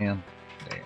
And there.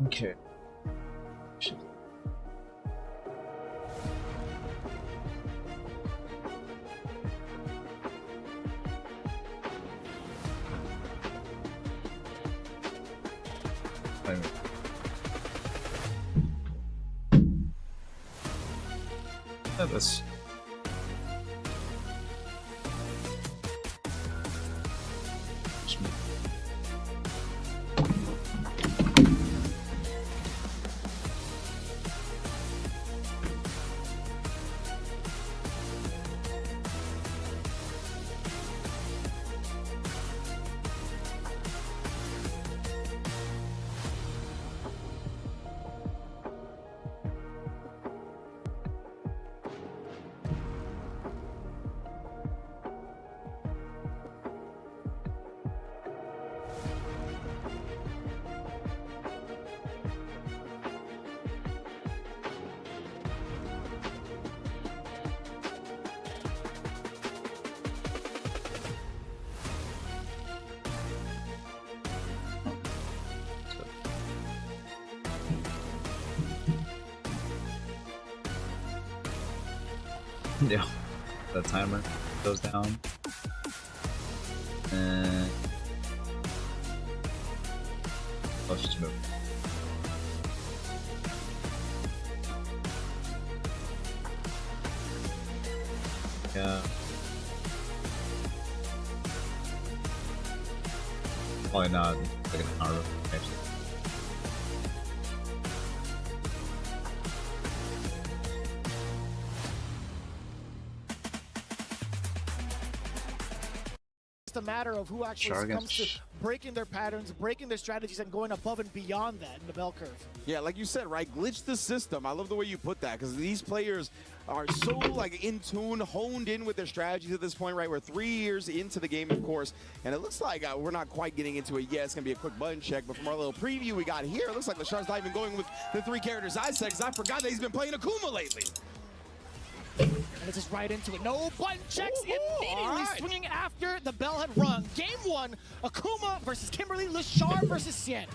Okay. Yeah, that's Yeah. The timer goes down. And let's just move. Yeah. Probably not like an hour actually. A matter of who actually comes to breaking their patterns, breaking their strategies, and going above and beyond that in the bell curve. Yeah, like you said, right? Glitch the system. I love the way you put that because these players are so like in tune, honed in with their strategies at this point, right? We're 3 years into the game, of course, and it looks like we're not quite getting into it yet. It's gonna be a quick button check, but from our little preview we got here, it looks like Lashar's not even going with the 3 characters I said because I forgot that he's been playing Akuma lately. And it's just right into it. No button checks, immediately swinging after the bell had rung. Game 1, Akuma versus Kimberly, Lashar versus Sien.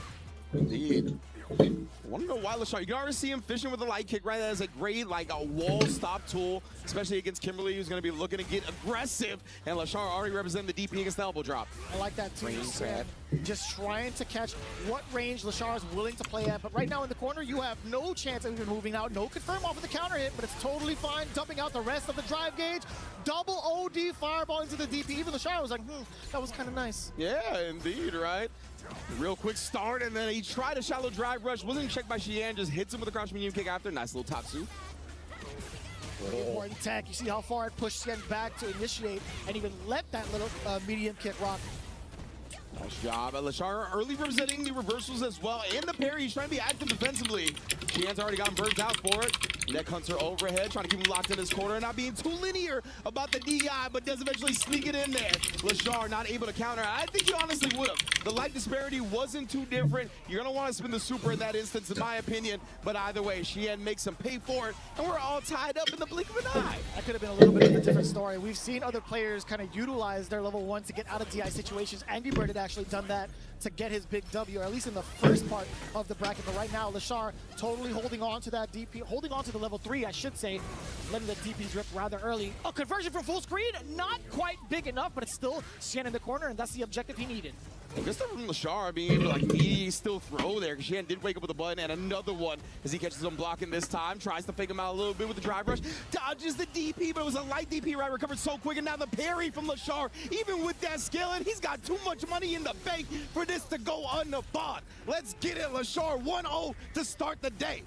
Indeed. I want to know why Lashar. You can already see him fishing with a light kick, right? That is a great, like, a wall stop tool, especially against Kimberly, who's going to be looking to get aggressive. And Lashar already representing the DP against the elbow drop. I like that too. Just trying to catch what range Lashar is willing to play at. But right now in the corner, you have no chance of even moving out. No confirm off of the counter hit, but it's totally fine. Dumping out the rest of the drive gauge. Double OD fireball into the DP. Even Lashar was like, that was kind of nice. Yeah, indeed, right? Real quick start, and then he tried a shallow drive rush. Wasn't checked by Xian, just hits him with a crouch medium kick after. Nice little Tatsu. Really important tech. You see how far it pushed Xian back to initiate and even let that little medium kick rock. Nice job. Lashar early representing the reversals as well. And the parry, he's trying to be active defensively. Xian's already gotten burned out for it. Neck hunter overhead, trying to keep him locked in his corner and not being too linear about the DI, but does eventually sneak it in there. Lashar not able to counter. I think you honestly would have. The light disparity wasn't too different. You're going to want to spin the super in that instance, in my opinion. But either way, Xian makes him pay for it, and we're all tied up in the blink of an eye. That could have been a little bit of a different story. We've seen other players kind of utilize their level 1 to get out of DI situations. Angry Bird had actually done that to get his big W, or at least in the first part of the bracket. But right now, Lashar totally holding on to that DP, holding on to the level 3, I should say, letting the DPs rip rather early. Oh, conversion from full screen, not quite big enough, but it's still Xian in the corner, and that's the objective he needed. I guess from Lashar being able to like me still throw there, because Xian did wake up with a button, and another one as he catches him blocking this time, tries to fake him out a little bit with the drive rush, dodges the DP, but it was a light DP, right? Recovered so quick, and now the parry from Lashar, even with that skill, and he's got too much money in the bank for this to go unfought. Let's get it, Lashar, 1-0 to start the day.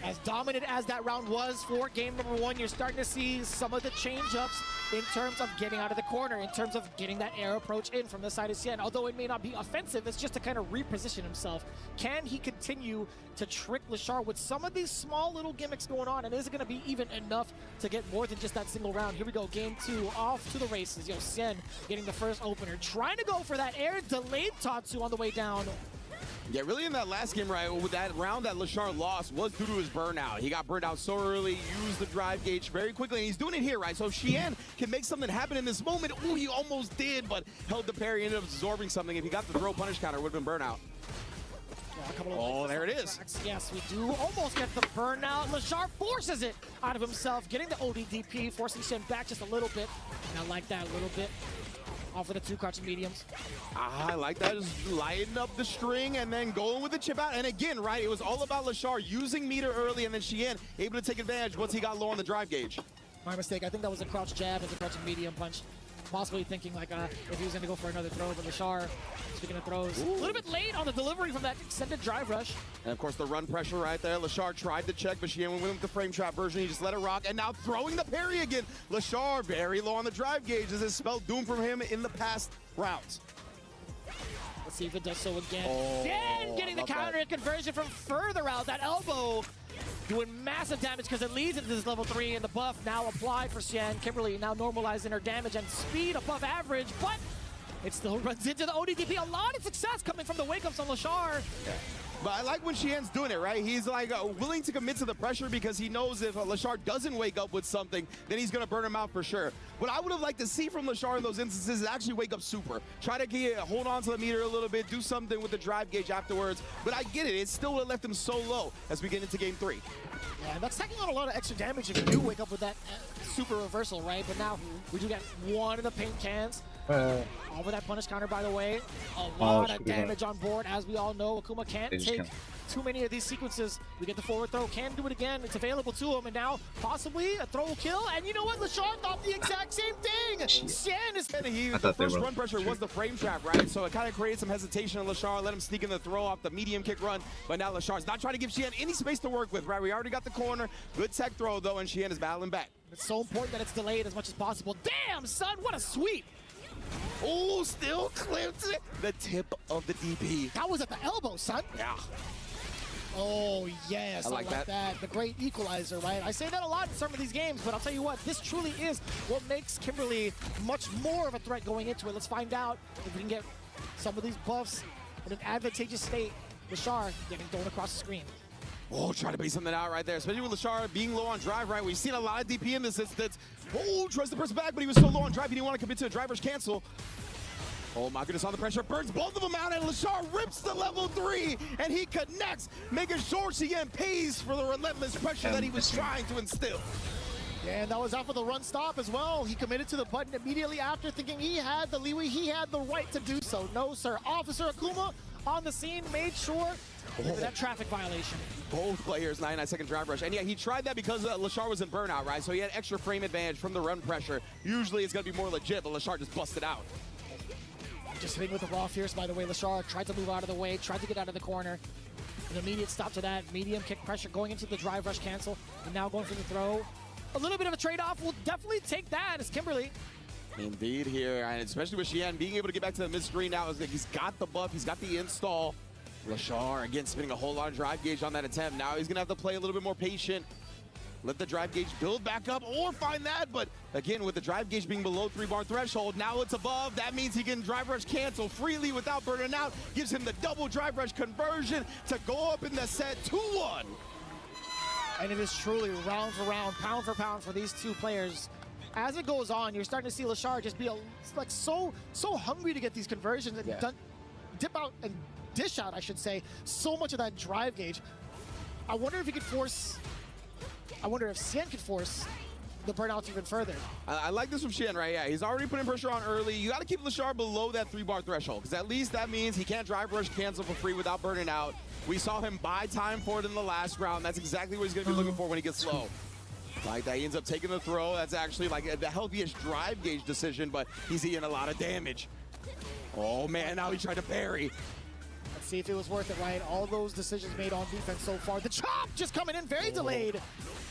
As dominant as that round was for game number 1, you're starting to see some of the change-ups in terms of getting out of the corner, in terms of getting that air approach in from the side of Xian. Although it may not be offensive, it's just to kind of reposition himself. Can he continue to trick Lashar with some of these small little gimmicks going on? And is it going to be even enough to get more than just that single round? Here we go, game 2, off to the races. Yo, Xian getting the first opener, trying to go for that air delayed Tatsu on the way down. Yeah, really in that last game, right, with that round that Lashar lost was due to his burnout. He got burned out so early, used the drive gauge very quickly, and he's doing it here, right? So if Xian can make something happen in this moment, ooh, he almost did, but held the parry, ended up absorbing something. If he got the throw punish counter, it would have been burnout. Oh, there it is. Yes, we do almost get the burnout. Lashar forces it out of himself, getting the ODDP, forcing Xian back just a little bit. And I like that a little bit. Off of the 2 crouching mediums. I like that, just lighting up the string and then going with the chip out. And again, right, it was all about Lashar using meter early and then Xian able to take advantage once he got low on the drive gauge. My mistake, I think that was a crouch jab and a crouching medium punch. Possibly thinking like if he was going to go for another throw, but Lashar, speaking of throws, a little bit late on the delivery from that extended drive rush. And of course the run pressure right there. Lashar tried to check, but Xian went with the frame trap version. He just let it rock, and now throwing the parry again. Lashar very low on the drive gauge. This has spelled doom from him in the past rounds. Let's see if it does so again. Then getting the counter hit conversion from further out. That elbow doing massive damage because it leads into this level 3, and the buff now applied for Xian. Kimberly now normalizing her damage and speed above average, but it still runs into the ODDP. A lot of success coming from the wake-ups on Lashar. But I like when Xian's doing it, right? He's like willing to commit to the pressure because he knows if Lashar doesn't wake up with something, then he's going to burn him out for sure. What I would have liked to see from Lashar in those instances is actually wake up super. Try to hold on to the meter a little bit, do something with the drive gauge afterwards. But I get it. It still would have left him so low as we get into game 3. Yeah, and that's taking on a lot of extra damage if you do wake up with that super reversal, right? But now we do get one of the paint cans. Over that punish counter, by the way. A lot of damage on board. As we all know, Akuma can't take too many of these sequences. We get the forward throw, can do it again. It's available to him, and now possibly a throw will kill. And you know what? Lashar thought the exact same thing. Xian is the first run pressure was the frame trap, right? So it kind of created some hesitation on Lashar, let him sneak in the throw off the medium kick run. But now Lashar's not trying to give Xian any space to work with, right? We already got the corner. Good tech throw, though, and Xian is battling back. It's so important that it's delayed as much as possible. Damn, son, what a sweep. Oh, still clipped it. The tip of the DP. That was at the elbow, son. Yeah. Oh, yes, I like that. The great equalizer, right? I say that a lot in some of these games, but I'll tell you what, this truly is what makes Kimberly much more of a threat going into it. Let's find out if we can get some of these buffs in an advantageous state. Lashar getting thrown across the screen. Oh, trying to bait something out right there, especially with Lashar being low on drive, right? We've seen a lot of DP in this instance. Oh, tries to press back, but he was so low on drive, he didn't want to commit to a driver's cancel. Oh my goodness, on the pressure, burns both of them out, and Lashar rips the level 3, and he connects, making sure Xian pays for the relentless pressure that he was trying to instill. Yeah, and that was after the run stop as well. He committed to the button immediately after, thinking he had the leeway, he had the right to do so. No, sir. Officer Akuma on the scene made sure that traffic violation. Both players, 99-second drive rush. And yeah, he tried that because Lashar was in burnout, right? So he had extra frame advantage from the run pressure. Usually it's going to be more legit, but Lashar just busted out. Just hitting with the raw fierce, by the way. Lashar tried to move out of the way, tried to get out of the corner. An immediate stop to that. Medium kick pressure going into the drive rush cancel. And now going for the throw. A little bit of a trade-off. We'll definitely take that as Kimberly. Indeed here, and especially with Xian being able to get back to the mid-screen now. He's got the buff, he's got the install. Lashar, again, spinning a whole lot of drive gauge on that attempt. Now he's going to have to play a little bit more patient. Let the drive gauge build back up or find that. But again, with the drive gauge being below 3-bar threshold, now it's above. That means he can drive rush cancel freely without burning out. Gives him the double drive rush conversion to go up in the set 2-1. And it is truly round for round, pound for pound for these two players. As it goes on, you're starting to see Lashar just be so hungry to get these conversions and dip out and dish out, I should say, so much of that drive gauge. I wonder if he could force. I wonder if Xian could force the burnouts even further. I like this from Xian, right? Yeah, he's already putting pressure on early. You got to keep Lashar below that 3-bar threshold, because at least that means he can't drive rush cancel for free without burning out. We saw him buy time for it in the last round. That's exactly what he's going to be looking for when he gets low. Like that, he ends up taking the throw. That's actually like the healthiest drive gauge decision, but he's eating a lot of damage. Oh man, now he tried to parry. Let's see if it was worth it, right? All those decisions made on defense so far. The chop just coming in very delayed.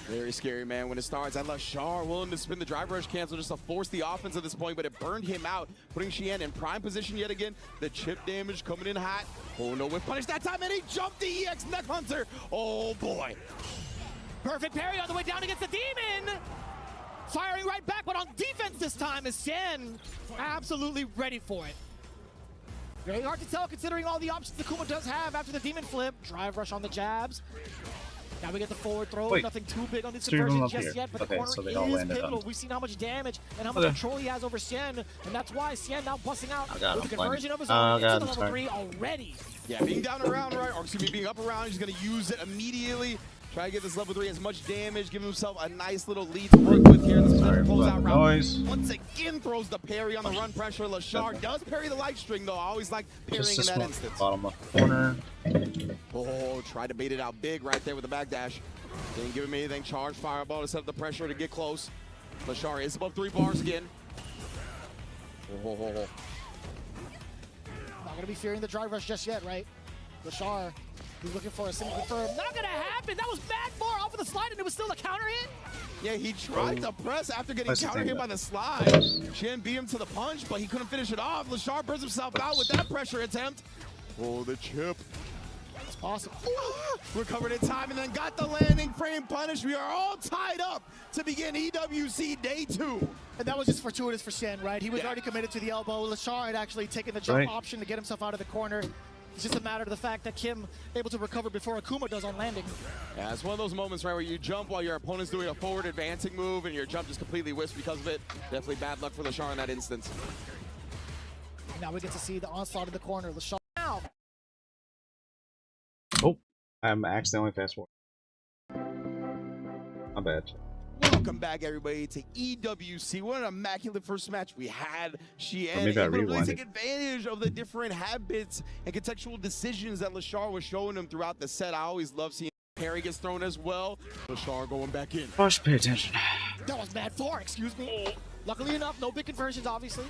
Very scary, man, when it starts. And Lashar willing to spin the drive rush cancel just to force the offense at this point, but it burned him out, putting Xian in prime position yet again. The chip damage coming in hot. Oh no, with punish that time, and he jumped the EX Neck Hunter. Oh boy. Perfect parry on the way down against the Demon. Firing right back, but on defense this time is Xian absolutely ready for it. Very hard to tell considering all the options Akuma does have after the Demon flip. Drive rush on the jabs. Now we get the forward throw. Wait. Nothing too big on this conversion just here. yet, but Okay, the corner so they all is landed pivotal. on- We've seen how much damage and how much control he has over Xian, and that's why Xian now busting out I got with him, the conversion fine. of his own into God, the level sorry. 3 already. Yeah, being down around, right, or excuse me, being up around, he's going to use it immediately. Try to get this level 3 as much damage, give himself a nice little lead to work with here in this Sorry, closeout round. noise. Once again throws the parry on the run pressure. Lashar does parry the light string, though. I always like parrying in that instance. Bottom left corner. Oh, tried to bait it out big right there with the backdash. Didn't give him anything. Charge fireball to set up the pressure to get close. Lashar is above 3 bars again. Not going to be fearing the drive rush just yet, right? Lashar, he's looking for a single confirm. Not going to happen. That was bad far off of the slide, and it was still a counter hit. Yeah, he tried to press after getting That's the counter thing, hit though. by the slide. Xian beat him to the punch, but he couldn't finish it off. Lashar burns himself out with that pressure attempt. Oh, the chip. It's possible. Recovered in time and then got the landing frame punish. We are all tied up to begin EWC Day 2. And that was just fortuitous for Xian, right? He was already committed to the elbow. Lashar had actually taken the jump option to get himself out of the corner. It's just a matter of the fact that Kim able to recover before Akuma does on landing. Yeah, it's one of those moments, right, where you jump while your opponent's doing a forward advancing move and your jump just completely whiffs because of it. Definitely bad luck for LaShar in that instance. Now we get to see the onslaught in the corner. LaShar now. Oh, I'm accidentally fast forward. My bad. Welcome back, everybody, to EWC. What an immaculate first match we had. She maybe I able to really rewinded. take advantage of the different habits and contextual decisions that LaShar was showing him throughout the set. I always love seeing parry gets thrown as well. LaShar going back in. Oh, pay attention. That was mad 4, excuse me. Luckily enough, no big conversions, obviously.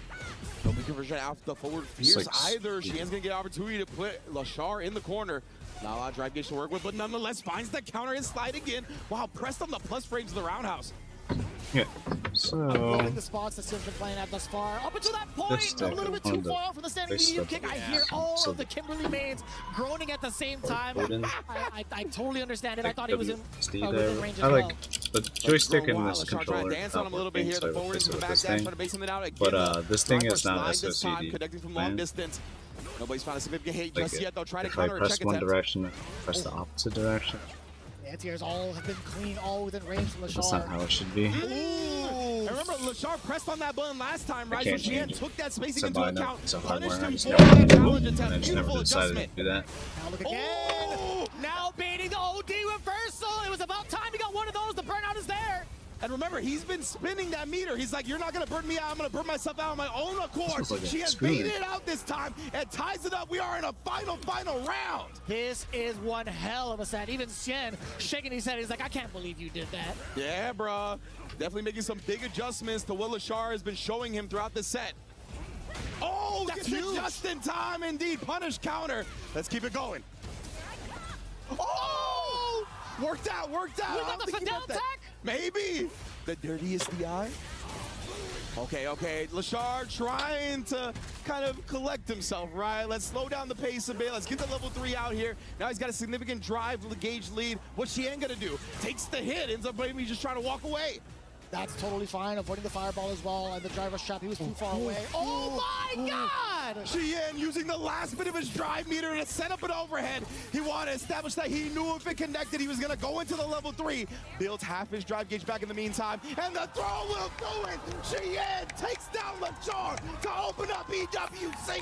No big conversion out the forward fierce like either. Sheehan's going to get an opportunity to put LaShar in the corner. Not a lot of drive gauge to work with, but nonetheless finds the counter and slide again. Wow, pressed on the plus frames of the roundhouse. Yeah. So Loving the spots that Sim's been playing at thus far. Up until that point, a little bit too far for the standing medium kick. I hear all of the Kimberly mains groaning at the same time. I totally understand it. I thought he was in within range as I well. like the joystick in this LaShar trying controller. to dance on him a little bit here. The forward into the back dash, trying to base something out again. But this thing is not Driver slide this time, SOCD. connecting from long distance. Nobody's found a significant hit Like just yet. They'll try to if I counter a press check one attempt. direction, press the opposite direction. The anti-airs all have been clean, all within range from That's not LaShar. how it should be. Ooh. And remember, LaShar pressed on that button last time, right? So can't Sheehan change it. took that spacing It's a into binary, account, it's a punished hardware, I him just for never that did it. challenge And I attempt. just never Beautiful decided adjustment. to do that. Now look again. Oh! Now baiting the OD reversal. It was about time he got one of those. The burnout is there. And remember, he's been spinning that meter. He's like, you're not going to burn me out. I'm going to burn myself out on my own accord. This looks like a She has scooter. baited it out this time and ties it up. We are in a final round. This is one hell of a set. Even Shen shaking his head. He's like, I can't believe you did that. Yeah, bruh. Definitely making some big adjustments to what LaShar has been showing him throughout the set. Oh, That's gets it huge. just in time, indeed. Punish counter. Let's keep it going. Oh! Worked out. Was I that don't the think he Fidel meant that. attack? Maybe. The dirtiest DI. Okay. LaShar trying to kind of collect himself, right? Let's slow down the pace a bit. Let's get the level 3 out here. Now he's got a significant drive gauge lead. What's Sheehan gonna do? Takes the hit, ends up maybe just trying to walk away. That's totally fine. Avoiding the fireball as well. And the driver's trap, he was too far away. Oh my God! Sheehan using the last bit of his drive meter to set up an overhead. He wanted to establish that he knew if it connected, he was going to go into the level 3. Builds half his drive gauge back in the meantime, and the throw will do it. Sheehan takes down LaShar to open up EWC.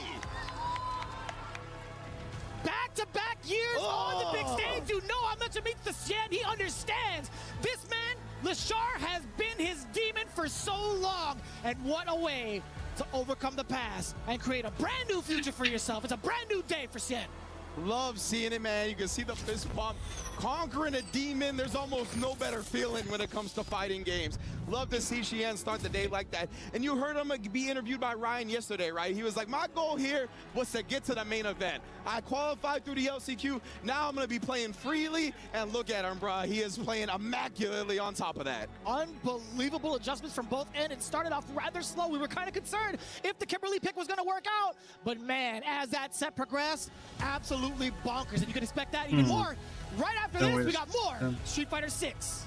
Back-to-back years on the big stage. You know how much it means to Shen. He understands. This man, LaShar, has been his demon for so long. And what a way to overcome the past and create a brand new future for yourself. It's a brand new day for Shen. Love seeing it, man. You can see the fist pump. Conquering a demon, there's almost no better feeling when it comes to fighting games. Love to see Sheehan start the day like that. And you heard him be interviewed by Ryan yesterday, right? He was like, my goal here was to get to the main event. I qualified through the LCQ. Now I'm going to be playing freely. And look at him, bro. He is playing immaculately on top of that. Unbelievable adjustments from both ends. It started off rather slow. We were kind of concerned if the Kimberly pick was going to work out. But man, as that set progressed, absolutely bonkers. And you can expect that even more. Right after this, we got more Street Fighter 6.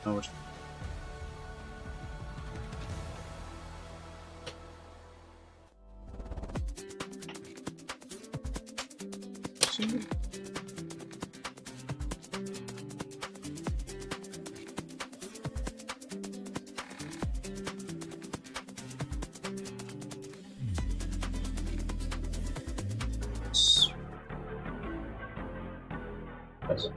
Oh, which Yes.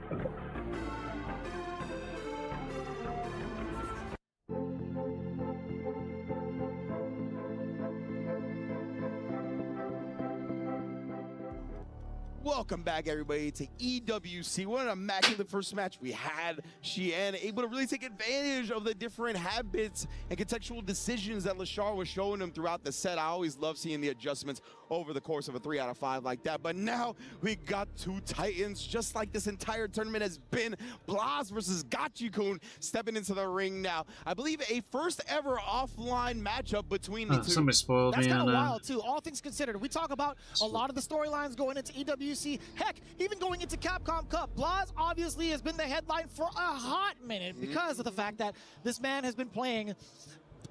Welcome back, everybody, to EWC. What an immaculate first match we had. Sheehan able to really take advantage of the different habits and contextual decisions that LaShar was showing him throughout the set. I always love seeing the adjustments over the course of a 3 out of 5 like that. But now we got two titans, just like this entire tournament has been. Blas versus Gachikun stepping into the ring now. I believe a first ever offline matchup between the two. Somebody spoiled That's me kind on of that. wild, too. All things considered, we talk about a lot of the storylines going into EWC. EWC, heck, even going into Capcom Cup. Blaz obviously has been the headline for a hot minute because of the fact that this man has been playing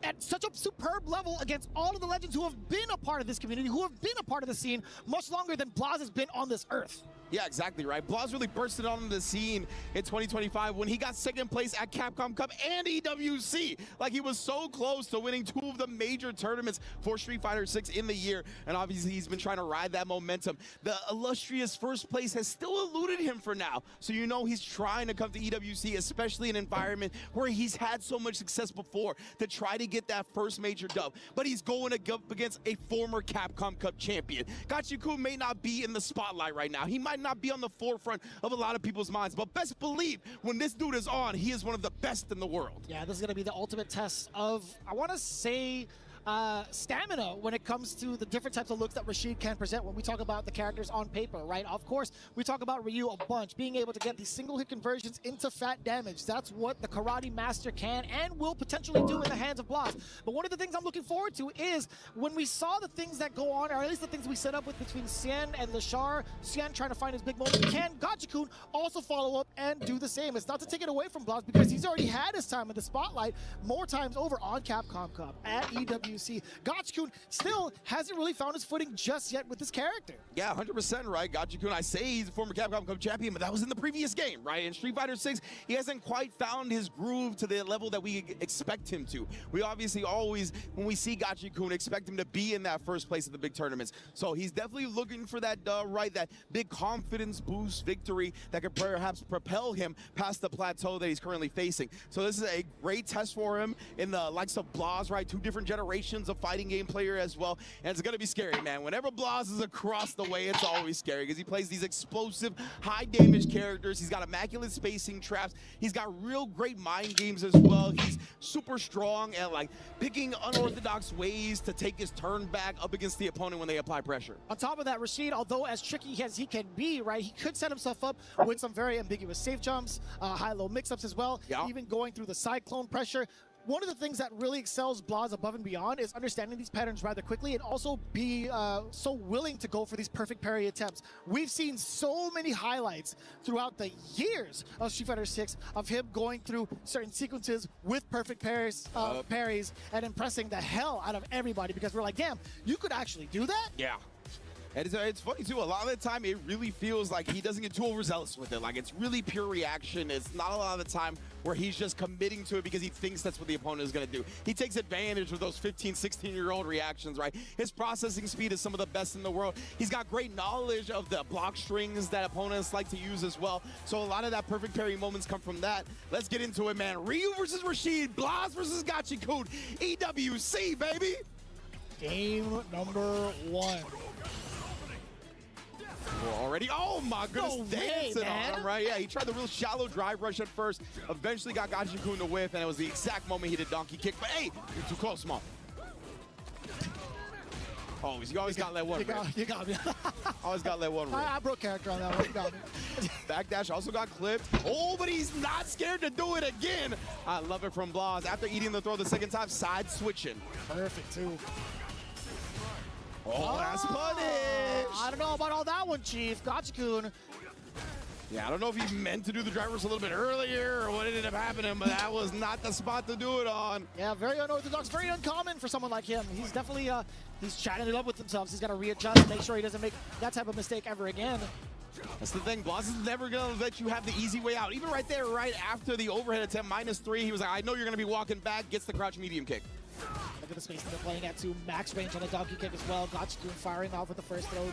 at such a superb level against all of the legends who have been a part of this community, who have been a part of the scene much longer than Blaz has been on this earth. Yeah, exactly right. Blaz really bursted onto the scene in 2025 when he got second place at Capcom Cup and EWC. Like, he was so close to winning 2 of the major tournaments for Street Fighter 6 in the year, and obviously he's been trying to ride that momentum. The illustrious first place has still eluded him for now, so you know he's trying to come to EWC, especially an environment where he's had so much success before, to try to get that first major dub. But he's going up against a former Capcom Cup champion. Gachi-kun may not be in the spotlight right now. He might not be on the forefront of a lot of people's minds, but best believe when this dude is on, he is one of the best in the world. Yeah, this is going to be the ultimate test of, I want to say, stamina when it comes to the different types of looks that Rashid can present when we talk about the characters on paper, right? Of course, we talk about Ryu a bunch, being able to get these single hit conversions into fat damage. That's what the Karate Master can and will potentially do in the hands of Blaz. But one of the things I'm looking forward to is when we saw the things that go on, or at least the things we set up with between Cien and Lashar, Cien trying to find his big moment, can Gachi-kun also follow up and do the same? It's not to take it away from Blaz because he's already had his time in the spotlight more times over on Capcom Cup, at EWC. Gachi-kun still hasn't really found his footing just yet with this character. Yeah, 100% right. Gachi-kun, I say he's a former Capcom Cup champion, but that was in the previous game, right? In Street Fighter 6, he hasn't quite found his groove to the level that we expect him to. We obviously always, when we see Gachi-kun, expect him to be in that first place at the big tournaments. So he's definitely looking for that, that big confidence boost victory that could perhaps propel him past the plateau that he's currently facing. So this is a great test for him in the likes of Blaz, right? 2 different generations of fighting game player as well, and it's gonna be scary, man. Whenever Blaz is across the way, it's always scary because he plays these explosive, high damage characters. He's got immaculate spacing traps. He's got real great mind games as well. He's super strong and like picking unorthodox ways to take his turn back up against the opponent when they apply pressure. On top of that, Rashid, although as tricky as he can be, right, he could set himself up with some very ambiguous safe jumps, high-low mix-ups as well, even going through the cyclone pressure. One of the things that really excels Blaz above and beyond is understanding these patterns rather quickly and also be so willing to go for these perfect parry attempts. We've seen so many highlights throughout the years of Street Fighter 6 of him going through certain sequences with perfect parries and impressing the hell out of everybody because we're like, damn, you could actually do that? Yeah. And it's funny too, a lot of the time it really feels like he doesn't get too overzealous with it. Like, it's really pure reaction. It's not a lot of the time where he's just committing to it because he thinks that's what the opponent is gonna do. He takes advantage of those 15, 16-year-old reactions, right? His processing speed is some of the best in the world. He's got great knowledge of the block strings that opponents like to use as well. So a lot of that perfect parry moments come from that. Let's get into it, man. Ryu versus Rashid, Blaz versus Gachi-kun, EWC, baby! Game number 1. Already, oh my goodness, No dancing way, on him, right? Yeah, he tried the real shallow drive rush at first, eventually got Gachi-kun to whiff, and it was the exact moment he did donkey kick, but hey, you're too close, Mom. Always, you always gotta let one rip. You got me. Always gotta let one rip. I broke character on that one, you got me. Backdash also got clipped. Oh, but he's not scared to do it again. I love it from Blaz. After eating the throw the second time, side switching. Perfect, too. Oh, that's punish. I don't know about all that one, Chief. Gachi-kun. Yeah, I don't know if he meant to do the drivers a little bit earlier or what ended up happening, but that was not the spot to do it on. Yeah, very unorthodox, very uncommon for someone like him. He's definitely, he's chatting it up with himself. He's got to readjust, make sure he doesn't make that type of mistake ever again. That's the thing, Blaz is never going to let you have the easy way out. Even right there, right after the overhead attempt, -3, he was like, I know you're going to be walking back, gets the crouch medium kick. Look at the space that they're playing at too. Max range on the donkey kick as well. Gachi-kun firing off with the first throw.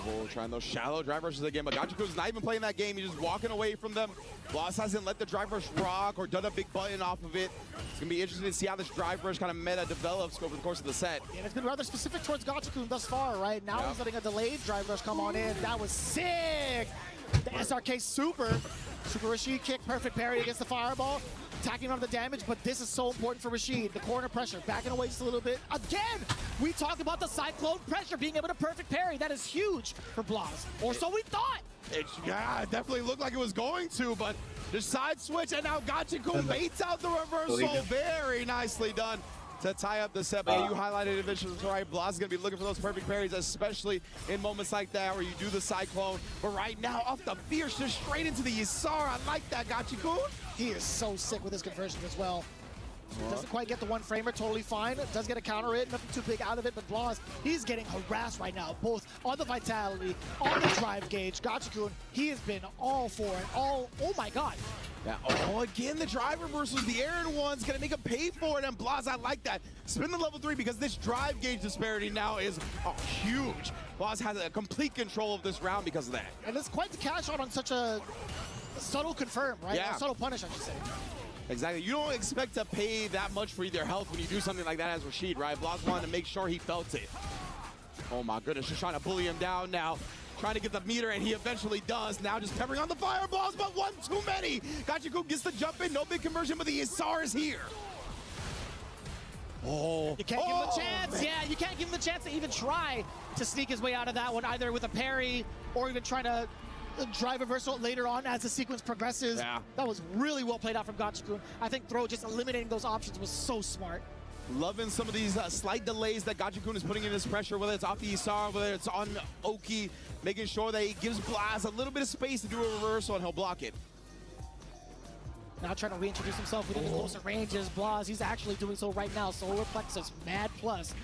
Oh, trying those shallow drive rushes again, but Gachi-kun's not even playing that game. He's just walking away from them. Blaz hasn't let the drive rush rock or done a big button off of it. It's going to be interesting to see how this drive rush kind of meta develops over the course of the set. And it's been rather specific towards Gachi-kun thus far, right? Now he's letting a delayed drive rush come on in. That was sick! The SRK Super Rashid kick, perfect parry against the fireball. Attacking on the damage, but this is so important for Rashid. The corner pressure, backing away just a little bit. Again, we talked about the cyclone pressure, being able to perfect parry. That is huge for Blaz, or so we thought. It definitely looked like it was going to, but the side switch, and now Gachi-kun baits out the reversal. Very nicely done. to tie up the set. But you highlighted it, right? Blas is going to be looking for those perfect parries, especially in moments like that where you do the cyclone. But right now, off the fierce, just straight into the Isar. I like that, Gachikun. He is so sick with his conversion as well. Doesn't quite get the one framer, totally fine. Does get a counter hit, nothing too big out of it, but Blas, he's getting harassed right now, both on the vitality, on the drive gauge. Gachikun, he has been all for it, oh my god. Yeah. Oh, again, the drive reversals, the Aaron one's gonna make him pay for it, and Blas, I like that. Spin the level 3 because this drive gauge disparity now is huge. Blas has a complete control of this round because of that. And it's quite the cash out on such a subtle confirm, right? Yeah. A subtle punish, I should say. Exactly. You don't expect to pay that much for either health when you do something like that as Rashid, right? Blas wanted to make sure he felt it. Oh my goodness, just trying to bully him down now. Trying to get the meter, and he eventually does. Now just peppering on the fireballs, but one too many. Gachikun gets the jump in, no big conversion, but the Isar is here. Oh. You can't give him a chance. Yeah, you can't give him the chance to even try to sneak his way out of that one, either with a parry or even trying to drive reversal later on as the sequence progresses. Yeah. That was really well played out from Gachikun. I think Throw just eliminating those options was so smart. Loving some of these slight delays that Gachikun is putting in his pressure, whether it's off the Isar, whether it's on Oki, making sure that he gives Blas a little bit of space to do a reversal and he'll block it. Now trying to reintroduce himself within his closer ranges. Blas, he's actually doing so right now. Solar Plexus, mad plus.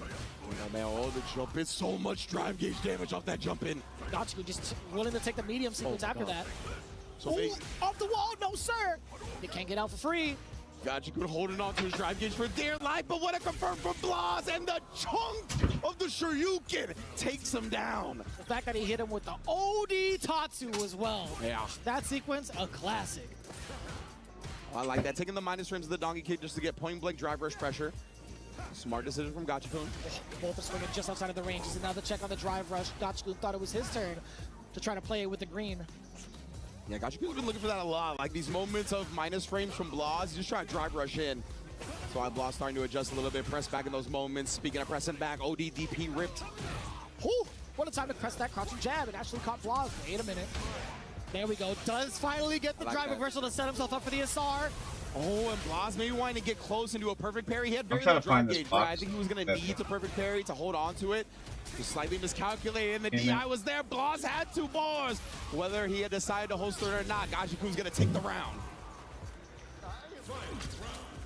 Oh man, the jump in, so much drive gauge damage off that jump in. Gachikun just willing to take the medium sequence after that. So big. Off the wall, no sir! You can't get out for free. Gachikun holding on to his drive gauge for dear life, but what a confirm from Blas, and the chunk of the Shoryuken takes him down. The fact that he hit him with the OD Tatsu as well. Yeah. That sequence, a classic. I like that, taking the minus frames of the Donkey Kick just to get point blank drive rush pressure. Smart decision from Gachikun. Both are swinging just outside of the ranges, and now the check on the drive rush. Gachikun thought it was his turn to try to play it with the green. Yeah, Gachikun's been looking for that a lot. Like these moments of minus frames from Blas, just try to drive rush in. So Blas starting to adjust a little bit, press back in those moments. Speaking of pressing back, ODDP ripped. Whew, what a time to press that crouching jab. It actually caught Blas. Wait a minute. There we go. Does finally get the drive reversal to set himself up for the SR. Oh, and Blas maybe wanting to get close and do a perfect parry. He had very trying little to find drive this gauge, right? I box. think he was going to need a perfect parry to hold on to it. Just slightly miscalculated, and the DI was there. Blas had 2 bars. Whether he had decided to holster it or not, Gachikun's going to take the round.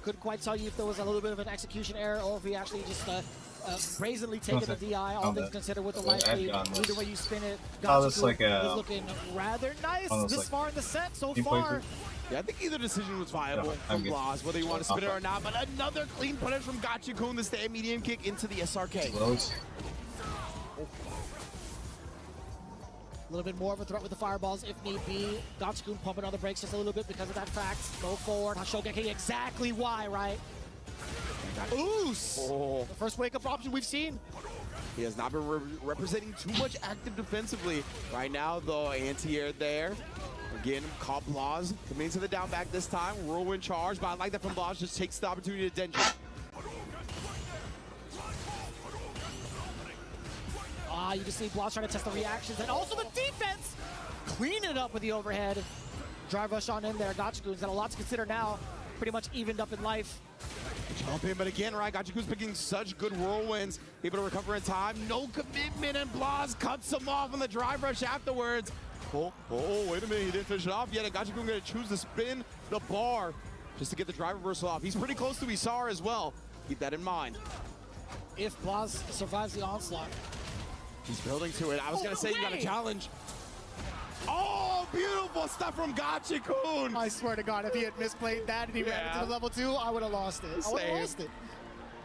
Couldn't quite tell you if there was a little bit of an execution error or if he actually just brazenly taken the DI, all things considered with the light lead. Either way you spin it, Gachikun is looking rather nice this far in the set so far. Yeah, I think either decision was viable from Blas, whether you want to spin it or not. But another clean punish from Gachikun, the stand medium kick into the SRK. A little bit more of a threat with the fireballs if need be. Gachikun pumping on the brakes just a little bit because of that fact. Go forward. Hashogeki, exactly why, right? Oos! Oh. The first wake-up option we've seen. He has not been representing too much active defensively. Right now, though, anti-air there. Again, caught Blas coming into the down back this time. Whirlwind charge, but I like that from Blas. Just takes the opportunity to denture. You can see Blas trying to test the reactions and also the defense. Cleaning it up with the overhead. Drive rush on in there. Gachikun's got a lot to consider now. Pretty much evened up in life. Jump in, but again, right, Gachikun's picking such good whirlwinds. Able to recover in time. No commitment, and Blas cuts him off on the drive rush afterwards. Oh, wait a minute, he didn't finish it off yet. Gachikun gonna choose to spin the bar just to get the drive reversal off. He's pretty close to Isar as well. Keep that in mind. If Blas survives the onslaught. He's building to it. I was gonna say you got a challenge. Oh, beautiful stuff from Gachikun. I swear to God, if he had misplayed that and he ran into the level 2, I would have lost it. I would have lost it.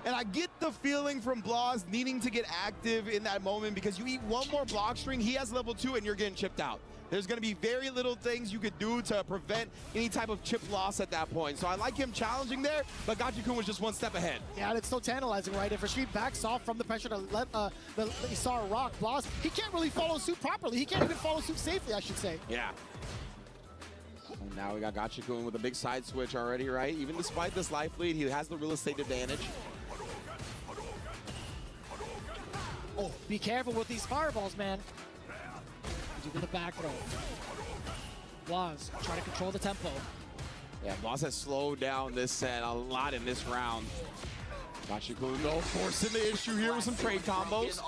And I get the feeling from Blas needing to get active in that moment because you eat one more block string, he has level 2, and you're getting chipped out. There's going to be very little things you could do to prevent any type of chip loss at that point. So I like him challenging there, but Gachikun was just one step ahead. Yeah, and it's so tantalizing, right? If Rashid backs off from the pressure to let the Isar rock, Blas, he can't really follow suit properly. He can't even follow suit safely, I should say. Yeah. And now we got Gachikun with a big side switch already, right? Even despite this life lead, he has the real estate advantage. Oh, be careful with these fireballs, man. Do the back throw. Blas trying to control the tempo. Yeah, Boss has slowed down this set a lot in this round. Gachikun, though, forcing the issue here with some trade combos.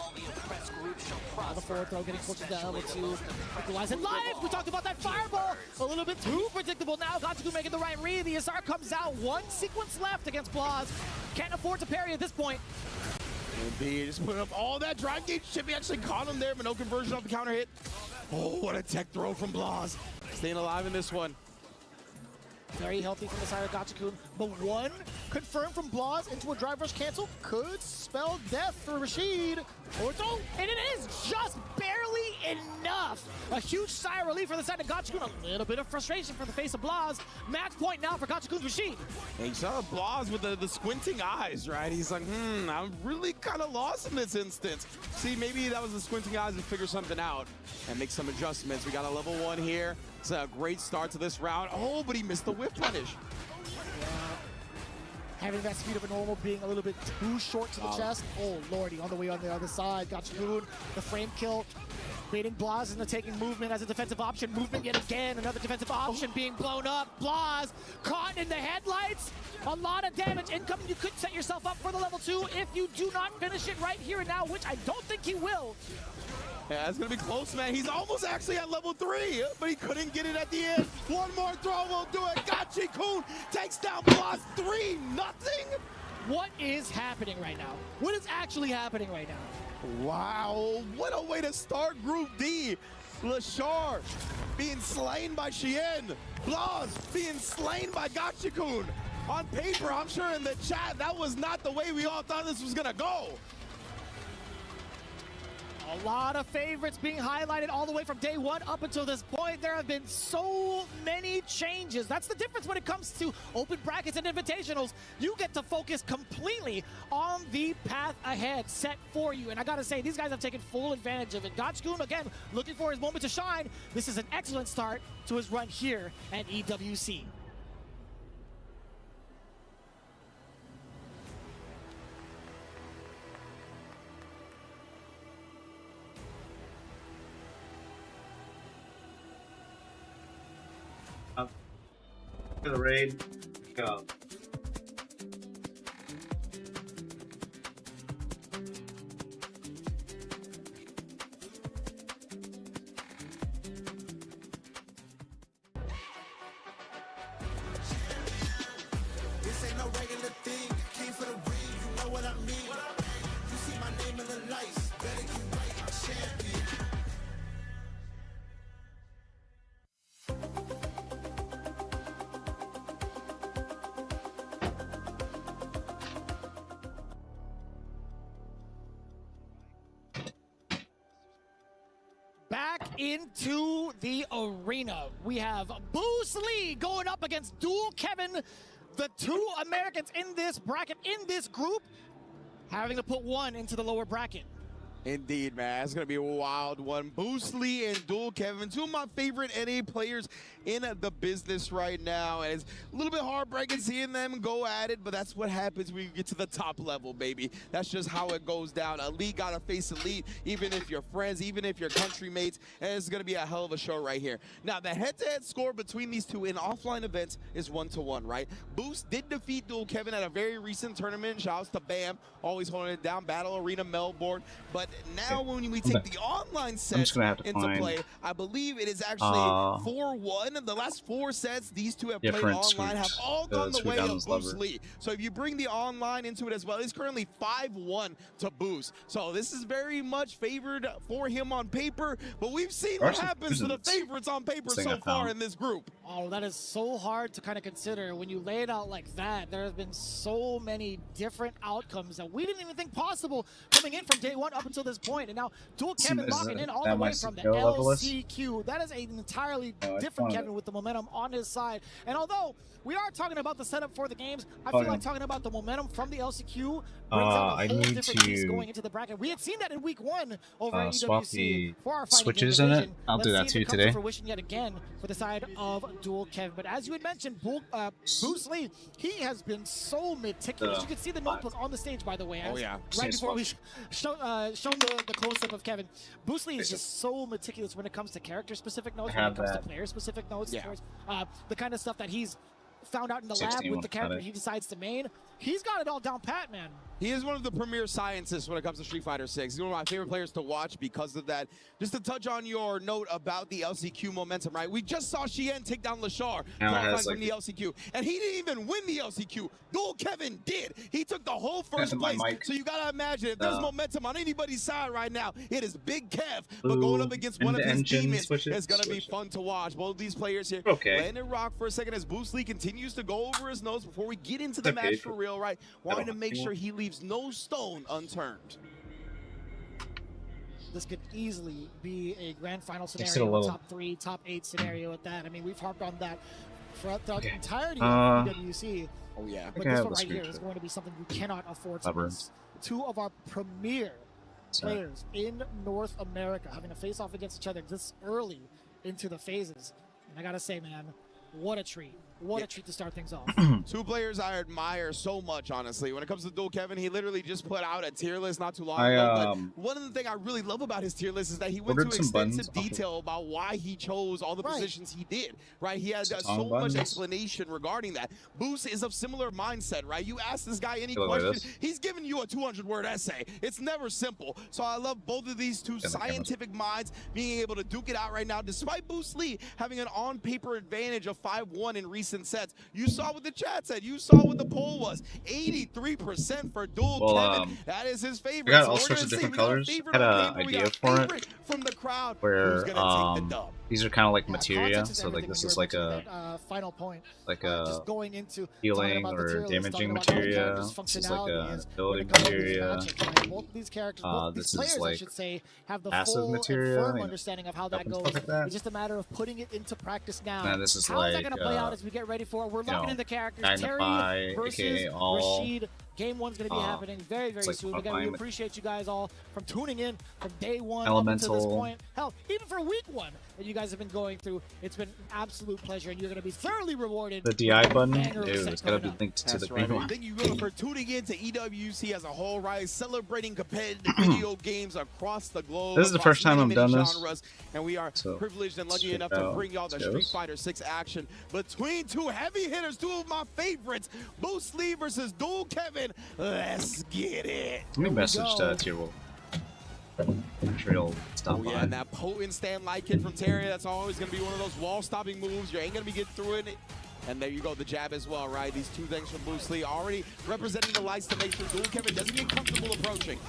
The forward throw getting closer to L2. Equalize it live. We talked about that fireball. A little bit too predictable now. Gachikun making the right read. The SR comes out. One sequence left against Blaz. Can't afford to parry at this point. Indeed, just putting up all that drive gauge. Chippy actually caught him there, but no conversion off the counter hit. Oh, what a tech throw from Blaz. Staying alive in this one. Very healthy from the side of Gachikun, but one confirmed from Blaz into a drive rush cancel could spell death for Rashid. Orto, and it is just barely enough. A huge sigh of relief for the side of Gachikun. A little bit of frustration for the face of Blaz. Match point now for Gachikun's Rashid. And you saw Blaz with the squinting eyes, right? He's like, I'm really kind of lost in this instance. See, maybe that was the squinting eyes to figure something out and make some adjustments. We got a level 1 here. It's a great start to this round. Oh, but he missed the whip punish. Having that speed of a normal being a little bit too short to the chest. Oh, lordy, on the way on the other side. Gachikun, the frame kill. Baiting Blaz into taking movement as a defensive option. Movement yet again, another defensive option being blown up. Blaz caught in the headlights. A lot of damage incoming. You could set yourself up for the level 2 if you do not finish it right here and now, which I don't think he will. Yeah, it's gonna be close, man. He's almost actually at level 3, but he couldn't get it at the end. One more throw will do it. Gachikun takes down Blaz 3-0. What is happening right now? What is actually happening right now? Wow, what a way to start Group D. Lashar being slain by Xian. Blaz being slain by Gachikun. On paper, I'm sure in the chat, that was not the way we all thought this was gonna go. A lot of favorites being highlighted all the way from day 1 up until this point. There have been so many changes. That's the difference when it comes to open brackets and invitationals. You get to focus completely on the path ahead set for you. And I gotta say, these guys have taken full advantage of it. Gachikun, again, looking for his moment to shine. This is an excellent start to his run here at EWC. To the raid, go. This ain't no regular thing. Came for the ring, you know what I mean. You see my name in the lights. Better get right, I'm champion. Back into the arena. We have Bruce Lee going up against Dual Kevin, the 2 Americans in this bracket, in this group, having to put one into the lower bracket. Indeed, man. It's going to be a wild one. Bruce Lee and Dual Kevin, 2 of my favorite NA players in the business right now. And it's a little bit heartbreaking seeing them go at it, but that's what happens when you get to the top level, baby. That's just how it goes down. Elite got to face elite, even if you're friends, even if you're country mates. And it's going to be a hell of a show right here. Now, the head-to-head score between these 2 in offline events is 1-1, right? Boost did defeat Dual Kevin at a very recent tournament. Shouts to Bam, always holding it down. Battle Arena Melbourne. But now when we take the online set into play, I believe it is actually 4-1. The last 4 sets these 2 have played online have all gone the way of Boost Lee. So if you bring the online into it as well, it's currently 5-1 to Boost. So this is very much favored for him on paper, but we've seen what happens to the favorites on paper so far in this group. Oh, that is so hard to kind of consider. When you lay it out like that, there have been so many different outcomes that we didn't even think possible coming in from day 1 up until this point. And now Dual Kevin locking in all the way from the LCQ. That is an entirely different Kevin with the momentum on his side. And although we are talking about the setup for the games, I feel like talking about the momentum from the LCQ brings out a whole different piece going into the bracket. We had seen that in week 1 over at EWC for our fighting switches in it. I'll do that too today. Fruition yet again for the side of Dual Kevin. But as you had mentioned, Bruce Lee, he has been so meticulous. You can see the notebook on the stage, by the way. Oh yeah. Right before we shown the close-up of Kevin. Bruce Lee is just so meticulous when it comes to character-specific notes, when it comes to player-specific notes, the kind of stuff that he's found out in the lab 16 with the character got it. he decides to main. He's got it all down pat, man. He is one of the premier scientists when it comes to Street Fighter 6. He's one of my favorite players to watch because of that. Just to touch on your note about the LCQ momentum, right? We just saw Xian take down Lashar from the LCQ, and he didn't even win the LCQ. Dual Kevin did. He took the whole first place. So you gotta imagine if there's momentum on anybody's side right now, it is Big Kev. But going up against one of his demons is gonna be fun to watch. Both of these players here letting it rock for a second as Bruce Lee continues to go over his nose before we get into the match for real, right? Wanting to make sure he leaves no stone unturned. This could easily be a grand final scenario, top 3, top 8 scenario at that. I mean, we've harped on that throughout the entirety of EWC. Oh yeah. But this one right here is going to be something we cannot afford to miss. 2 of our premier players in North America having to face off against each other this early into the phases. And I gotta say, man, what a treat. What a treat to start things off. 2 players I admire so much, honestly. When it comes to Dual Kevin, he literally just put out a tier list not too long ago. But one of the things I really love about his tier list is that he went to extensive detail about why he chose all the positions he did, right? He had so much explanation regarding that. Boost is of similar mindset, right? You ask this guy any question, he's giving you a 200-word essay. It's never simple. So I love both of these 2 scientific minds being able to duke it out right now, despite Bruce Lee having an on-paper advantage of 5-1 in recent sets. You saw what the chat said. You saw what the poll was. 83% for Dual Kevin. That is his favorite. We got all sorts of different colors. Had an idea for it from the crowd. Where these are kind of like materia. So like this is like a final point. Like a just going into healing or damaging materia. This is like a ability materia. These characters, this players, is like I should say, have the passive full materia. and firm understanding of how that goes. Like that. It's just a matter of putting it into practice now. And this is How like is that going to play out as we get ready for it? We're locking in the characters. Magnify, Terry versus Rashid. Game 1's going to be happening very, very soon. Again, we appreciate you guys all from tuning in from day 1 up until this point. Hell, even for week 1 that you guys have been going through, it's been an absolute pleasure, and you're going to be thoroughly rewarded. The DI button, it's got to be linked to the green one. Thank you for tuning in to EWC as a whole, right? Celebrating competitive video games across the globe. This is the first time I've done this. Genres, and we are privileged and lucky enough to bring y'all the Street Fighter 6 action between 2 heavy hitters, 2 of my favorites, Bruce Lee versus Dual Kevin. Let's get it. Let me message Tier Wolf. I'm sure he'll stop by. And that potent stand light kick from Terry, that's always going to be one of those wall-stopping moves. You ain't going to be getting through it. And there you go, the jab as well, right? These 2 things from Bruce Lee already representing the lights to make sure Dual Kevin doesn't get comfortable approaching.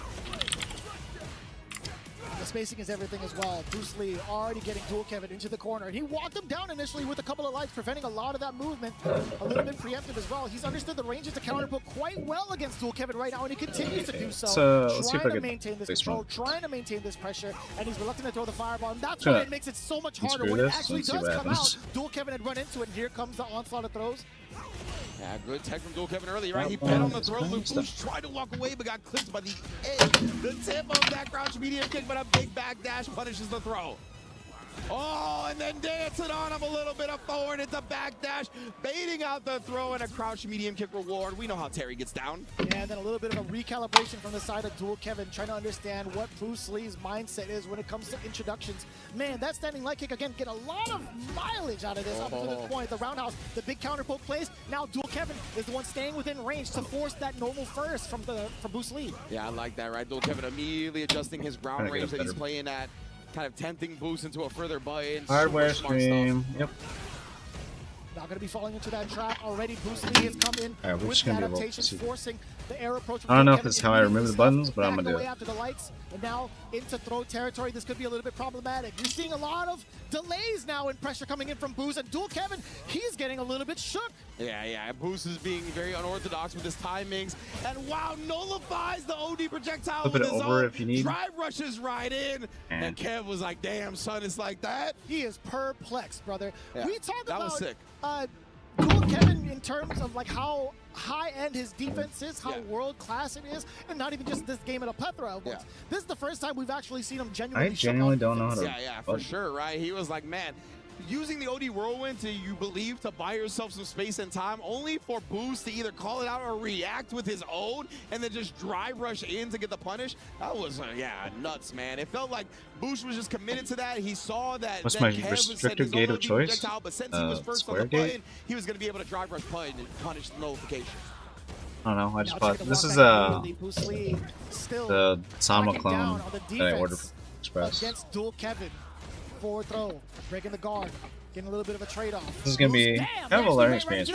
The spacing is everything as well. Bruce Lee already getting Dual Kevin into the corner. And he walked him down initially with a couple of lights, preventing a lot of that movement. A little bit preemptive as well. He's understood the ranges to counterput quite well against Dual Kevin right now, and he continues to do so. Trying to maintain this control, trying to maintain this pressure, and he's reluctant to throw the fireball. And that's why it makes it so much harder when it actually does come out. Dual Kevin had run into it, and here comes the onslaught of throws. Yeah, good tech from Dual Kevin early, right? He bet on the throw loop. Boost tried to walk away, but got clipped by the edge. The tip of that crouch medium kick, but a big backdash punishes the throw. Oh, and then dancing on him a little bit of forward. It's a backdash, baiting out the throw and a crouch medium kick reward. We know how Terry gets down. Yeah, and then a little bit of a recalibration from the side of Dual Kevin, trying to understand what Bruce Lee's mindset is when it comes to introductions. Man, that standing light kick, again, get a lot of mileage out of this up to this point. The roundhouse, the big counter poke plays. Now Dual Kevin is the one staying within range to force that normal first from Bruce Lee. Yeah, I like that, right? Dual Kevin immediately adjusting his ground range that he's playing at. Kind of tempting Boost into a further buy-in. Hardware stream. Yep. Not going to be falling into that trap already. Bruce Lee has come in with the adaptations, forcing the air approach. I don't know if this is how I remove the buttons, but I'm going to do it. After the lights, and now into throw territory. This could be a little bit problematic. You're seeing a lot of delays now in pressure coming in from Boost, and Dual Kevin, he's getting a little bit shook. Yeah. Boost is being very unorthodox with his timings, and wow, nullifies the OD projectile with his own. If you need. Drive rushes right in, and Kev was like, damn, son, it's like that. He is perplexed, brother. Yeah, we talk that about was sick. Dual Kevin in terms of like how high-end his defense is, how world-class it is, and not even just this game in a plethora of ones. This is the first time we've actually seen him genuinely. I genuinely don't know how to. Yeah, for sure, right? He was like, man, using the OD Whirlwind to, you believe, to buy yourself some space and time, only for Boost to either call it out or react with his own, and then just drive rush in to get the punish. That was, yeah, nuts, man. It felt like Boost was just committed to that. He saw that. What's that my Kev restricted said gate of his choice? but since he was first on the square gate? button, he was going to be able to drive rush punish the notification. I don't know. I just Now bought. trying to This walk is back immediately. Bruce Lee still the Sama cracking down clone on the that I ordered defense from Express. against Dual Kevin. Forward throw, breaking the guard, getting a little bit of a trade-off. This is gonna be kind of a learning experience.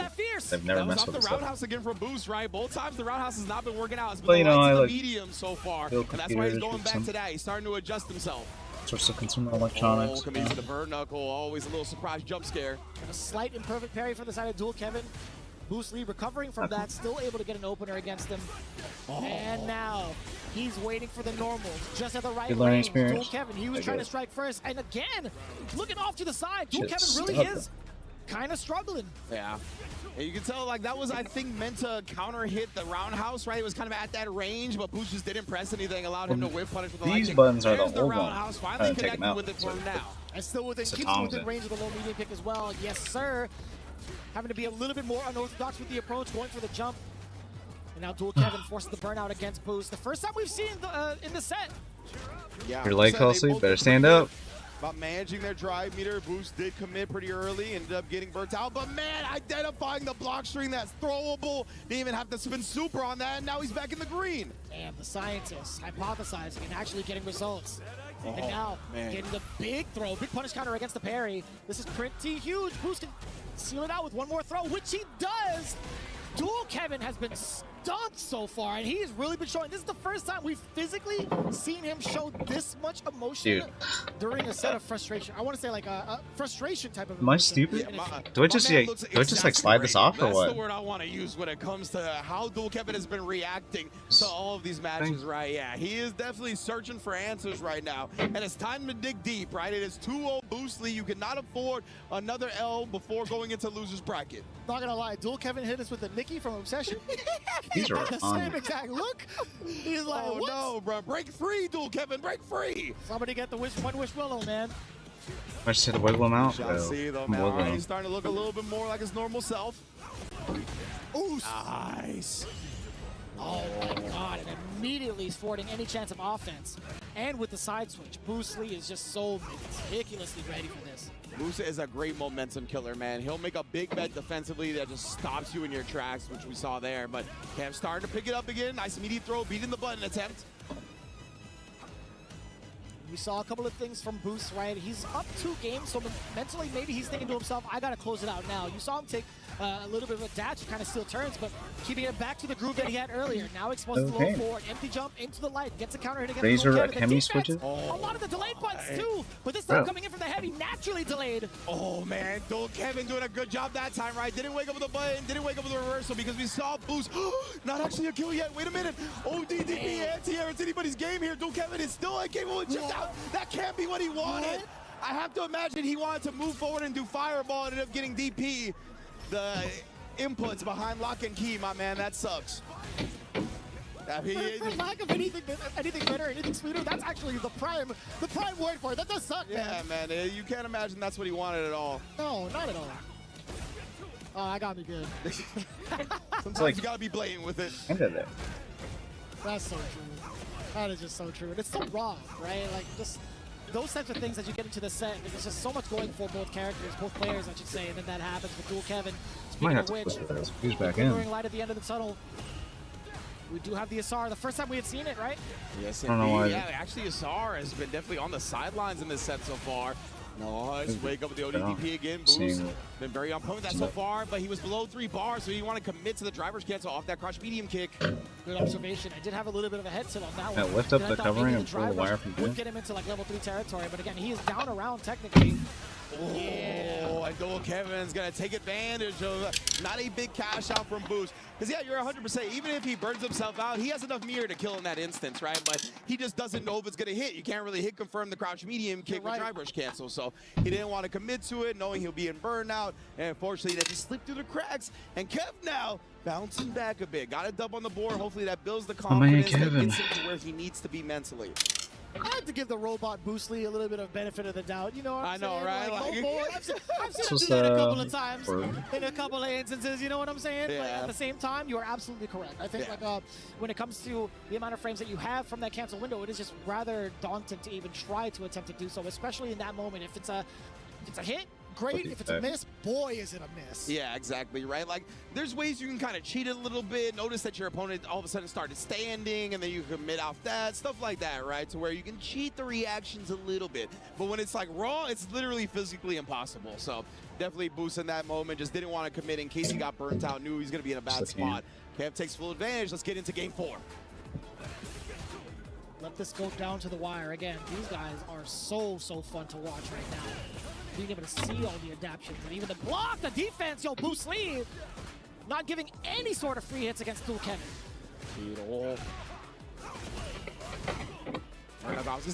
I've never That was messed off with the this stuff. roundhouse again from Boost, right? Both times the roundhouse has not been working out. It's been Well, you the know, lights I and the like medium so far, build and that's why he's computers going with back some to that. He's starting to adjust himself. Sorts of consumer electronics. Oh, coming into the bird knuckle, always a little surprise jump scare. And a slight imperfect parry from the side of Dual Kevin. Boost Lee recovering from that, still able to get an opener against him. And now he's waiting for the normals, just at the right Good learning range. Dual experience. Kevin, he was I trying get to it. strike first, and again, looking off to the side. Dual Shit, Kevin really stop is kind of struggling. Yeah. And you can tell, like, that was, I think, meant to counter hit the roundhouse, right? It was kind of at that range, but Boost just didn't press anything, allowed him to whip punish with the These lightning. buttons are There's the old roundhouse, ones. finally Trying to take 'em connecting out. with it for him now. And still within, It's a keeps him within Thompson. range of the low medium pick as well. Yes, sir. Having to be a little bit more unorthodox with the approach, going for the jump. And now Dual Kevin forces the burnout against Boost. The first time we've seen in the set. Yeah, Your leg so fell they asleep, both better did stand pretty good up. About managing their drive meter. Boost did commit pretty early, ended up getting burnt out. But man, identifying the block string that's throwable. Didn't even have to spin super on that, and now he's back in the green. Damn, the scientists hypothesizing and actually getting results. And Oh, now man. getting the big throw, big punish counter against the parry. This is pretty huge. Boost can seal it out with one more throw, which he does. Dual Kevin has been stumped so far, and he's really been showing. This is the first time we've physically seen him show this much emotion during a set of frustration. I want to say like a frustration type of Am I emotion. stupid? And Do I just like slide this off or That's what? the word I want to use when it comes to how Dual Kevin has been reacting to all of these matches, right? Yeah, he is definitely searching for answers right now, and it's time to dig deep, right? It is 2-0 Boost Lee. You cannot afford another L before going into loser's bracket. Not gonna lie, Dual Kevin hit us with the Nikki from Obsession. These are the on. same exact look. He's like, Oh what? no, bro! Break free, Dual Kevin, break free! Somebody get the one wish willow, man. I just had to wiggle them out. Shall see though, I'm man. All wiggling right, them. he's starting to look a little bit more like his normal self. Ooh, Nice. oh my god, and immediately he's forwarding any chance of offense. And with the side switch, Bruce Lee is just so meticulously ready for this. Musa is a great momentum killer, man. He'll make a big bet defensively that just stops you in your tracks, which we saw there. But Cam starting to pick it up again. Nice immediate throw, beating the button attempt. We saw a couple of things from Boost, right? He's up 2 games, so mentally maybe he's thinking to himself, I gotta close it out now. You saw him take a little bit of a dash, kind of steal turns, but keeping it back to the groove that he had earlier. Now exposed to Okay. low forward, empty jump into the light, gets a counter hit against Razor Dual Kevin. The Hemi defense, switches? a lot of the delayed butts too, but this time Bro. coming in from the heavy, naturally delayed. Oh, man. Dual Kevin doing a good job that time, right? Didn't wake up with the button, didn't wake up with the reversal because we saw Boost. Not actually a kill yet. Wait a minute. ODDP anti-air. It's anybody's game here. Dual Kevin is still incapable of chipped out. That can't be what he wanted. I have to imagine he wanted to move forward and do fireball and ended up getting DP. The inputs behind lock and key, my man. That sucks. For lack of anything better, anything sweeter, that's actually the prime word for it. That does suck, Yeah, man. man. You can't imagine that's what he wanted at all. No, not at all. Oh, I got me good. Sometimes like- you gotta be blatant with it. Ended there. That's so true. That is just so true. And it's so raw, right? Like, just those types of things as you get into the set, there's just so much going for both characters, both players, I should say, and then that happens with Dual Kevin. Might Speaking have of to which, put this. He's back glimmering in. light at the end of the tunnel. We do have the Asar. The first time we had seen it, right? Yes, I don't know why. indeed. Yeah, actually, Asar has been definitely on the sidelines in this set so far. Nice. Wake up with the ODDP again. Boost Seeing- been very on point with that so far, but he was below 3 bars, so he want to commit to the driver's cancel off that crouch medium kick. Good observation. I did have a little bit of a head tilt on that Yeah, one. lift up And I the thought covering maybe and the pull the drive wire rush from would here. get him into like level 3 territory, but again, he is down around technically. Oh, and Dual Kevin's going to take advantage of not a big cash out from Boost. Because, yeah, you're 100%. Even if he burns himself out, he has enough mirror to kill in that instance, right? But he just doesn't know if it's going to hit. You can't really hit confirm the crouch medium kick with drive rush cancel. So he didn't want to commit to it, knowing he'll be in burnout. And unfortunately, that just slipped through the cracks. And Kev now bouncing back a bit. Got a dub on the board. Hopefully that builds the confidence that Kevin. gets him to where he needs to be mentally. I have to give the robot Boostly a little bit of benefit of the doubt. You know what I'm saying? I know, right? Like, Like- oh boy, I've seen This him do that a couple was, of times or- in a couple of instances. You know what I'm saying? But Yeah. at the same time, you are absolutely correct. I think like when it comes to the amount of frames that you have from that cancel window, it is just rather daunting to even try to attempt to do so, especially in that moment. If it's a hit, great. If it's a miss, boy, is it a miss. Yeah, exactly, right? Like, there's ways you can kind of cheat it a little bit. Notice that your opponent all of a sudden started standing, and then you commit off that, stuff like that, right? To where you can cheat the reactions a little bit. But when it's like raw, it's literally physically impossible. So definitely Boost in that moment. Just didn't want to commit in case he got burnt out. Knew he was going to be in a bad spot. Kev takes full advantage. Let's get into game 4. Let this go down to the wire. Again, these guys are so fun to watch right now. Being able to see all the adaptions and even the block, the defense, yo, Boost Lee, not giving any sort of free hits against Dual Kevin.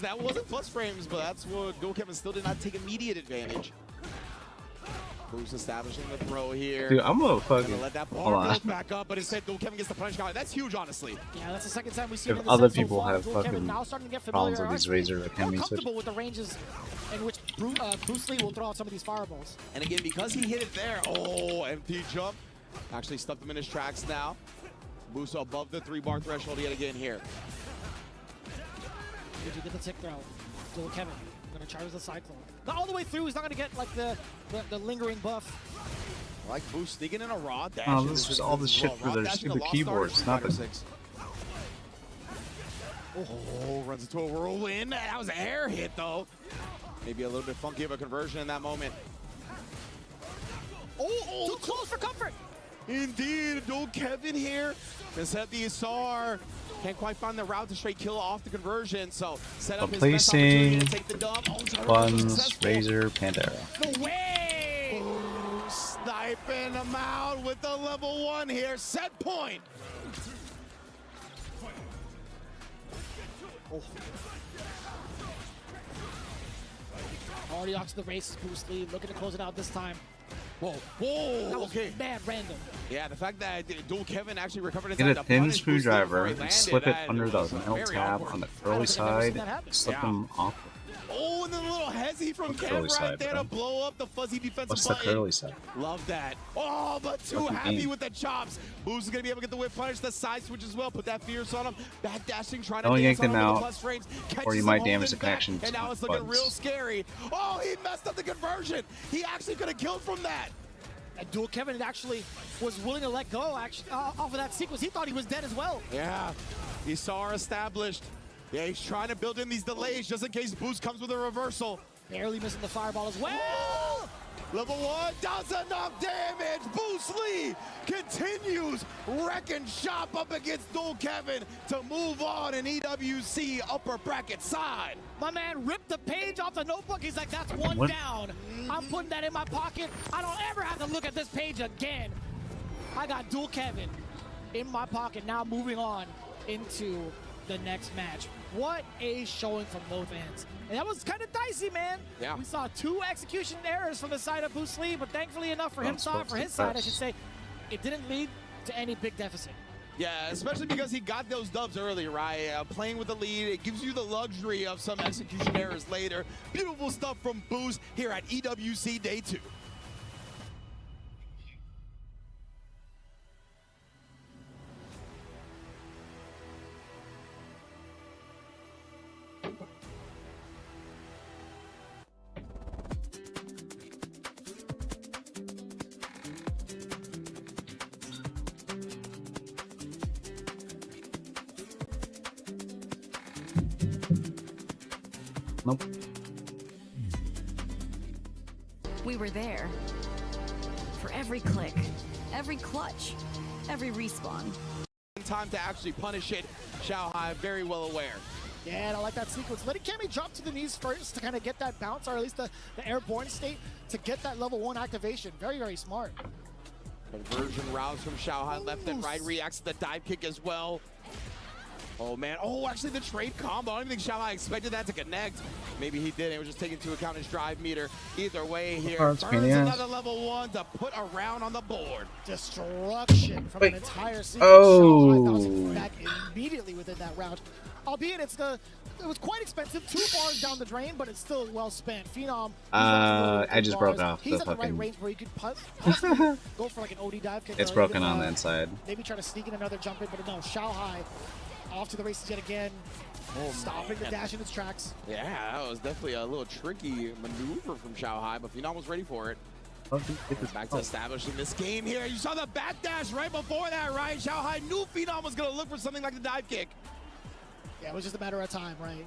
That wasn't plus frames, but that's what Dual Kevin still did not take immediate advantage. Boost establishing the throw here. Dude, I'm gonna fucking Gonna let that hold bar on. build back up, but instead Dual Kevin gets the punish count. That's huge, honestly. Yeah, that's the second time we've If seen it. other people have Dual Kevin fucking now starting to get problems familiar, with these actually Razor more Academy comfortable with the ranges in which Boost Lee will throw out some of these fireballs. And again, because he hit it there, oh, empty jump. Actually stuck him in his tracks now. Boost above the 3-bar threshold yet again here. Did you get the tick throw? Dual Kevin gonna charge the Cyclone. Not all the way through. He's not gonna get like the lingering buff. I like Boost sneaking in a raw dash. Oh, this is all this shit for their stupid keyboards. Nothing. Oh, runs into a whirlwind. That was a air hit, though. Maybe a little bit funky of a conversion in that moment. Oh, Too close for comfort. Indeed, Dual Kevin here. Can set the SR. Can't quite find the route to straight kill off the conversion, so set up his best opportunity to take the dump. Oh, Buns, Razor, Pantera. No way! Sniping him out with the level 1 here. Set point. Already off to the races, Boost Lee. Looking to close it out this time. Whoa, That was okay. mad random. Yeah, the fact that Dual Kevin actually recovered his Get a thin screwdriver and slip it under the nail very tab awkward. on the I don't curly think I've ever seen side. that happen. Slip Yeah. them off. Oh, and then a little hezzy from The Kev curly right side, there bro. to blow up the fuzzy defensive What's the button. curly side? Love that. Oh, but too Fucking happy game. with the chops. Boost is going to be able to get the whip punish, the side switch as well. Put that fierce on him. Back dashing, trying to Don't dance yank them on him with out, the plus frames. or you Catches might him damage the holding back, connection and now to it's looking buttons. real scary. Oh, he messed up the conversion. He actually could have killed from that. And Dual Kevin actually was willing to let go off of that sequence. He thought he was dead as well. Yeah, he saw her established. Yeah, he's trying to build in these delays just in case Boost comes with a reversal. Barely missing the fireball as well. Level 1 does enough damage. Boost Lee continues wrecking shop up against Dual Kevin to move on in EWC upper bracket side. My man ripped the page off the notebook. He's like, that's one What? down. I'm putting that in my pocket. I don't ever have to look at this page again. I got Dual Kevin in my pocket. Now moving on into the next match. What a showing from both ends. And that was kind of dicey, man. Yeah. We saw 2 execution errors from the side of Boost Lee, but thankfully enough for him, That's for his supposed to side, I press. should say, it didn't lead to any big deficit. Yeah, especially because he got those dubs early, right? Playing with the lead, it gives you the luxury of some execution errors later. Beautiful stuff from Boost here at EWC Day 2. Nope. We were there. For every click, every clutch, every respawn. Time to actually punish it. Xiaohai very well aware. Yeah, and I like that sequence. Letting Cammy drop to the knees first to kind of get that bounce, or at least the airborne state, to get that level 1 activation. Very, very smart. Conversion routes from Xiaohai left and right. Reacts to the dive kick as well. Oh, man. Oh, actually, the trade combo. I don't even think Xiaohai expected that to connect. Maybe he didn't. It was just taking into account his drive meter. Either way here, Cards, burns Pena. another level 1 to put a round on the board. Destruction from Wait. an entire sequence. Oh. Xiaohai bouncing back immediately within that round. albeit it was quite expensive, 2 bars down the drain, but it's still well spent. Phenom, I just broke off he's the at the right fucking... range where he could possibly go for like an OD dive kick. It's or broken even, on the inside. Maybe try to sneak in another jump in, but no, Xiaohai off to the races yet again. Stopping the dash in its tracks. Yeah, that was definitely a little tricky maneuver from Xiaohai, but Phenom was ready for it. Back to establishing this game here. You saw the backdash right before that, right? Xiaohai knew Phenom was going to look for something like the dive kick. Yeah, it was just a matter of time, right?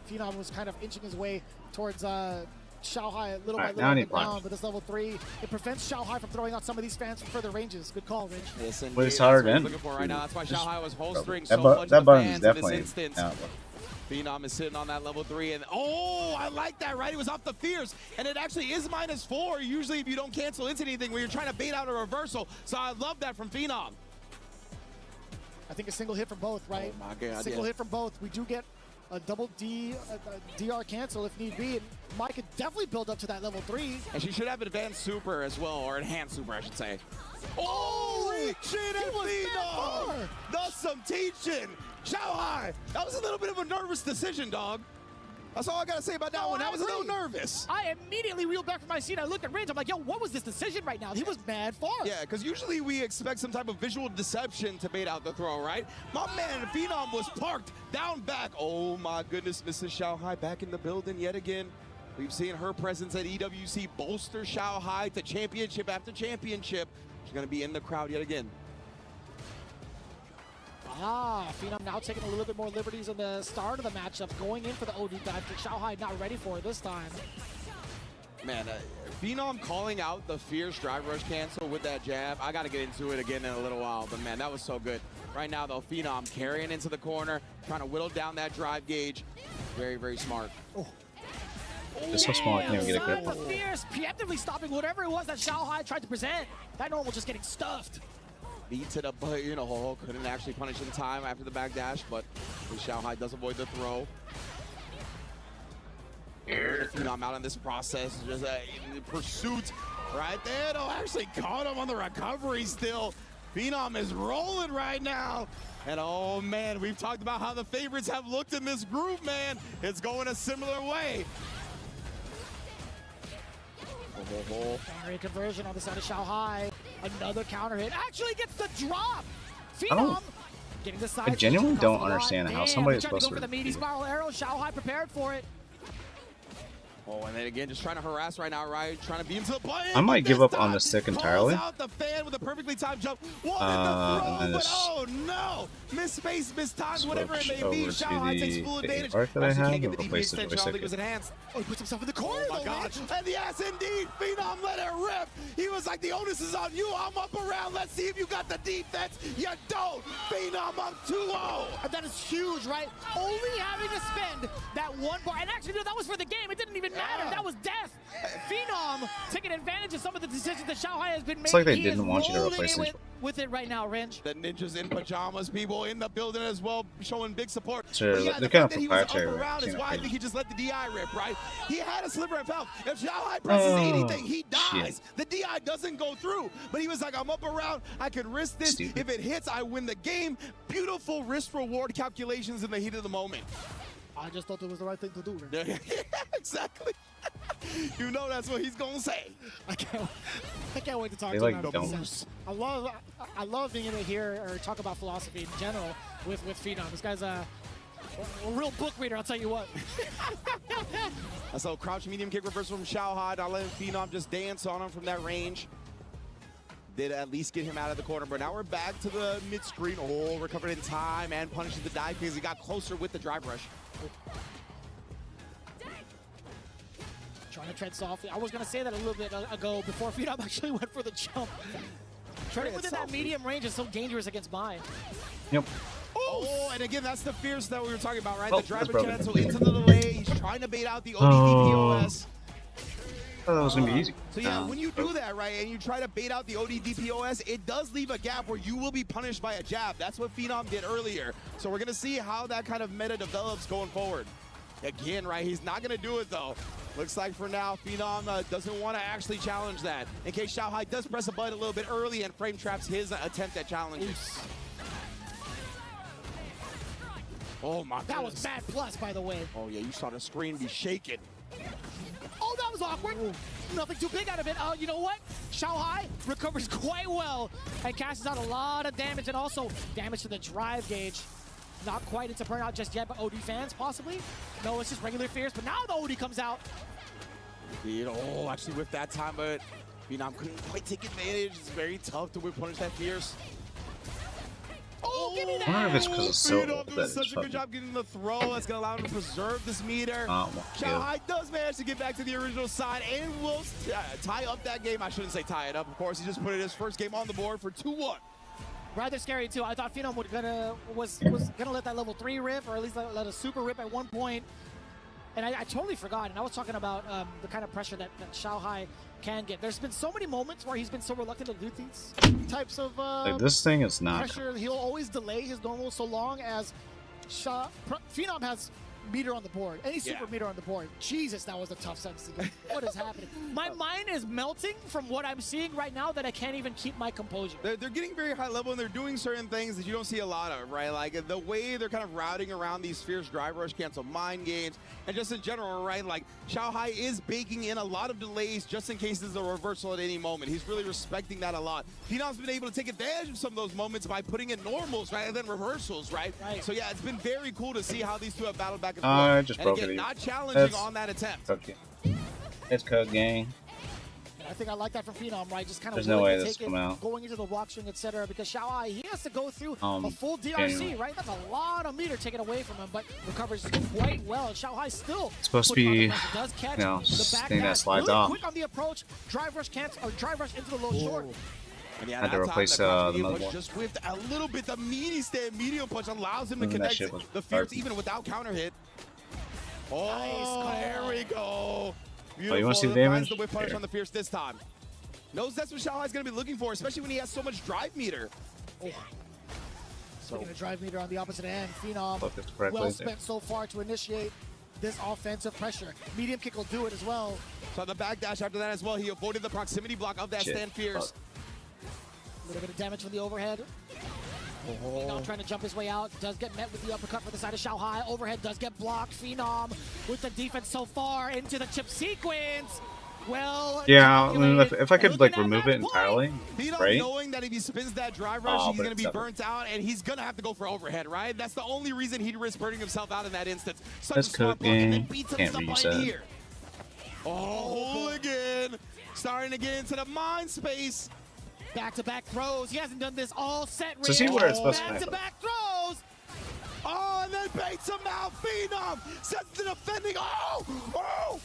Phenom was kind of inching his way towards Xiaohai little by little down, but this level 3, it prevents Xiaohai from throwing out some of these fans from further ranges. Good call, Rich. Yes, But it's hard that's in. what he's looking for right now. That's why Xiaohai was holstering That so much that of the button is fans in this definitely instance. out. Phenom is sitting on that level 3, and oh, I like that, right? He was off the fierce, and it actually is -4, usually if you don't cancel into anything when you're trying to bait out a reversal. So I love that from Phenom. I think a single hit from both, right? Oh my God, single hit from both. We do get a double DR cancel if need be. And Mike could definitely build up to that level 3. And she should have advanced super as well, or enhanced super, I should say. Oh, shit, and Phenom! That's some teaching. Xiaohai, that was a little bit of a nervous decision, dog. That's all I gotta say about that one. That was a little nervous. I immediately reeled back from my seat. I looked at Ridge. I'm like, yo, what was this decision right now? He was mad far. Yeah, because usually we expect some type of visual deception to bait out the throw, right? My man Phenom was parked down back. Oh my goodness, Mrs. Xiaohai back in the building yet again. We've seen her presence at EWC bolster Xiaohai to championship after championship. She's gonna be in the crowd yet again. Phenom now taking a little bit more liberties in the start of the matchup, going in for the OD dive kick. Xiaohai not ready for it this time. Man, Phenom calling out the fierce drive rush cancel with that jab. I got to get into it again in a little while, but man, that was so good. Right now, though, Phenom carrying into the corner, trying to whittle down that drive gauge. Very, very smart. Just so small, I can't even get a grip. The fierce preemptively stopping whatever it was that Xiaohai tried to present. That normal just getting stuffed. Beats it up, but you know, couldn't actually punish in time after the back dash, but Xiaohai does avoid the throw. Phenom out in this process, just in pursuit right there. Though actually caught him on the recovery still. Phenom is rolling right now. And oh man, we've talked about how the favorites have looked in this group, man. It's going a similar way. Counter hit conversion on the side of Xiaohai. Another counter hit. Actually gets the drop. I don't- Phenom getting the side. I genuinely switch don't across the understand line. how Damn, somebody he is tried to supposed go for to the meaty spiral arrow. Xiaohai prepared for it. Oh, and then again, just trying to harass right now, right? Trying to be into the play. I might give up on the stick entirely. Calls out the fan with a perfectly timed jump. One in the and then throw, but just oh no! Miss times, whatever it switch may be. over to Xiaohai takes the full advantage. arc that I Actually have can't get and the DP replace the extension. I don't think it was joystick. enhanced. Oh, he puts himself in the corner. Oh my though, God! Rich. And yes, indeed, Phenom let it rip. He was like, the onus is on you. I'm up around. Let's see if you got the defense. You don't. Phenom up 2-0. And that is huge, right? Only having to spend that one bar. And actually, no, that was for the game. It didn't even matter. Yeah. That was death. Phenom taking advantage of some of the decisions that Xiaohai has been making. It's like they He didn't is want you to rolling replace in these. with it right now, Ringe. The ninjas in pajamas, people in the building as well, showing big support. Sure, But yeah, they're the kind fact of that he was up proprietary, around is you know, why I right? think he just let the DI rip, right? He had a sliver of health. If Xiaohai presses anything, he dies. The DI doesn't go through. But he was like, I'm up around. I can risk this. Stupid. If it hits, I win the game. Beautiful risk-reward calculations in the heat of the moment. I just thought it was the right thing to do, Ringe. Exactly. You know that's what he's going to say. I can't wait to talk They to like him. don't. I love being able to hear or talk about philosophy in general with Phenom. This guy's a real book reader, I'll tell you what. So crouch medium kick reversal from Xiaohai. Not letting Phenom just dance on him from that range. Did at least get him out of the corner, but now we're back to the mid-screen. Oh, recovered in time and punishes the dive because he got closer with the drive rush. Trying to tread softly. I was going to say that a little bit ago before Phenom actually went for the jump. Treading within that medium range is so dangerous against mine. Yep. Oh, and again, that's the fierce that we were talking about, right? Oh, The drive that's broken. cancel into the delay. He's trying to bait out the ODDPOS. I thought that was gonna be easy. So yeah, when you do that, right, and you try to bait out the ODDPOS, it does leave a gap where you will be punished by a jab. That's what Phenom did earlier. So we're gonna see how that kind of meta develops going forward. Again, right, he's not gonna do it though. Looks like for now, Phenom doesn't want to actually challenge that. In case Xiaohai does press a button a little bit early and frame traps his attempt at challenges. Oh my That was goodness. bad plus, by the way. Oh yeah, you saw the screen be shaking. Oh, that was awkward. Nothing too big out of it. You know what? Xiaohai recovers quite well and cashes out a lot of damage, and also damage to the drive gauge. Not quite into burnout just yet, but OD fans possibly. No, it's just regular Fierce, but now the OD comes out. Oh, actually with that time, but Phenom couldn't quite take advantage. It's very tough to whip punish that Fierce. Oh, give me that! I wonder if it's because of Soul Phenom that doing it's such a good fucking. job getting the throw. That's going to allow him to preserve this meter. Well, Xiaohai does manage to get back to the original side and will tie up that game. I shouldn't say tie it up, of course. He just put his first game on the board for 2-1. Rather scary too. I thought Phenom was gonna let that level 3 rip, or at least let a super rip at one point. And I totally forgot. And I was talking about the kind of pressure that Xiaohai can get. There's been so many moments where he's been so reluctant to do these types of like this thing is not. pressure. He'll always delay his normal so long as Phenom has meter on the board. Any super meter on the board. Jesus, that was a tough sentence to get. What is happening? My mind is melting from what I'm seeing right now that I can't even keep my composure. They're getting very high level, and they're doing certain things that you don't see a lot of, right? Like the way they're kind of routing around these fierce drive rush, cancel mind games, and just in general, right? Like Xiaohai is baking in a lot of delays just in case there's a reversal at any moment. He's really respecting that a lot. Phenom's been able to take advantage of some of those moments by putting in normals, right? And then reversals, right? So yeah, it's been very cool to see how these two have battled back and forth. I just And broke again, it. not challenging on that attempt. Okay. It's code gang. I think I like that from Phenom, right? Just kind of There's no way to this take come it, out. going into the block string, etc. Because Xiaohai, he has to go through a full DRC, genuinely. right? That's a lot of meter taken away from him, but recovers quite well. Xiaohai still It's supposed to putting on the be, pressure. Does catch you know, the back thing that dash. slides Really off. quick on the approach, drive rush drive rush into the low short. And yeah, Had to that replace, time, the that motherboard. just whiffed a little bit. The meaty stand medium punch allows him to And that connect shit was the Fierce garbage. even without counter hit. Oh, Nice. there we go. Beautiful. Oh, you want to see the Finds damage? the whip punish Here. on the Fierce this time. Knows that's what Xiaohai's going to be looking for, especially when he has so much drive meter. Looking to drive meter on the opposite end. Phenom, Focus correctly well there. spent so far to initiate this offensive pressure. Medium kick will do it as well. So the back dash after that as well, he avoided the proximity block of that Shit. stand Fierce. A little bit of damage from the overhead. Phenom trying to jump his way out. Does get met with the uppercut for the side of Xiaohai. Overhead does get blocked. Phenom with the defense so far into the chip sequence. Well, Yeah, I mean, calculated. if I could Looking like at remove that it entirely, Phenom right? knowing that if he spins that drive rush, Oh, he's but going to be it's burnt out, and he's going to have to go for overhead, right? That's the only reason he'd risk burning himself out in that instance. Such That's a smart cook block, and then game. beats Can't himself reset. in here. Oh, again. Starting to get into the mind space. Back-to-back throws. He hasn't done this all set. So see where it's supposed to be. Back-to-back throws. Oh, and then baits him out. Phenom sets the defending. Oh! Oh!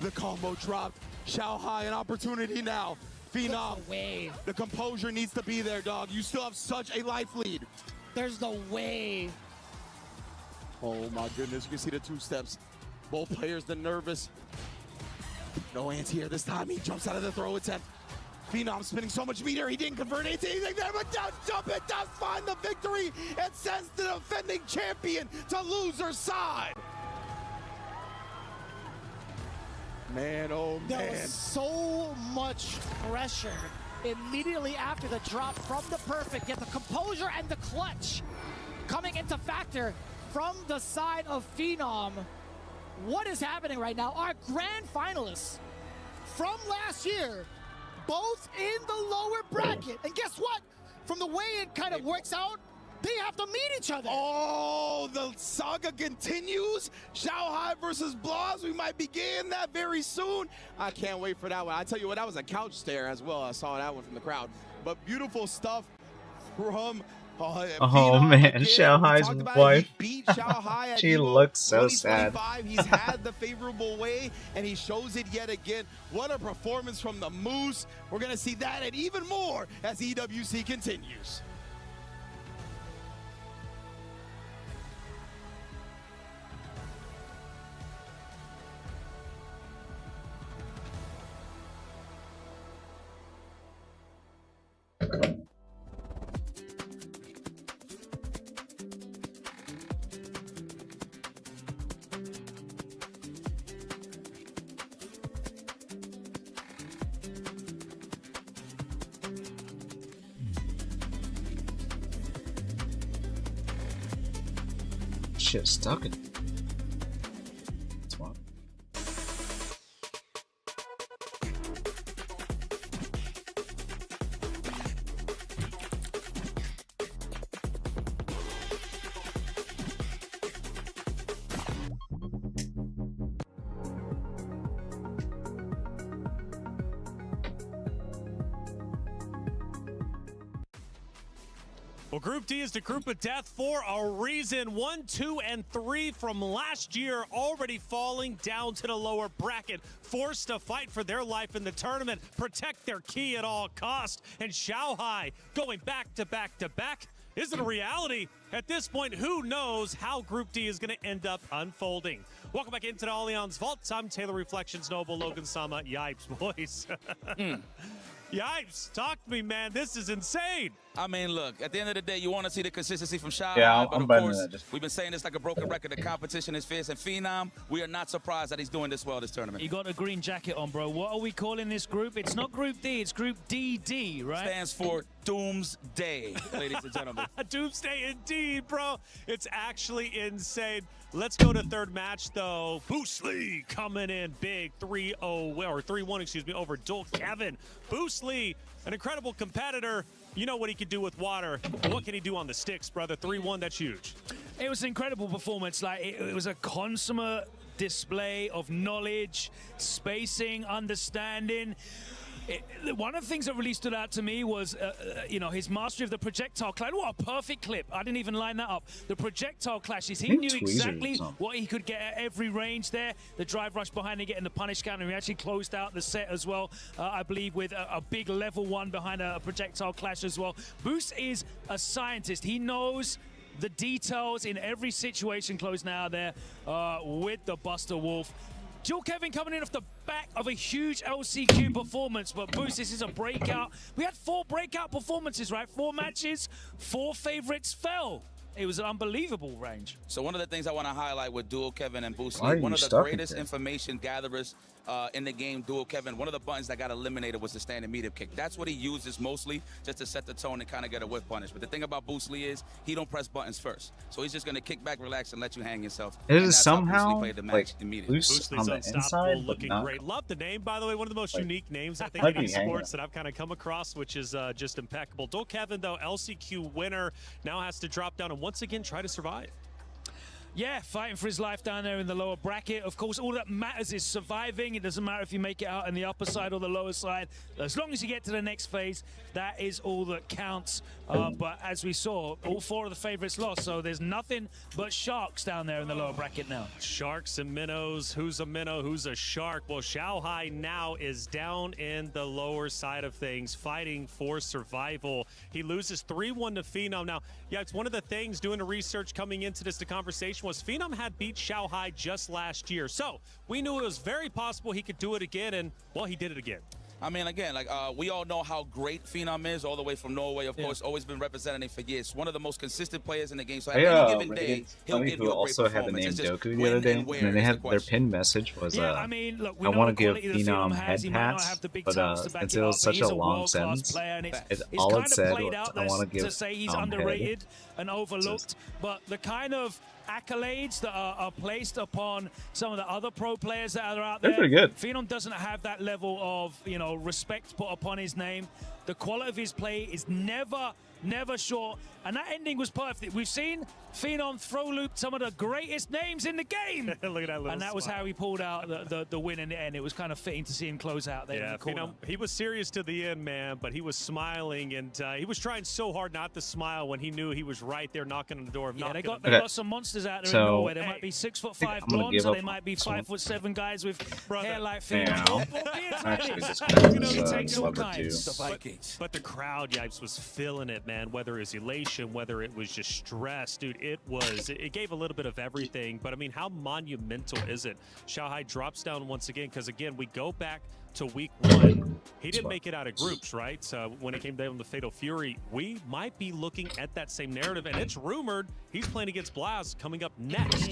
The combo dropped. Xiaohai an opportunity now. Phenom, No way. the composure needs to be there, dog. You still have such a life lead. There's no way. Oh my goodness, you can see the two steps. Both players, the nervous. No anti-air this time. He jumps out of the throw attempt. Phenom spinning so much meter, he didn't convert into anything there, but does jump it, does find the victory, and sends the defending champion to loser's side. Man, oh There man. was so much pressure immediately after the drop from the perfect, yet the composure and the clutch coming into factor from the side of Phenom. What is happening right now? Our grand finalists from last year, both in the lower bracket. And guess what? From the way it kind of works out, they have to meet each other. Oh, the saga continues. Xiaohai versus Blas. We might begin that very soon. I can't wait for that one. I tell you what, that was a couch stare as well. I saw that one from the crowd. But beautiful stuff from Phenom. man, Again, we Xiaohai's talked about it. wife. He beat Xiaohai at She Evo looks so sad. 2025. He's had the favorable way, and he shows it yet again. What a performance from the Moose. We're going to see that and even more as EWC continues. shit stuck in. That's wild. Well, Group D is the group of death for a reason. 1, 2, and 3 from last year already falling down to the lower bracket, forced to fight for their life in the tournament, protect their key at all cost. And Shanghai going back to back to back. Is it a reality? At this point, who knows how Group D is going to end up unfolding? Welcome back into the Allianz Vault. I'm Taylor Reflections Noble, Logan Sama, Yipes, boys. Yipes, talk to me, man. This is insane. I mean, look, at the end of the day, you want to see the consistency from Shy. Yeah, but I'm of betting course, that. we've been saying this like a broken record. The competition is fierce, and Phenom, we are not surprised that he's doing this well this tournament. You got a green jacket on, bro. What are we calling this group? It's not Group D, it's Group DD, right? Stands for Doomsday, ladies and gentlemen. Doomsday indeed, bro. It's actually insane. Let's go to third match, though. Boost Lee coming in big 3-0, or 3-1, excuse me, over Dual Kevin. Boost Lee, an incredible competitor. You know what he can do with water. What can he do on the sticks, brother? 3-1, that's huge. It was an incredible performance. Like it was a consummate display of knowledge, spacing, understanding. One of the things that really stood out to me was, you know, his mastery of the projectile clash. What a perfect clip. I didn't even line that up. The projectile clashes. He knew exactly what he could get at every range there. The drive rush behind him, getting the punish counter. He actually closed out the set as well, I believe, with a big level 1 behind a projectile clash as well. Boost is a scientist. He knows the details in every situation closing out there with the Buster Wolf. Dual Kevin coming in off the back of a huge LCQ performance, but Boost, this is a breakout. We had 4 breakout performances, right? 4 matches, 4 favorites fell. It was an unbelievable range. So one of the things I want to highlight with Dual Kevin and Boost Lee, Why are one you of the stuck in greatest there? information gatherers in the game, Dual Kevin, one of the buttons that got eliminated was the standing medium kick. That's what he uses mostly, just to set the tone and kind of get a whiff punish. But the thing about Boost Lee is he don't press buttons first. So he's just going to kick back, relax, and let you hang yourself. It And is that's how Boost Lee somehow played the match like immediately. loose Boost on Lee's the unstoppable, inside, but looking not. great. Love the name, by the way. One of the most Like, unique names I think might in be hanging sports up. that I've kind of come across, which is just impeccable. Dual Kevin, though, LCQ winner, now has to drop down and once again try to survive. Yeah, fighting for his life down there in the lower bracket. Of course, all that matters is surviving. It doesn't matter if you make it out in the upper side or the lower side. As long as you get to the next phase, that is all that counts. But as we saw, all 4 of the favorites lost, so there's nothing but sharks down there in the lower bracket now. Sharks and minnows. Who's a minnow? Who's a shark? Well, Shanghai now is down in the lower side of things, fighting for survival. He loses 3-1 to Phenom. Now, yeah, it's one of the things doing the research coming into this, the conversation was Phenom had beat Shanghai just last year. So we knew it was very possible he could do it again, and, well, he did it again. I mean, again, like we all know how great Phenom is, all the way from Norway, of course, always been representing for years. One of the most consistent players in the game. So at any given day, he'll give you a great also had the name performance. It's just Doku the when other day, and and where then they is had the their question. pinned message was, Yeah, I mean, look, we I know want to the give quality that Phenom has. head He might not pats, have the big but talents to back since it it up, was but such he's a long world-class sentence, player, and it's all kind it of said played was, out I there want to give to say he's head. underrated and overlooked, but the kind of accolades that are placed upon some of the other pro players that are out there, They're pretty good. Phenom doesn't have that level of, you know, respect put upon his name. The quality of his play is never short, and that ending was perfect. We've seen Phenom throw loop some of the greatest names in the game. Look at that little And that was smile. how he pulled out the win in the end. It was kind of fitting to see him close out there in Yeah, the corner. he was serious to the end, man, but he was smiling, and he was trying so hard not to smile when he knew he was right there knocking on the door. Yeah, they got Okay. some monsters out there So- in Norway. They might be 6'5" I'm gonna blondes, give or up they might be this one. 5'7" guys with Brother. hair like Now, Phenom. Or beards like actually, this. this You guy know, is, he takes all clever kinds. too. The Vikings. But the crowd, Yipes, was feeling it, man. Whether it was elation, whether it was just stress, dude, it gave a little bit of everything. But I mean, how monumental is it? Shanghai drops down once again, because again, we go back to week 1, he didn't make it out of groups, right? So when it came down to Fatal Fury, we might be looking at that same narrative, and it's rumored he's playing against Blaz coming up next.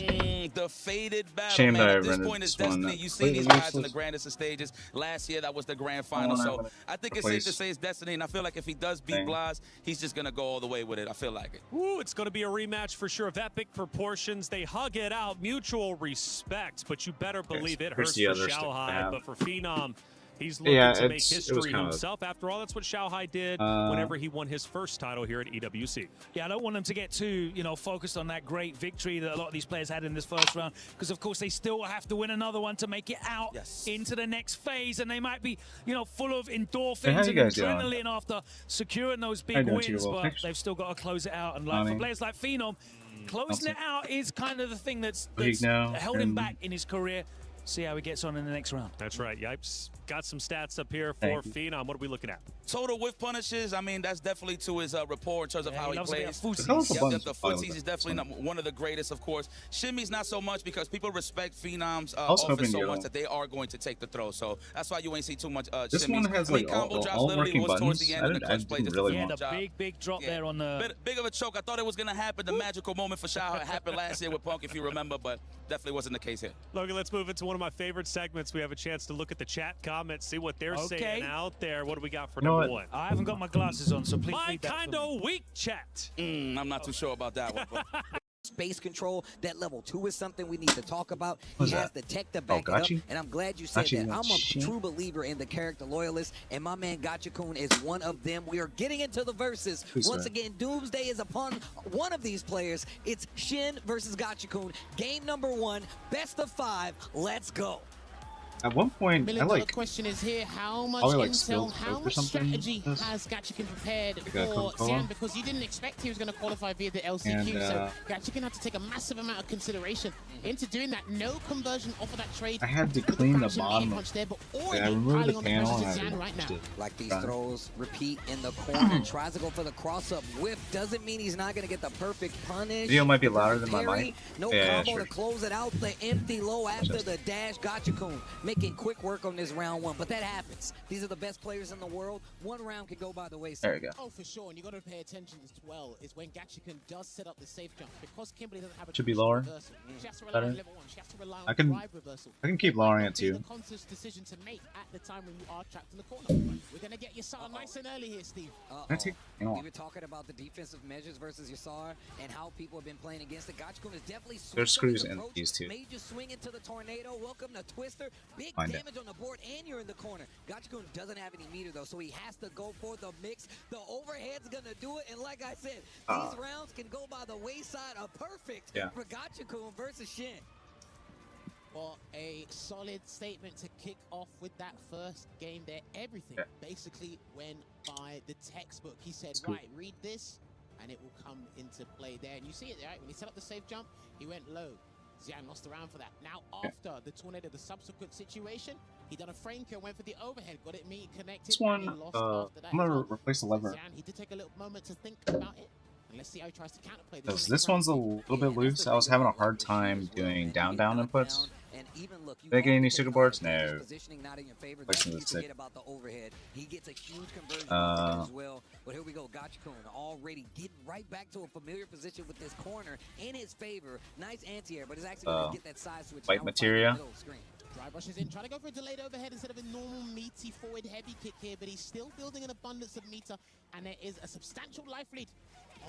The faded battle, Shame man. that I At this rendered point, it's this one destiny. You see completely these guys in useless. the grandest of stages. Last year, that was the grand final. So I think it's safe to say it's destiny, and I feel like if he does beat Blaz, he's just going to go all the way with it. I feel like it. Ooh, it's going to be a rematch for sure of epic proportions. They hug it out, mutual respect, but you better believe it hurts for Xiaohai. But for Phenom, he's looking to make history himself. After all, that's what Xiaohai did whenever he won his first title here at EWC. Yeah, I don't want them to get too, focused on that great victory that a lot of these players had in this first round, because of course they still have to win another one to make it out into the next phase, and they might be, full of endorphins and adrenaline after securing those big wins, but they've still got to close it out. And like for players like Phenom, closing it out is kind of the thing that's held him back in his career. See how he gets on in the next round. That's right. Yipes. Got some stats up here for Phenom. What are we looking at? Total whiff punishes, I mean, that's definitely to his rapport in terms of how he plays. The footsies is definitely one of the greatest, of course. Shimmy's not so much because people respect Phenom's offense so much that they are going to take the throw. So that's why you ain't see too much this Shimmy's. one has like all working buttons. Towards the end of the clutch play. Really the big drop there on the... Big of a choke. I thought it was going to happen. The magical moment for Shao happened last year with Punk, if you remember, but definitely wasn't the case here. Logan, let's move into one of my favorite segments. We have a chance to look at the chat comments, see what they're saying out there. What do we got for number 1? I haven't got my glasses on, so please my kind of weak chat. I'm not too sure about that one. But. Space control, that level 2 is something we need to talk about. He has the tech to back it up, and I'm glad you said that. I'm a true believer in the character loyalists, and my man Gachikun is one of them. We are getting into the verses. Once again, Doomsday is upon one of these players. It's Shin versus Gachikun. Game number 1, best of 5. Let's go. At one point, The question is here: how much intel, how much strategy has Gachikun prepared for Xian? Because you didn't expect he was going to qualify via the LCQ, so Gachikun had to take a massive amount of consideration into doing that. No conversion off of that trade. I had to clean the bottom. I removed the panel and right now. Like these throws, repeat in the corner, tries to go for the cross-up whip. Doesn't mean he's not going to get the perfect punish. Video might be louder than my mic. No combo to close it out. The empty low after the dash. Gachikun making quick work on this round 1, but that happens. These are the best players in the world. One round can go by the wayside. There we go. Oh, for sure, and you got to pay attention as well is when Gachikun does set up the safe jump, because Kimberly doesn't have a should be lower. She has to rely on level 1. She has to rely on I can drive reversal. keep lowering it too. The conscious decision to make at the time when you are trapped in the corner. We're gonna get Yasar nice and early here, Steve. We were talking about the defensive measures versus Yasar and how people have been playing against it. Gachikun is definitely there's screws in these two. Major swing into the tornado. Welcome to Twister. Big damage on the board, and you're in the corner. Gachikun doesn't have any meter though, so he has to go for the mix. The overhead's gonna do it, and like I said, these rounds can go by the wayside. A perfect for Gachikun versus Shin. Well, a solid statement to kick off with that first game there. Everything basically went by the textbook. He said, right, read this, and it will come into play there. And you see it, right? When he set up the safe jump, he went low. Xian lost around for that. Now, after the tornado, the subsequent situation, he done a Franco, went for the overhead, got it connected. This one, I'm going to replace the lever. Xian, he did take a little moment to think about it. And let's see how he tries to counterplay this. This one's a little bit loose. I was having a hard time doing down inputs. Did I get any sticker boards? No. Placing the stick. About the overhead. He gets a huge conversion as well. But here we go, Gachikun already getting right back to a familiar position with this corner in his favor. Nice anti-air, but it's actually going to get that side switch. White materia. Drive rushes in, trying to go for a delayed overhead instead of a normal meaty forward heavy kick here, but he's still building an abundance of meter, and there is a substantial life lead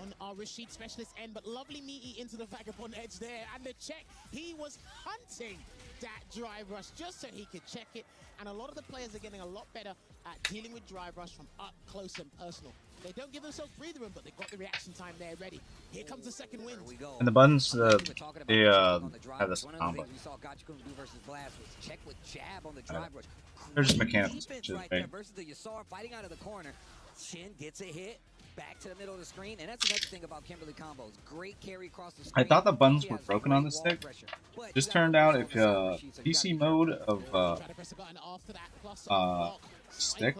on our Rashid specialist end, but lovely meaty into the vagabond edge there, and the check, he was hunting that drive rush just so he could check it, and a lot of the players are getting a lot better at dealing with drive rush from up close and personal. They don't give themselves breathing room, but they've got the reaction time there ready. Here comes the second wind. And the buttons, have this combo. Check with jab on the drive rush. They're just mechanics. Versus the Yasar fighting out of the corner. Shin gets a hit. Back to the middle of the screen, and that's another thing about Kimberly combos. Great carry across the screen. I thought the buttons were broken on the stick. Just turned out if PC mode of Stick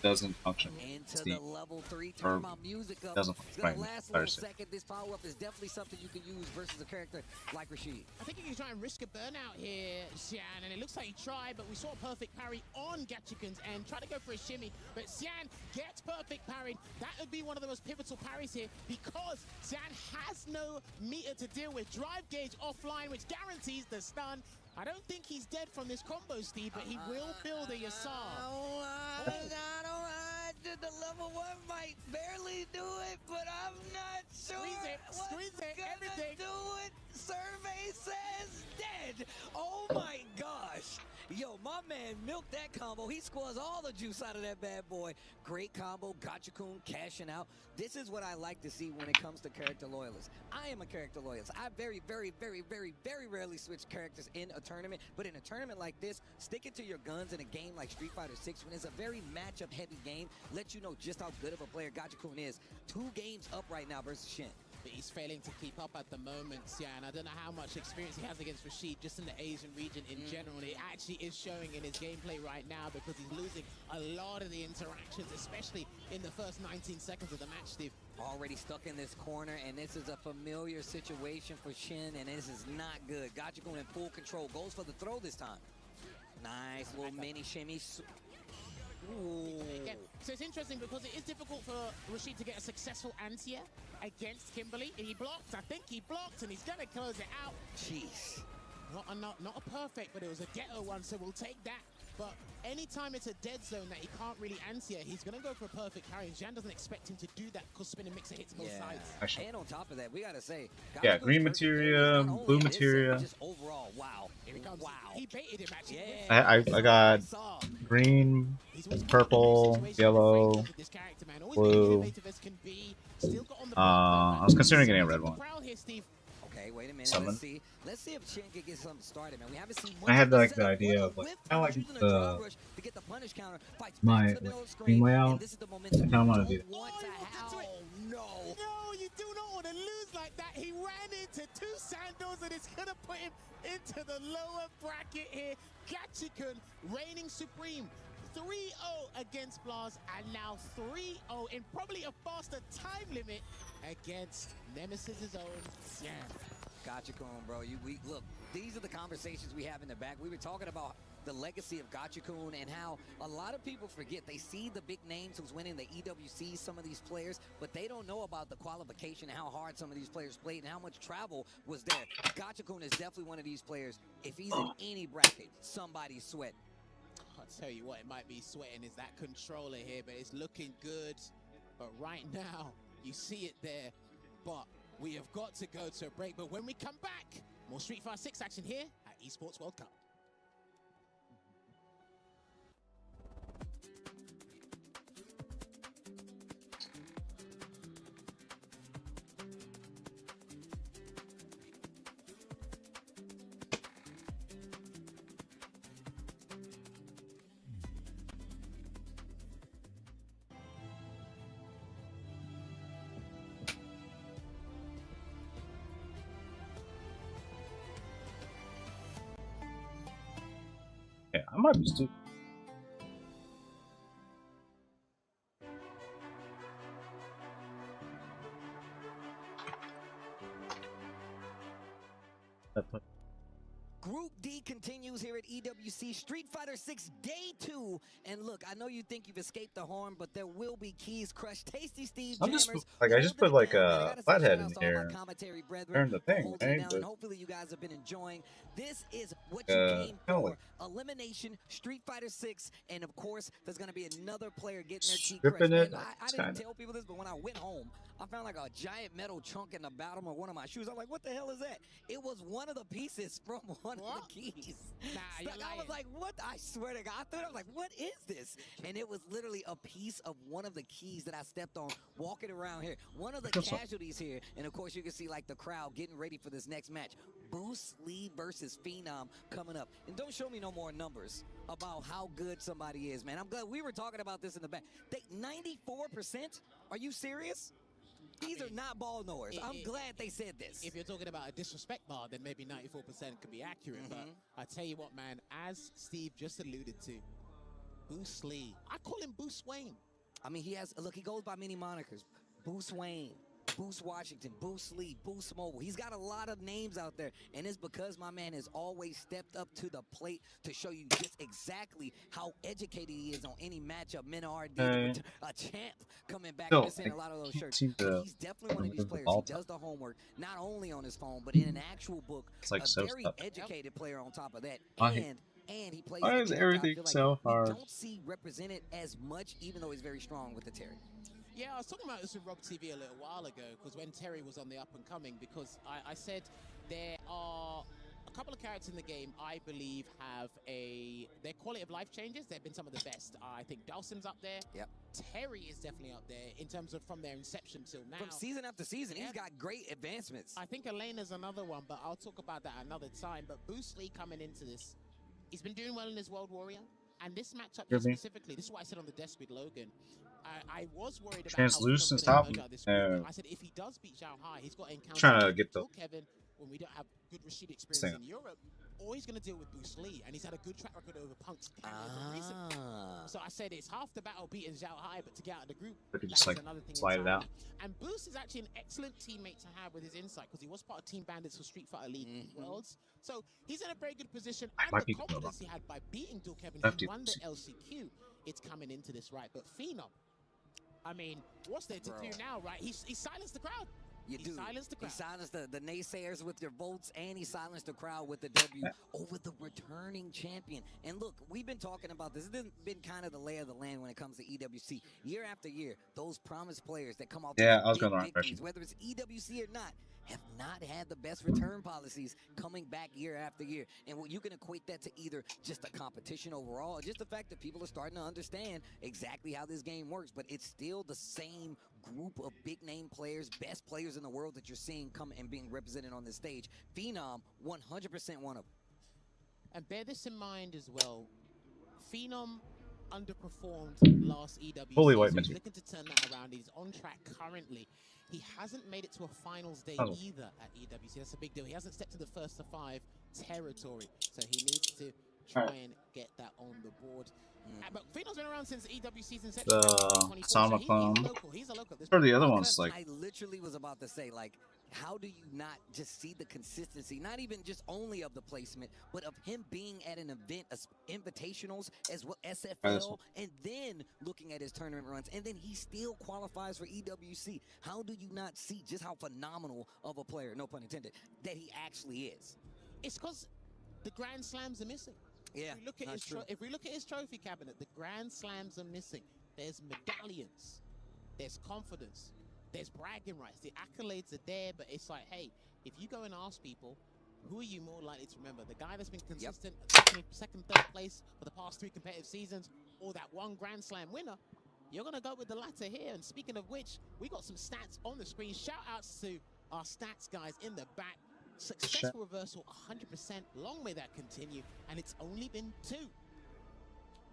doesn't function. Into Steam. the level 3, Or turn my music up. doesn't It's gonna function. last a little second. This power up is definitely something you can use versus a character like Rashid. I think he can try and risk a burnout here, Xian, and it looks like he tried, but we saw a perfect parry on Gachikun's end. Tried to go for a shimmy, but Xian gets perfect parried. That would be one of the most pivotal parries here because Xian has no meter to deal with. Drive gauge offline, which guarantees the stun. I don't think he's dead from this combo, Steve, but he will build a Yasar. The level 1 might barely do it, but I'm not sure. Squeeze it, everything. Do it. Survey says dead. Oh my gosh. Yo, my man milked that combo. He squeezed all the juice out of that bad boy. Great combo. Gachikun cashing out. This is what I like to see when it comes to character loyalists. I am a character loyalist. I very, very, very, very, very rarely switch characters in a tournament. But in a tournament like this, sticking to your guns in a game like Street Fighter 6, when it's a very matchup heavy game, lets you know just how good of a player Gachikun is. 2 games up right now versus Shin. But he's failing to keep up at the moment, Xian. I don't know how much experience he has against Rashid, just in the Asian region in general. And it actually is showing in his gameplay right now because he's losing a lot of the interactions, especially in the first 19 seconds of the match, Steve. Already stuck in this corner, and this is a familiar situation for Shin, and this is not good. Gachikun in full control, goes for the throw this time. Nice little mini shimmy. Ooh. Yeah. So it's interesting because it is difficult for Rashid to get a successful anti-air against Kimberly. He blocked, I think he blocked, and he's going to close it out. Jeez. Not a perfect, but it was a ghetto one, so we'll take that. But anytime it's a dead zone that he can't really anti-air, he's going to go for a perfect carry. Xian doesn't expect him to do that because spinning mixer hits both sides. Actually. And on top of that, we got to say, Yeah, green materia, blue materia. Just overall, wow. Here he comes. Wow. He baited him actually. I got green, purple, yellow, blue. I was considering getting a red one. Okay, wait a minute. Summon. Let's see if Shin can get something started, man. We haven't seen I had like the idea of like kind of like my green layout. I kind of want to do that. No, you do not want to lose like that. He ran into 2 sandals and it's going to put him into the lower bracket here. Gachikun reigning supreme. 3-0 against Blaz, and now 3-0 in probably a faster time limit against Nemesis's own Xian. Gachikun, bro. Look, these are the conversations we have in the back. We were talking about the legacy of Gachikun and how a lot of people forget. They see the big names who's winning the EWC, some of these players, but they don't know about the qualification and how hard some of these players played and how much travel was there. Gachikun is definitely one of these players. If he's in any bracket, somebody's sweating. I'll tell you what, it might be sweating is that controller here, but it's looking good. But right now, you see it there. But we have got to go to a break. But when we come back, more Street Fighter 6 action here at Esports World Cup. Yeah, I might be stupid. Group D continues here at EWC Street Fighter 6 Day 2. And look, I know you think you've escaped the horn, but there will be keys crushed. Tasty Steve I'm just Jammers, like I just put like a flathead in shout-outs to all here. my commentary brethren Turn the thing, holding right? down, But and hopefully you guys have been enjoying. This is what you came kinda for. like Elimination, Street Fighter 6, and of course, there's going to be another player getting their key stripping crushed. it. And I didn't tell people this, but when I went home, I found like a giant metal chunk in the bottom of one of my shoes. I'm like, what the hell is that? It was one of the pieces from one of the keys. Nah, I was like, what? I swear to God, I thought I was like, what is this? And it was literally a piece of one of the keys that I stepped on walking around here. One of the casualties here. And of course, you can see like the crowd getting ready for this next match. Bruce Lee versus Phenom coming up. And don't show me no more numbers about how good somebody is, man. I'm glad we were talking about this in the back. 94%? Are you serious? These are not ball knowers. I'm glad they said this. If you're talking about a disrespect bar, then maybe 94% could be accurate. But I tell you what, man, as Steve just alluded to, Bruce Lee. I call him Bruce Wayne. I mean, he has, look, he goes by many monikers. Bruce Wayne, Bruce Washington, Bruce Lee, Bruce Mobile. He's got a lot of names out there, and it's because my man has always stepped up to the plate to show you just exactly how educated he is on any matchup. Menard, a champ coming back and seeing a lot of those shirts. He's definitely one of these players. He does the homework, not only on his phone, but in an actual book. Like a very educated player on top of that. And he plays. Why is everything so hard? We don't see represented as much, even though he's very strong with the Terry. Yeah, I was talking about this with Rob TV a little while ago, because when Terry was on the up and coming, because I said there are a couple of characters in the game I believe have their quality of life changes. They've been some of the best. I think Dawson's up there. Yep. Terry is definitely up there in terms of from their inception till now. From season after season, he's got great advancements. I think Elena's another one, but I'll talk about that another time. But Bruce Lee coming into this, he's been doing well in his World Warrior. And this matchup specifically, this is what I said on the desk with Logan. I was worried about translucent stop. I said if he does beat Zhao Hai, he's got to encounter trying to get the Kevin when we don't have good Rashid experience in Europe, or he's going to deal with Bruce Lee, and he's had a good track record over Punk's recently. So I said it's half the battle beating Zhao Hai, but to get out of the group, just like another thing slide it out. And Bruce is actually an excellent teammate to have with his insight, because he was part of Team Bandits for Street Fighter League Worlds. So he's in a very good position, and the confidence he had by beating Dual Kevin, who won the LCQ, it's coming into this, right? But Phenom, I mean, what's there to do now, right? He silenced the crowd. You do. Silenced the crowd. He silenced the naysayers with their votes, and he silenced the crowd with the W over the returning champion. And look, we've been talking about this. This has been kind of the lay of the land when it comes to EWC. Year after year, those promised players that come off I was going the wrong direction. Whether it's EWC or not, have not had the best return policies coming back year after year. And you can equate that to either just the competition overall, or just the fact that people are starting to understand exactly how this game works. But it's still the same group of big name players, best players in the world that you're seeing come and being represented on this stage. Phenom, 100% one of them. And bear this in mind as well. Phenom underperformed last EWC. Holy so white he's looking to turn that around. He's on track currently. He hasn't made it to a finals day either at EWC. That's a big deal. He hasn't stepped to the first to 5 territory. So he needs to try and get that on the board. But Phenom's been around since EWC's inception. He's a local. For the other ones, like I literally was about to say, like, how do you not just see the consistency, not even just only of the placement, but of him being at an event, invitationals as well, SFL, and then looking at his tournament runs, and then he still qualifies for EWC. How do you not see just how phenomenal of a player, no pun intended, that he actually is? It's because the Grand Slams are missing. Yeah, if we look at his trophy cabinet, the Grand Slams are missing. There's medallions, there's confidence, there's bragging rights. The accolades are there, but it's like, hey, if you go and ask people, who are you more likely to remember? The guy that's been consistent, second, third place for the past 3 competitive seasons, or that one Grand Slam winner? You're going to go with the latter here. And speaking of which, we got some stats on the screen. Shout outs to our stats guys in the back. Successful reversal, 100%. Long may that continue, and it's only been 2.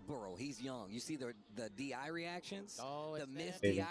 Burrow, he's young. You see the DI reactions? Oh, the missed DI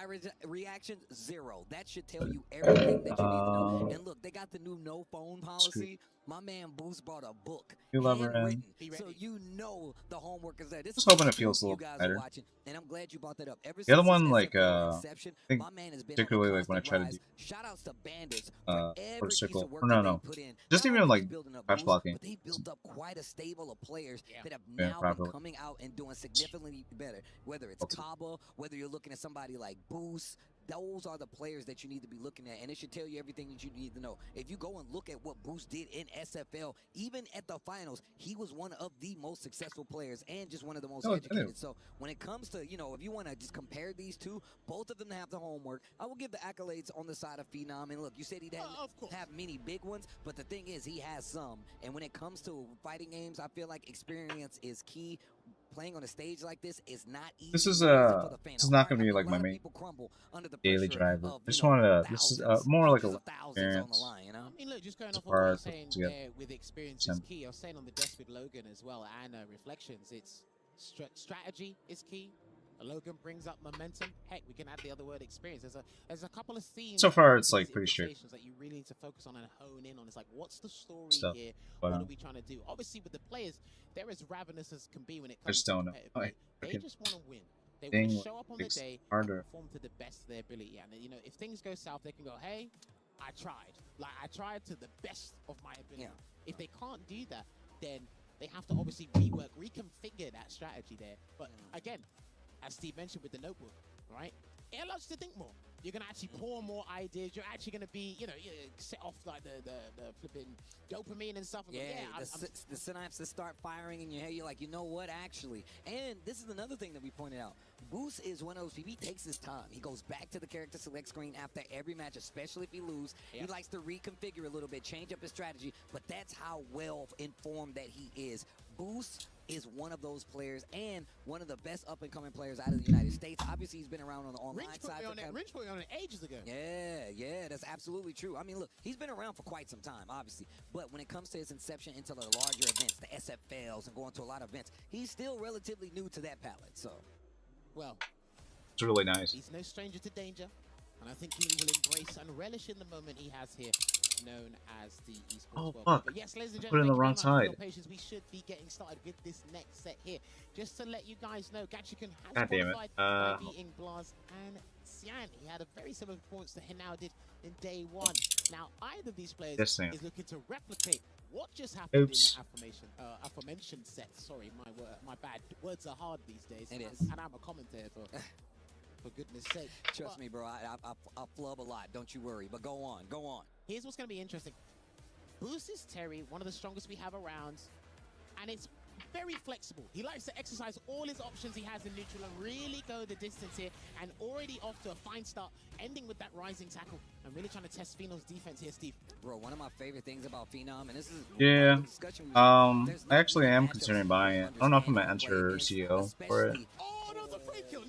reaction, 0. That should tell you everything that you need to know. And look, they got the new no phone policy. My man Boost brought a book. Handwritten, so you know the homework is there. This is hoping it feels a little better. Watching, and I'm glad you brought that up. The other one, like, inception, I think my man has been particularly like when I try to do shout outs to Bandits for every circle. piece of work No, put in. just even like crouch blocking. But they built up quite a stable of players that have now been coming out and doing significantly better. Whether it's Kaba, whether you're looking at somebody like Boost, those are the players that you need to be looking at, and it should tell you everything that you need to know. If you go and look at what Boost did in SFL, even at the finals, he was one of the most successful players and just one of the most educated. So when it comes to, you know, if you want to just compare these two, both of them have the homework. I will give the accolades on the side of Phenom. And look, you said he didn't have many big ones, but the thing is, he has some. And when it comes to fighting games, I feel like experience is key. Playing on a stage like this is not easy. This is not going to be like my main daily driver. I just wanted to. This is more like a experience. I mean, look, just going off what you're saying there with experience is key. I was saying on the desk with Logan as well, and reflections. It's strategy is key. Logan brings up momentum. Heck, we can add the other word experience. There's a couple of themes. So far, it's like pretty straight. That you really need to focus on and hone in on is like, what's the story Stuff. here? But, What are we trying to do? Obviously, with the players, they're as ravenous as can be when it I comes just to don't know. competitive play. They just want to win. They want to show up on the day and perform to the best of their ability. And you know, if things go south, they can go, "Hey, I tried. Like I tried to the best of my ability." Yeah. If they can't do that, then they have to obviously rework, reconfigure that strategy there. But again, as Steve mentioned with the notebook, right? It allows you to think more. You're gonna actually pour more ideas. You're actually gonna be, you know, set off like the flipping dopamine and stuff. And the synapses start firing in your head. You're like, you know what, actually. And this is another thing that we pointed out. Boost is one of those people. He takes his time. He goes back to the character select screen after every match, especially if he loses. He likes to reconfigure a little bit, change up his strategy. But that's how well informed that he is. Boost is one of those players and one of the best up-and-coming players out of the United States. Obviously, he's been around on the online side. Rich put me on it ages ago. Yeah, that's absolutely true. I mean, look, he's been around for quite some time, obviously. But when it comes to his inception into the larger events, the SFLs, and going to a lot of events, he's still relatively new to that palette. So, well, it's really nice. He's no stranger to danger, and I think he will embrace and relish in the moment he has here, known as the esports world. Fuck. But yes, ladies and Put it gentlemen, on the wrong side. patience. We should be getting started with this next set here. Just to let you guys know, Gachikun has God damn it. qualified by beating Blaz and Xian. He had a very similar performance that Hinao did in day one. Now, either of these players is looking to replicate what just happened in the aforementioned set. Sorry, my bad. Words are hard these days. It is. And I'm a commentator for goodness sake. Trust me, bro. I flub a lot. Don't you worry. But go on. Go on. Here's what's going to be interesting. Boost is Terry, one of the strongest we have around, and it's very flexible. He likes to exercise all his options he has in neutral and really go the distance here, and already off to a fine start, ending with that rising tackle and really trying to test Phenom's defense here, Steve. Bro, one of my favorite things about Phenom, and this is I actually am considering buying it. I don't know if I'm gonna enter CO for it.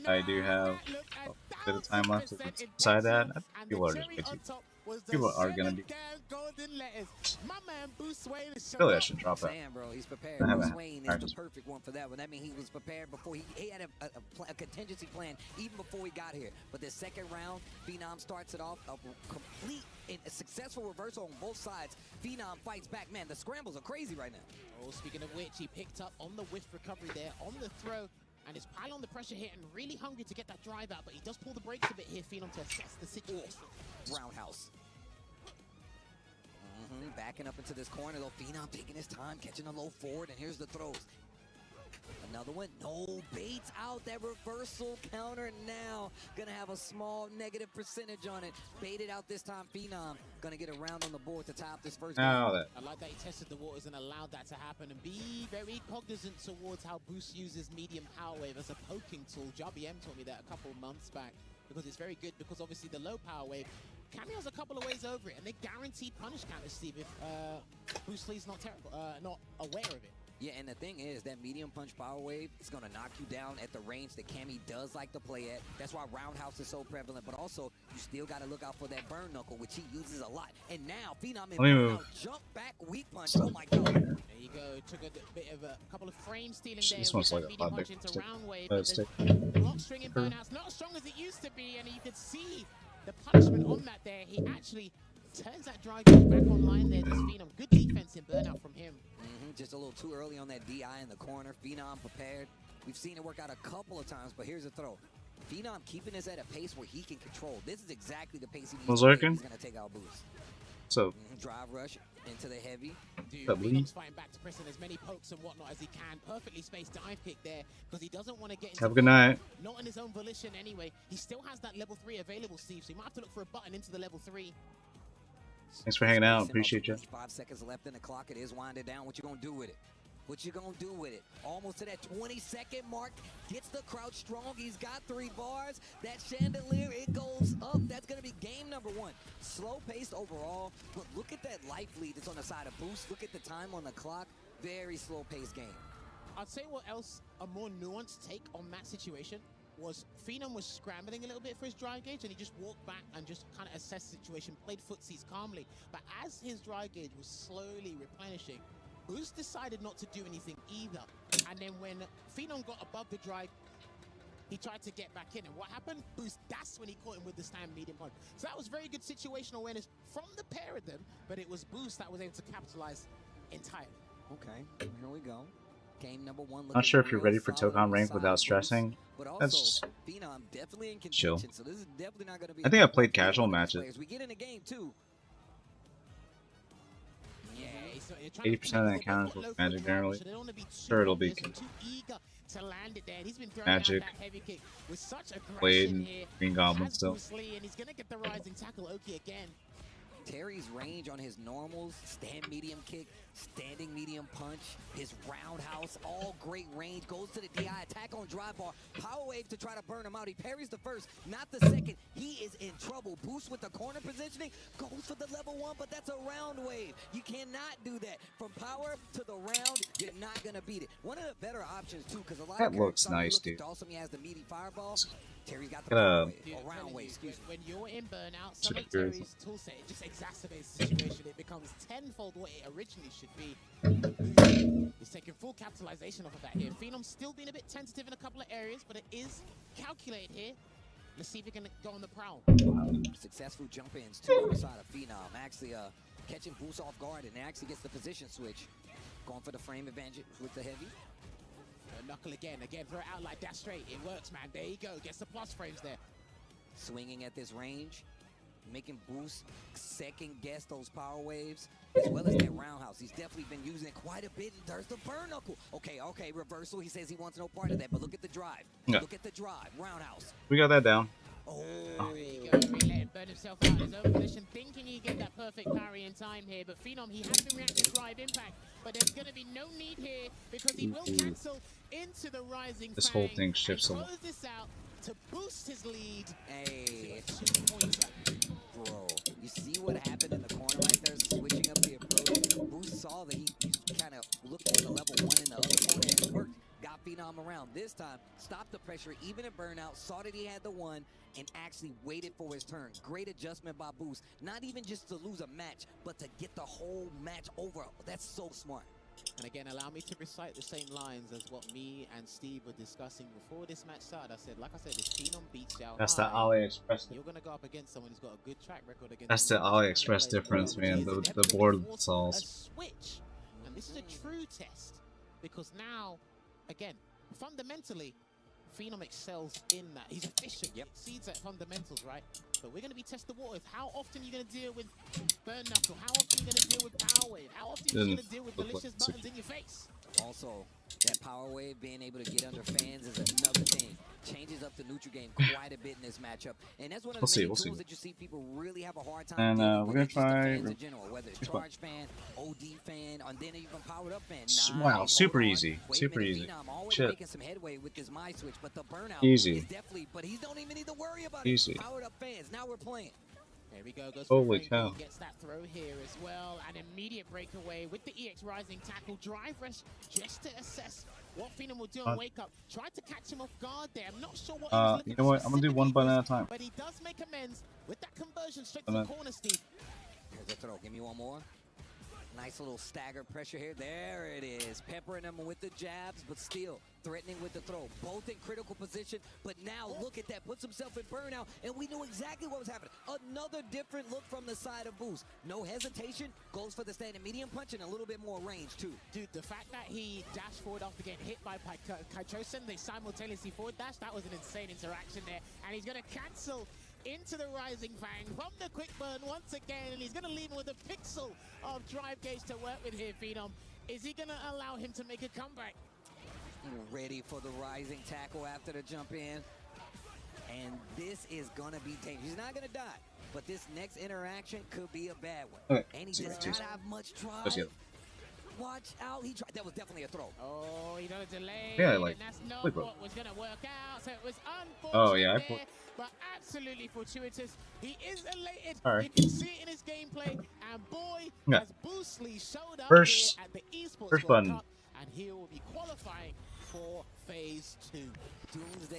I do have a bit of time left to decide that. I think people are just busy. People are gonna be. Really, I should drop that. Bro, he's prepared. I Bruce Wayne is the perfect one for that one. That means he was prepared before he had a contingency plan even before he got here. But the second round, Phenom starts it off a complete and a successful reversal on both sides. Phenom fights back. Man, the scrambles are crazy right now. Oh, speaking of which, he picked up on the whiff recovery there on the throw. And is piling on the pressure here and really hungry to get that drive out, but he does pull the brakes a bit here, Phenom, to assess the situation. Roundhouse. Backing up into this corner, though. Phenom taking his time, catching a low forward, and here's the throws. Another one. No, baits out that reversal counter now. Gonna have a small negative percentage on it. Baited out this time. Phenom gonna get a round on the board to top this first game. I like that he tested the waters and allowed that to happen, and be very cognizant towards how Boost uses medium power wave as a poking tool. JBM told me that a couple of months back, because it's very good, because obviously the low power wave cameos a couple of ways over it, and they guaranteed punish counters, Steve, if Bruce Lee's not aware of it. Yeah, and the thing is, that medium punch power wave is going to knock you down at the range that Cammy does like to play at. That's why roundhouse is so prevalent, but also you still got to look out for that burn knuckle, which he uses a lot. And now Phenom jump back weak punch. Oh my god. There you go. Took a bit of a couple of frame stealing there. This one's like a medium hot punch big into round wave. stick. Block string and burnouts not as strong as it used to be, and you could see the punishment on that there. He actually turns that drive back online there. This Phenom, good defense in burnout from him. Just a little too early on that DI in the corner. Phenom prepared. We've seen it work out a couple of times, but here's a throw. Phenom keeping us at a pace where he can control. This is exactly the pace he needs to take. He's going to take out Boost. So drive rush into the heavy. Dude, Phenom's fighting back to press in as many pokes and whatnot as he can. Perfectly spaced dive kick there, because he doesn't want to get into have a good night. Not on his own volition anyway. He still has that level 3 available, Steve, so you might have to look for a button into the level 3. Thanks for hanging out. Appreciate you. 5 seconds left in the clock. It is winding down. What you gonna do with it? What you gonna do with it? Almost to that 20-second mark. Gets the crowd strong. He's got 3 bars. That chandelier, it goes up. That's gonna be game number 1. Slow-paced overall. But look at that life lead that's on the side of Boost. Look at the time on the clock. Very slow-paced game. I'd say what else, a more nuanced take on that situation was Phenom was scrambling a little bit for his dry gauge, and he just walked back and just kind of assessed the situation, played footsies calmly. But as his dry gauge was slowly replenishing, Boost decided not to do anything either. And then when Phenom got above the dry, he tried to get back in. And what happened? Boost, that's when he caught him with the stand medium punch. So that was very good situational awareness from the pair of them, but it was Boost that was able to capitalize entirely. Okay, here we go. Game number 1. Not sure if you're ready for Tokon rank without stressing. That's chill. So this is definitely not gonna be I think I played casual matches. we get in a game too. 80% of the encounters with magic generally. Sure, it'll be magic, Blade, and Green Goblin still. Terry's range on his normals, stand medium kick, standing medium punch, his roundhouse, all great range, goes to the DI, attack on drive bar, power wave to try to burn him out. He parries the first, not the second. He is in trouble. Boost with the corner positioning, goes for the level 1, but that's a round wave. You cannot do that. From power to the round, you're not going to beat it. One of the better options, too, because a lot that of looks nice, dude. Awesome. He has the meaty fireball. Terry's got the round wave, excuse me. When you're in burnout, some of Terry's toolset, it just exacerbates the situation. It becomes tenfold what it originally should be. He's taking full capitalization off of that here. Phenom's still being a bit tentative in a couple of areas, but it is calculated here. Let's see if he can go on the prowl. Successful jump ins to the other side of Phenom. Actually catching Boost off guard and actually gets the position switch. Going for the frame advantage with the heavy. Knuckle again, throw it out like that straight. It works, man. There you go. Gets the plus frames there. Swinging at this range, making Boost second guess those power waves, as well as that roundhouse. He's definitely been using it quite a bit. And there's the burn knuckle. Okay, reversal. He says he wants no part of that, but look at the drive. Yeah. Look at the drive. Roundhouse. We got that down. Oh, there you go. Really let him burn himself out of his own position, thinking he get that perfect parry in time here. But Phenom, he has been reacting to drive impact, but there's going to be no need here because he will cancel into the rising This fang whole thing shifts a and lot. close this out to boost his lead. Hey, To a 2-pointer. bro, you see what happened in the corner right there, switching up the approach. Boost saw that he kind of looked at the level 1 in the other corner and it worked. Got Phenom around. This time, stopped the pressure, even in burnout, saw that he had the 1, and actually waited for his turn. Great adjustment by Boost. Not even just to lose a match, but to get the whole match over. That's so smart. And again, allow me to recite the same lines as what me and Steve were discussing before this match started. I said, if Phenom beats Xiao That's Hai, the AliExpress. you're going to go up against someone who's got a good track record against. That's the AliExpress difference, man. The board solves. A switch, and this is a true test because now, again, fundamentally, Phenom excels in that. He's efficient. Yep. Exceeds at fundamentals, right? But we're going to be testing the waters. How often are you going to deal with burn knuckle? How often are you going to deal with power wave? How often are you going to deal with malicious buttons in your face? Also, that power wave being able to get under fans is another thing. Changes up the neutral game quite a bit in this matchup, and that's one of the main tools that you see people really have a hard time. And we're gonna try in general, whether it's charge fan, OD fan, and then even powered up fan. Wow, super easy, super easy. Shit. Making some headway with this my switch, but the burnout easy. is definitely. But he don't even need to worry about easy. it. Powered up fans. Now we're playing. There we go. Goes Holy for cow. Gets that throw here as well. An immediate breakaway with the EX rising tackle. Drive rush just to assess what Phenom will do on wake up. Tried to catch him off guard there. I'm not sure what he was looking you know what? I'm gonna do one button at a time. But he does make amends with that conversion straight to the corner, Steve. Here's the throw. Give me one more. Nice little stagger pressure here. There it is. Peppering him with the jabs, but still threatening with the throw. Both in critical position, but now look at that. Puts himself in burnout, and we knew exactly what was happening. Another different look from the side of Boost. No hesitation. Goes for the standing medium punch and a little bit more range, too. Dude, the fact that he dashed forward after getting hit by Kaichosen, they simultaneously forward dash, that was an insane interaction there. And he's going to cancel into the rising fang from the quick burn once again, and he's going to leave him with a pixel of drive gauge to work with here, Phenom. Is he going to allow him to make a comeback? Ready for the rising tackle after the jump in. And this is going to be dangerous. He's not going to die, but this next interaction could be a bad one. Okay. And he does not have much drive. Watch out. He tried. That was definitely a throw. Oh, he done a delay. Yeah, like, and that's not what was going to work out. So it was unfortunate. Oh, yeah, but absolutely fortuitous. He is elated. Right. You can see it in his gameplay. And boy, has Boostly showed up first, here at the Esports first World button. Cup, and he will be qualifying for Phase 2.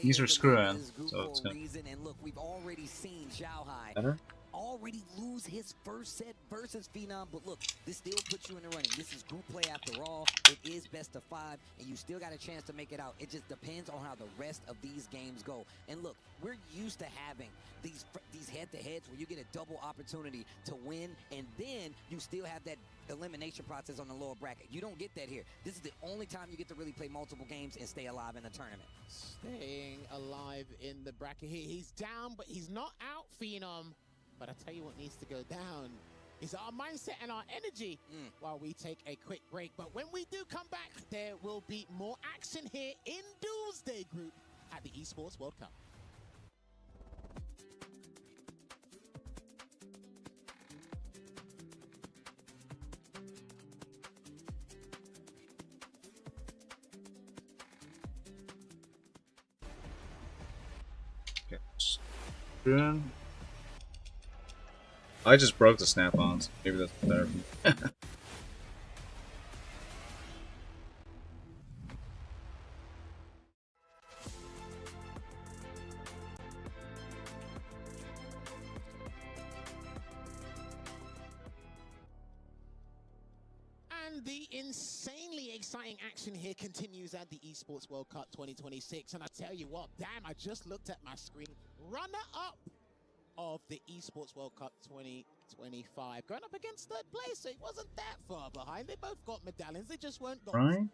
These are screw-in, so it's reason. And look, we've already seen Xiao Hai better. already lose his first set versus Phenom. But look, this still puts you in the running. This is group play after all. It is best of 5, and you still got a chance to make it out. It just depends on how the rest of these games go. And look, we're used to having these head-to-heads where you get a double opportunity to win, and then you still have that elimination process on the lower bracket. You don't get that here. This is the only time you get to really play multiple games and stay alive in the tournament. Staying alive in the bracket here. He's down, but he's not out, Phenom. But I tell you what needs to go down is our mindset and our energy while we take a quick break. But when we do come back, there will be more action here in Doomsday Group at the Esports World Cup. Okay. I just broke the snap-ons. Maybe that's better. And the insanely exciting action here continues at the Esports World Cup 2026. And I tell you what, damn, I just looked at my screen. Runner-up of the Esports World Cup 2025. Going up against third place, so it wasn't that far behind. They both got medallions, they just weren't gold. Right?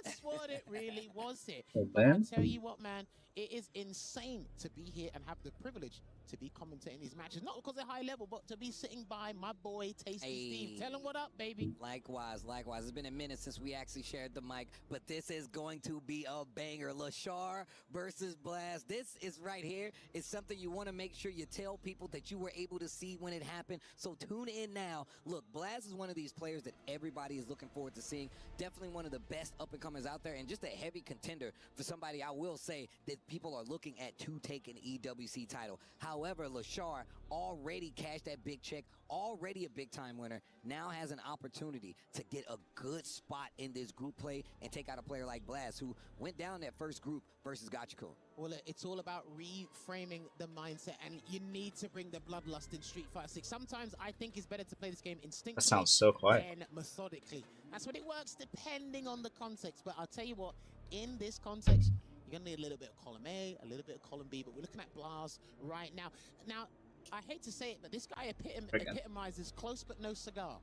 That's what it really was here. Oh, But I man. tell you what, man, it is insane to be here and have the privilege to be commentating these matches. Not because they're high level, but to be sitting by my boy, Tasty Steve. Tell him what up, baby. Likewise, likewise. It's been a minute since we actually shared the mic, but this is going to be a banger. Lashar versus Blast. This is right here. It's something you want to make sure you tell people that you were able to see when it happened. So tune in now. Look, Blast is one of these players that everybody is looking forward to seeing. Definitely one of the best up-and-comers out there, and just a heavy contender for somebody I will say that people are looking at to take an EWC title. However, Lashar already cashed that big check, already a big-time winner, now has an opportunity to get a good spot in this group play and take out a player like Blast, who went down that first group versus Gachikun. Well, it's all about reframing the mindset, and you need to bring the bloodlust in Street Fighter 6. Sometimes I think it's better to play this game instinctively That sounds so quiet. than methodically. That's what it works depending on the context. But I'll tell you what, in this context, you're going to need a little bit of column A, a little bit of column B, but we're looking at Blaz right now. Now, I hate to say it, but this guy epitomizes close but no cigar.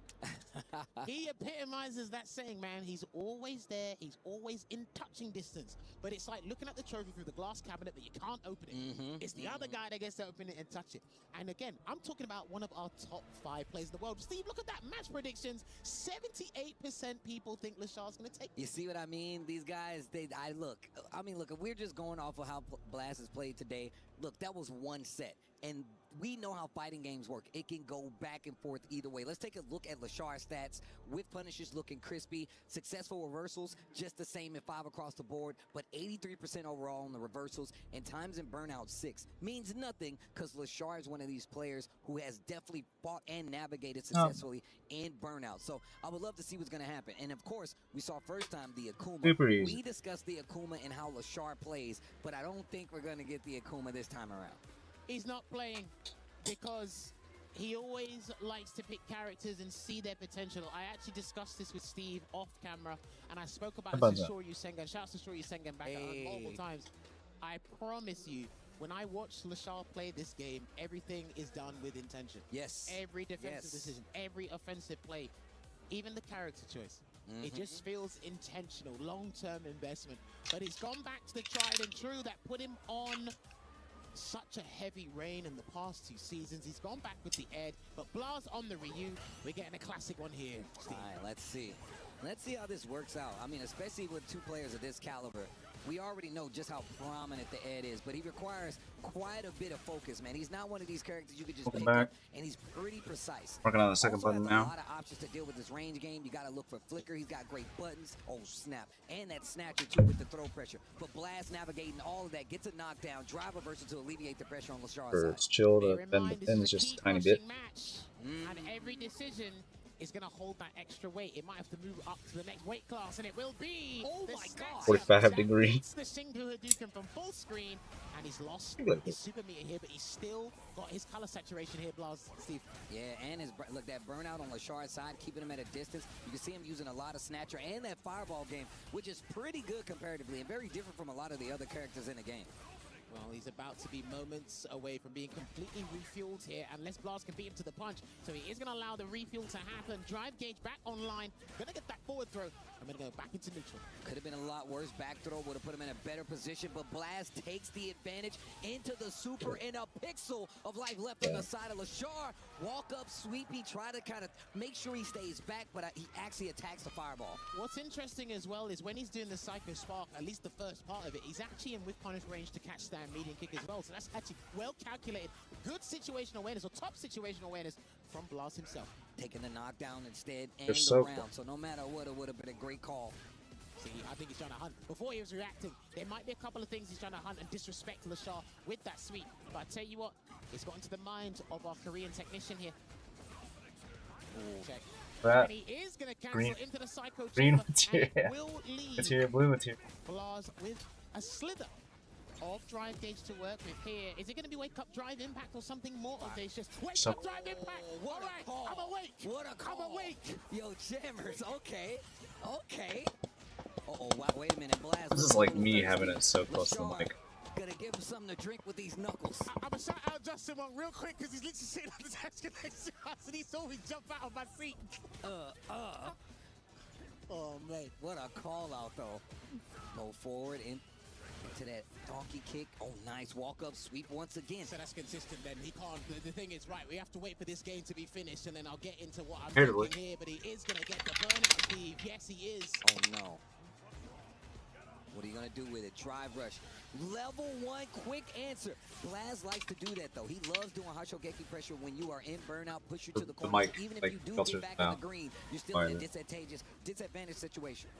He epitomizes that saying, man. He's always there. He's always in touching distance. But it's like looking at the trophy through the glass cabinet, but you can't open it. It's the other guy that gets to open it and touch it. And again, I'm talking about one of our top 5 players in the world. Steve, look at that match predictions. 78% people think Lashar's going to take it. You see what I mean? These guys, look, if we're just going off of how Blast has played today, look, that was one set. And we know how fighting games work. It can go back and forth either way. Let's take a look at Lashar's stats. With punishes looking crispy. Successful reversals, just the same at 5 across the board, but 83% overall on the reversals, and times in burnout 6. Means nothing, because Lashar is one of these players who has definitely fought and navigated successfully in burnout. So I would love to see what's going to happen. And of course, we saw first time the Akuma. Super easy. We discussed the Akuma and how Lashar plays, but I don't think we're going to get the Akuma this time around. He's not playing because he always likes to pick characters and see their potential. I actually discussed this with Steve off camera, and I spoke about Shoryu Sengen. Shouts to Shoryu Sengen back multiple times. I promise you, when I watch Lashar play this game, everything is done with intention. Yes. Every defensive decision, every offensive play, even the character choice. It just feels intentional, long-term investment. But he's gone back to the tried and true that put him on such a heavy rain in the past 2 seasons. He's gone back with the Ed, but Blaz on the Ryu. We're getting a classic one here, Steve. All right, let's see. Let's see how this works out. I mean, especially with 2 players of this caliber. We already know just how prominent the Ed is, but he requires quite a bit of focus, man. He's not one of these characters you could just pick up, and he's pretty precise. Working on the second button now. A lot of options to deal with this range game. You got to look for flicker. He's got great buttons. Oh, snap. And that snatcher, too, with the throw pressure. But Blast navigating all of that, gets a knockdown, drive reversal to alleviate the pressure on Lashar's side. It's chill to bend the pin just a tiny bit. And every decision is going to hold that extra weight. It might have to move up to the next weight class, and it will be. Oh my God! 45-degree. It's the single Hadouken from full screen, and he's lost his super meter here, but he's still got his color saturation here, Blaz, Steve. Yeah, and his look, that burnout on Lashard's side, keeping him at a distance. You can see him using a lot of Snatcher and that Fireball game, which is pretty good comparatively and very different from a lot of the other characters in the game. Well, he's about to be moments away from being completely refueled here, unless Blast can beat him to the punch. So he is going to allow the refuel to happen. Drive gauge back online. Going to get that forward throw. I'm going to go back into neutral. Could have been a lot worse. Back throw would have put him in a better position, but Blast takes the advantage into the super, and a pixel of life left on the side of Lashar. Walk up, sweepy, try to kind of make sure he stays back, but he actually attacks the Fireball. What's interesting as well is when he's doing the Psycho Spark, at least the first part of it, he's actually in with punish range to catch that medium kick as well. So that's actually well calculated. Good situational awareness, or top situational awareness from Blast himself. Taking the knockdown instead and They're the so round. cool. So no matter what, it would have been a great call. See, I think he's trying to hunt. Before he was reacting, there might be a couple of things he's trying to hunt and disrespect Lashar with that sweep. But I tell you what, it's got into the mind of our Korean technician here. Check. That And he is going to cancel green- into the Psycho green chamber, and it material. will leave Material, blue material. Blaz with a slither of drive gauge to work with here. Is it going to be wake up drive impact or something more audacious? Wake So- up drive impact! What All a right, call. I'm awake! What a call. I'm awake! Yo, Jammers, okay. Okay. Uh-oh, wow, wait a minute, Blast. This is like me having it so close to the Lashard, mic. Gonna give him something to drink with these knuckles. I'm gonna shout out Justin one real quick because he's literally sitting on the desk next to us and he saw me jump out of my seat. Oh, man. What a call out, though. Go forward into that donkey kick. Oh, nice walk up sweep once again. So that's consistent then. He can't. The thing is, right, we have to wait for this game to be finished and then I'll get into what I'm Totally. thinking here. But he is gonna get the burnout, Steve. Yes, he is. Oh, no. What are you going to do with it? Drive rush. Level 1 quick answer. Blaz likes to do that, though. He loves doing Hashogeki pressure when you are in burnout, push you to the The corner. mic, So even if like, you do filters get back down. in the green, you're still in a Fine. disadvantage situation.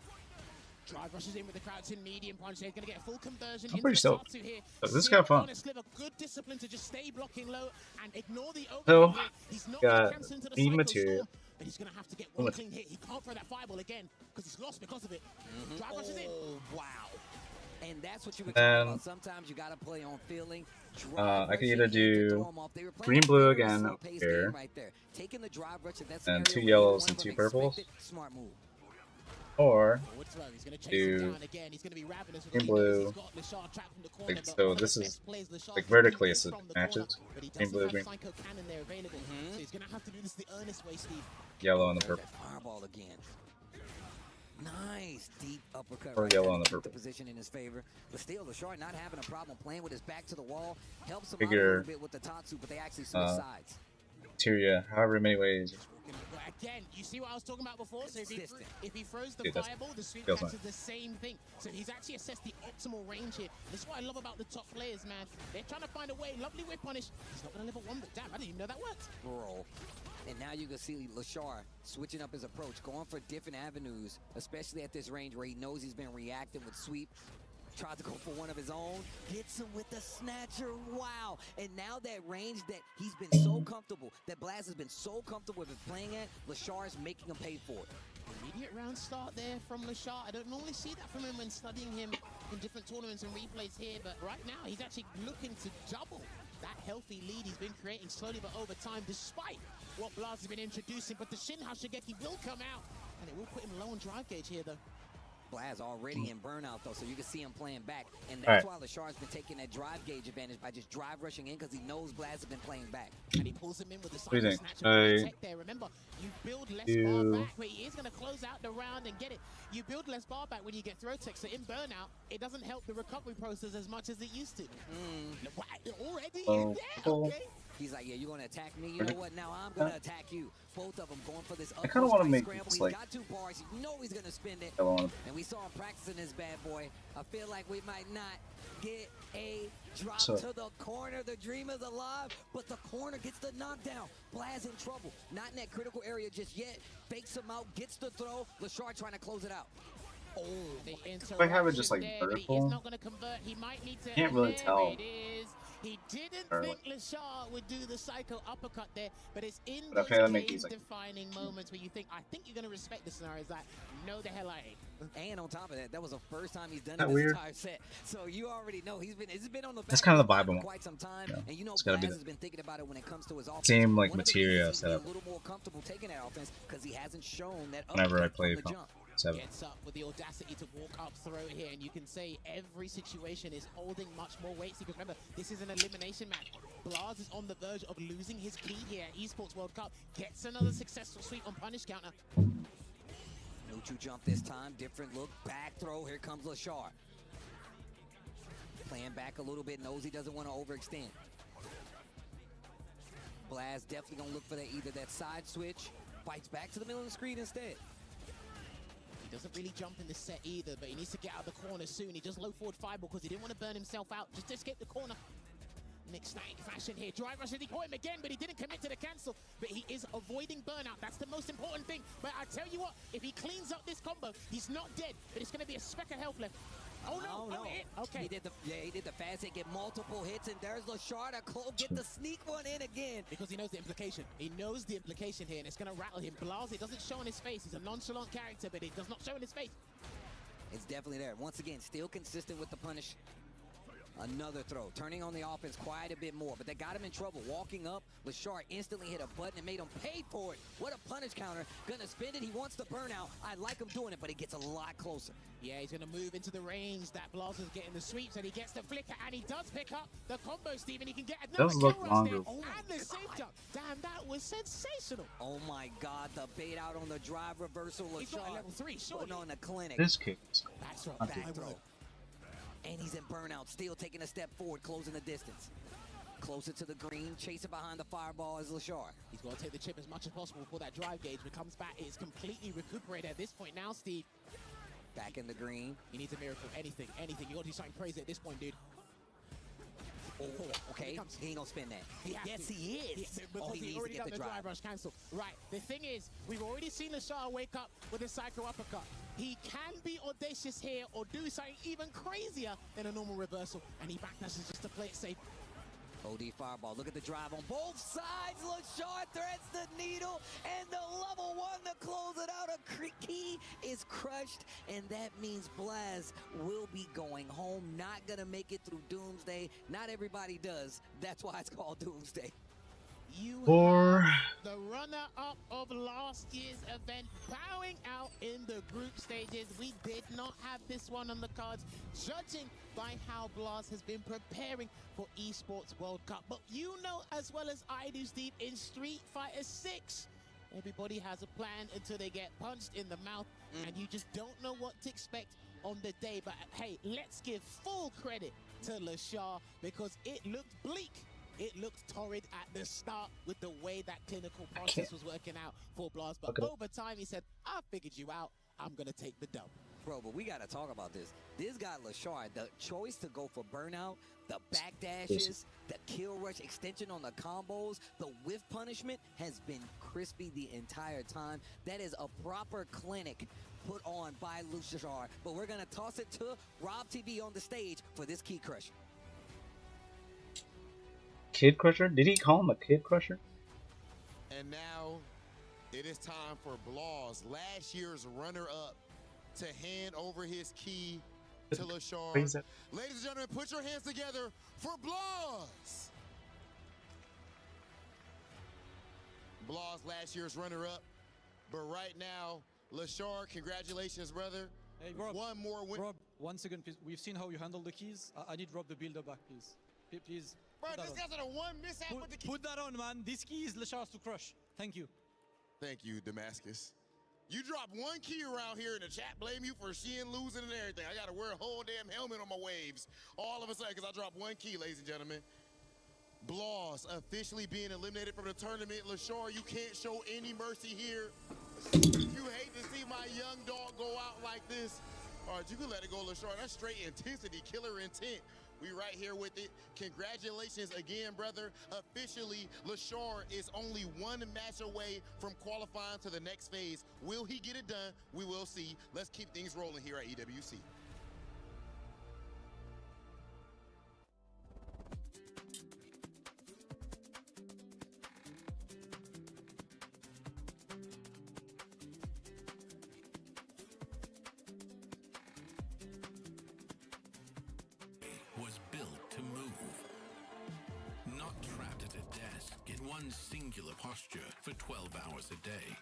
Drive rushes in with the crouch in medium punch. He's going to get a full conversion. I'm pretty into the stoked. Tatsu here. This is See, kinda fun. honest liver, good discipline to just stay blocking low and ignore the So, overhead. He's not going to got cancel into the green Psycho material. Storm, but he's going to have to get one clean hit. He can't throw that fireball again because he's lost because of it. Drive rushes in. Oh, wow. And that's what you were Then, talking about. Sometimes you got to play on feeling. I can either do green, blue again up here, right there. Taking the drive rush, that's and 2 yellows and 2 purples, smart move. or Forward throw. He's going to chase do him down again. He's going to be ravenous with green, the leaders. blue. He's got Lashard trapped from the corner, Like, but so one of the this is, best plays Lashard like, can vertically do it's is the from the matches. corner, but he Green, doesn't blue, have green. Psycho Cannon there available. So he's going to have to do this the earnest way, Steve. yellow and the There's purple. that fireball again. Nice deep uppercut. Or right yellow there on the to keep purple. The position in his favor, but still, Lashard not having a problem playing with his back to the wall helps him out a Figure, little bit with the Tatsu, but they actually switch sides. Materia, however many ways. But again, you see what I was talking about before? So if he throws the Dude, that's- fireball, the sweep feels catches nice. the same thing. So he's actually assessed the optimal range here. This is what I love about the top players, man. They're trying to find a way. Lovely whip punish. He's not going to live at one, but damn, I didn't even know that worked. Bro. And now you can see Lashard switching up his approach, going for different avenues, especially at this range where he knows he's been reacting with sweep. Tried to go for one of his own, gets him with the snatcher. Wow. And now that range that he's been so comfortable, that Blaz has been so comfortable with playing at, Lashard is making him pay for it. Immediate round start there from Lashard. I don't normally see that from him when studying him in different tournaments and replays here, but right now he's actually looking to double that healthy lead he's been creating slowly but over time, despite what Blaz has been introducing. But the Shin Hashigeki will come out, and it will put him low on drive gauge here, though. Blaz already in burnout, though, so you can see him playing back. And that's why Lashard's been taking that drive gauge advantage by just drive rushing in because he knows Blaz has been playing back. And he pulls him in with the What do you side think? snatch tech there. Remember, you build less bar back, but he is going to close out the round and get it. You build less bar back when you get throw tech, so in burnout, it doesn't help the recovery process as much as it used to. What? Already? Oh, Yeah, cool. okay. He's like, yeah, you're going to attack me? You know what? Now I'm going to attack you. Both of them going for this I kinda wanna make scramble. this, He's like, got 2 bars. You know he's going to spend it. yellow on And we saw him practicing this bad boy. I feel like we might not get a drop So- to the corner. The dream is alive, but the corner gets the knockdown. Blaz in trouble. Not in that critical area just yet. Fakes him out, gets the throw. Lashard trying to close it out. Oh, If I have it just like there, but he is vertical, not going to convert. He might need to. can't really there tell. it is. He didn't Or, think Lashar would do the psycho uppercut there, but it's in but I those feel like he's like game-defining moments where you think, I think you're going to respect the scenarios that, no, the hell I ain't. And on top of that, that was the first time he's done that it this weird? entire set. So you already know it's been on the back That's kind of the vibe for I want. quite some time. Yeah. And you know, It's gotta be Blaz the has been thinking about it when it comes to his offense. same like One of the material reasons he's been setup a little more comfortable taking that offense because he hasn't shown that whenever I uppercut play from the from jump. 7. Gets up with the audacity to walk up throw here, and you can say every situation is holding much more weight. Because remember, this is an elimination match. Blaz is on the verge of losing his key here at Esports World Cup. Gets another successful sweep on punish counter. Neutral jump this time, different look, back throw, here comes Lashar. Playing back a little bit, knows he doesn't want to overextend. Blaz definitely gonna look for that, either that side switch, fights back to the middle of the screen instead. He doesn't really jump in this set either, but he needs to get out of the corner soon. He just low forward fireball because he didn't want to burn himself out, just to escape the corner. Nick Static fashion here. Drive rush, he caught him again, but he didn't commit to the cancel. But he is avoiding burnout. That's the most important thing. But I tell you what, if he cleans up this combo, he's not dead, but it's going to be a speck of health left. Oh no! No. Oh, hit. Okay. He did the fast hit, get multiple hits, and there's Lashar to get the sneak one in again. Because he knows the implication. He knows the implication here, and it's going to rattle him. Blaz, it doesn't show on his face. He's a nonchalant character, but it does not show in his face. It's definitely there. Once again, still consistent with the punish. Another throw, turning on the offense quite a bit more, but that got him in trouble. Walking up, Lashar instantly hit a button and made him pay for it. What a punish counter. Gonna spend it. He wants the burnout. I like him doing it, but he gets a lot closer. Yeah, he's going to move into the range that Blaz is getting the sweeps, and he gets the flicker, and he does pick up the combo, Steven. He can get another Does look kill longer. rush there, and the safe jump. Damn, that was sensational. Oh my God, the bait out on the drive reversal. He's got a Lashar level 3, surely. putting on the clinic. This kick is That's right. Back throw. And he's in burnout, still taking a step forward, closing the distance. Closer to the green, chasing behind the fireball is Lashar. He's got to take the chip as much as possible before that drive gauge becomes back. It's completely recuperated at this point now, Steve. Back in the green. He needs a miracle. Anything. You got to do something crazy at this point, dude. Oh, okay, he ain't gonna spin that. Yes, he is. Oh, he needs to already get got the drive. rush cancel. Right, the thing is, we've already seen Lashar wake up with a psycho uppercut. He can be audacious here or do something even crazier than a normal reversal, and he backdashes just to play it safe. OD fireball, look at the drive on both sides. Lashar threads the needle, and the level 1 to close it out. A key is crushed, and that means Blaz will be going home. Not gonna make it through Doomsday. Not everybody does. That's why it's called Doomsday. You Or have the runner-up of last year's event bowing out in the group stages. We did not have this one on the cards, judging by how Blaz has been preparing for Esports World Cup. But you know as well as I do, Steve, in Street Fighter 6, everybody has a plan until they get punched in the mouth, and you just don't know what to expect on the day. But hey, let's give full credit to Lashar because it looked bleak. It looked torrid at the start with the way that clinical process was working out for Blaz. But over time, he said, I figured you out. I'm going to take the dub. Bro, but we got to talk about this. This guy, Lashar, the choice to go for burnout, the backdashes, the kill rush extension on the combos, the whiff punishment has been crispy the entire time. That is a proper clinic put on by Lashar. But we're going to toss it to Rob TV on the stage for this key crusher. Kid Crusher? Did he call him a Kid Crusher? And now it is time for Blaz, last year's runner-up, to hand over his key to Lashar. Ladies and gentlemen, put your hands together for Blaz. Blaz, last year's runner-up, but right now, Lashar, congratulations, brother. Hey, Rob. One more win. Rob, 1 second, please. We've seen how you handle the keys. I need Rob the builder back, please. Please. Bro, this guy's on a one mishap with the key. Put that on, man. This key is Lashar's to crush. Thank you. Thank you, Damascus. You dropped one key around here in the chat. Blame you for Shein losing and everything. I got to wear a whole damn helmet on my waves all of a sudden because I dropped one key, ladies and gentlemen. Blaz officially being eliminated from the tournament. Lashar, you can't show any mercy here. You hate to see my young dog go out like this. All right, you can let it go, Lashar. That's straight intensity, killer intent. We right here with it. Congratulations again, brother. Officially, Lashar is only one match away from qualifying to the next phase. Will he get it done? We will see. Let's keep things rolling here at EWC. in one singular posture for 12 hours a day.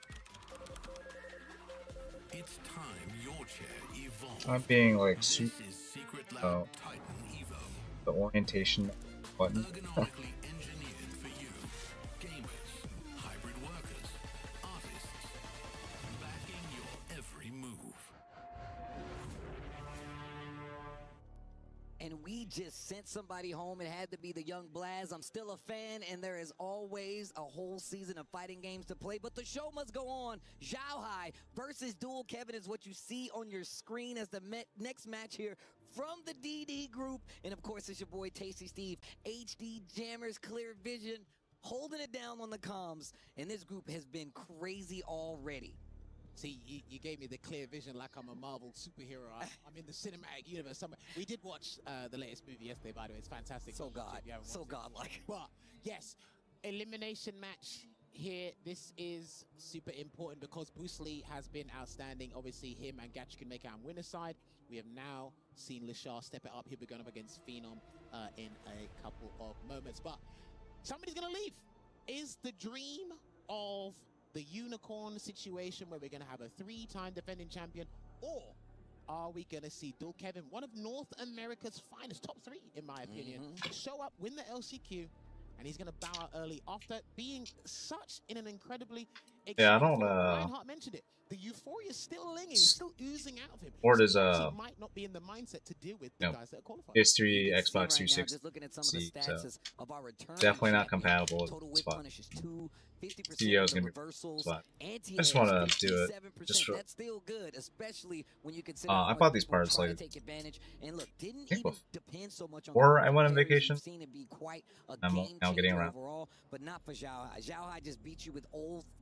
It's time your chair evolved. I'm being like This super. is Secret Lab Oh, Titan Evo. the orientation button. Ergonomically engineered for you. Gamers, hybrid workers, artists, backing your every move. And we just sent somebody home. It had to be the young Blaz. I'm still a fan, and there is always a whole season of fighting games to play, but the show must go on. Zhao Hai versus Dual Kevin is what you see on your screen as the next match here from the DD group. And of course, it's your boy Tasty Steve, HD Jammers, Clear Vision, holding it down on the comms. And this group has been crazy already. See, you gave me the clear vision like I'm a Marvel superhero. I'm in the cinematic universe somewhere. We did watch the latest movie yesterday, by the way. It's fantastic. So godlike. But yes, elimination match here. This is super important because Bruce Lee has been outstanding. Obviously, him and Gatch can make it on winner's side. We have now seen Lashar step it up. He'll be going up against Phenom in a couple of moments. But somebody's going to leave. Is the dream of the unicorn situation where we're going to have a 3-time defending champion, or are we going to see Dual Kevin, one of North America's finest, top 3 in my opinion, show up, win the LCQ, and he's going to bow out early after being such in an incredibly Yeah, I don't Reinhardt mentioned it. The euphoria is still lingering, still oozing out of him. Or does he might not be in the mindset to deal with the guys that are qualified. PS3, Xbox 360, so definitely not compatible with Spot. CEO's gonna be Spot. I just want to do it. Just for, that's still good, especially when you consider I bought these parts like and look, depend so much on or I went on vacation. Seen it be quite a I'm now getting around. overall, but not for Zhao Hai. Zhao Hai just beat you with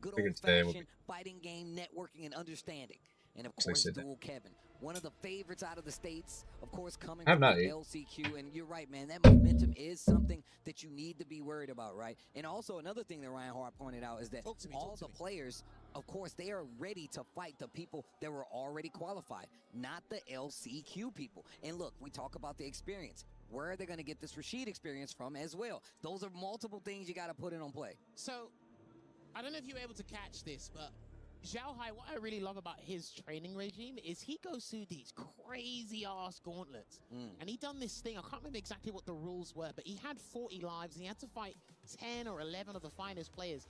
good Figured today would old-fashioned fighting game, networking, and understanding. And of course, Dual Kevin, one of the favorites out of the States, of course, coming from the LCQ. And you're right, man, that momentum is something that you need to be worried about, right? And also another thing that Ryan Hart pointed out is that all the players, of course, they are ready to fight the people that were already qualified, not the LCQ people. And look, we talk about the experience. Where are they going to get this Rashid experience from as well? Those are multiple things you got to put in on play. So, I don't know if you were able to catch this, but Zhao Hai, what I really love about his training regime is he goes through these crazy-ass gauntlets. And he done this thing, I can't remember exactly what the rules were, but he had 40 lives, and he had to fight 10 or 11 of the finest players.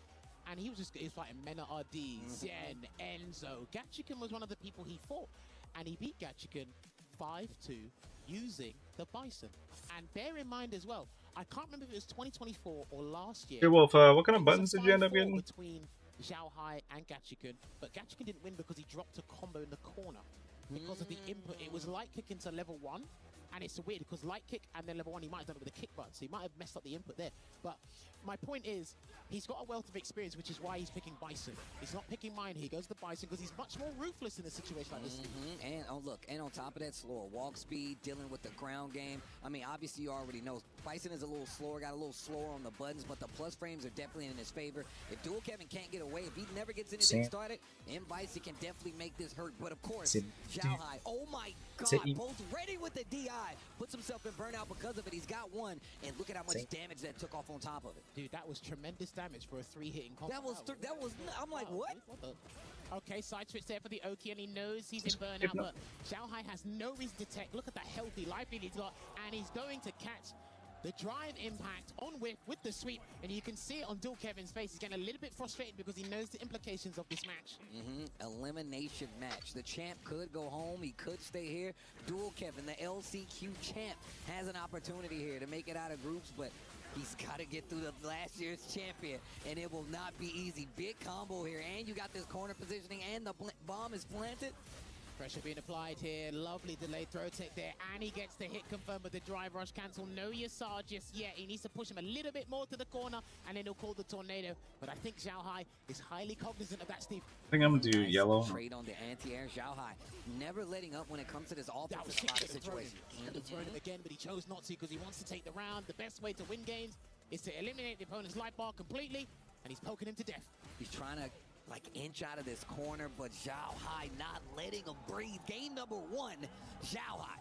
And he was fighting Mena RD, Zen, Enzo. Gatchikan was one of the people he fought. And he beat Gatchikan 5-2 using the Bison. And bear in mind as well, I can't remember if it was 2024 or last year. Hey Wolf, what kind of buttons did you end up getting? Between Zhao Hai and Gatchikan, but Gatchikan didn't win because he dropped a combo in the corner. Because of the input, it was light kick into level 1, and it's weird because light kick and then level 1 he might have done it with a kick button, so he might have messed up the input there. But my point is, he's got a wealth of experience, which is why he's picking Bison. He's not picking mine, he goes to Bison because he's much more ruthless in a situation like this. And look, and on top of that, slower walk speed, dealing with the ground game. I mean, obviously you already know Bison is a little slower, got a little slower on the buttons, but the plus frames are definitely in his favor. If Dual Kevin can't get away, if he never gets anything started, then Bison can definitely make this hurt. But of course, Zhao Hai, oh my God, both ready with the DI, puts himself in burnout because of it. He's got one, and look at how much damage that took off on top of it. Dude, that was tremendous damage for a 3-hitting combo. That was, I'm like, what? Okay, side switch there for the Oki, and he knows he's in burnout, but Zhao Hai has no reason to tech. Look at the healthy life lead he's got, and he's going to catch the drive impact on whiff with the sweep, and you can see it on Dual Kevin's face. He's getting a little bit frustrated because he knows the implications of this match. Elimination match. The champ could go home. He could stay here. Dual Kevin, the LCQ champ, has an opportunity here to make it out of groups, but he's got to get through the last year's champion, and it will not be easy. Big combo here, and you got this corner positioning, and the bomb is planted. Pressure being applied here. Lovely delayed throw tech there. And he gets the hit confirmed with the drive rush cancel. No Yasar just yet. He needs to push him a little bit more to the corner, and then he'll call the tornado. But I think Zhao Hai is highly cognizant of that, Steve. I think I'm going to do yellow. Trade on the anti-air. Zhao Hai never letting up when it comes to this offensive situation. Could have thrown him again, but he chose not to because he wants to take the round. The best way to win games is to eliminate the opponent's life bar completely, and he's poking him to death. He's trying to inch out of this corner, but Zhao Hai not letting him breathe. Game number 1, Zhao Hai.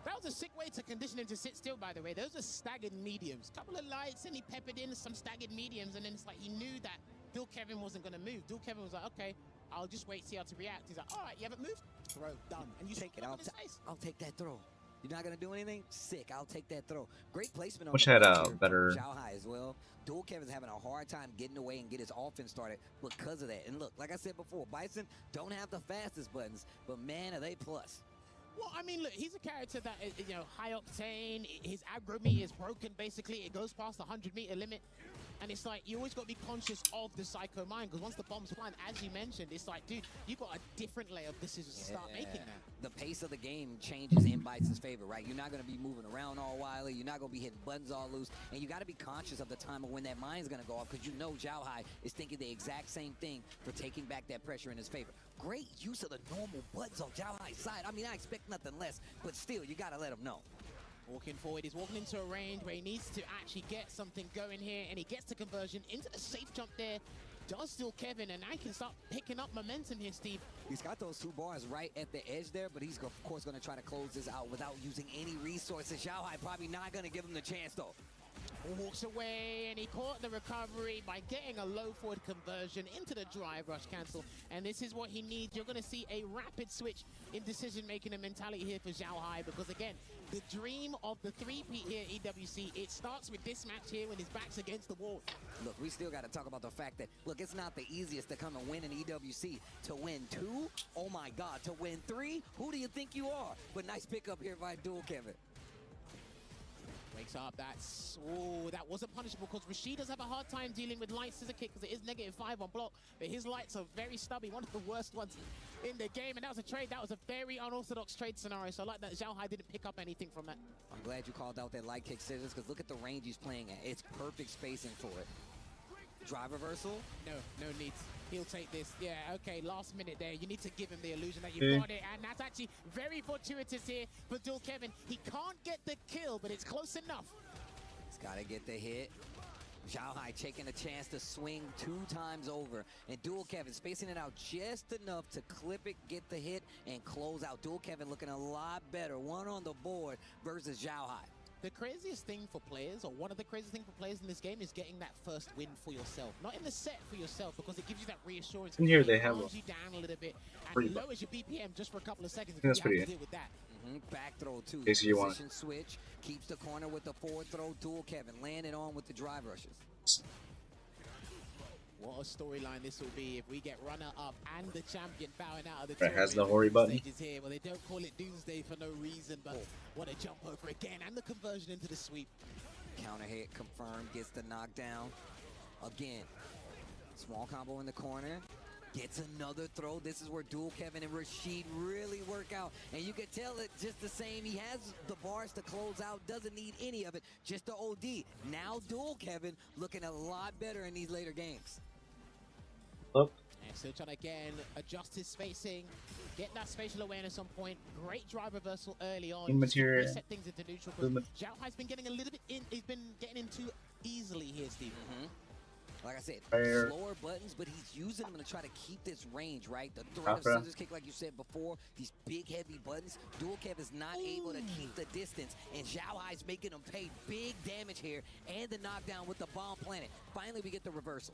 That was a sick way to condition him to sit still, by the way. Those are staggered mediums. Couple of lights, and he peppered in some staggered mediums, and then it's like he knew that Dual Kevin wasn't going to move. Dual Kevin was like, okay, I'll just wait, see how to react. He's like, all right, you haven't moved? Throw, done. And you take it. I'll take that throw. You're not gonna do anything? Sick. I'll take that throw. Great placement on Wish the I had punch a here better from Zhao Hai as well. Dual Kevin's having a hard time getting away and get his offense started because of that. And look, like I said before, Bison don't have the fastest buttons, but man, are they plus. Well, I mean, look, he's a character that is, you know, high octane. His aggro meter is broken, basically. It goes past the 100-meter limit. And it's like, you always got to be conscious of the Psycho Mind, because once the bomb's flying, as you mentioned, it's like, dude, you got a different layer of decisions to start making now. The pace of the game changes in Bison's favor, right? You're not going to be moving around all wildly. You're not going to be hitting buttons all loose. And you got to be conscious of the time of when that mind's going to go off, because you know Zhao Hai is thinking the exact same thing for taking back that pressure in his favor. Great use of the normal buttons on Zhao Hai's side. I mean, I expect nothing less, but still, you got to let him know. Walking forward, he's walking into a range where he needs to actually get something going here, and he gets the conversion into the safe jump there. Does still Kevin, and I can start picking up momentum here, Steve. He's got those 2 bars right at the edge there, but he's, of course, going to try to close this out without using any resources. Zhao Hai probably not going to give him the chance, though. Walks away, and he caught the recovery by getting a low forward conversion into the drive rush cancel, and this is what he needs. You're going to see a rapid switch in decision-making and mentality here for Zhao Hai, because, again, the dream of the 3-peat here at EWC, it starts with this match here when his back's against the wall. Look, we still got to talk about the fact that, look, it's not the easiest to come and win in EWC. To win 2, oh my God, to win 3, who do you think you are? But nice pickup here by Dual Kevin. Wakes up, that wasn't punishable, because Rashid does have a hard time dealing with light scissor kick, because it is -5 on block, but his lights are very stubby, one of the worst ones in the game, and that was a trade. That was a very unorthodox trade scenario, so I like that Zhao Hai didn't pick up anything from that. I'm glad you called out that light kick scissors, because look at the range he's playing at. It's perfect spacing for it. Drive reversal? No needs. He'll take this. Yeah, okay, last minute there. You need to give him the illusion that you've got it, and that's actually very fortuitous here for Dual Kevin. He can't get the kill, but it's close enough. He's got to get the hit. Zhao Hai taking a chance to swing 2 times over, and Dual Kevin spacing it out just enough to clip it, get the hit, and close out. Dual Kevin looking a lot better. 1 on the board versus Zhao Hai. The craziest thing for players, or one of the craziest things for players in this game, is getting that first win for yourself. Not in the set for yourself, because it gives you that reassurance. In here they have you down a little bit and lowers your BPM just for a couple of seconds. That's pretty to deal with that. Back throw too. Casey, you Position want switch, keeps the corner with the forward throw. Dual Kevin landing on with the drive rushes. What a storyline this will be if we get runner-up and the champion bowing out of the Right, has the Hori button. stages here. Well, they don't call it Doomsday for no reason, but what a jump over again, and the conversion into the sweep. Counter hit confirmed, gets the knockdown. Again, small combo in the corner. Gets another throw. This is where Dual Kevin and Rashid really work out. And you can tell it just the same. He has the bars to close out. Doesn't need any of it. Just the OD. Now Dual Kevin looking a lot better in these later games. Look. And still trying to, again, adjust his spacing. Get that spatial awareness on point. Great drive reversal early on. Reset things into neutral. Zhao Hai's been getting a little bit in. He's been getting in too easily here, Steve. Like I said, Fair. slower buttons, but he's using them to try to keep this range, right? The threat of scissors kick, like you said before, these big, heavy buttons. Dual Kev is not able to keep the distance, and Zhao Hai's making him pay big damage here, and the knockdown with the bomb planet. Finally, we get the reversal.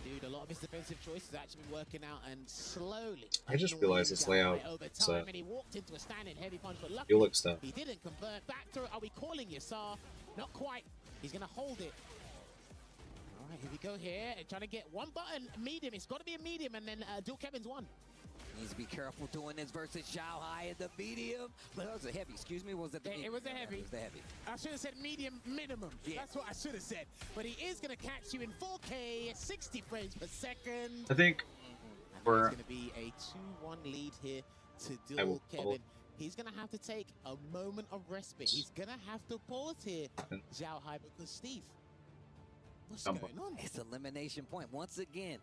Dude, a lot of his defensive choices actually been working out, and slowly. I just realized this layout. Over time, and he walked into a standing heavy punch, but luckily, You look stuff. he didn't convert. Back through. Are we calling Yasar? Not quite. He's gonna hold it. All right, here we go here, and trying to get one button medium. It's got to be a medium, and then Dual Kevin's one. Needs to be careful doing this versus Zhao Hai in the medium. But it was a heavy. Excuse me, was it the It was a heavy. It was the heavy. I should have said medium minimum. Yeah. That's what I should have said. But he is going to catch you in 4K, 60 frames per second. I think we're going to be a 2-1 lead here to Dual Kevin. He's going to have to take a moment of respite. He's going to have to pause here, Zhao Hai, because Steve, what's going on? It's elimination point. Once again,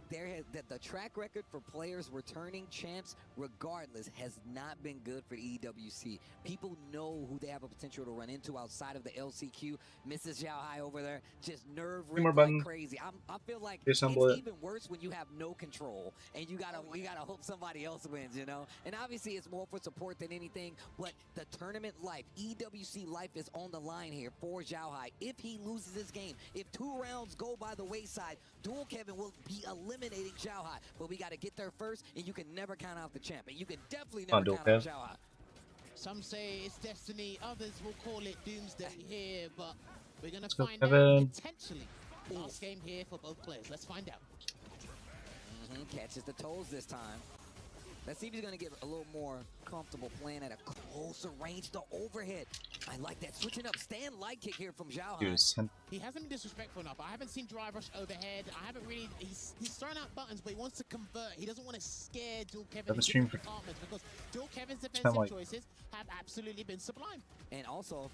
the track record for players returning champs, regardless, has not been good for EWC. People know who they have a potential to run into outside of the LCQ. Mrs. Zhao Hai over there, just nerve-wracking like crazy. I feel like it's even worse when you have no control and you gotta hope somebody else wins, you know. And obviously, it's more for support than anything. But the tournament life, EWC life, is on the line here for Zhao Hai. If he loses this game, if 2 rounds go by the wayside, Dual Kevin will be eliminating Zhao Hai. But we got to get there first, and you can never count out the champ. And you can definitely never count out Zhao Hai. Some say it's destiny, others will call it doomsday here, but we're going to find out potentially. Last game here for both players. Let's find out. Catches the toes this time. Let's see if he's going to get a little more comfortable playing at a closer range. The overhead. I like that. Switching up. Stand light kick here from Zhao Hai. He hasn't been disrespectful enough. I haven't seen drive rush overhead. I haven't really... He's throwing out buttons, but he wants to convert. He doesn't want to scare Dual Kevin in different departments because Dual Kevin's defensive choices have absolutely been sublime. And also,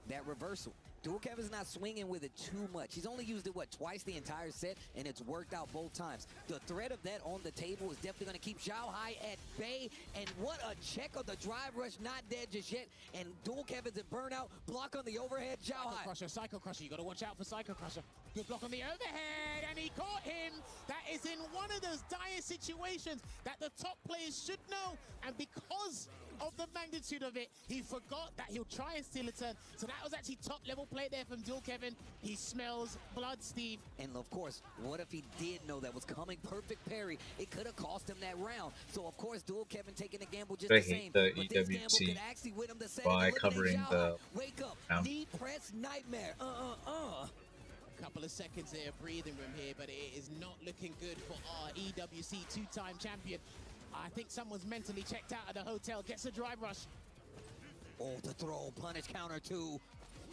that reversal. Dual Kevin's not swinging with it too much. He's only used it, what, twice the entire set, and it's worked out both times. The threat of that on the table is definitely going to keep Zhao Hai at bay. And what a check on the drive rush, not dead just yet. And Dual Kevin's in burnout. Block on the overhead, Zhao Hai. Psycho Crusher, you got to watch out for Psycho Crusher. Good block on the overhead, and he caught him. That is in one of those dire situations that the top players should know. And because of the magnitude of it, he forgot that he'll try and steal a turn. So that was actually top level play there from Dual Kevin. He smells blood, Steve. And of course, what if he did know that was coming? Perfect parry. It could have cost him that round. So of course, Dual Kevin taking the gamble just the same. The but this gamble could actually win him the set by covering the wake up, knee press nightmare. Couple of seconds there, breathing room here, but it is not looking good for our EWC 2-time champion. I think someone's mentally checked out of the hotel. Gets a drive rush. Oh, the throw. Punish counter two.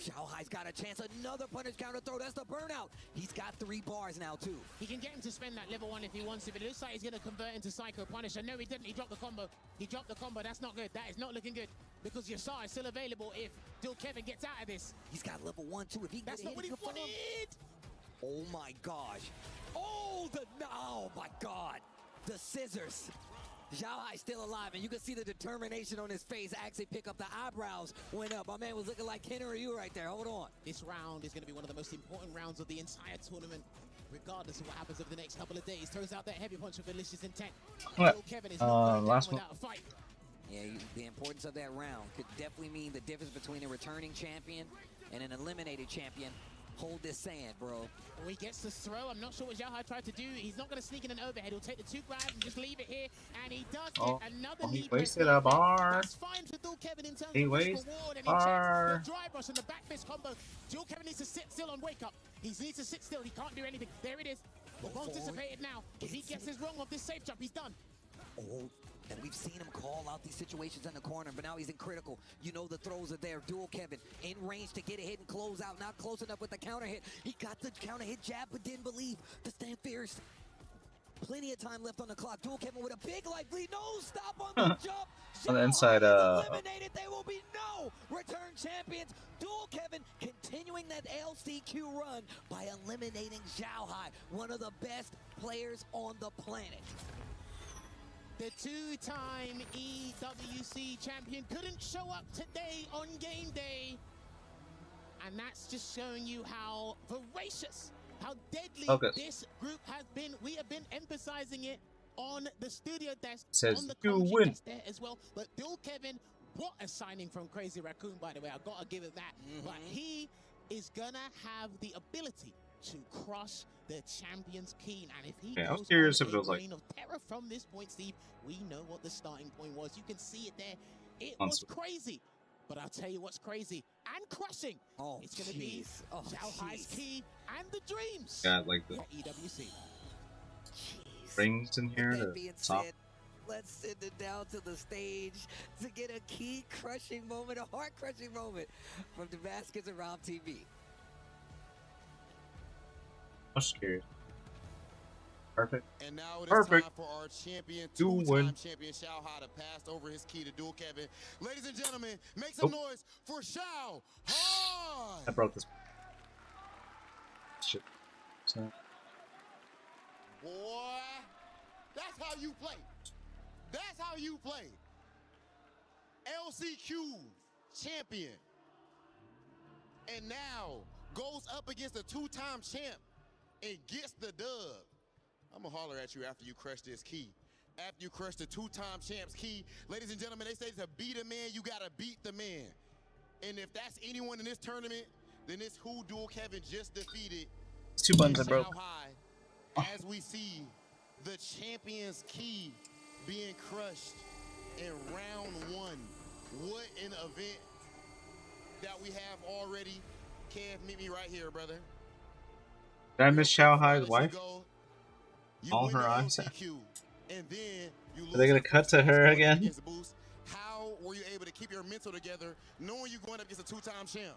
Zhao Hai's got a chance. Another punish counter throw. That's the burnout. He's got 3 bars now, too. He can get him to spend that level 1 if he wants to, but it looks like he's going to convert into Psycho Punisher. No, he didn't. He dropped the combo. He dropped the combo. That's not good. That is not looking good because Yasar is still available if Dual Kevin gets out of this. He's got level 1, too. If he That's not what he wanted. Oh, my gosh. Oh, my God. The scissors. Zhao Hai still alive, and you can see the determination on his face. Actually pick up the eyebrows went up. My man was looking like Ken or you right there. Hold on. This round is going to be one of the most important rounds of the entire tournament, regardless of what happens over the next couple of days. Throws out that heavy punch with malicious intent. Kevin is not going down without a fight. Yeah, the importance of that round could definitely mean the difference between a returning champion and an eliminated champion. Hold this sand, bro. Oh, he gets the throw. I'm not sure what Zhao Hai tried to do. He's not going to sneak in an overhead. He'll take the 2 grabs and just leave it here. And he does get another knee. He wasted a bar. That's fine for Dual Kevin in terms of reward. And he checks the drive rush and the back fist combo. Dual Kevin needs to sit still on wake up. He needs to sit still. He can't do anything. There it is. The wrong's dissipated now. If he gets his wrong off this safe jump, he's done. Oh. And we've seen him call out these situations in the corner, but now he's in critical. You know the throws are there. Dual Kevin in range to get a hit and close out. Not close enough with the counter hit. He got the counter hit jab, but didn't believe to stand fierce. Plenty of time left on the clock. Dual Kevin with a big life lead. No stop on the jump. On the inside, eliminated. There will be no return champions. Dual Kevin continuing that LCQ run by eliminating Zhao Hai, one of the best players on the planet. The 2-time EWC champion couldn't show up today on game day. And that's just showing you how voracious, how deadly this group has been. We have been emphasizing it on the studio desk, on the commentary desk there as well. But Dual Kevin, what a signing from Crazy Raccoon, by the way. I've got to give it that. But he is going to have the ability to crush the champion's keen, and if he goes curious if it on was a like reign of terror from this point, Steve, we know what the starting point was. You can see it there. It was crazy, but I'll tell you what's crazy and crushing. It's going to be Zhao Hai's key and the dreams. Yeah, like the EWC rings in here. That being said, let's send it down to the stage to get a key crushing moment, a heart crushing moment from Damascus and Rob TV. I'm scared. Perfect. And now it is time for our champion, 2-time champion Zhao Hai to pass over his key to Dual Kevin. Ladies and gentlemen, make some noise for Zhao Hai. I broke this. Shit. So. Boy, that's how you play. That's how you play. LCQ champion. And now goes up against a two-time champ and gets the dub. I'm gonna holler at you after you crush this key. After you crush the two-time champ's key. Ladies and gentlemen, they say to beat a man, you gotta beat the man. And if that's anyone in this tournament, then it's who Dual Kevin just defeated. It's 2 buttons I broke. As we see the champion's key being crushed in round 1. What an event that we have already. Kev, meet me right here, brother. Did I miss Xiao Hai's wife? All her eyes. And then you Are they gonna cut to her again? How were you able to keep your mental together knowing you're going up against a two-time champ?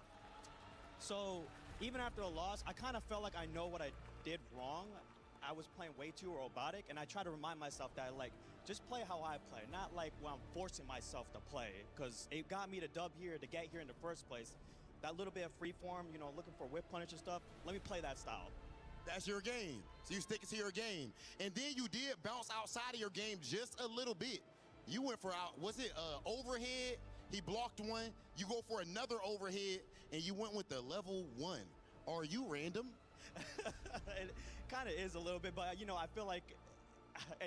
So even after a loss, I kind of felt like I know what I did wrong. I was playing way too robotic, and I try to remind myself that, like, just play how I play, not like when I'm forcing myself to play, because it got me to dub here, to get here in the first place. That little bit of freeform, you know, looking for whip punish and stuff, let me play that style. That's your game. So you stick to your game. And then you did bounce outside of your game just a little bit. You went for was it overhead? He blocked one. You go for another overhead, and you went with the level 1. Are you random? It kind of is a little bit, but, you know, I feel like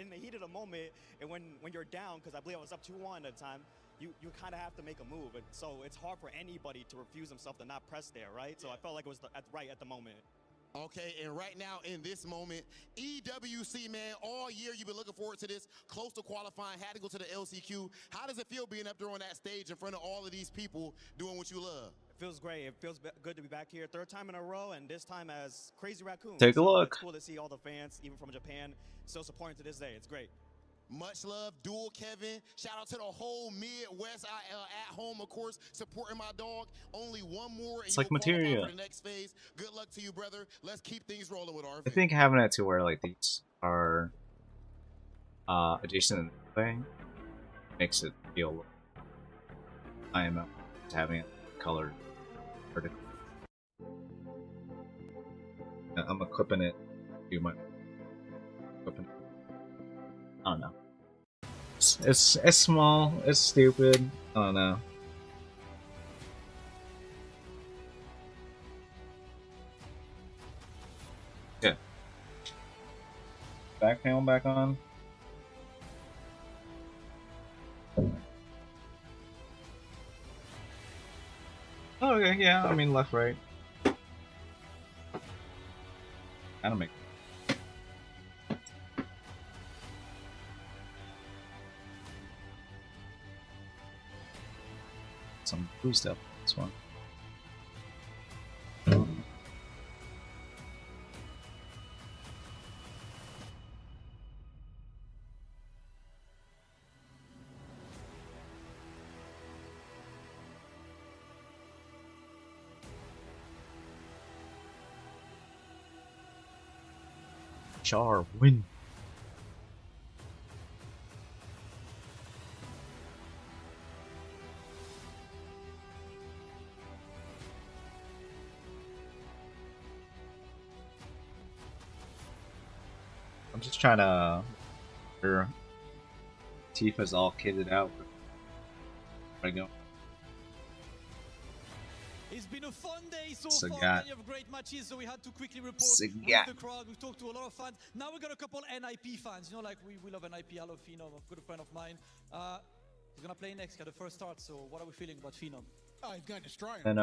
in the heat of the moment, and when you're down, because I believe I was up 2-1 at the time, you kind of have to make a move. And so it's hard for anybody to refuse himself to not press there, right? So I felt like it was right at the moment. Okay, and right now in this moment, EWC, man, all year you've been looking forward to this, close to qualifying, had to go to the LCQ. How does it feel being up there on that stage in front of all of these people doing what you love? It feels great. It feels good to be back here. 3rd time in a row, and this time as Crazy Raccoon. Take a look. It's cool to see all the fans, even from Japan, still supporting to this day. It's great. Much love, Dual Kevin. Shout out to the whole Midwest at home, of course, supporting my dog. Only one more. It's like materia. For the next phase. Good luck to you, brother. Let's keep things rolling with our. I think having it to where like these are adjacent in the way makes it feel. I am having it colored vertically. I'm equipping it. Do my equipping. I don't know. It's small. It's stupid. I don't know. Yeah. Back panel back on. Oh, okay, yeah. I mean left, right. Kind of make. Some boost up this one. Char win. I'm just trying to. Her Tifa's all kitted out. Where I go? It's been a fun day so Sagat. far. Many of great matches, so we had to quickly report with the crowd. We've talked to a lot of fans. Now we got a couple NIP fans. You know, like we love NIP. I love Phenom, a good friend of mine. He's gonna play next, got the first start. So what are we feeling about Phenom? Oh, he's gonna destroy him. And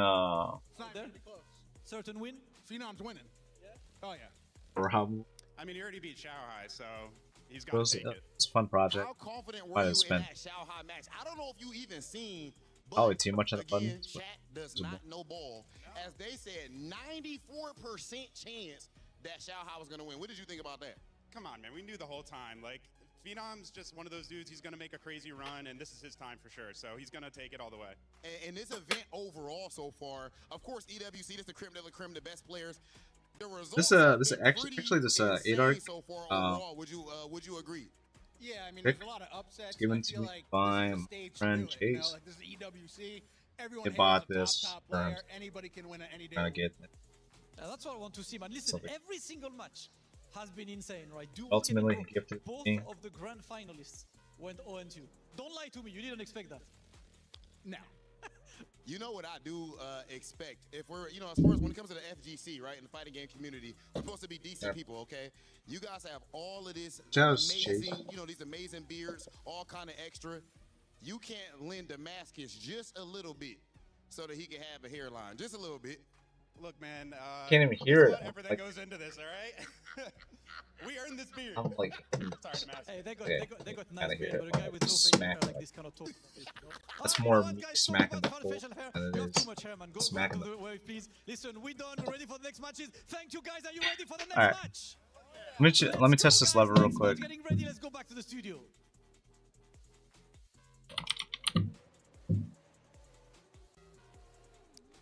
It's not there? gonna be close. Certain win. Phenom's winning. Yeah. Oh yeah. Rob. I mean, he already beat Shanghai, so he's got to take it. It's a fun project. How confident were Might you have in spent that Shanghai match? I don't know if you even seen. But probably too much on the again, buttons. chat does not know ball. As they said, 94% chance that Shanghai was going to win. What did you think about that? Come on, man. We knew the whole time. Like, Phenom's just one of those dudes. He's going to make a crazy run, and this is his time for sure. So he's going to take it all the way. And this event overall so far, of course, EWC, this is the creme de la creme, the best players. The results This actually this 8 arc. so far overall. Would you agree? Yeah, I mean, Pick. there's a lot of upsets. It's given I feel to me like by this is my the stage to friend do it, you know? Chase. Like, this is EWC. Everyone They hates bought a this top for player. Anybody can win at any day. trying to get That's what I want to see, man. Listen, Something. every single match has been insane, right? Ultimately, he gifted both me. of the grand finalists went 0-2. Don't lie to me, you didn't expect that. Now, you know what I do expect. If we're, you know, as far as when it comes to the FGC, right, in the fighting game community, we're supposed to be decent people, okay? You guys have all of this amazing, you know, these amazing beards, all kind of extra. You can't lend Damascus just a little bit so that he can have a hairline, just a little bit. Look, man. Can't even hear it. Effort that goes into this, all right? We earned this beard. I'm like, hey, they got nice beard, but a guy with no facial hair like this cannot talk. That's more me smacking the pole than it is Too much hair, man. Go smacking to the the wave, please. Listen, we're done. We're ready for the next matches. Thank you, guys. Are you ready for the next Alright. match? Let me test this lever real quick. Getting ready. Let's go back to the studio.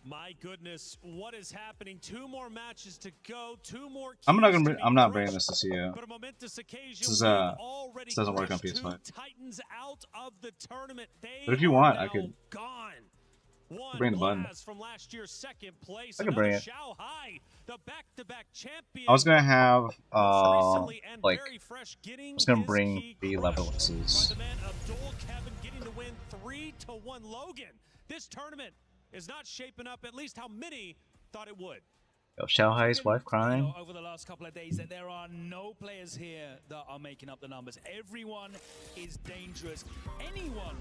My goodness, what is happening? 2 more matches to go. 2 more. I'm not bringing this to CEO. But a momentous occasion. This is this doesn't work on PS5. Titans out of the tournament. But if you want, I could gone. bring the button. From last year's 2nd place. I can bring it. Shanghai, the back-to-back champion. I was gonna have like I was gonna bring the levelesses. The man Abdul Kevin getting the win 3-1 Logan. This tournament is not shaping up at least how many thought it would. Yo, Shanghai's wife crying. Over the last couple of days, that there are no players here that are making up the numbers. Everyone is dangerous. Anyone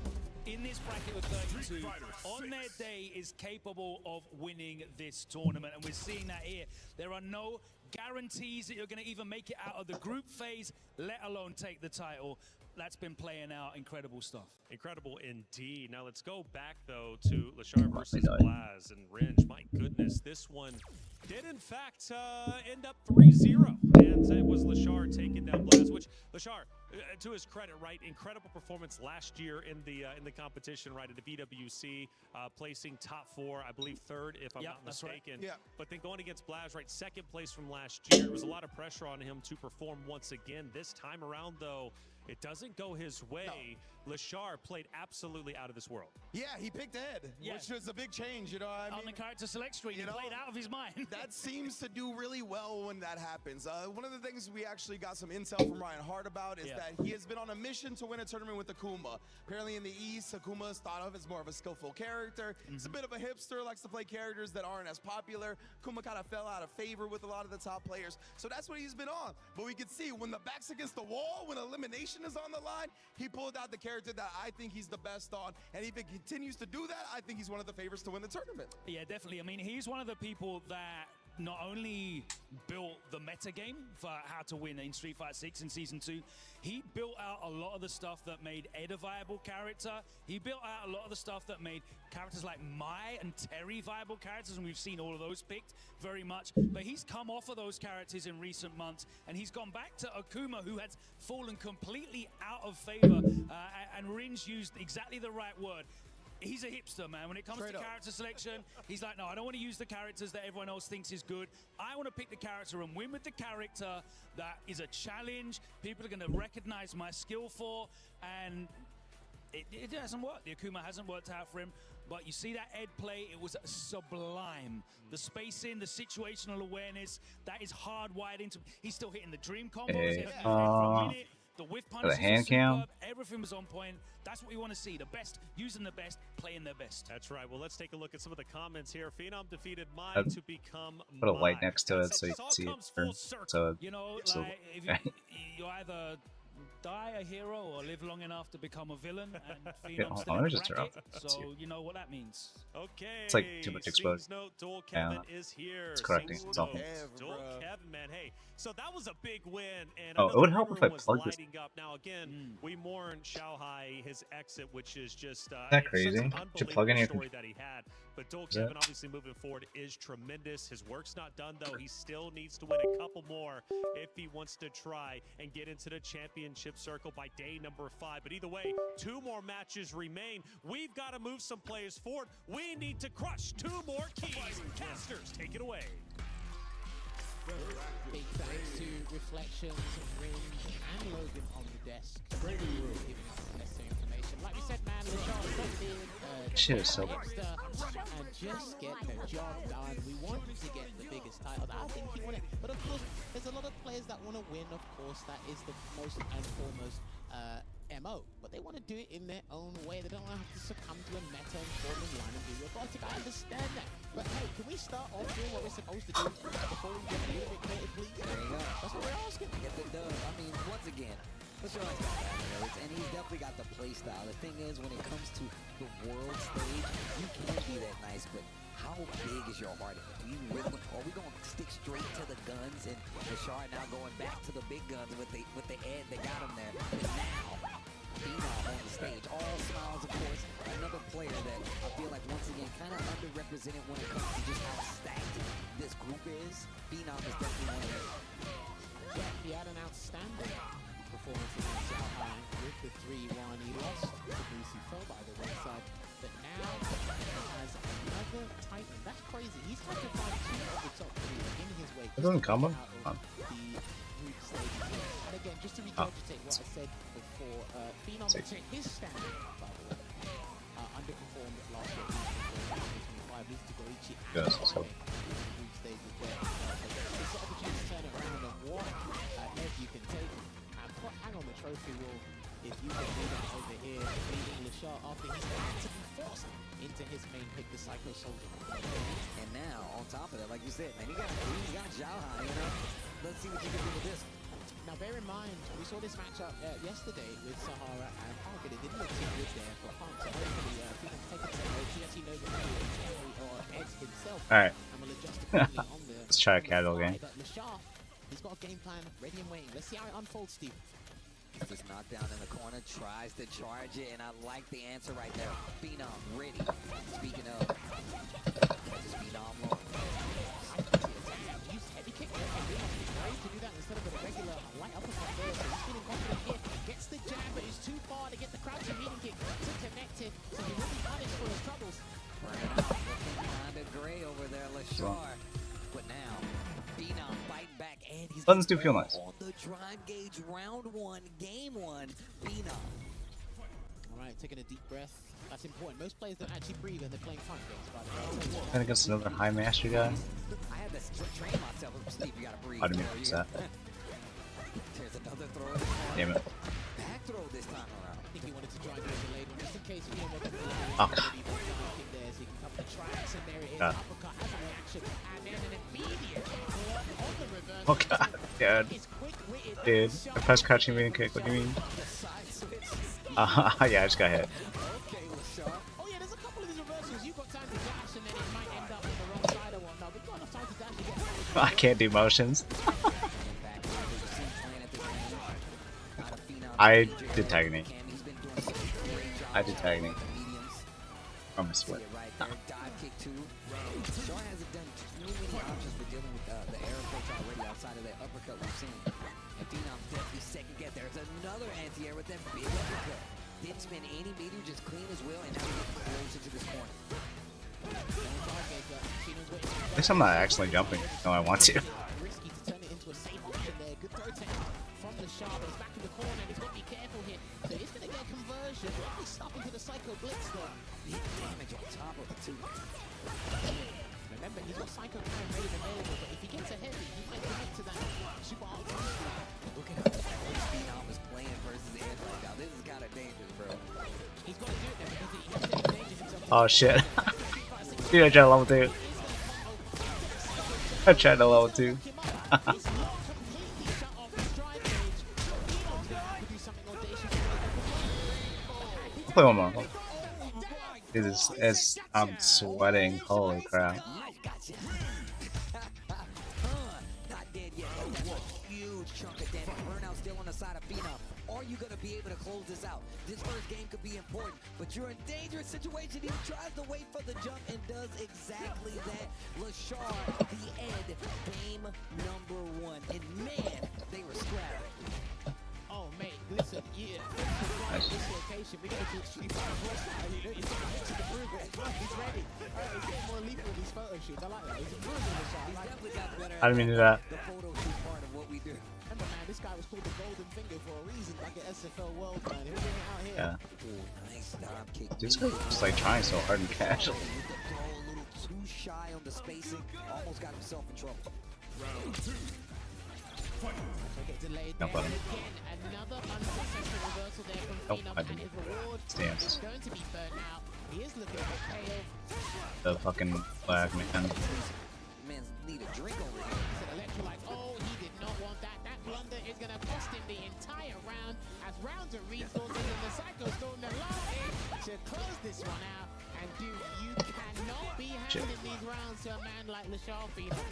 in this bracket with 32 on their day is capable of winning this tournament, and we're seeing that here. There are no guarantees that you're going to even make it out of the group phase, let alone take the title. That's been playing out incredible stuff. Incredible indeed. Now let's go back though to Lashar versus Blaz and Ringe. My goodness, this one did in fact end up 3-0, and it was Lashar taking down Blaz. Which Lashar, to his credit, right, incredible performance last year in the competition, right, at the EWC, placing top 4, I believe 3rd if I'm not mistaken. Right. Yeah. But then going against Blaz, right, 2nd place from last year. There was a lot of pressure on him to perform once again. This time around, though, it doesn't go his way. No. Lashar played absolutely out of this world. Yeah, he picked Ed, which was a big change, you know. I On the character select screen, he played out of his mind. That seems to do really well when that happens. One of the things we actually got some intel from Ryan Hart about is that he has been on a mission to win a tournament with Akuma. Apparently in the East, Akuma is thought of as more of a skillful character. He's a bit of a hipster, likes to play characters that aren't as popular. Akuma kind of fell out of favor with a lot of the top players. So that's what he's been on. But we can see when the back's against the wall, when elimination is on the line, he pulled out the character that I think he's the best on. And if he continues to do that, I think he's one of the favorites to win the tournament. Yeah, definitely. I mean, he's one of the people that not only built the meta game for how to win in Street Fighter 6 in Season 2, he built out a lot of the stuff that made Ed a viable character. He built out a lot of the stuff that made characters like Mai and Terry viable characters, and we've seen all of those picked very much. But he's come off of those characters in recent months, and he's gone back to Akuma, who has fallen completely out of favor, and Ringe used exactly the right word. He's a hipster, man. When it comes to character selection, he's like, no, I don't want to use the characters that everyone else thinks is good. I want to pick the character and win with the character that is a challenge, people are going to recognize my skill for, and it hasn't worked. The Akuma hasn't worked out for him, but you see that Ed play, it was sublime. The spacing, the situational awareness, that is hardwired into, he's still hitting the dream combos. For a minute. The whiff punches, the hand cam, everything was on point. That's what we want to see. The best using the best, playing their best. That's right. Well, let's take a look at some of the comments here. Phenom defeated Mai to become put a light next to it so you can see it. So you know, like if you either die a hero or live long enough to become a villain, and Phenom's still in the bracket, so you know what that means. Okay. It's like too much exposure. Dual Kevin is here. It's correcting. It's all. Dual Kevin, man. Hey, so that was a big win, and it would help if I plugged this. Up. Now again, we mourn Xiaohai, his exit, which is just that crazy. To plug in your story that he had. But Dual Kevin, obviously moving forward, is tremendous. His work's not done though. He still needs to win a couple more if he wants to try and get into the championship circle by day number 5. But either way, 2 more matches remain. We've got to move some players forward. We need to crush 2 more keys. Casters, take it away. Big thanks to Reflections, Ringe, and Logan on the desk. Giving us the necessary information. Like we said, man, Shit is so bad. and just get the job done. We want to get the biggest titles. I think he won it. But of course, there's a lot of players that want to win, of course. That is the most and foremost MO. But they want to do it in their own way. They don't want to have to succumb to a meta and form and line and be robotic. I understand that. But hey, can we start off doing what we're supposed to do before we get a little bit creative, please? There you go. That's what we're asking. Get the dub. I mean, once again, LaShaw's got that nerves, and he's definitely got the play style. The thing is, when it comes to the world stage, you can be that nice, but how big is your heart? Do you really, are we going to stick straight to the guns, and LaShaw now going back to the big guns with the ed that got him there? And now, Phenom on the stage, all smiles, of course. Another player that I feel like, once again, kind of underrepresented when it comes to just how stacked this group is. Phenom is definitely one of them. Yeah, he had an outstanding performance against Shanghai with the 3-1. He lost to Brucey Fell by the wayside, but now he has another Titan. That's crazy. He's had to find 2 of the top 3 in his way. It doesn't come up. The group stage. And again, just to regurgitate what I said before, Phenom to his standard, by the way, underperformed last year. 2025. Losing to Goichi and Yes, let's go. group stage as well. It's an opportunity to turn it around and what edge you can take. Hang on the trophy wall if you can do that over here, beating LaShaw after he's had to be forced into his main pick, the Psycho Soldier. And now, on top of that, like you said, man, you got Xiaohai, you know? Let's see what you can do with this. Now, bear in mind, we saw this matchup yesterday with Sahara and Parker. It didn't look too good there for Punk, so hopefully people take it to the he actually knows what to do, or Ed himself. Alright. And will adjust accordingly on the Let's try a casual game. But LaShaw, he's got a game plan ready and waiting. Let's see how it unfolds, Steve. Just knocked down in the corner, tries to charge it, and I like the answer right there. Phenom ready. Speaking of, catches Phenom low. Use heavy kick there, and Phenom is ready to do that instead of a regular light uppercut there. So he's feeling confident here. Gets the jab, but it's too far to get the crouching meeting kick to connect it. So he will be punished for his troubles. Looking kind of gray over there, LaShaw. But now, Phenom fighting back, and he's Buttons do feel nice. on the drive gauge. Round 1, game 1, Phenom. All right, taking a deep breath. That's important. Most players don't actually breathe when they're playing front games, by the way. And against another high master guy. I had to train myself. Steve, you gotta breathe. I didn't mean to that. There's another throw. Damn it. Back throw this time around. I think he wanted to try and go delayed one just in case you know what the Oh. there, so he can cover the tracks, and there it is. Uppercut as a reaction, and then an immediate on the reverse. Oh god, god. Dude, I pressed crouching meeting kick, what do you mean? Yeah, I just got hit. Oh yeah, there's a couple of these reversals. You've got time to dash, and then it might end up on the wrong side or whatnot. We've got enough time to dash to get I can't do motions. I did tagging. I did tagging. I'm a sweat. Dive kick 2. Shaw hasn't done too many options for dealing with the air approach already outside of that uppercut we've seen. And Phenom definitely second get. There's another anti-air with that big uppercut. Didn't spend any meter, just clean as well, and now we get closer to this corner. At least I'm not actually jumping. No, I want to. Risky to turn it into a safe option there. Good throw technique from the Shaw, but it's back in the corner, and he's got to be careful here. So he's going to get a conversion. He's stopping to the Psycho Blitz though. Big damage on top of the 2. Remember, he's got Psycho Prime ready and available, but if he gets a heavy, he might connect to that super hard. Look at how Phenom is playing versus Ed right now. This is kind of dangerous, bro. He's got to do it then because he has to endanger himself. Oh shit. Dude, I tried to level 2. I tried to level 2. Play one more. Dude, I'm sweating. Holy crap. Not dead yet. Huge chunk of damage. Burnout still on the side of Phenom. Are you going to be able to close this out? This first game could be important, but you're in a dangerous situation. He tries to wait for the jump and does exactly that. LaShaw, the Ed, game number 1. And man, they were scrapped. Oh, mate, listen, yeah. Nice. This location, we're going to do Street Fighter Plus now. You know, he's to the prove it. He's ready. He's getting more lethal with these photo shoots. I like that. He's improving the shot. He's definitely got better I didn't mean to do that. the photo shoot part of what we do. Remember, man, this guy was called the Golden Finger for a reason, like an SFL World, man. He'll bring it out here. Yeah. Ooh, nice dive kick. This guy's just like trying so hard and casual. A little too shy on the spacing, almost got himself in trouble. Round 2. Delayed No there. button. Again, another unsuccessful reversal there from Nope, Phenom, I and didn't. his reward Stance. is going to be burnt out. He is looking a bit pale. The fucking flag, man. Man's need a drink over here. He said electrolytes. Oh, he did not want that. That blunder is going to cost him the entire round as rounds are resources and the Psycho Storm the last hit to close this one out. And dude, you cannot be handing these rounds to a man like Lashar Phenom.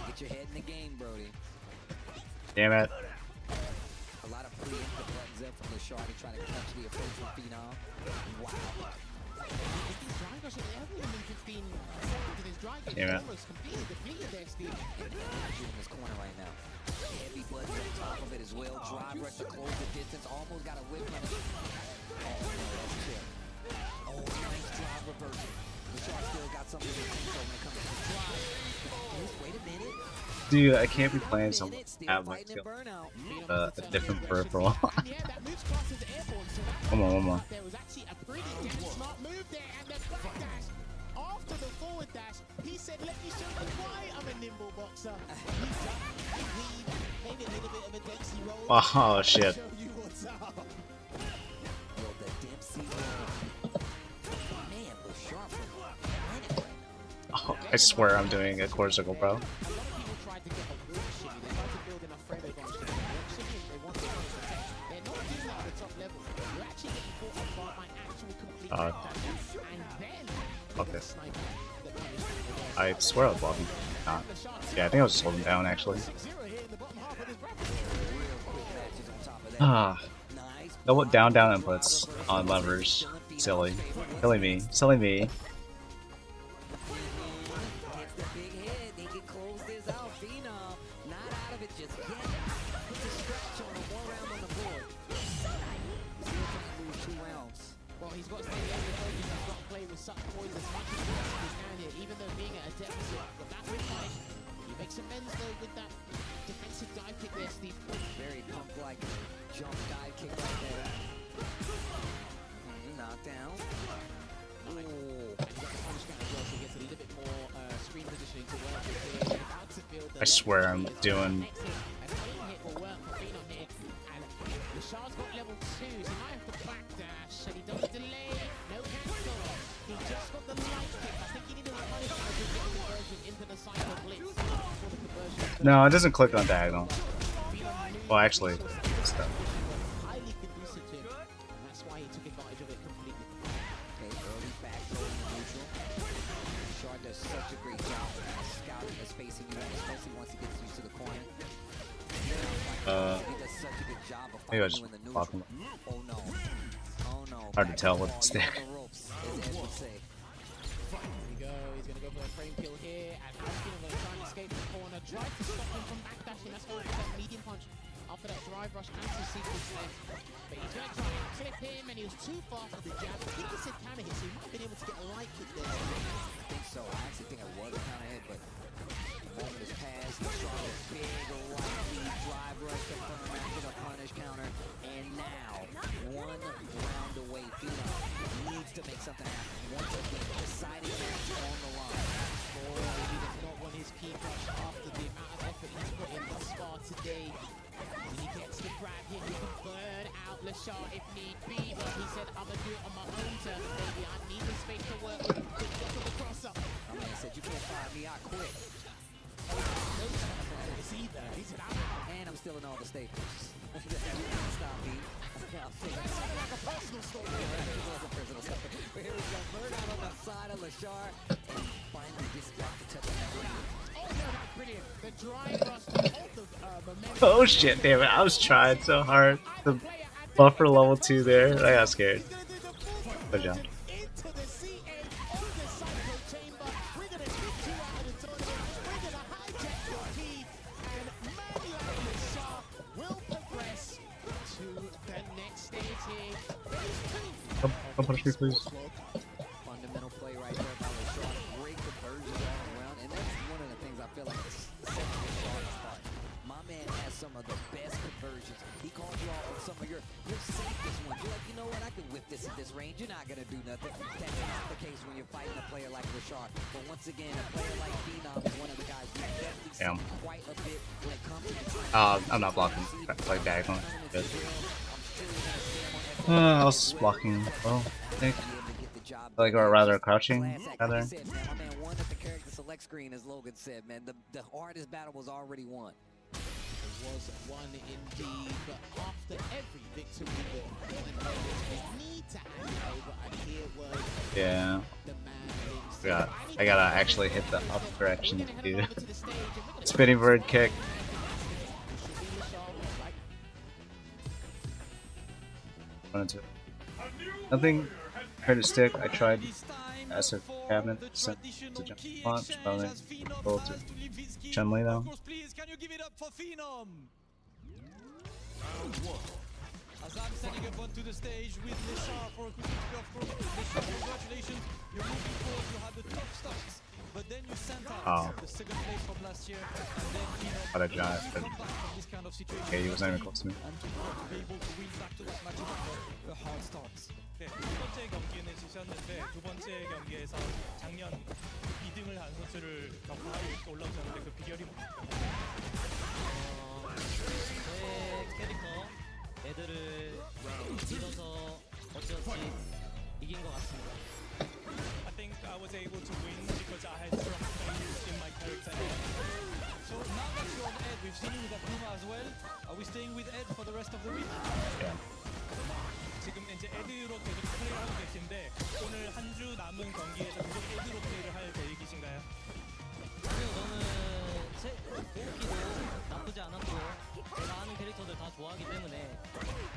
Get your head in the game, Brody. Damn it. A lot of preemptive buttons up from Lashar to try to catch the approach from Phenom. Wow. These drive rushes, they haven't even been 15 seconds in his drive. Damn it. Almost completely depleted their speed. In this corner right now. Heavy buttons on top of it as well. Drive rush to close the distance. Almost got a whip on it. Oh, no, that's chip. Oh, nice drive reversal. Lashar still got something to think so when it comes to the drive. Wait a minute. Dude, I can't be playing some tablet skill. A different peripheral. Come on, come on. There was actually a pretty damn smart move there, and the back dash after the forward dash. He said, "Let me show you why I'm a nimble boxer." Maybe a little bit of a Dempsey roll. Oh shit. Show you what's up. Well, the Dempsey roll. Man, Lashar. Oh, I swear I'm doing a core circle, bro. Okay. I swear I was blocking. Not. Yeah, I think I was just holding down actually. Ah. Double down inputs on levers. Silly. Silly me. Silly me. Very punk-like jump dive kick right there. Knocked down. I swear I'm doing. Lashar's got level 2, so he might have to backdash, and he doesn't delay, no cancel. He just got the light kick. I think he needed a punish to get the conversion into the cycle blitz before the conversion. No, it doesn't click on diagonal. Well, actually, stuff. Highly conducive to him, and that's why he took advantage of it completely. Okay, early back throw in the neutral. Lashar does such a great job of scouting the spacing unit, especially once he gets used to the corner. He does such a good job of Maybe I just in the block neutral. him. Oh no. Oh no. Hard to tell with the stick. Here we go, he's going to go for a frame kill here, and Ashton going to try and escape the corner. Drive to stop him from backdashing, that's going to be that medium punch after that drive rush anti-sequence there. But he's going to try and clip him, and he was too far for the jab. I think he said counter hit, so he might have been able to get a light kick there. I think so. I actually think I was a counter hit, but the moment has passed. Lashar with big right lead drive rush confirmed after the punish counter. And now, one round away. Phenom needs to make something happen. Once again, deciding match on the line. Boy, he does not want his key crush after the amount of effort he's put in thus far today. When he gets the grab here, he can burn out Lashar if need be. But he said, I'm going to do it on my own terms, baby. I need the space to work with. Good luck with the crosser. My man said, you can't fire me, I quit. He said, I'm out. And I'm still in all the staples. Stop me. Like a personal story. It was a personal story. But here we go. Bird out on the side of Lashar. And finally gets back to touching that ring. Oh, no, that's brilliant. The drive rush to hold the momentum. Oh shit, damn it. I was trying so hard to buffer level 2 there. I got scared. Good job. Into the CA of the Psycho Chamber. We're going to kick you out of the tournament. We're going to hijack your key. And man like Lashar will progress to the next stage here. Don't punish me, please. Fundamental play right there by Lashar. Great conversion all around. And that's one of the things I feel like sets Lashar's apart. My man has some of the best conversions. He called you all on some of your safest ones. You're like, you know what? I can whip this at this range. You're not going to do nothing. That's not the case when you're fighting a player like Rashard. But once again, a player like Phenom is one of the guys we definitely see quite a bit when it comes to I'm not blocking. Like diagonal. Good. I was blocking well, I think. Like, or rather crouching, rather. Man, my man won at the character select screen, as Logan said, man. The hardest battle was already won. It was one indeed, but after every victory, the need to hand over, and here was Yeah. the man. I gotta actually hit the up direction to do spinning bird kick. Nothing hurt to stick. I tried as a cabinet sent to jump punch, probably go to Chun-Li though. As I'm standing up onto the stage with Leshar for a quick of course. Leshar, congratulations. You're moving forward. You had the top starts, but then you sent out the second place from last year, and then What a job. this kind of situation. Okay, he wasn't even close to me. And to not be able to win back to that match after a hard start. 네, 첫 번째 경기는 지셨는데 두 번째 경기에서 작년 2등을 한 선수를 격파하고 이렇게 올라오셨는데 그 비결이 제 캐릭터 애들을 믿어서 어찌어찌 이긴 것 같습니다. I think I was able to win because I had strong faith in my character. So now that you're on Ed, we've seen you with Akuma as well. Are we staying with Ed for the rest of the week? 지금 이제 에드로 계속 플레이를 하고 계신데 오늘 한 주 남은 경기에서 계속 에드로 플레이를 할 계획이신가요? 아니요, 저는 제 고우키도 나쁘지 않았고 제가 아는 캐릭터들 다 좋아하기 때문에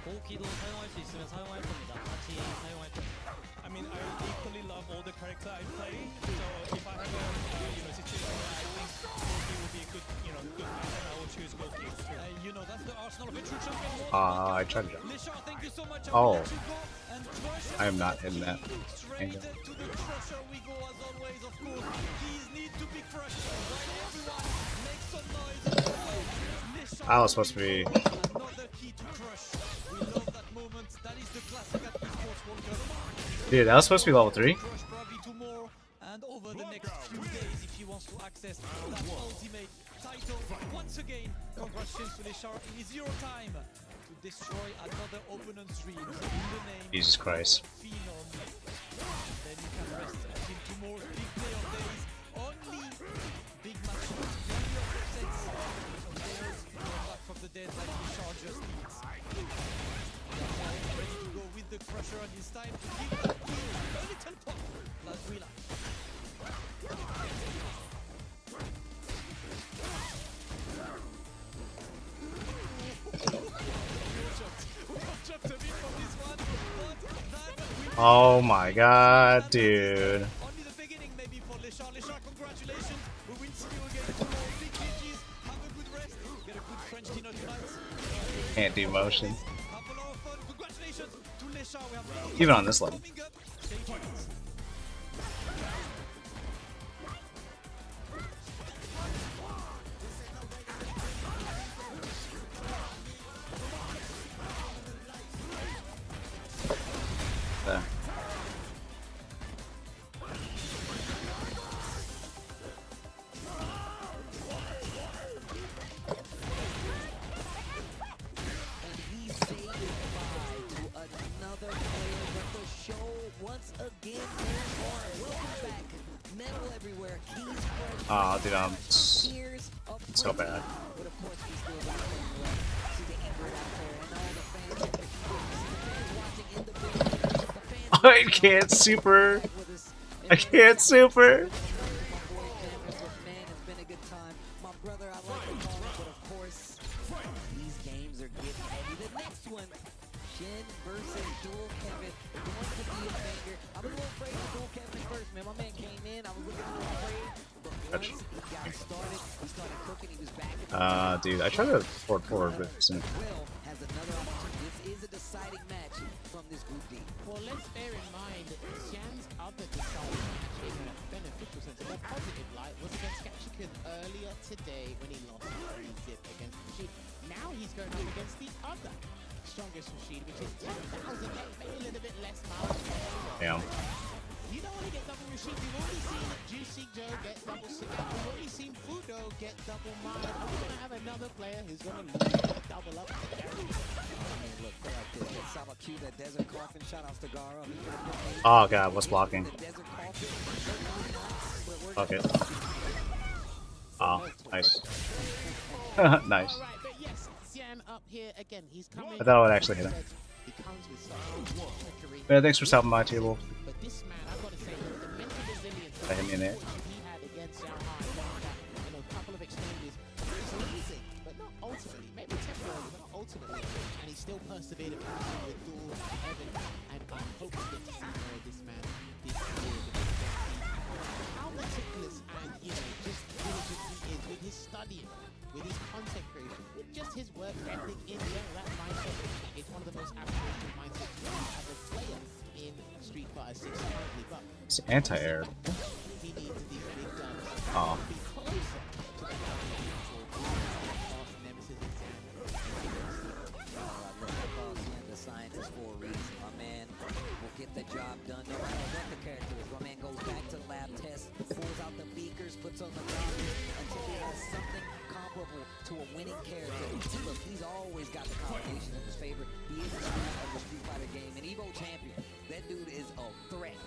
고우키도 사용할 수 있으면 사용할 겁니다. 같이 사용할 겁니다. I mean, I equally love all the character I play. So if I have a situation where I think Goki will be a good, good match, then I will choose Goki. You know, that's the arsenal of a true champion. I tried to jump. Leshar, thank you so much. Oh, I am not in that angle. To the crusher we go as always, of course. Keys need to be crushed. Right, everyone, make some noise. I was supposed to be. Another key to crush. We love that moment. That is the classic at Esports World Cup. Dude, that was supposed to be level 3. Crush probably tomorrow and over the next few days if he wants to access that ultimate title. Once again, congratulations to Leshar in his zero time to destroy another opponent's dreams in the name Jesus Christ. of Phenom. Then you can rest until tomorrow's big player days. Only big matches, plenty of upsets, some players come back from the dead like Leshar just needs. Ready to go with the crusher, and it's time to give that wheel a little pop, like we like. Oh my god, dude. Only the beginning maybe for Leshar. Leshar, congratulations. We will see you again tomorrow. Big GGs. Have a good rest. Get a good French dinner tonight. Can't do motion. Have a lot of fun. Congratulations to Leshar. We have Even on this level. coming up. Stay tuned. There. Oh, dude, I'm so bad. I can't super. I can't super. These games are getting heavy. The next one, Shin versus Dual Kevin, going to be a banger. I was a little afraid of Dual Kevin first, man. My man came in, I was looking a little afraid, but once he got started, he started cooking, he was back. Dude, I tried to forward, but soon. Will has another opportunity. This is a deciding match from this Group D. Well, let's bear in mind Xian's other deciding match in a beneficial sense, a more positive light, was against Gachikan earlier today when he lost 3-zip against G. Now he's going up against the other strongest Rashid, which is 10,000, maybe a little bit less miles. Damn. You don't want to get double Rashid. We've already seen Juicy Joe get double Sagat. We've already seen Fudo get double Mine. Are we going to have another player who's going to double up? Look, like this. Let's have a cue that Desert Coffin. Shout outs to Gara. Oh god, what's blocking? Okay. Oh, nice. Nice. All right, but yes, Xian up here again. He's coming. I thought I would actually hit him. He comes with some trickery. Yeah, thanks for stopping by, table. But this man, I've got to say, the mental resilience That hit me in it. he had against Shanghai, a couple of exchanges, it's losing, but not ultimately. Maybe temporarily, but not ultimately. And he still persevered with Duel, Evan, and I hope we get to see more of this man this year. How meticulous and, just diligent he is with his studying, with his content creation, with just his work ethic in general, that mindset. It's one of the most aspirational mindsets you have as a player in Street Fighter 6 currently, but It's anti-air. he needs these big guns Oh. to be closer to the past nemesis in The scientist for a reason. My man will get the job done no matter what the character is. My man goes back to the lab test, pulls out the beakers, puts on the goggles until he has something comparable to a winning character. Look, he's always got the combination in his favor. He is the star of the Street Fighter game, an Evo champion. That dude is a threat.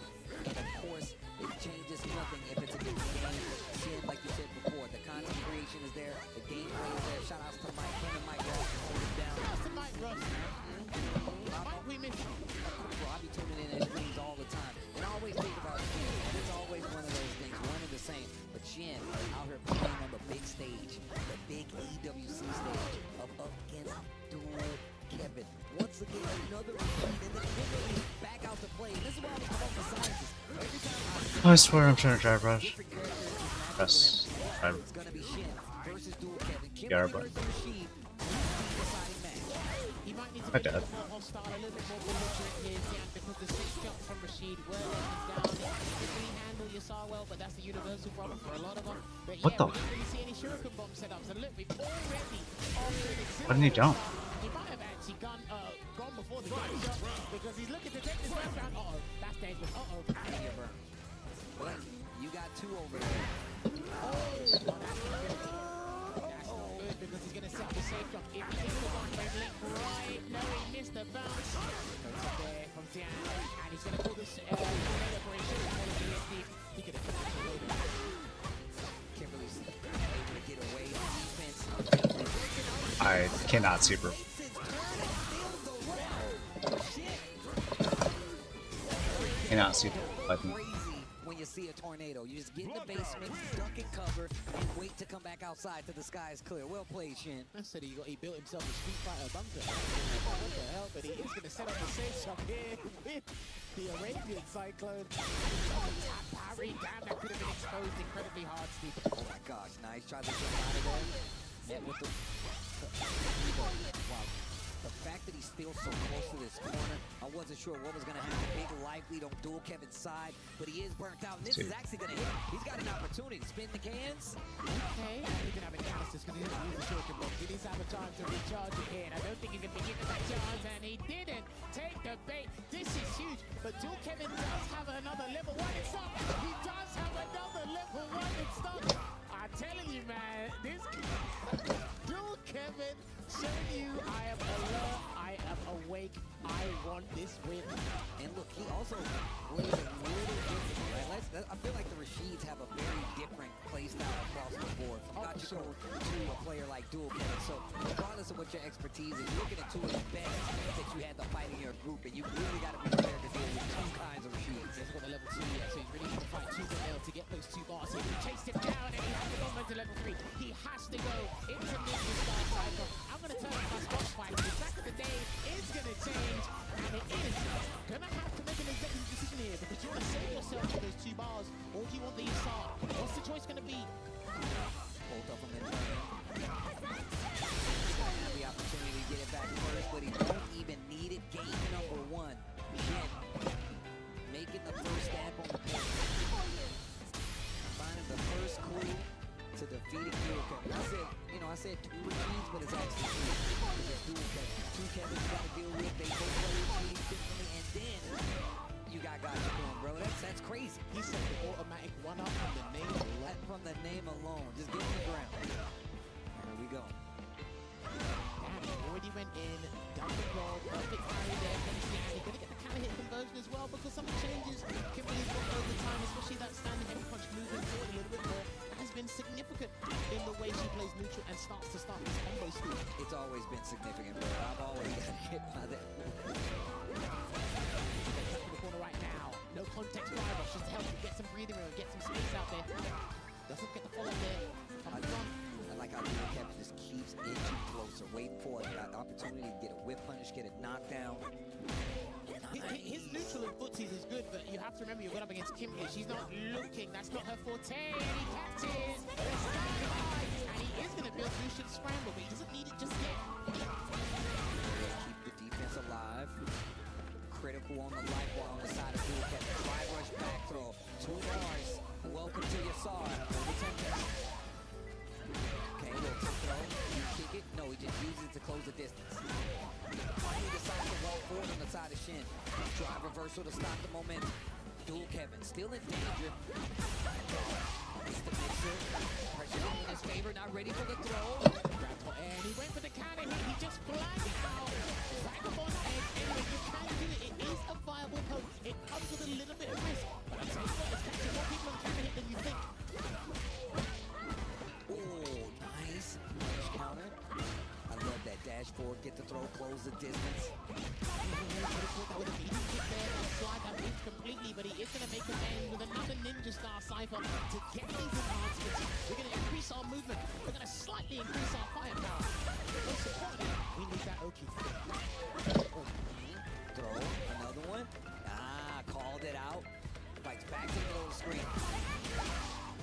And of course, it changes nothing if it's a good game. Again, like you said before, the content creation is there, the gameplay is there. Shout outs to Mike, him and Mike Ross hold it down. Shout outs to Mike Ross. Mike, we miss you. I'll be tuning in at streams all the time. And I always think about Shin. And it's always one of those things, one and the same. But Shin out here playing on the big stage, the big EWC stage of up against Duel Kevin. Once again, another repeat, and then quickly back out to play. And this is why we call the scientists. Every time I swear I'm trying to drive rush. Yes. Drive. it's going to be Shin versus Duel Kevin. Yeah, but I died. More hostile, a little bit more belligerent here, Xian, because the 6 jumps from Rashid were letting us down. He didn't really handle Yasar well, but that's the universal problem for a lot of them. But What the? we didn't really see any shuriken bomb setups. And look, we've already Why didn't he jump? He might have actually gone before the game shot because he's looking to take this first round. Uh-oh, that's dangerous. Uh-oh. But you got 2 over there. That's not good because he's going to set up the safe jump. If he gets the one frame link right, no, he missed the bounce. Goes up there from Xian, and he's going to pull this operation. He could have finished it. Kimberly's able to get away. Defense. I cannot super. Cannot super. When you see a tornado, you just get in the basement, duck and cover, and wait to come back outside till the sky is clear. Well played, Shin. I said he built himself a Street Fighter bunker. What the hell? But he is going to set up a safe shop here with the Arabian Cyclone. Parry, damn, that could have been exposed incredibly hard, Steve. Oh my gosh, nice. Tried to jump out of there. Met with the... Wow. The fact that he's still so close to this corner, I wasn't sure what was going to happen. Big life lead on Duel Kevin's side, but he is burnt out. And this is actually going to hit him. He's got an opportunity to spin the cans. Okay, he can have a canisters because he didn't use the shuriken bomb. He needs to have a time to recharge again. I don't think he's going to be given that chance, and he didn't take the bait. This is huge, but Duel Kevin does have another level 1 in stock. He does have another level 1 in stock. I'm telling you, man, this Duel Kevin showing you I am alert, I am awake, I want this win. And look, he also plays a little different, right? I feel like the Rashids have a very different play style across the board. From Gachiko to a player like Duel Kevin. So regardless of what your expertise is, you're looking at 2 of the best that you had to fight in your group, and you really got to be prepared to deal with 2 kinds of Rashids. He's got a level 2 yet, so he's really going to fight tooth and nail to get those 2 bars. He chased him down, and he has to go into level 3. He has to go into Ninja Star Cycle. I'm going to turn on my spot fight. The back of the day is going to change, and it is going to have to make an executive decision here because you want to save yourself for those 2 bars, or do you want the Assault? What's the choice going to be? Both of them in front of him. He's going to have the opportunity to get it back first, but he don't even need it. Game number 1. Shin making the first stab on the pin. Finding the first clue to defeating Duel Kevin. I said 2 Rashids, but it's actually 2. It's Duel Kevin. 2 Kevins, you got to alone. Just get on the ground. There we go. Already went in, double roll, perfect parry there from Sian. He's going to get the counter hit conversion as well because some of the changes Kimberly's got over time, especially that standing heavy punch moving forward a little bit more, has been significant in the way she plays neutral and starts to start this combo speed. It's always been significant, bro. I've always got hit by that. In the corner right now. No context fire rush just to help you get some breathing room, get some space out there. Doesn't get the follow there. I like how Kevin just keeps inching closer, waiting for an opportunity to get a whip punish, get a knockdown. His neutral in footsies is good, but you have to remember you're going up against Kim here. She's not looking. That's not her forte. And he catches the sky high. And he is going to build Lucian scramble, but he doesn't need it just yet. Keep the defense alive. Critical on the life while on the side of Dual Kevin. Drive rush back throw. 2 bars. Welcome to your SAR. Over 10 Okay, little tip throw. You kick it. No, he just uses it to close the distance. He decides to roll forward on the side of Shin. Drive reversal to stop the momentum. Dual Kevin still in danger. It's the mixer. Pressure in his favor. Not ready for the throw. And he went for the counter hit. He just blanked out. Vagabond edge. Anyway, you can do it. It is a viable poke. It comes with a little bit of risk. But I'll tell you what, it's catching more people on counter hit than you think. Oh, nice. Nice counter. I love that dash forward, get the throw, close the distance. Could have caught that with a medium kick there and slide that move completely, but he is going to make an end with another ninja star cypher to get these enhancements. We're going to increase our movement. We're going to slightly increase our firepower. Most importantly, we need that Oki. Throw, another one. Called it out. Fights back to the middle of the screen.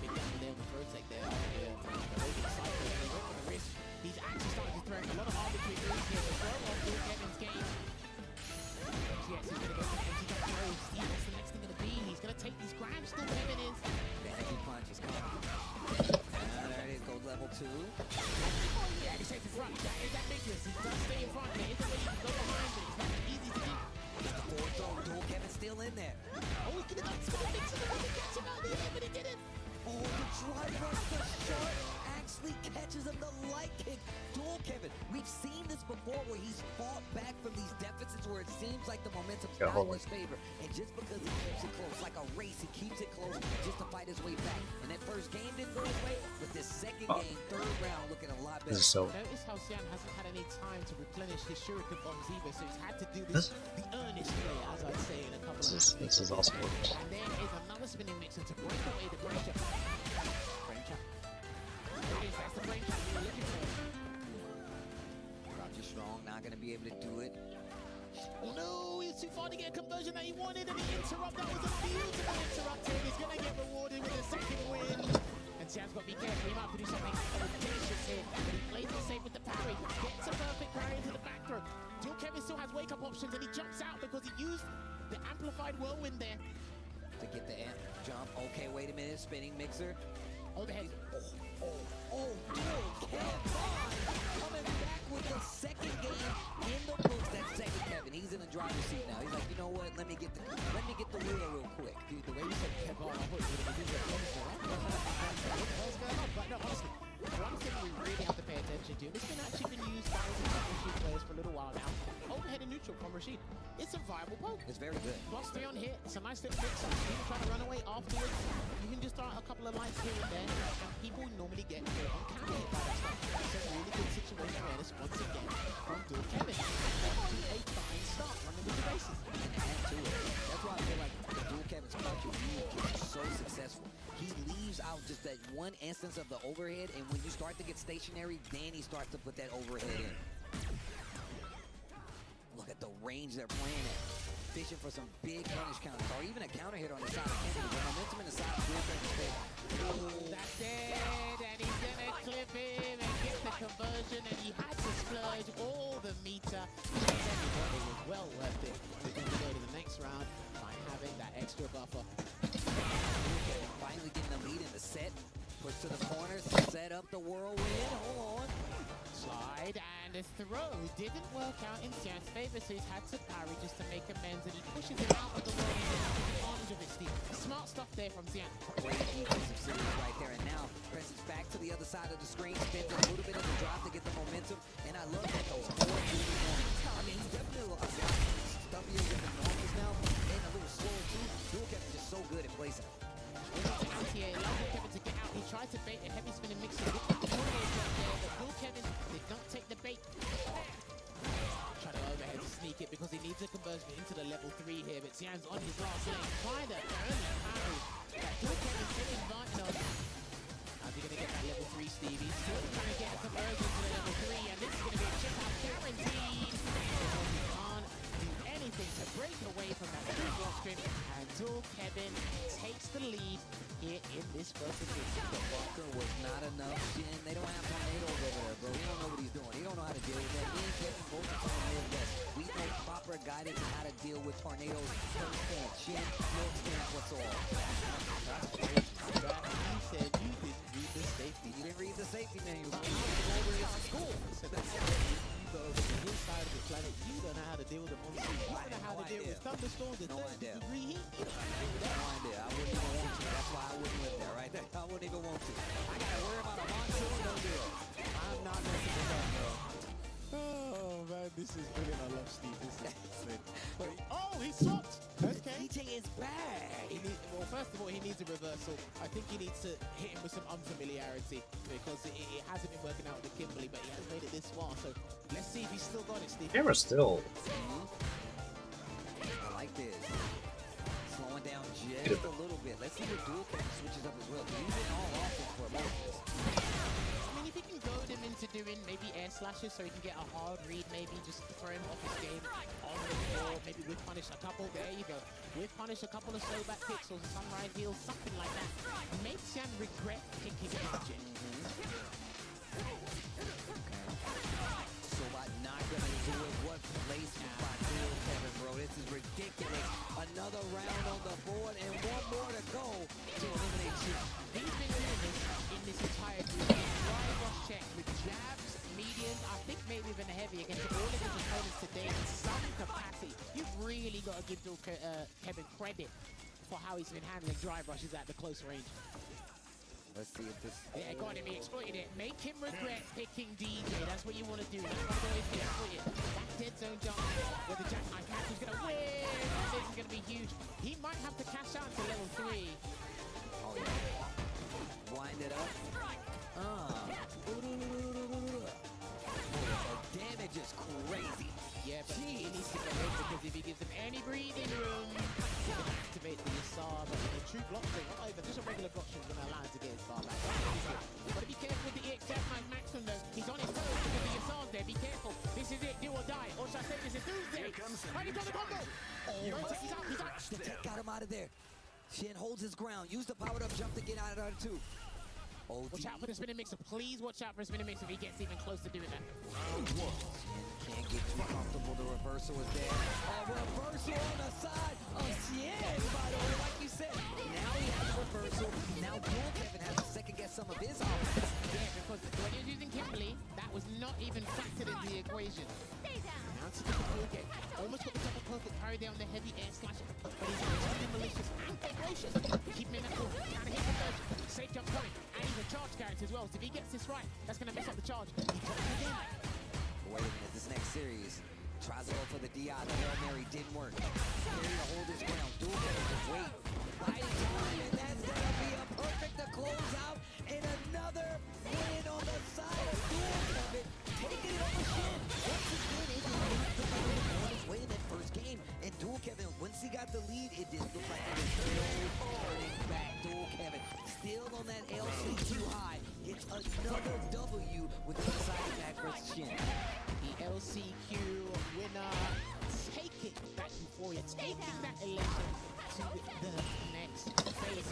Big down there with Vertec there. Over the cycle. They went for the wrist. He's actually starting to throw a lot of arbitrary moves here. The throw on Dual Kevin's game. Yes, he's going to go for the empty gun throw. See what's the next thing going to be. He's going to take these grabs. Still Kevin is. The heavy punch is coming. There it is, goes level 2. Yeah, he takes the front. That is ambiguous. He does stay in front. There is a way you can go behind, but it's not easy to do. It's the forward throw. Dual Kevin still in there. Oh, he could have done some mix of the one to catch him out of the air, but he didn't. Oh, the drive rush, the shot actually catches him, the light kick. Dual Kevin, we've seen this before where he's fought back from these deficits where it seems like the momentum's not in his favor. And just because he keeps it close, like a race, he keeps it close just to fight his way back. And that first game didn't go his way, but this second game, third round, looking a lot better. Notice how Sian hasn't had any time to replenish his shuriken bombs either, so he's had to do this the earnest way, as I'd say, in a couple of This is also works. And there is another spinning mixer to break away the brain trap. Brain trap. There it is, that's the brain trap we were looking for. Roger Strong not going to be able to do it. Oh no, he's too far to get a conversion that he wanted, and the interrupt, that was a beautiful interrupt here. He's going to get rewarded with a second win. And Sian's got to be careful, he might have to do something audacious here. But he plays it safe with the parry, gets a perfect parry into the back throw. Dual Kevin still has wake-up options, and he jumps out because he used the amplified whirlwind there. To get the jump. Okay, wait a minute. Spinning mixer. Overhead. Dual Kevin coming back with the second game in the books. That's second Kevin. He's in the driver's seat now. He's like, you know what? Let me get the wheel real quick. Dude, the way you said Kevin, I thought you were going to do that. But no, honestly, one thing we really have to pay attention to, and it's actually been used by some Rashid players for a little while now. Overhead and neutral from Rashid. It's a viable poke. It's very good. +3 on hit. It's a nice little mix up. People try to run away afterwards. You can just start a couple of lights here and there, and people normally get on counter hit by that stuff. It's a really good situation awareness once again from Dual Kevin. A fine start running with the bases. And add to it. That's why I feel like Dual Kevin's punch is so successful. He leaves out just that one instance of the overhead, and when you start to get stationary, then he starts to put that overhead in. Look at the range they're playing at. Fishing for some big punish counters, or even a counter hit on the side of Kennedy. The momentum in the side of Dual Kevin's favor. That's it, and he's gonna clip him and get the conversion, and he had to splurge all the meter. It was well worth it to go to the next round by having that extra buffer. Finally getting the lead in the set. Push to the corner, set up the whirlwind. Hold on. Slide and a throw. Didn't work out in Sian's favor, so he's had to parry just to make amends, and he pushes him out of the way and takes advantage of it, Steve. Smart Smart stuff there from Xian. Great defensive series right there. And now presses back to the other side of the screen, spins a little bit of the drive to get the momentum. And I love that those 4 I mean, he's definitely a lot stuffier with the normals now, and a little slower too. Dual Kevin's just so good at placing. Anti-air, allows Kevin to get out. He tried to bait a heavy spinning mixer with the tornado jump there, but Dual Kevin did not take the bait. Trying to overhead to sneak it because he needs a conversion into the level 3 here, but Xian's on his last lane, trying to early parry. That Dual Kevin's taking advantage of. How's he going to get that level 3, Steve? He's still trying to get a conversion to the level 3, and this is going to be a chip out guaranteed. He can't do anything to break away from that true block stream, and Dual Kevin takes the lead here in this first edition. The bunker was not enough. Shin, they don't have tornadoes over there, bro. He don't know what he's doing. He don't know how to deal with that. Me and Kevin both are from the Midwest. We know proper guidance on how to deal with tornadoes firsthand. Shin, no experience whatsoever. That's crazy. You said you didn't read the safety. You didn't read the safety manual. You go over here to school. So that's you go over to his side of the planet. You don't know how to deal with the monsoon. You don't know how to deal with thunderstorms and 30-degree heat. You don't know how to do that. No idea. I wouldn't even want to. That's why I wouldn't live there, right there. I wouldn't even want to. I gotta worry about a monsoon. Don't do it. I'm not messing with that, bro. Oh man, this is brilliant. I love Steve. This is insane. But oh, he swapped. Okay. DJ is bad. Well, first of all, he needs a reversal. I think he needs to hit him with some unfamiliarity because it hasn't been working out with the Kimberly, but he has made it this far. So let's see if he's still got it, Steve. Camera still. I like this. Slowing down just a little bit. Let's see what Dual Kevin switches up as well. He's in all offense for most of this. I mean, if he can goad him into doing maybe air slashes so he can get a hard read, maybe just throw him off his game on the floor, maybe with punish a couple, there you go. With punish a couple of slow back kicks or sunrise heels, something like that. Makes Xian regret picking Magic. So I'm not gonna do it. What placement by Dual Kevin, bro? This is ridiculous. Another round on the board and one more to go to eliminate Xian. He's been doing this in this entire group. Drive rush check with jabs, mediums, I think maybe even a heavy against all of his opponents today in some capacity. You've really got to give Kevin credit for how he's been handling drive rushes at the close range. Let's see if this... Yeah, got him. He exploited it. Make him regret picking DJ. That's what you want to do. That's one of the ways to exploit it. That dead zone jump with the jackknife catch is going to win. This is going to be huge. He might have to cash out to level 3. Oh, yeah. Wind it up. The damage is crazy. Yeah, but he needs to get in because if he gives him any breathing room, he can activate the Yasar. But a true block string, not even just a regular block string, is going to allow him to get his bar back. But be careful with the EX Deathknife Maximum though. He's on his toes because the Yasar's there. Be careful. This is it. Do or die. Or should I say this is Tuesday? Right, he's on the combo. He's out. He's out. The tech got him out of there. Shin holds his ground. Use the powered up jump to get out of there too. Watch out for the spinning mixer. Please watch out for the spinning mixer if he gets even close to doing that. Can't get too comfortable. The reversal is there. A reversal on the side of Xian, by the way, like you said. Now he has a reversal. Now Dual Kevin has to second guess some of his offense. Yeah, because when you're using Kimberly, that was not even factored into the equation. Now to the full game. Almost got the double perfect parry there on the heavy air slash. But he's really malicious and ferocious. Keep him in that corner. Trying to hit the first. Safe jump coming. And he's a charge character as well. So if he gets this right, that's going to mess up the charge. He drops it again. Wait a minute, this next series tries to go for the DI. The Hail Mary didn't work. Perry to hold his ground. Dual Kevin just wait. Fighting time, and that's going to be a perfect to close out. And another win on the side of Dual Kevin. Taking it over Shin. Once again, it didn't on his way in that first game. And Dual Kevin, once he got the lead, it didn't look like it was turning back. Dual Kevin still on that LC too high. Gets another W with the side back versus Shin. The LCQ winner taking that euphoria, taking that elation to the next phase.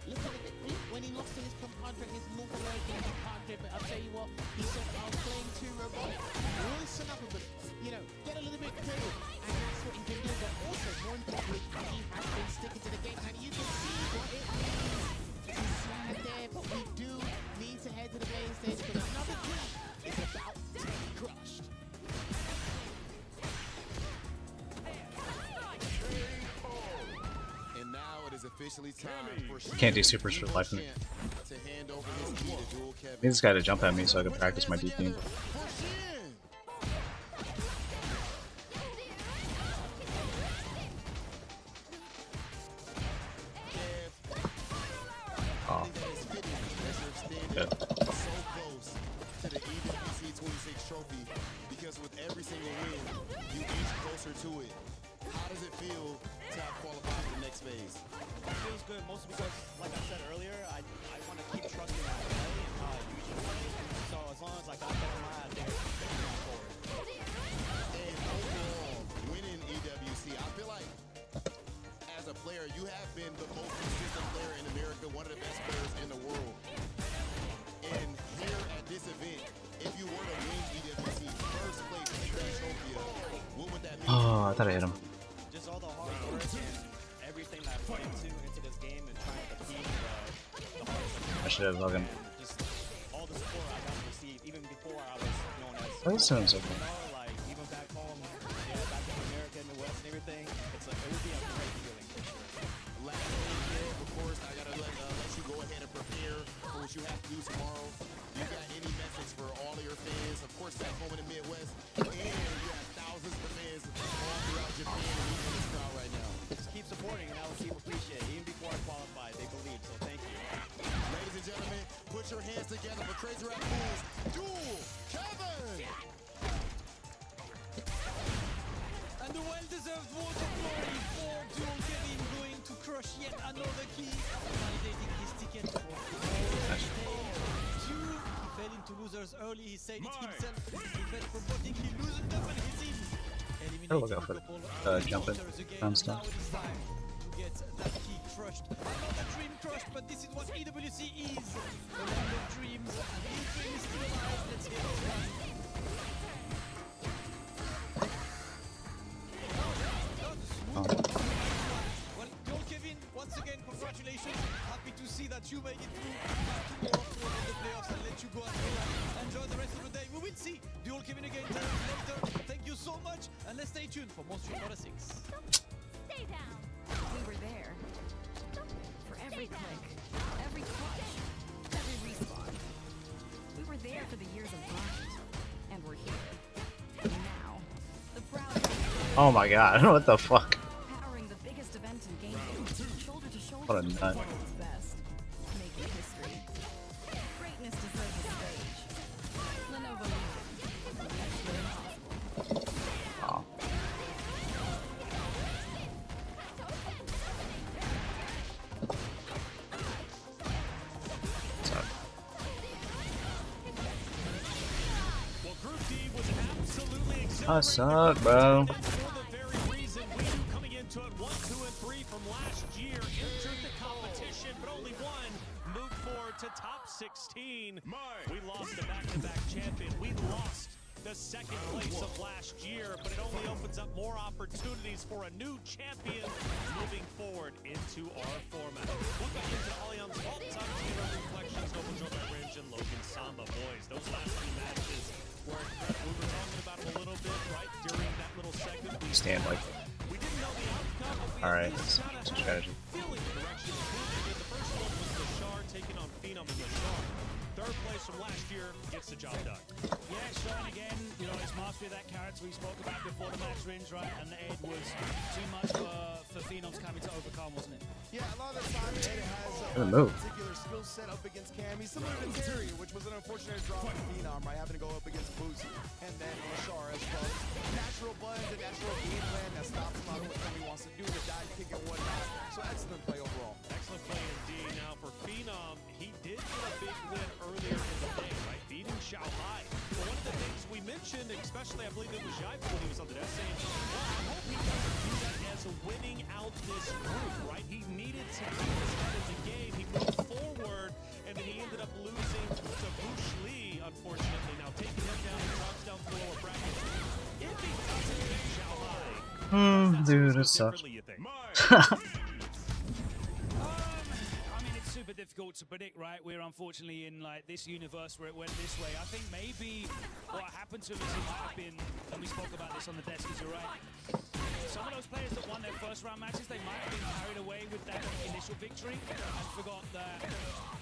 It was looking a bit weak when he lost to his compadre, his North American compadre, but I'll tell you what, he said, I was playing too robotic. Loosen up a bit, get a little bit creative, and that's what he can do, but also, more importantly, he has been sticking to the game, and you can see what it means to stand there, but we do need to head to the main stage, because another team is about to be crushed. And now officially time for Can't do supers for the life of me. to hand over his key to Dual Kevin. I need this guy to jump at me so I can practice my DP. Oh. Good. So close to the EWC 26 trophy because with every single win, you inch closer to it. How does it feel to have qualified for the next phase? It feels good, mostly because, like I said earlier, I want to keep trusting my play and how I usually play. So as long as I got that in my head, I'm going forward. And overall, winning EWC, I feel like as a player, you have been the most consistent player in America, one of the best players in the world. And here at this event, if you were to win EWC first place in the trophy, what would that mean? Oh, I thought I hit him. Just all the hard work and everything that I put into this game and trying to compete the hardest. I should have fucking. Just all the support I got to receive, even before I was known as. Why is it so good? Like even back home, back in America in the West and everything, it's like it would be a great feeling for sure. Last thing, of course, I gotta let you go ahead and prepare for what you have to do tomorrow. You got any message for all of your fans, of course, back home in the Midwest, and you have thousands of fans all throughout Japan and even in this crowd right now. Just keep supporting, and I will keep appreciating. Even before I qualified, they believed, so thank you. Ladies and gentlemen, put your hands together for Crazy Rap Fools, Dual Kevin! And the well-deserved vote of glory for Dual Kevin going to crush yet another key, validating his ticket for the stage 2. He fell into losers early, he said it himself. He felt robotic, he loosened up and hit him. I'll look out for jumping and stuff. Now it is time to get that key crushed. Another dream crushed, but this is what EWC is. A land of dreams, and his dream is still alive. Let's hear this one. Well, Dual Kevin, once again, congratulations. Happy to see that you made it through 2 more in the playoffs and let you go and enjoy the rest of the day. We will see Dual Kevin again later. Thank you so much, and let's stay tuned for more Street Fighter 6. Stay down. We were there. For every click, every clutch, every respawn. We were there for the years of grind. And we're here. Now, the proud... Oh my god, what the fuck? Powering the biggest event in gaming, shoulder to shoulder. What a nut. World's best, making history. Greatness deserves a stage. Lenovo Legion, next to impossible. Oh. Sorry. Well, Group D was absolutely exhilarating. I suck, bro. Into it 1, 2, and 3 from last year, entered the competition, but only one moved forward to top 16. We lost the back-to-back champion. We lost the second place of last year, but it only opens up more opportunities for a new champion moving forward into our format. We'll get into Allianz Vault, Top Tier Reflections, Noble Joe by Range, and Logan Samba. Boys, those last 2 matches were incredible. We were talking about them a little bit, right, during that little segment. Stand like. Alright, strategy. The first one was Lashar taking on Phenom and Lashar. Third place from last year gets the job done. Yeah, showing again, you know, his mastery of that character we spoke about before the match range, right? And the Ed was too much for Phenom's Cammy to overcome, wasn't it? Yeah, a lot of the time Ed has Good move. particular skill set up against Cammy, similar to Terry, which was an unfortunate draw for Phenom, right? Having to go up against Boost and then Lashar as well. Natural buttons and natural game plan that stops him out of what Cammy wants to do, the dive kick and whatnot. So excellent play overall. Excellent play indeed. Now for Phenom, he did get a big win earlier in the day, right? Beating Shanghai. But one of the things we mentioned, especially I believe it was Jai when he was on the desk saying, well, I hope he doesn't do that as a winning out this group, right? He needed to keep his head in the game. He moved forward, and then he ended up losing to Bush Lee, unfortunately. Now taking him down, he drops down to the lower bracket. If he doesn't beat Shanghai, Dude, it sucks. I mean, it's super difficult to predict, right? We're unfortunately in like this universe where it went this way. I think maybe what happened to him is it might have been, and we spoke about this on the desk, is you're right. Some of those players that won their first first round matches, they might have been carried away with that initial victory and forgot that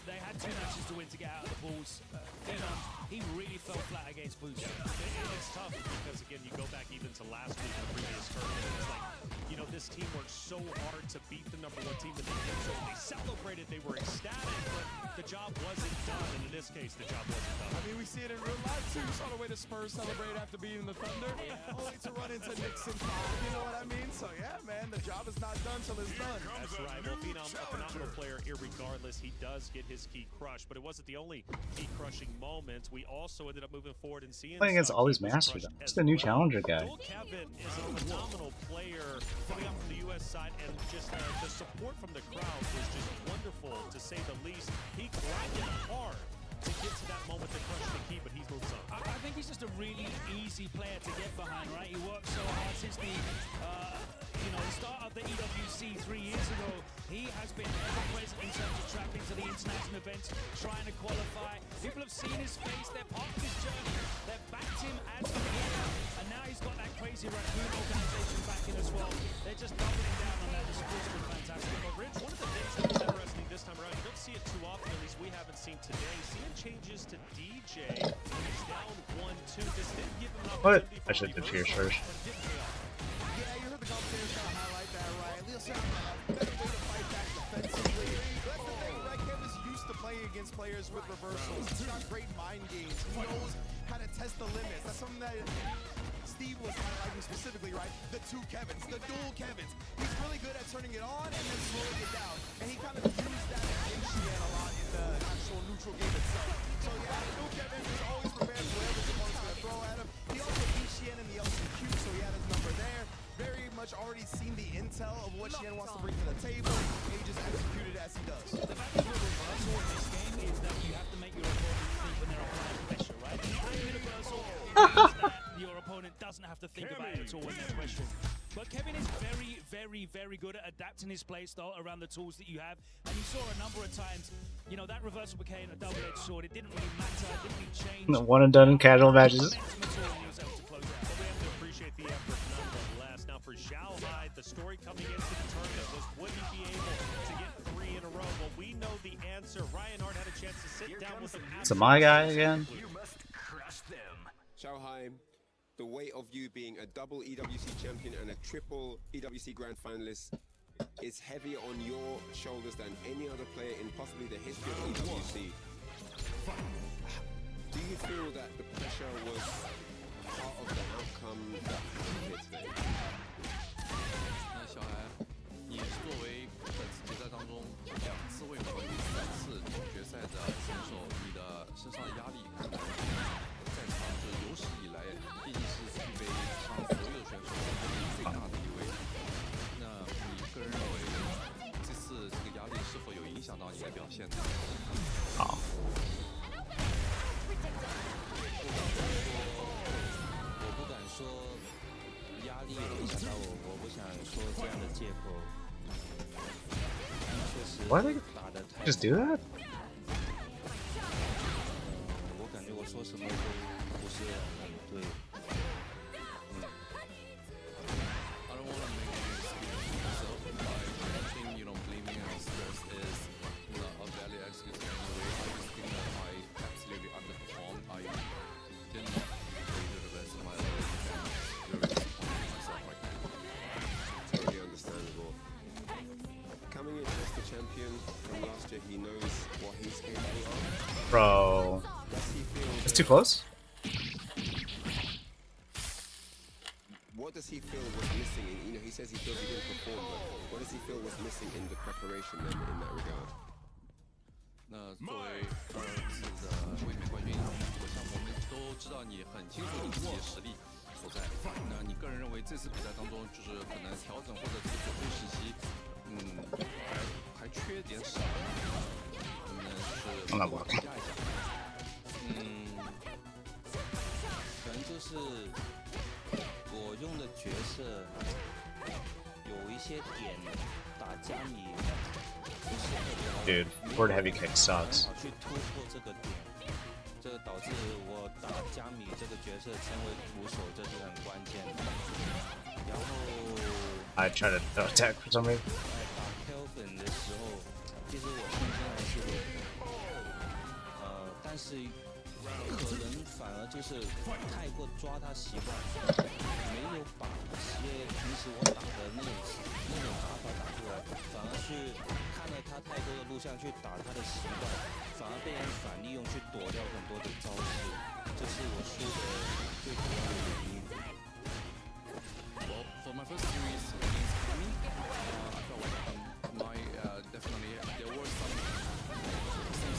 they had 2 matches to win to get out of the pools. Phenom, he really fell flat against Boost. It's tough because, again, you go back even to last week in the previous tournament. It's like, you know, this team worked so hard to beat the #1 team that they did. So when they celebrated, they were ecstatic, but the job wasn't done. And in this case, the job wasn't done. I mean, we see it in real life too. You saw the way the Spurs celebrate after beating the Thunder, only to run into Knicks in 5. You know what I mean? So yeah, man, the job is not done till it's done. That's right. Well, Phenom, a phenomenal player, irregardless. He does get his key crushed, but it wasn't the only key crushing moment. We also ended up moving forward and seeing playing against all these masters. What's the new challenger guy? Kevin is a phenomenal player coming up from the U.S. side, and just the support from the crowd was just wonderful, to say the least. He grinded hard to get to that moment to crush the key, but he's moved some. I think he's just a really easy player to get behind, right? He worked so hard since the start of the EWC 3 years ago. He has been ever present in terms of traveling to the international events, trying to qualify. People have seen his face, they're part of his journey, they've backed him as a player, and now he's got that crazy raccoon organization backing as well. They're just doubling down on that. The support's been fantastic. But Rich, one of the things that was interesting this time around, you don't see it too often, at least we haven't seen today, seeing changes to DJ when he's down 1-2. This didn't give him an opportunity. I should have did cheers first. Yeah, you heard the commentators kind of highlight that, right? Leo said a better way to fight back defensively. That's the thing, right? Kevin's used to playing against players with reversals. He's got great mind games. He knows how to test the limits. That's something that Steve was highlighting specifically, right? The 2 Kevins, the dual Kevins. He's really good at turning it on and then slowing it down. And he kind of used that against Xian a lot in the actual neutral game itself. So yeah, the dual Kevin is always prepared for whatever his opponent's going to throw at him. He also beat Xian in the LCQ, so he had his number there. Very much already seen the intel of what Xian wants to bring to the table, and he just executed as he does. The fact of the reversal in this game is that you have to make your opponent think when they're applying pressure, right? Anytime you reversal means that your opponent doesn't have to think about it at all when they're pressured. But Kevin is very, very, very good at adapting his playstyle around the tools that you have. And you saw a number of times, you know, that reversal became a double-edged sword. It didn't really matter, it didn't really change. One and done in casual matches. Appreciate the effort nonetheless. Now for Xiaohai, the story coming into the tournament was, would he be able to get 3 in a row? Well, we know the answer. Ryan Hart had a chance to sit down with him. It's a my guy again. You must crush them. Xiaohai, the weight of you being a double EWC champion and a triple EWC grand finalist is heavier on your shoulders than any other player in possibly the history of EWC. Do you feel that the pressure was part of the outcome that happened here today? 那小孩，你作为本次决赛当中2次卫冕冠军、3次总决赛的选手，你的身上的压力看来在场是有史以来，毕竟是具备上所有选手最大的一位。那你个人认为这次这个压力是否有影响到你的表现呢？好。我不敢说压力有影响到我，我不想说这样的借口。确实 Why they 打得太 just do that? 我感觉我说什么都不是很对。I don't want to make any excuses for myself. I think, you know, blaming and stress is not a valid excuse anyway. I just think that I absolutely underperformed. I did not play to the best of my ability and very disappointed in myself right now. Totally understandable. Coming in as the champion from last year, he knows what he's capable of. Bro. It's too close? What does he feel was missing in, you know, he says he feels he didn't perform, but what does he feel was missing in the preparation then in that regard? 那作为2次的卫冕冠军，我想我们都知道你很清楚你自己的实力所在。那你个人认为这次比赛当中，就是可能调整或者这个准备时期，还缺点什么？能不能就是给我评价一下？可能就是我用的角色有一些点打加米不是特别好。Dude, forward heavy kick sucks. 去突破这个点，这导致我打加米这个角色成为捕手，这是很关键的。然后 I try to attack for some reason. 打 Kelvin 的时候，其实我信心还是有的，但是可能反而就是太过抓他习惯，没有把一些平时我打的那种打法打出来，反而是看了他太多的录像去打他的习惯，反而被人反利用去躲掉很多的招式，这是我输的最主要的原因。 Well, for my first series against Kami, I felt like definitely there were some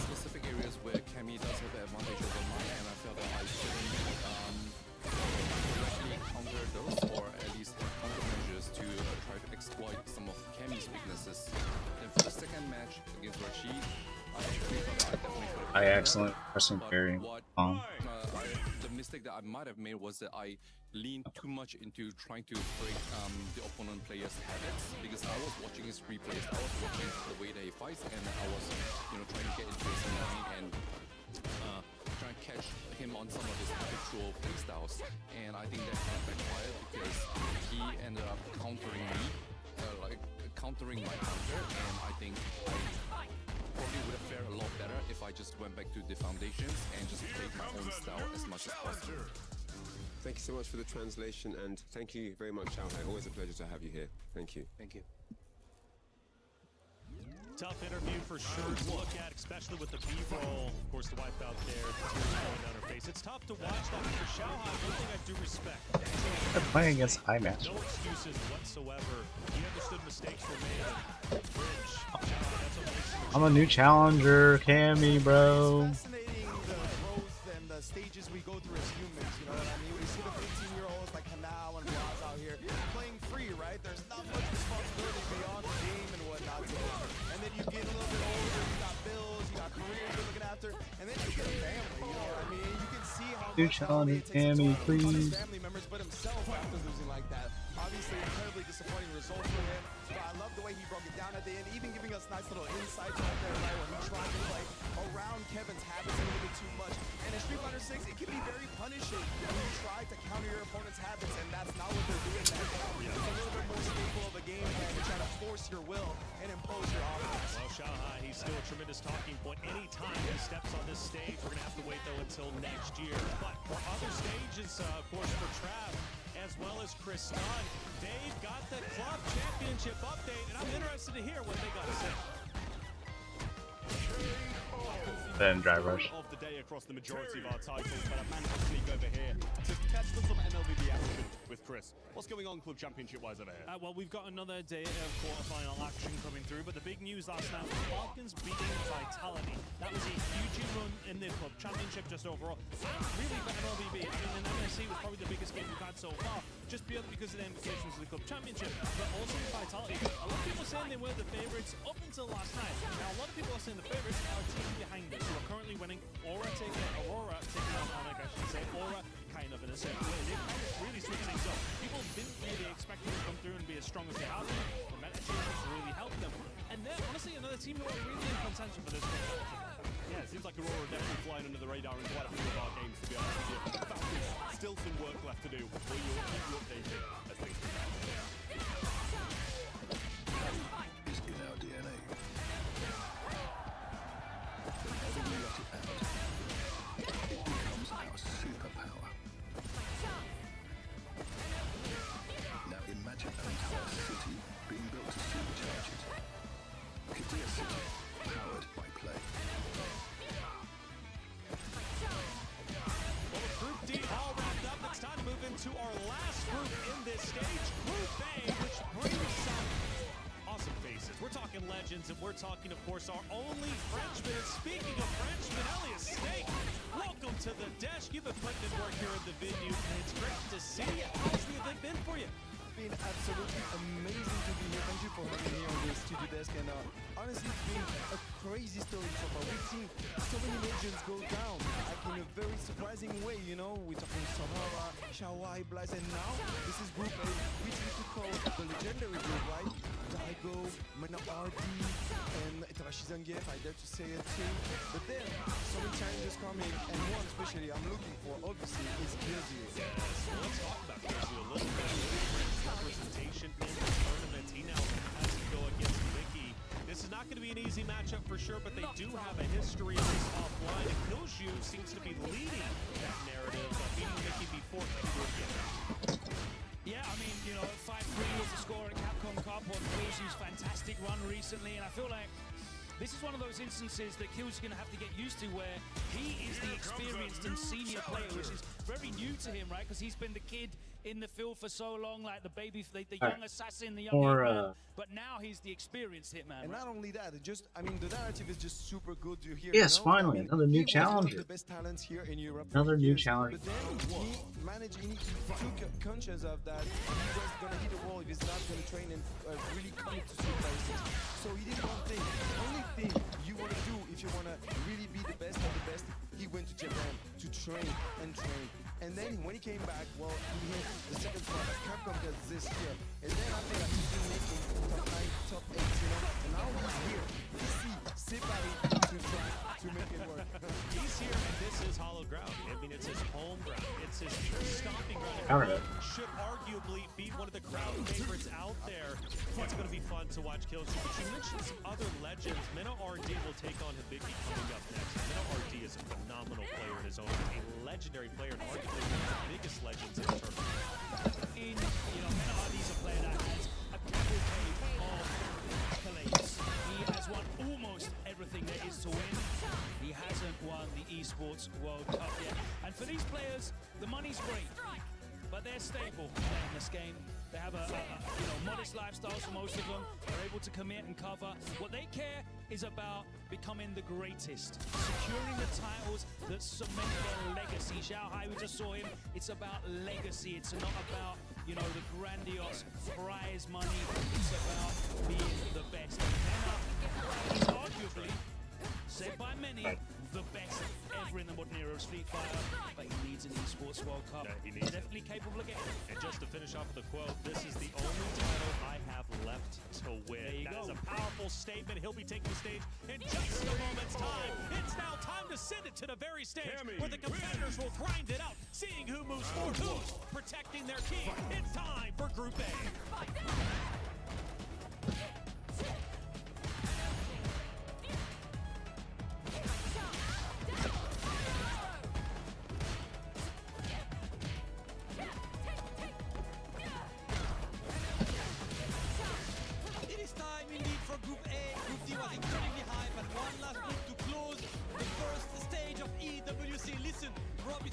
specific areas where Kami does have the advantage over mine, and I felt that I shouldn't directly counter those, or at least have countermeasures to try to exploit some of Kami's weaknesses. Then for the second match against Rashid, I actually felt that I definitely could have. Excellent pressing carry. The mistake that I might have made was that I leaned too much into trying to break the opponent player's habits, because I was watching his replays, I was watching the way that he fights, and I was, trying to get into his mind and trying to catch him on some of his habitual playstyles. And I think that kind of backfired because he ended up countering me, countering my counter, and I think I probably would have fared a lot better if I just went back to the foundations and just played my own style as much as possible. Thank you so much for the translation, and thank you very much, Xiaohai. Always a pleasure to have you here. Thank you. Thank you. Tough interview for sure to look at, especially with the B-roll. Of course, the wipeout there, tears going down her face. It's tough to watch that for Xiaohai. One thing I do respect. They're playing against high match. No excuses whatsoever. He understood mistakes were made. Bridge. That's what makes him I'm a new challenger, Cammy, bro. Fascinating the growth and the stages we go through as humans, you know what I mean? We see the 15-year-olds like Kanao and Blas out here playing free, right? There's not much responsibility beyond the game and whatnot to it. And then you get a little bit older, you got bills, you got careers you're looking after, and then you get a family, you know what I mean? You can see how New much challenger, it takes Cammy, on his please. family members, but himself after losing like that. Obviously, incredibly disappointing result for him. But I love the way he broke it down at the end, even giving us nice little insights right there, right? When he tried to play around Kevin's habits a little bit too much. And in Street Fighter 6, it can be very punishing when you try to counter your opponent's habits, and that's not what they're doing that game. It's a little bit more staple of a game plan to try to force your will and impose your offense. Well, Xiaohai, he's still a tremendous talking point. Anytime he steps on this stage, we're going to have to wait, though, until next year. But for other stages, of course, for Trav, as well as Chris Nunn, they've got the club championship update, and I'm interested to hear what they got to say. Then dry rush. Of the day across the majority of our titles, but I've managed to sneak over here to catch some MLBB action with Chris. What's going on club championship-wise over here? Well, we've got another day of quarterfinal action coming through, but the big news last night was Falcons beating Vitality. That was a huge run in the club championship just overall. And really for MLBB, I mean, the MSC was probably the biggest game we've had so far, just purely because of the implications of the club championship, but also Vitality. A lot of people saying they were the favorites up until last night. Now, a lot of people are saying the favorites are a team behind us, who are currently winning. Aurora taking on Onyx, I should say. Aura kind of in a certain way. They've kind of really switched things up. People didn't really expect them to come through and be as strong as they have been. The meta changes really helped them. And they're honestly another team who are really in contention for this one. Yeah, it seems like Aurora definitely flying under the radar in quite a few of our games, to be honest with you. Falcons, still some work left to do. We'll keep you updated as things progress. Is in our DNA. Whenever we let it out, it becomes our superpower. Now imagine an entire city being built to supercharge it. Katia City, powered by play. Well, Group D all wrapped up. It's time to move into our last group in this stage, Group A, which brings some awesome faces. We're talking legends, and we're talking, of course, our only Frenchman. And speaking of Frenchman, Elias Snake, welcome to the desk. You've been putting in work here at the venue, and it's great to see you. How's the event been for you? Been absolutely amazing to be here. Thank you for having me on the studio desk, and honestly, it's been a crazy story so far. We've seen so many legends go down, like in a very surprising way, you know. We're talking Sahara, Xiaohai, Blaze, and now this is Group A, which we could call the legendary group, right? Daigo, Mana RD, and Itarashi Zangief, I dare to say it too. But then, so many challenges coming, and one especially I'm looking for, obviously, is Killzero. Yes, well, let's talk about Killzero a little bit. Representation in the easy matchup for sure, but they do have a history of this offline, and Killshu seems to be leading that narrative of beating Mickey before Killshu. Yeah, I mean, you know, 5-3 was the score at Capcom Cup on Killshu's fantastic run recently, and I feel like this is one of those instances that Kill's going to have to get used to, where he is the experienced and senior player, which is very new to him, right? Because he's been the kid in the field for so long, like the baby, the young assassin, the young hitman. But now he's the experienced hitman. And not only that, I mean, the narrative is just super good to hear. Yes, you know? finally, another new challenger. The best talents here in Europe. Another new challenger. But then he managed, he took conscious of that. He was going to hit a wall if he's not going to train and really commit to super places. So he did one thing. The only thing you want to do if you want to really be the best of the best, he went to Japan to train and train. And then when he came back, well, he hit the second spot at Capcom this year. And then after that, he's been making top 9, top 8, you know. And now he's here. C'est Paris to try to make it work. He's here, and this is hollow ground. I mean, it's his home ground. It's his stomping ground. It should arguably be one of the crowd favorites out there. It's going to be fun to watch Killshu. But you mentioned some other legends. Minna RD will take on Hibiki coming up next. Minna RD is a phenomenal player in his own right. A legendary player, and arguably one of the biggest legends in the tournament. You know, Minna RD is a player that has a cavalcade of accolades. He has won almost everything there is to win. He hasn't won the Esports World Cup yet. And for these players, the money's great, but they're stable in this game. They have a modest lifestyle for most of them. They're able to commit and cover. What they care is about becoming the greatest, securing the titles that cement their legacy. Xiaohai, we just saw him. It's about legacy. It's not about, you know, the grandiose prize money. It's about being the best. And he's arguably, said by many, the best ever in the modern era of Street Fighter, but he needs an Esports World Cup. Yeah, he He's needs definitely capable of getting it. And just to finish off with a quote, this is the only title I have left to win. That is a powerful statement. He'll be taking the stage in just a moment's time. It's now time to send it to the very stage where the competitors will grind it out, seeing who moves forward, who's protecting their king. It's time for Group A. It is time indeed for Group A. Group D was incredibly high, but one last group to close the first stage of EWC. Listen, Robbie.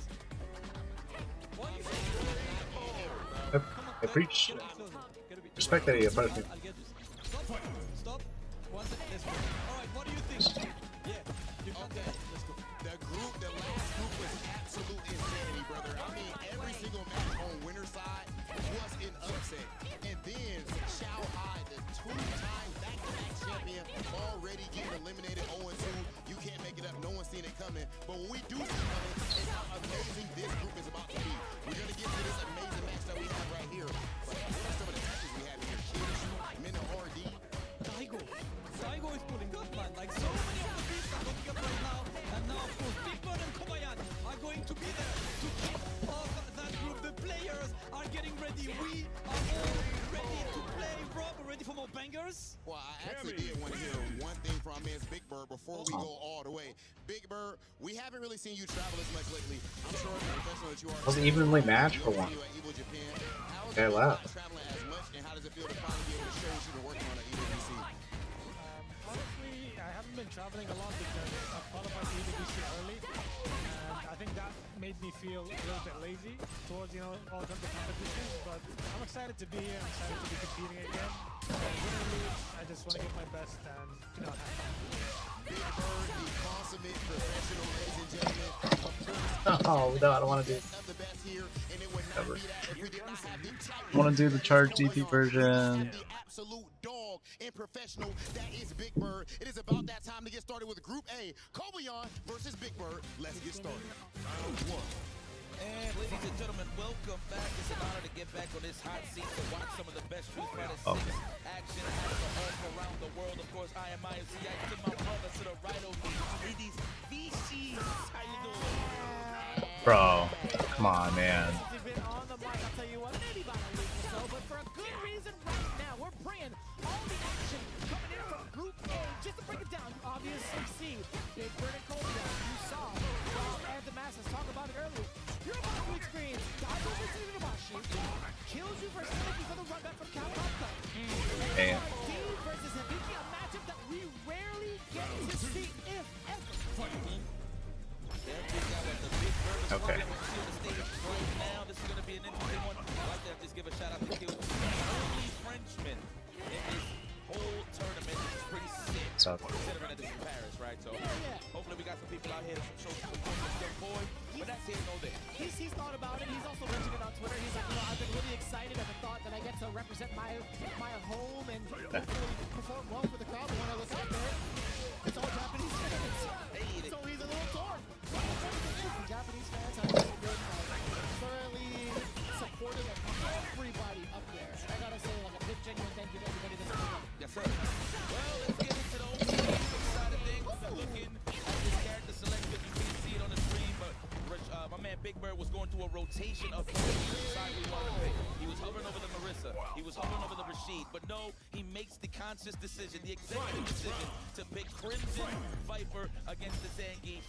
What do you think? I preach respect that he approached me. I'll get this. Stop. One second. Let's go. All right. What do you think? Yeah. You got that. Let's go. The last group was absolute insanity, brother. I mean, every single match on winner's side was an upset. And then Xiaohai, the two-time back-to-back champion, already getting eliminated 0-2. You can't make it up. No one's seen it coming. But when we do see it coming, it's how amazing this group is about to be. We're going to get to this amazing match that we have right here. But what are some of the matches we have here? Killshu, Minna RD. Daigo is pulling up, man. Like, so many of the beats are coming up right now. And now, of course, Big Bird and Kobayan are going to be there to kick off that group. The players are getting ready. We are all ready to play. Rob, ready for more bangers? Well, I actually did want to hear one thing from our man's Big Bird before we go all the way. Big Bird, we haven't really seen you travel as much lately. I'm sure as a professional that you are. It was evenly matched for one. Okay, wow. Traveling as much, and how does it feel to finally be able to show what you've been working on at EWC? Honestly, I haven't been traveling a lot because I qualified for EWC early, and I think that made me feel a little bit lazy towards, you know, all the competitions. But I'm excited to be here. I'm excited to be competing again. Win or lose, I just want to give my best and, you know, have fun. Big Bird, the consummate professional, ladies and gentlemen. Oh no, I don't want to do it. Ever. I want to do the charge DP version. Absolute dog and professional, that is Big Bird. It is about that time to get started with Group A. Kobayan versus Big Bird. Let's get started. Round one. And ladies and gentlemen, welcome back. It's an honor to get back on this hot seat to watch some of the best Street Fighter 6 action happen all around the world. Of course, I am IMC. I to my brother to the right of me. Ladies, VCs, how you doing? Bro, come on, man. You've been on the mic, I'll tell you what, maybe about a week or so, but for a good reason right now. We're bringing all the action coming in from Group A just to break it down. up. Considering that this is Paris, right? So hopefully we got some people out here to show some support for this young boy. But that's here, no there. He's thought about it. He's also mentioned it on Twitter. He's like, I've been really excited at the thought that I get to represent my home and hopefully perform well for the crowd. When I look out there, it's all Japanese fans. So he's a little torn. The Japanese fans have been thoroughly supportive of everybody up there. And I gotta say, like, a big genuine thank you to everybody that's been up. Yes, sir. Well, let's get into the opening side of things. We've been looking at this character selection. You can't see it on the screen, but my man Big Bird was going through a rotation of which side we wanted to pick. He was hovering over the Marissa. He was hovering over the Rashid. But no, he makes the conscious decision, the executive decision, to pick Crimson Viper against the Zangief.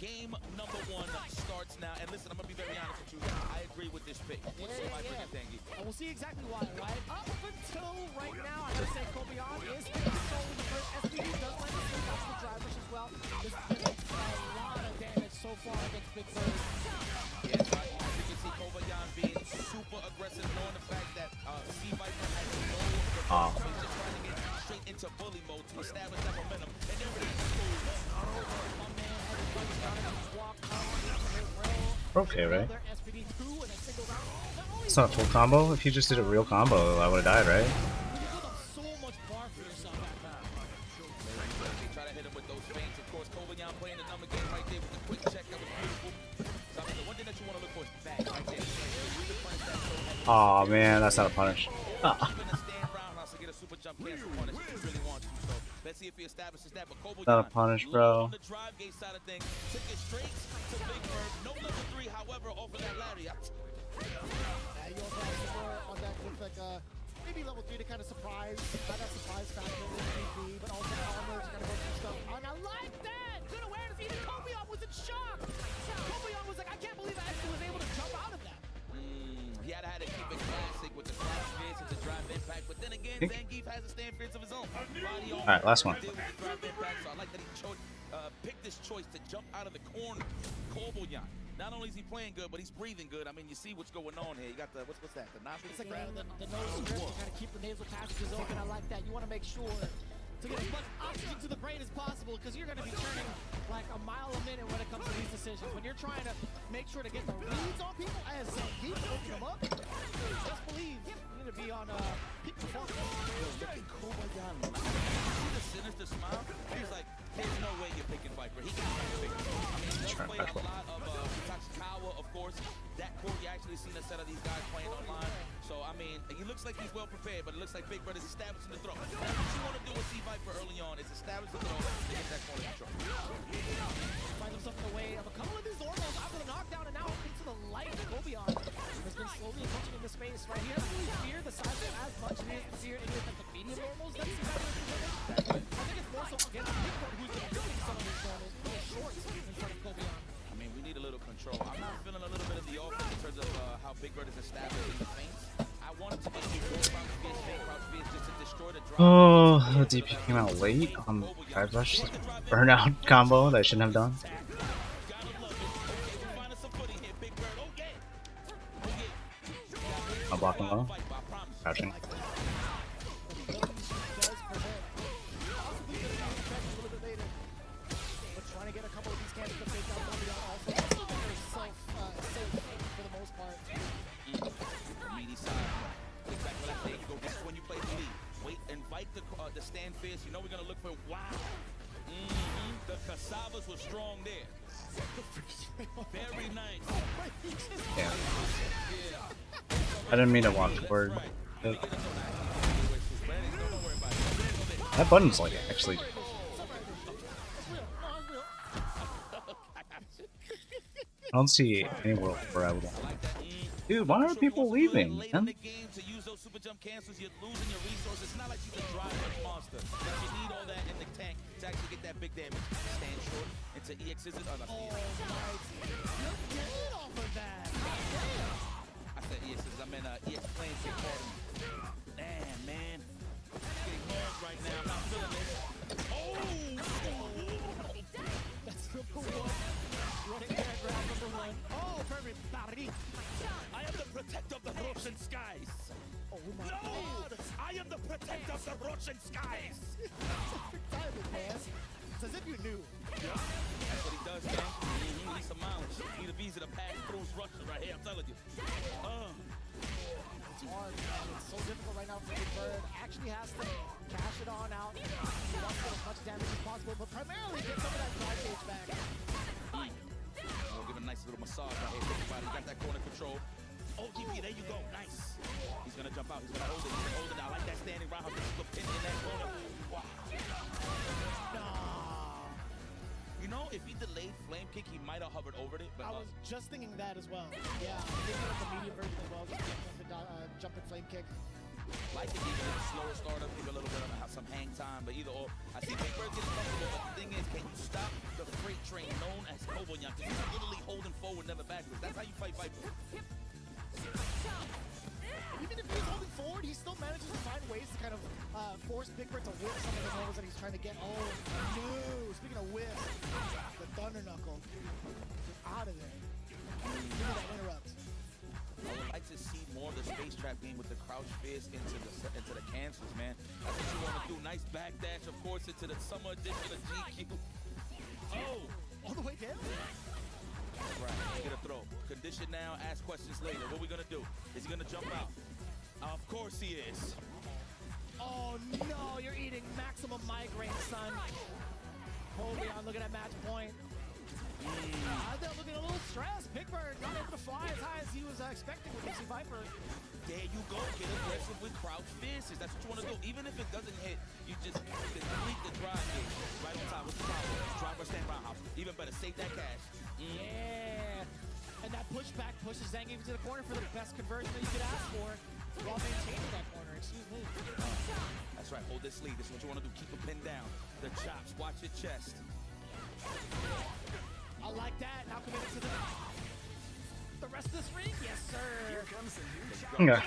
Game number 1 starts now. And listen, I'm going to be very honest with you. I agree with this pick. Viper against Zangief. And we'll see exactly why, right? Up until right now, I gotta say, Kobeon is controlling the first. SPD does like to see that's the drivers as well. This has been a lot of damage so far against Big Bird. Yeah, as you can see, Kobeon being super aggressive, knowing the fact that C Viper has no he's just trying to get straight into bully mode to establish that momentum. And there it is. My man had his buddies down and just walked out. Okay, right? It's not a full combo. If you just did a real combo, I would have died, right? So much bar for yourself at that. They try to hit him with those feints. Of course, Kobeon playing the number game right there with the quick check. That was beautiful. So, I mean, the one thing that you want to look for is back right there. Aw, man, that's not a punish. Let's see if he establishes that. But Kobeon, Not a punish, bro. on the drive gate side of things, took it straight to Big Bird. No level 3, however, over that lariat. You also have support on that with like maybe level 3 to kind of surprise, not that surprise factor with BP, but also armor to kind of go through stuff. And I like that! Good awareness, even Kobeon was in shock! Kobeon was like, I can't believe I actually was able to jump out of that. He had to keep it classic with the crouch fierce and the drive impact, but then again, Zangief has a stand fierce of his own. Alright, last one. So I like that he picked this choice to jump out of the corner. Kobeon. Not only is he playing good, but he's breathing good. I mean, you see what's going on here. You got the, what's that? The nostril? It's like the nose strip to kind of keep the nasal passages open. I like that. You want to make sure to get as much oxygen to the brain as possible because you're going to be turning like a mile a minute when it comes to these decisions. When you're trying to make sure to get the reads on people as Zangief open them up, just believe you need to be on peak performance. Look at Kobeon. See the sinister smile? He's like, there's no way you're picking Viper. He can't pick Viper. I mean, he does play a lot of Tower, of course. That court, you actually seen a set of these guys playing online. So, I mean, he looks like he's well prepared, but it looks like Big Bird is establishing the throw. That's what you want to do with C Viper early on, is establish the throw to get that corner control. Find himself in the way of a couple of these normals after the knockdown, and now into the light. Kobeon has been slowly punching into space, right? He doesn't really fear the side as much as he doesn't fear any of the medium normals that C Viper is doing. I think it's more so against Big Bird, who's going to be doing some of these normals, little shorts in front of Kobeon. I mean, we need a little control. I'm not feeling a little bit of the offense in terms of how Big Bird is establishing the feints. I wanted to get you more crouch fierce just to destroy the drive. Oh, the DP came out late on Drive Rush burnout combo that I shouldn't have done. I'll block him low. Crouching. The stand fierce, you know we're gonna look for wow. The cassavas were strong there. Very nice. Yeah. I didn't mean to walk forward. That button's like actually. I don't see any world where I would want. Dude, why are people leaving, man? Super jump cancels, you're losing your resources. It's not like she's a drive monster, but you need all that in the tank to actually get that big damage. Stand short into EX scissors. Oh, no. You're getting off of that. I said EX scissors. I meant EX planes get caught in. Damn, man. Getting hard right now. I'm not feeling it. Oh! That's number 1. Running back round number 1. Oh, perfect. I am the protector of the Russian skies. Oh my God! I am the protector sent up the Russian skies. Perfect timing, man. It's as if you knew. That's what he does, man. He needs some mileage. EWC to pass through Russia right here, I'm telling you. It's hard, man. It's so difficult right now for Big Bird. Actually has to cash it on out. He wants to get as much damage as possible, but primarily get some of that drive gauge back. We'll give a nice little massage right here. Think about it. He got that corner control. OTP, there you go. Nice. He's going to jump out. He's going to hold it. He's going to hold it now. I like that standing roundhouse. He's pin in that corner. Wow. No. You know, if he delayed flame kick, he might have hovered over it. But I was just thinking that as well. Yeah, thinking of the medium version as well. Just jumping flame kick. Like to give it a slower startup, give a little bit of some hang time, but either or. I see Big Bird getting comfortable, but the thing is, can you stop the freight train known as Koboyan? Because he's literally holding forward, never backwards. That's how you fight Viper. Even if he's holding forward, he still manages to find ways to kind of force Big Bird to whip some of the levels that he's trying to get. Oh, no. Speaking of whips, the Thunder Knuckle. Get out of there. Give me that interrupt. I would like to see more of the space trap game with the crouch fist into the cancels, man. That's what you want to do. Nice backdash, of course, into the summer edition of GQ. Oh, all the way down? Right, get a throw. Condition now, ask questions later. What are we going to do? Is he going to jump out? Of course he is. Oh, no, you're eating maximum migraine, son. Kobeon looking at match point. They're looking a little stressed. Big Bird not able to fly as high as he was expecting with MC Viper. There you go. Get aggressive with crouch fists. That's what you want to do. Even if it doesn't hit, you just complete the drive gauge. Right on top with the combo. Drive or stand roundhouse. Even better, save that cash. Yeah. And that pushback pushes Zangief into the corner for the best conversion that you could ask for while maintaining that corner. Excuse me. That's right. Hold this lead. This is what you want to do. Keep him pinned down. The chops. Watch your chest. I like that. Now committed to the rest of this ring. Yes, sir. Okay.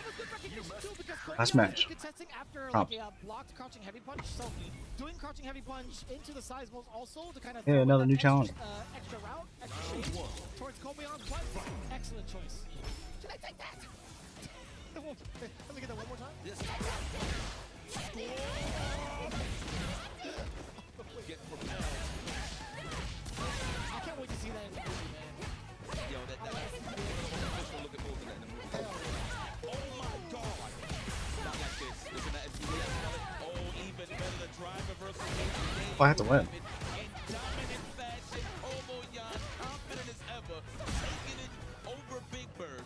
Last match. Contesting after like a blocked crouching heavy punch. So doing crouching heavy punch into the size moves also to kind of another new challenge. Extra route, extra change towards Kobeon's butt. Excellent choice. Should I take that? Let me get that one more time. Yes. Get propelled. I can't wait to see that in the movie, man. Yo, that's official looking move in that in the movie. Oh my god! Not like this. Listen to that SUV. Oh, even better, the drive reversal. I have to win. In dominant fashion, Koboyan, confident as ever, taking it over Big Bird.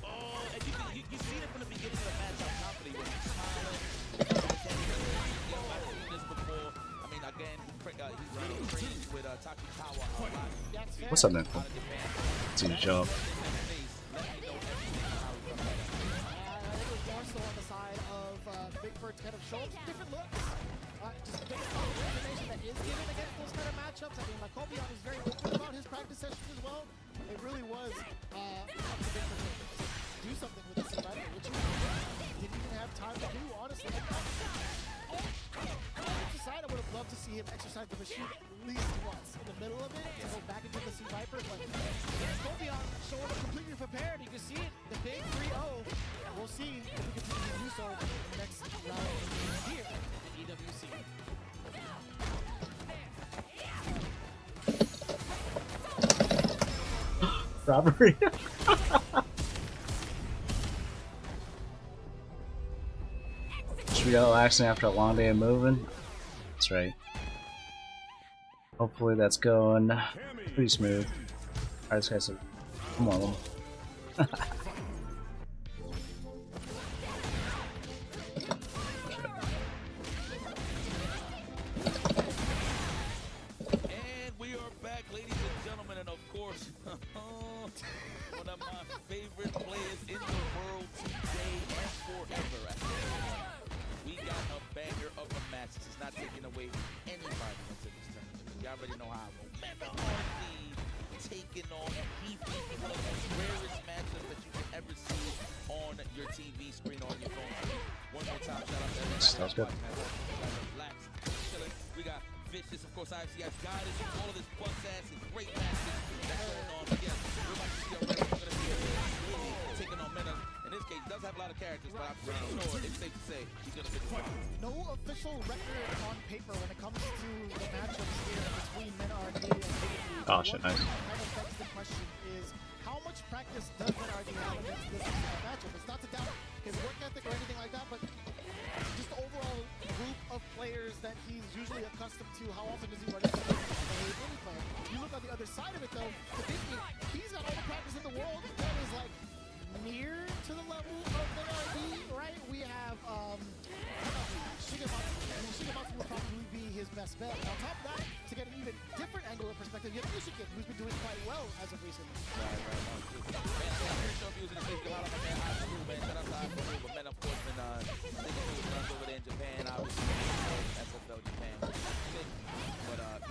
Oh, and you see it from the beginning of the match how confident he was. Smiling. I've seen this before. I mean, again, he's running training with Taki Kawa a lot. What's up, man? It's a job. I think it was more so on the side of Big Bird to kind of show some different looks. Just based on the information that is given against those kind of matchups. I mean, like Kobeon is very open about his practice sessions as well. It really was up to Big Bird to do something with this battle, which he didn't even have time to do, honestly. I would have loved to see him exercise the machine at least once in the middle of it to go back into the C Viper, but Kobeon showing up completely prepared. You can see it, the big 3-0. We'll see if we continue to do so in the next round here at EWC. Robbery. Just relaxing after a long day of moving. That's right. Hopefully that's going pretty smooth. Alright, this guy's a come on. And we are back, ladies and gentlemen, and of course, one of my favorite players in the world today and forever. We got a banger of a match. This is not taking away anybody into this tournament. You already know how I roll. Remember RD taking on EP, one of the rarest matchups that you can ever see on your TV screen or on your phone. One more time, shout out to everybody. Sounds good. Relax, chilling. We got Vicious, of course, IFCI's guidance, all of this bus ass and great matches that's going on. But yes, we're about to see already. We're going to see a taking on Meta and In this case, he does have a lot of characters, but I'm pretty sure it's safe to say he's going to pick one. No official record on paper when it comes to the matchups here between MinRD and Hibiki. Oh shit, nice. What kind of begs the question is, how much practice does MinRD have against this matchup? It's not to doubt his work ethic or anything like that, but just the overall group of players that he's usually accustomed to. How often does he run into any player? You look on the other side of it though, Hibiki, he's got all the practice in the world that is like near to the level of MinRD, right? We have Shigematsu would probably be his best bet. And on top of that, to get an even different angular perspective, you have Nishikin, who's been doing quite well as of recent.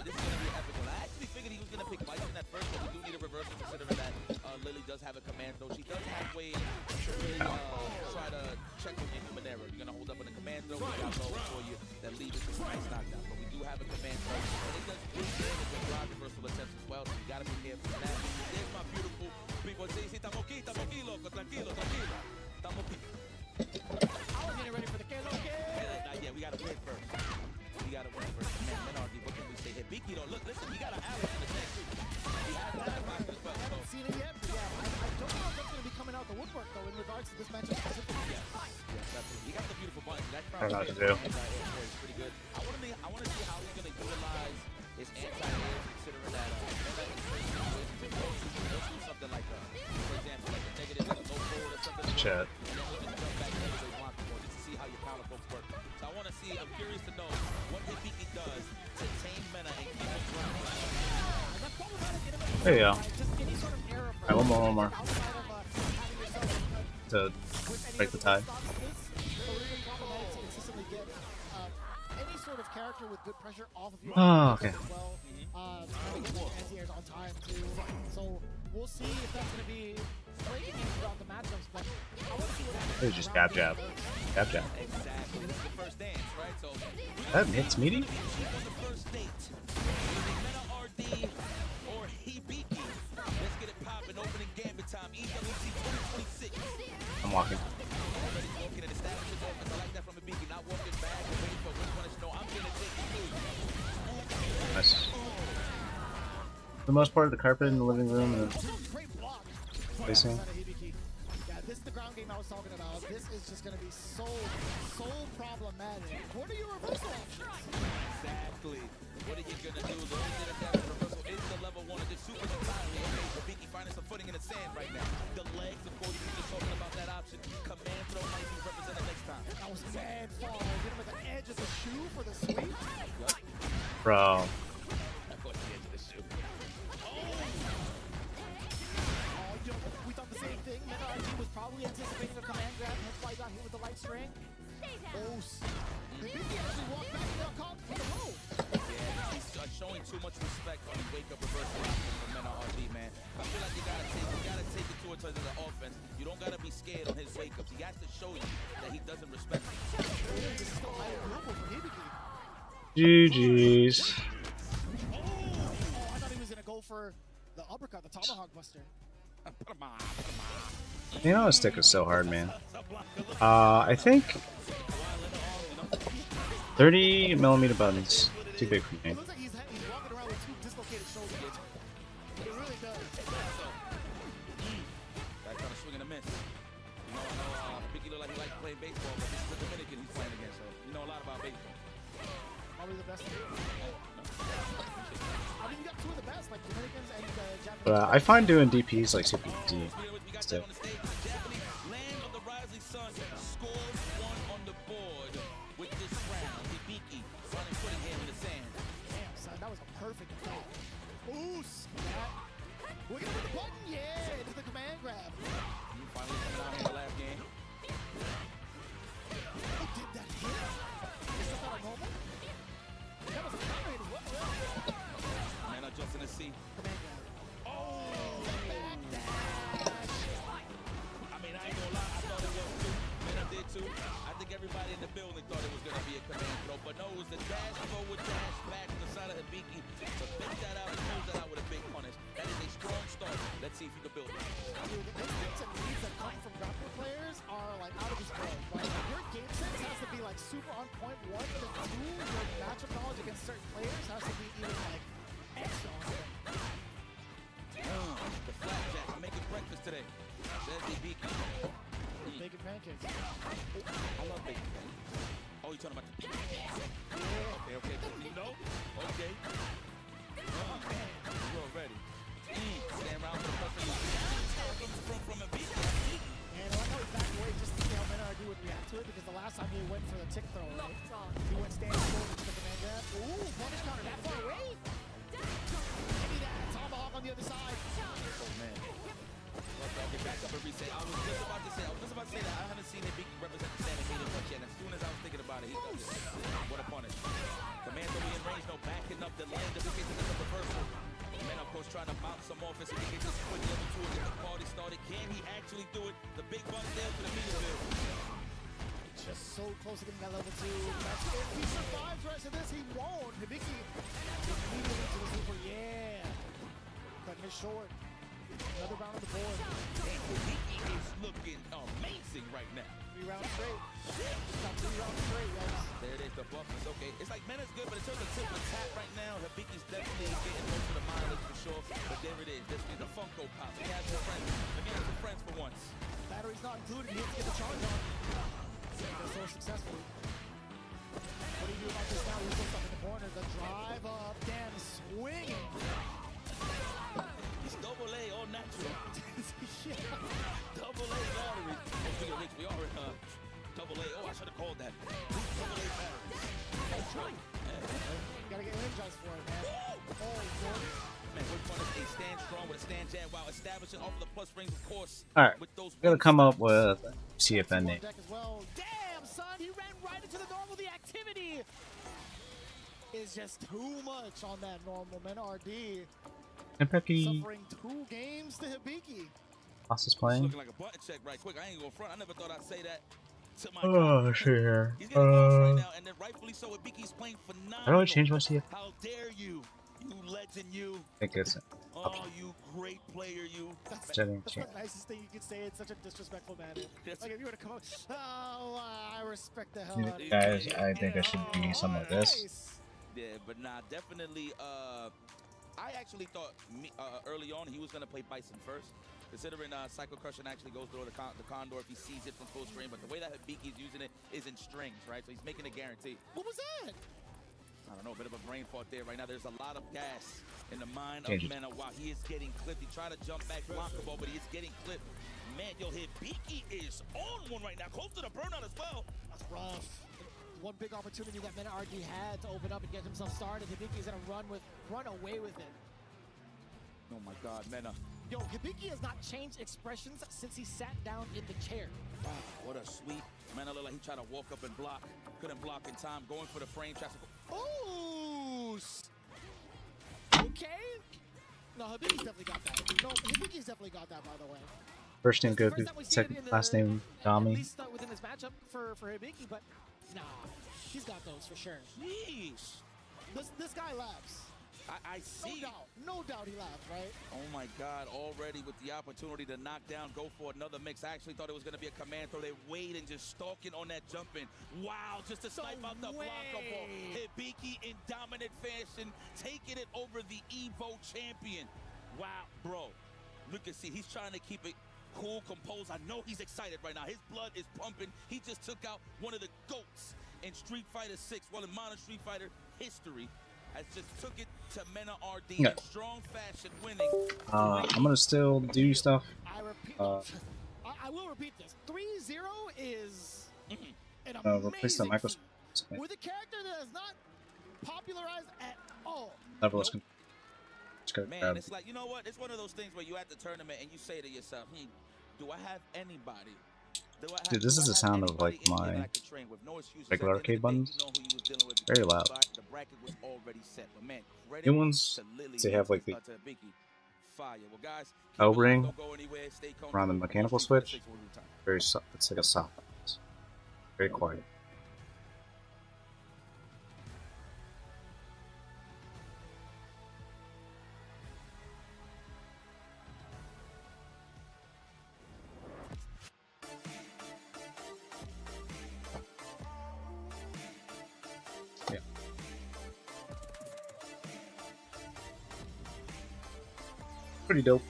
This is going to be an epic one. I actually figured he was going to pick Bison at first, but we do need a reversal considering that Lily does have a command throw. She does have ways to really try to check on your Numenera. You're going to hold up on a command throw, we got low for you, that leads us to a nice knockdown. But we do have a command throw, and it does good damage with drive reversal attempts as well, so you got to be careful for that. There's my beautiful people. Sí, estamos aquí, loco, tranquilo. Estamos aquí. I was getting ready for the KO. Yeah, we got to win first. We got to win first. MinRD, what can we say? Hibiki, though, look, listen, he got an Alex in the tank, too. He has that back as well. I haven't seen it yet, but yeah, I don't know if that's going to be coming out the woodwork, though, in regards to this matchup specifically. Yes, definitely. He got the beautiful buttons. That I don't know what to do. is pretty good. I want to see how he's going to utilize his anti-air, considering that something like, for example, like a negative, like a low forward or something. Chat. I'm curious to know what Hibiki does to tame Mena and keep him grounded. There you go. Alright, one more. To break the tie. Any sort of character with good pressure off of you. Oh, okay. Anti-airs on time too. So we'll see if that's going to be playing throughout the matchups. But I want to see what happens. It was just dab jab. Dab jab. Exactly. This is the first dance, right? So That hits meaty? the first date. MinRD or Hibiki. Let's get it popping. Opening gambit time. EWC 2026. I'm walking. Already walking and establishing offense. I like that from Hibiki. Not walking back and waiting for win punish. No, I'm gonna take it through. Nice. For the most part, the carpet in the living room and facing. Yeah, this is the ground game I was talking about. This is just going to be so problematic. What are your reversal options? Exactly. What are you going to do? The only thing that has reversal is the level 1 of this super entirely. Okay, Hibiki finding some footing in the sand right now. The legs, of course, you were just talking about that option. Command throw might be represented next time. That was mad far. Get him at the edge of the shoe for the sweep. Bro. Of course, the edge of the shoe. We thought the same thing. MinRD was probably anticipating a command grab, hence why he got hit with the light string. Oh, Hibiki actually walked back and got caught with the roll. Yeah, he's showing too much respect on the wake-up reversal option from MinRD, man. I feel like you gotta take it to it towards the offense. You don't gotta be scared on his wake-ups. He has to show you that he doesn't respect you. This is still higher global for Hibiki. GG's. Oh, I thought he was gonna go for the uppercut, the tomahawk buster. You know, this stick is so hard, man. I think 30mm buttons. Too big for me. It looks like he's walking around with 2 dislocated shoulders. It really does. Guy trying to swing and a miss. You know, Hibiki look like he likes playing baseball, but this is the Dominican he's playing against, so you know a lot about baseball. Probably the best. I mean, you got 2 of the best, like Dominicans and Japanese. But I find doing DPs like super easy. Still. Land of the rising sun scores 1 on the board with this round. Hibiki running footing here in the sand. Damn, son, that was a perfect throw. Ooh, snap. We're gonna hit the button, yeah, it's the command grab. You finally coming out in the last game. Oh, did that hit? Is this not a normal? That was a counter hit. Man, I just in the sea. Command grab. Oh, back dash. I mean, I ain't gonna lie, I thought it was too. Man, I did too. I think everybody in the building thought it was gonna be a command throw, but no, it was the dash forward dash back to the side of Hibiki to pick that out and close that out with a big punish. That is a strong start Let's see if you can build it. Dude, the instincts and needs that come from grappler players are like out of this world. Like, your game sense has to be like super on point, one, and then two, your matchup knowledge against certain players has to be even like extra on them. The flapjack. I'm making breakfast today. Says the beacon. Bacon pancakes. I love bacon pancakes. Oh, you're talking about the Okay, okay. You know? Okay. You're ready. Stand around for the person from a beat. And I like how he backed away just to see how Menard would react to it, because the last time he went for the tick throw, right? He went standing forward to the command grab. Ooh, punish counter that far away. Give me that. Tomahawk on the other side. Oh, man. I'll get back up and reset. I was just about to say that I haven't seen him represent the standing meter much yet. As soon as I was thinking about it, he does it. What a punish. Commando in range, no backing up the lane, just in case it's a reversal. Man, of course, trying to bounce some off as he gets this quick level 2 and get the party started. Can he actually do it? The big bump there for the meter build. Just so close to getting that level 2. If he survives the rest of this, he won't. Hibiki immediately to the super. Yeah. Cutting it short. Another round on the board. And Hibiki is looking amazing right now. 3 rounds straight. He's got 3 rounds straight, guys. There it is, the buff is okay. It's like Mena's good, but in terms of tip and tap right now, Hibiki's definitely getting most of the mileage for sure. But there it is. This is the Funko Pop. He has some friends. Let me have some friends for once. Battery's not included. He has to get the charge on. They're so successful. What do you do about this now? He's looks up in the corner. The drive up. Damn, swinging. He's double A all natural. Double A battery. Oh, speaking of which, we are double A. Oh, I should have called that. Double A batteries. That's right. Gotta get energized for it, man. Oh, Lord. Man, which one is a stand strong with a stand jab while establishing off of the plus rings, of course. Alright, with those gotta come up with CFN name. Well. Damn, son, he ran right into the normal. The activity is just too much on that normal, man. RD Kentucky suffering 2 games to Hibiki. Boss is It's playing. looking like a button check right quick. I ain't gonna front. I never thought I'd say that to my Oh, shit here. He's getting lost right now, and then rightfully so. Hibiki's playing phenomenal. How do I change my CFN? How dare you? You legend, you. I think it's Oh, you great player, you. That's Setting the change. nicest thing you can say in such a disrespectful manner. Like, if you were to come up, oh, I respect the hell out of you. Guys, I think I should be something like this. Yeah, but nah, definitely. I actually thought early on he was gonna play Bison first, considering Psycho Crushing actually goes through the Condor if he sees it from full screen. But the way that Hibiki's using it is in strings, right? So he's making a guarantee. What was that? I don't know, a bit of a brain fart there right now. There's a lot of gas in the mind Change of it. Mena while he is getting clipped. He tried to jump back, block the ball, but he is getting clipped. Man, yo, Hibiki is on one right now, close to the burnout as well. That's rough. One big opportunity that Mena RD had to open up and get himself started. Hibiki's gonna run away with it. Oh my God, Mena. Yo, Hibiki has not changed expressions since he sat down in the chair. Wow, what a sweep. Mena looked like he tried to walk up and block. Couldn't block in time, going for the frame. Ooh! Okay. No, Hibiki's definitely got that. No, Hibiki's definitely got that, by the way. First name Goku, second last name Dami. At least within this matchup for Hibiki, but nah, he's got those for sure. Jeez. This guy laughs. I see. No doubt he laughs, right? Oh my God, already with the opportunity to knock down, go for another mix. I actually thought it was going to be a command throw. They wait and just stalking on that jump in. Wow, just to snipe out the blocker ball. Hibiki in dominant fashion, taking it over the Evo champion. Wow, bro. Look and see, he's trying to keep it cool, composed. I know he's excited right now. His blood is pumping. He just took out one of the GOATs in Street Fighter 6, well, in modern Street Fighter history. Has just took it to Mena RD in strong fashion, winning. I'm gonna still do stuff. I repeat, I will repeat this. 3-0 is an replace the amazing microphone feat with a character that is not popularized at all. Levelers can. Man, it's like, you know what? It's one of those things where you at the tournament and you say to yourself, do I have anybody? Dude, this is the sound of like my regular arcade buttons. Very loud. The bracket was already set, but man, New ones, they have like the O ring around the mechanical switch. Very soft. It's like a soft. Very quiet. Pretty dope.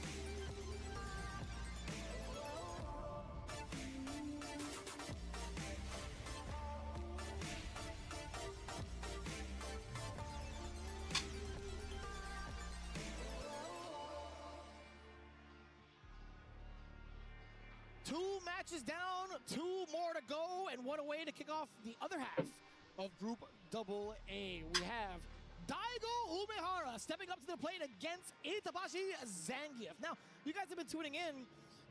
Two matches down, two more to go, and one away to kick off the other half of Group AA. We have Daigo Umehara stepping up to the plate against Itabashi Zangief. Now, you guys have been tuning in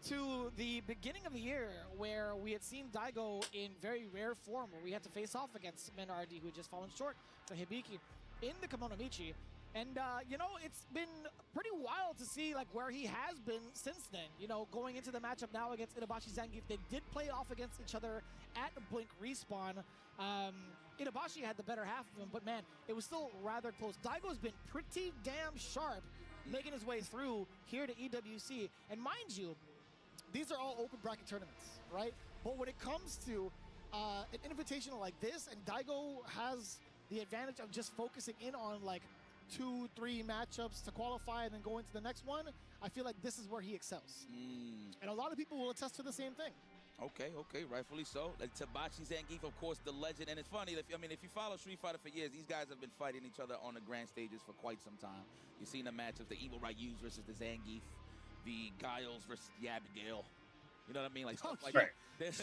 to the beginning of the year where we had seen Daigo in very rare form, where we had to face off against Menardi, who had just fallen short to Hibiki in the Kimono Michi. And, you know, it's been pretty wild to see, like, where he has been since then. You know, going into the matchup now against Itabashi Zangief, they did play off against each other at Blink Respawn. Itabashi had the better half of him, but, man, it was still rather close. Daigo's been pretty damn sharp making his way through here to EWC. And mind you, these are all open bracket tournaments, right? But when it comes to an invitational like this, and Daigo has the advantage of just focusing in on, like, 2-3 matchups to qualify and then go into the next one, I feel like this is where he excels. And a lot of people will attest to the same thing. Okay, rightfully so. Like Itabashi Zangief, of course, the legend. And it's funny, if you follow Street Fighter for years, these guys have been fighting each other on the grand stages for quite some time. You've seen the matchups, the Evil Ryus versus the Zangief, the Giles versus the Abigail. You know what I mean? Like stuff like that.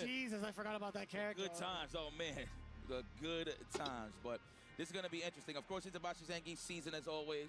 Jesus, I forgot about that character. Good times, oh man. The good times. But this is going to be interesting. Of course, Itabashi Zangief's season, as always,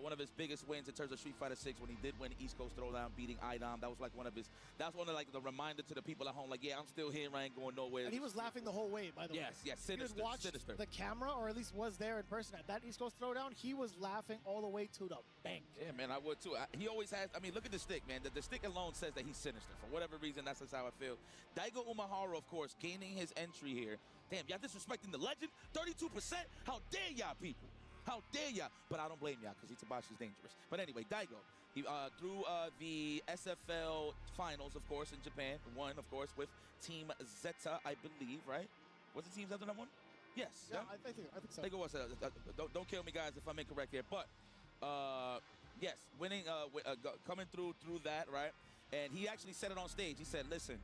one of his biggest wins in terms of Street Fighter 6 when he did win East Coast Throwdown, beating Idom. That was like one of the reminder to the people at home, like, yeah, I'm still here, I ain't going nowhere. And he was laughing the whole way, by the way. Yes, Sinister. He watched the camera, or at least was there in person at that East Coast Throwdown. He was laughing all the way to the bank. Yeah, man, I would too. He always has, look at the stick, man. The stick alone says that he's sinister. For whatever reason, that's just how I feel. Daigo Umehara, of course, gaining his entry here. Damn, y'all disrespecting the legend? 32%? How dare y'all, people? How dare y'all? But I don't blame y'all, because Itabashi's dangerous. But anyway, Daigo, he, through the SFL finals, of course, in Japan, won, of course, with Team Zeta, I believe, right? Was it Team Zeta that won? Yes. Yeah, I think so. I think it was. Don't kill me, guys, if I'm incorrect here. But, yes, winning, coming through that, right? And he actually said it on stage. He said, listen,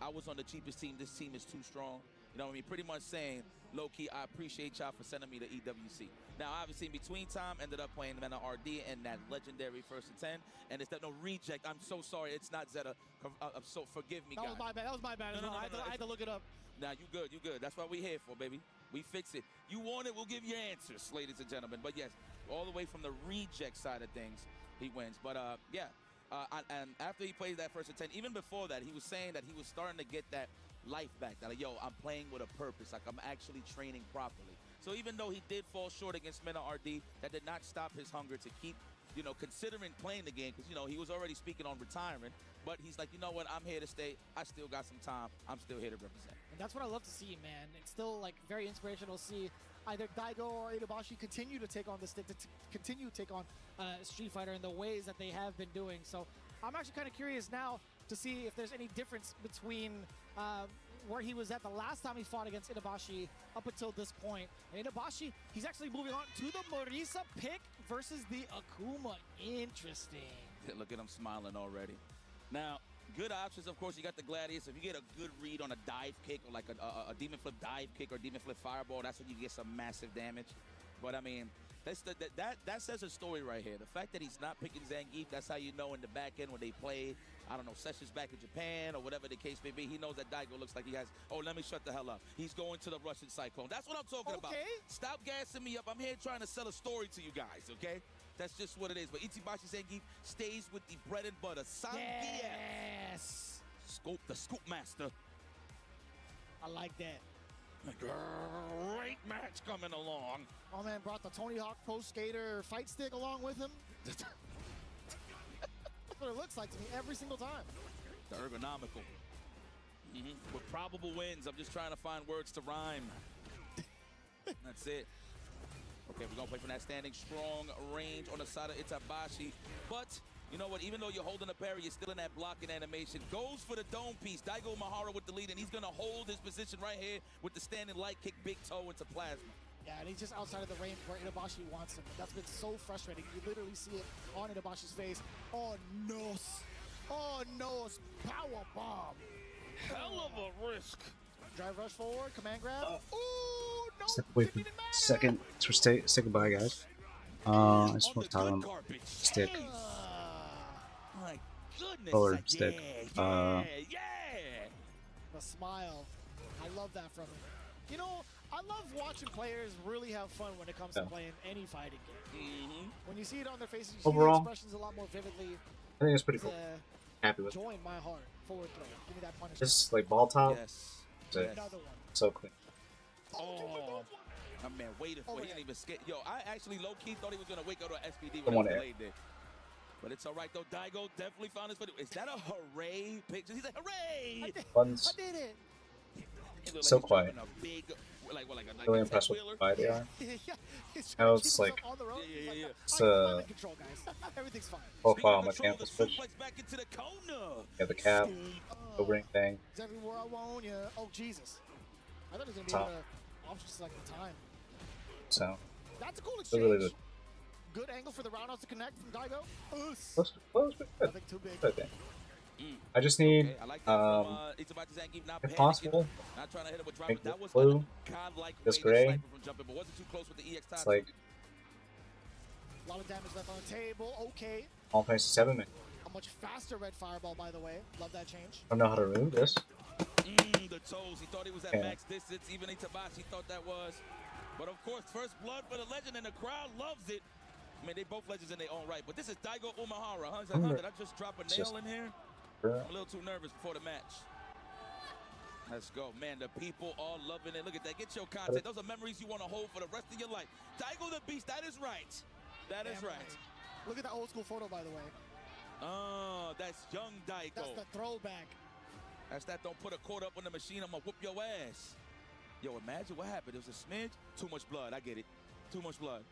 I was on the cheapest team. This team is too strong. You know what I mean? Pretty much saying, low-key, I appreciate y'all for sending me to EWC. Now, obviously, in between time, ended up playing Mena RD and that legendary 1st and 10. And it's that no reject. I'm so sorry. It's not Zeta. So forgive me, guys. That was my bad. That was my bad. No, I had to look it up. Nah, you good. You good. That's what we're here for, baby. We fix it. You want it, we'll give you answers, ladies and gentlemen. But, yes, all the way from the reject side of things, he wins. But, yeah. And after he played that 1st and 10, even before that, he was saying that he was starting to get that life back. That, like, yo, I'm playing with a purpose. Like, I'm actually training properly. So even though he did fall short against Mena RD, that did not stop his hunger to keep, you know, considering playing the game. Because, you know, he was already speaking on retiring. But he's like, you know what, I'm here to stay. I still got some time. I'm still here to represent. And that's what I love to see, man. It's still, like, very inspirational to see either Daigo or Itabashi continue to take on the stick, to continue to take on Street Fighter in the ways that they have been doing. So I'm actually kind of curious now to see if there's any difference between where he was at the last time he fought against Itabashi up until this point. And Itabashi, he's actually moving on to the Morisa pick versus the Akuma. Interesting. Look at him smiling already. Now, good options, of course. You got the Gladius. If you get a good read on a dive kick, or like a Demon Flip dive kick or Demon Flip Fireball, that's when you get some massive damage. But, I mean, that says a story right here. The fact that he's not picking Zangief, that's how you know in the back end when they play, I don't know, sessions back in Japan or whatever the case may be. He knows that Daigo looks like he has, oh, let me shut the hell up. He's going to the Russian Cyclone. That's what I'm talking about. Stop gassing me up. I'm here trying to sell a story to you guys, okay? That's just what it is. But Itabashi Zangief stays with the bread and butter. Zangief. Yes. Scope, the Scoop Master. I like that. Great match coming along. Oh, man, brought the Tony Hawk Pro Skater fight stick along with him. That's what it looks like to me every single time. The ergonomical. With probable wins. I'm just trying to find words to rhyme. That's it. Okay, we're going to play from that standing strong range on the side of Itabashi. But You know what? Even though you're holding a parry, you're still in that blocking animation. Goes for the dome piece. Daigo Umehara with the lead, and he's going to hold his position right here with the standing light kick, big toe into plasma. Yeah, and he's just outside of the range where Itabashi wants him. That's been so frustrating. You literally see it on Itabashi's face. Oh, no. Oh, no. Power bomb. Hell of a risk. Drive rush forward, command grab. Ooh, no. Step away for a second. So say goodbye, guys. I just want to tell them stick. My goodness. Color stick. The smile. I love that from him. You know, I love watching players really have fun when it comes to playing any fighting game. When you see it on their faces, you see the expressions a lot more vividly. I think it's pretty cool. Happy with it. Join my heart. Forward throw. Give me that punishment. This like ball top. Yes. Another one. So clean. Oh. My man waited for it. He didn't even skip. Yo, I actually low-key thought he was going to wake up to an SPD when he delayed it. But it's all right, though. Daigo definitely found his foot. Is that a hooray picture? He's like, hooray! Buttons. I did it. So quiet. A big, like Really impressed with the fight they are. Now it's like it's a profile mechanical switch. Yeah, the cap, the ring thing. It's everywhere I want ya. Oh Jesus! I thought he was gonna be able to option select the time. So that's a cool exchange. Really good. Good angle for the roundhouse to connect from Daigo. Close, good. Nothing too big. I think. I just need, if possible, make the blue, this gray. It's like a lot of damage left on the table. Okay. all points to 7 minutes. A much faster red fireball, by the way. Love that change. I don't know how to remove this. The toes. He thought he was at max distance. Even Itabashi thought that was. But of course, first blood for the legend, and the crowd loves it. I mean, they both legends in their own right. But this is Daigo Umehara. Huh? Like, did I just drop a nail in here? I'm a little too nervous before the match. Let's go. Man, the people are loving it. Look at that. Get your content. Those are memories you want to hold for the rest of your life. Daigo the Beast. That is right. That is right. Look at the old school photo, by the way. Oh, that's young Daigo. That's the throwback. That's that don't put a quarter up on the machine. I'm going to whoop your ass. Yo, imagine what happened. There was a smidge. Too much blood. I get it. Too much blood.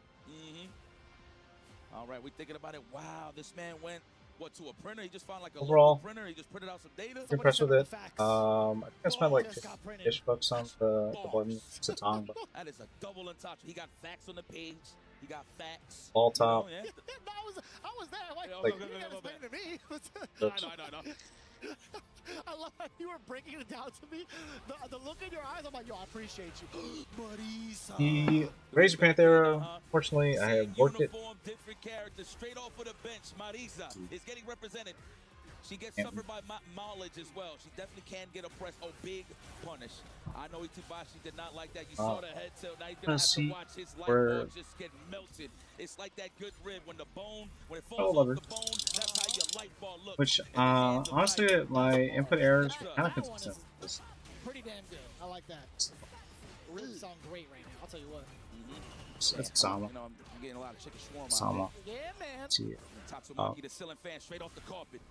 All right, we're thinking about it. Wow, this man went, what, to a printer? He just found like a local printer. He just printed out some data. Impressed with it. I think I spent like $50 on the button. It's a tongue. That is a double untouch. He got facts on the page. He got facts. Ball top. Oh, yeah. I was there. Like, you gotta explain it to me. I know. I love how you were breaking it down to me. The look in your eyes, I'm like, yo, I appreciate you. Marisa. The Razor Panthera, fortunately, I have worked it. Different character, straight off of the bench. Marisa is getting represented. She gets suffered by mileage as well. She definitely can get oppressed. Oh, big punish. I know Itabashi did not like that. You saw the head tilt. Now he's going to have to watch his life ball just get melted. It's like that good rib when the bone, when it falls off the bone, that's how your life ball looks. Which, honestly, my input errors were kind of consistent. Pretty damn good. I like that. Ribs sound great right now. I'll tell you what. It's Sama. You know, I'm getting a lot of chicken shawarma. Sama. Yeah, man. Tatsumaki, the ceiling fan, straight off the carpet.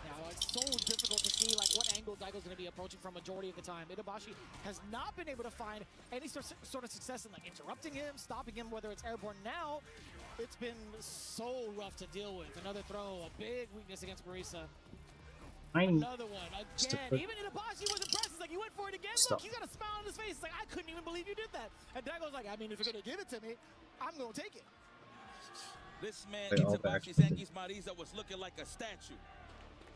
Now, it's so difficult to see like what angle Daigo's going to be approaching from majority of the time. Itabashi has not been able to find any sort of success in like interrupting him, stopping him, whether it's airborne. Now, it's been so rough to deal with. Another throw, a big weakness against Marisa. Another one, again. Even Itabashi was impressed. He's like, you went for it again? Look, he's got a smile on his face. He's like, I couldn't even believe you did that. And Daigo's like, I mean, if you're going to give it to me, I'm going to take it. This man, Itabashi Zangief Marisa, was looking like a statue.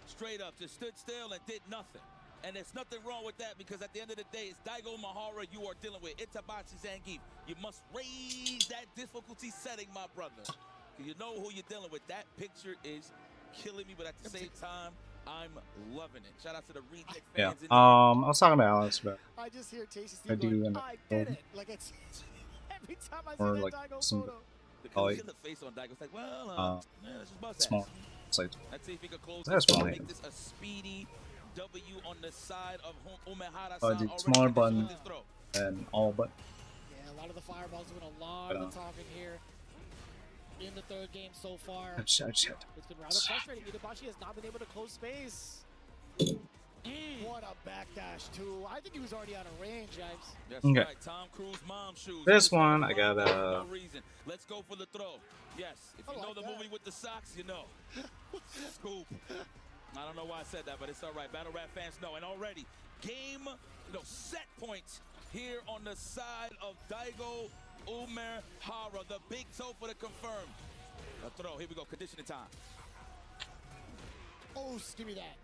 Straight up, just stood still and did nothing. And there's nothing wrong with that because at the end of the day, it's Daigo Umehara you are dealing with. Itabashi Zangief. You must raise that difficulty setting, my brother. You know who you're dealing with. That picture is killing me, but at the same time, I'm loving it. Shout out to the retake fans. Yeah. I was talking to Alex about. I just hear Tasty Steve going, I did it. Like it's every time I see that like Daigo some, photo. The face on Daigo. It's like, well, let's just bust small. It's like, let's see if we can close that's this. fine. Make this a speedy W on the side of Umehara. I did smaller button and all button. Yeah, a lot of the fireballs doing a lot of the talking here in the third game so far. I just it's been rather frustrating. Itabashi has not been able to close space. What a backdash, too. I think he was already out of range, Yipes. That's Okay. right. Tom Cruise mom shoes. This Just one, I for got no reason. Let's go for the throw. Yes. If you know the movie with the socks, you know. Scoop. I don't know why I said that, but it's all right. Battle Rap fans know. And already, game, set points here on the side of Daigo Umehara. The big toe for the confirm. A throw. Here we go. Conditioning time. Oh, give me that.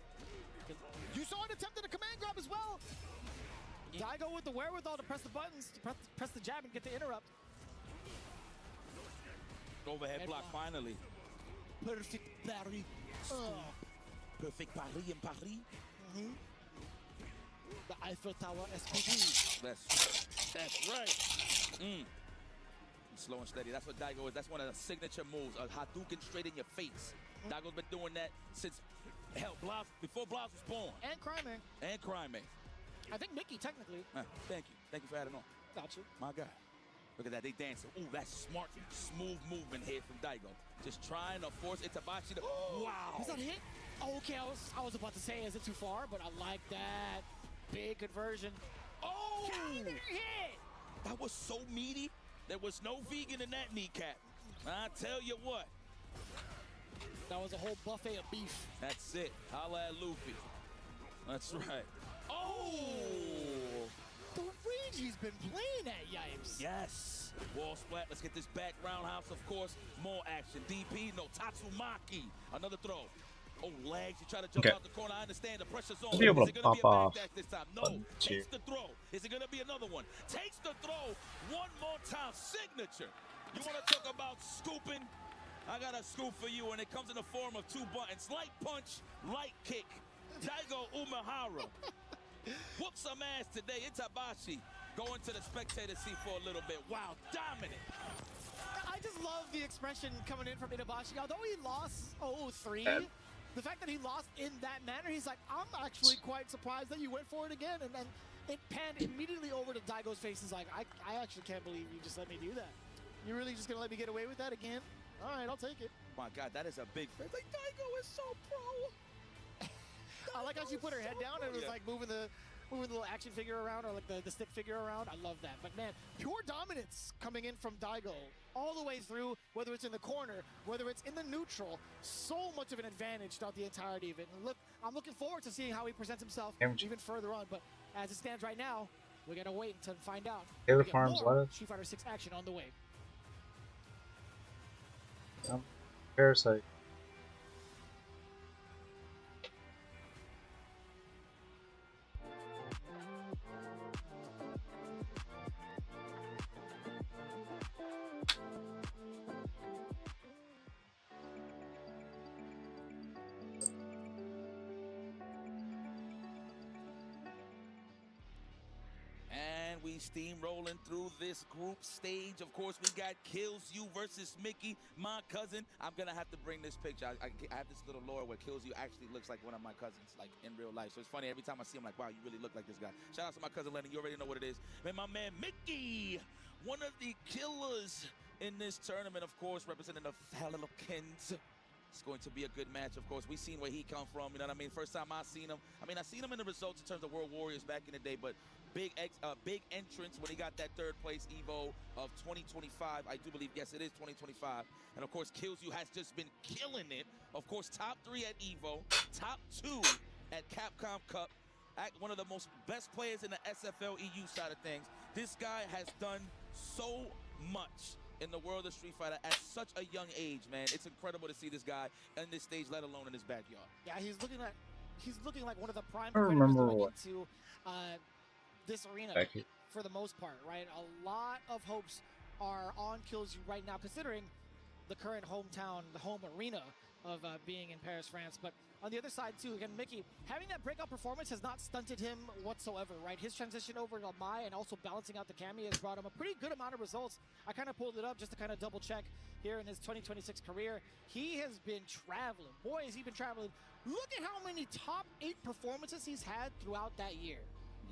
You saw an attempt at a command grab as well. Daigo with the wherewithal to press the buttons, to press the jab and get the interrupt. Overhead block, finally. Perfect parry. Perfect parry in Paris. The Eiffel Tower SPD. That's right. Slow and steady. That's what Daigo is. That's one of the signature moves. A Hadouken straight in your face. Daigo's been doing that since, hell, before Blas was born. And Crime. And Crime. I think Mickey, technically. Thank you. Thank you for adding on. Got you. My God. Look at that. They dancing. Ooh, that's smart, smooth movement here from Daigo. Just trying to force Itabashi to... Wow. Is that a hit? Oh, okay, I was about to say, is it too far? But I like that. Big conversion. Oh! Counter hit! That was so meaty. There was no vegan in that kneecap. I tell you what. That was a whole buffet of beef. That's it. Holla at Luffy. That's right. Oh! The range he's been playing at, Yipes. Yes. Wall splat. Let's get this back roundhouse, of course. More action. DP, no Tatsumaki. Another throw. Oh, legs. You try to jump out the corner. I understand the pressure's on. Be able Is to it going to pop be a off. backdash this time? No. Takes the throw. Is it going to be another one? Takes the throw. One more time. Signature. You want to talk about scooping? I got a scoop for you, and it comes in the form of 2 buttons. Light punch, light kick. Daigo Umehara. Whoop some ass today. Itabashi going to the spectator seat for a little bit. Wow, dominant. I just love the expression coming in from Itabashi. Although he lost 0-3, the fact that he lost in that manner, he's like, I'm actually quite surprised that you went for it again. And then it panned immediately over to Daigo's face. He's like, I actually can't believe you just let me do that. You're really just going to let me get away with that again? All right, I'll take it. My God, that is a big face. Like, Daigo is so pro. I like how she put her head down and was like moving the little action figure around, or like the stick figure around. I love that. But man, pure dominance coming in from Daigo all the way through, whether it's in the corner, whether it's in the neutral. So much of an advantage throughout the entirety of it. And look, I'm looking forward to seeing how he presents himself even further on. But as it stands right now, we gotta wait until find out. Taylor Farms left. Street Fighter 6 action on the way. Parasite. And we steamrolling through this group stage. Of course, we got Kills You versus Mickey, my cousin. I'm going to have to bring this picture. I have this little lore where Kills You actually looks like one of my cousins, like in real life. So it's funny. Every time I see him, like, wow, you really look like this guy. Shout out to my cousin Lenny. You already know what it is. Man, my man Mickey, one of the killers in this tournament, of course, representing the Falcons. It's going to be a good match, of course. We've seen where he come from, you know what I mean? First time I seen him. I mean, I seen him in the results in terms of World Warriors back in the day, but big entrance when he got that 3rd place Evo of 2025. I do believe, yes, it is 2025. And, of course, Kills You has just been killing it. Of course, top 3 at Evo, top 2 at Capcom Cup, one of the most best players in the SFL EU side of things. This guy has done so much in the world of Street Fighter at such a young age, man. It's incredible to see this guy on this stage, let alone in his backyard. Yeah, he's looking like one of the prime I remember competitors going into this arena for the most part, right? A lot of hopes are on Kills You right now, considering the current hometown, the home arena of being in Paris, France. But on the other side, too, again, Mickey, having that breakout performance has not stunted him whatsoever, right? His transition over to Mai and also balancing out the Kami has brought him a pretty good amount of results. I kind of pulled it up just to kind of double check here in his 2026 career. He has been traveling. Boy, has he been traveling. Look at how many top 8 performances he's had throughout that year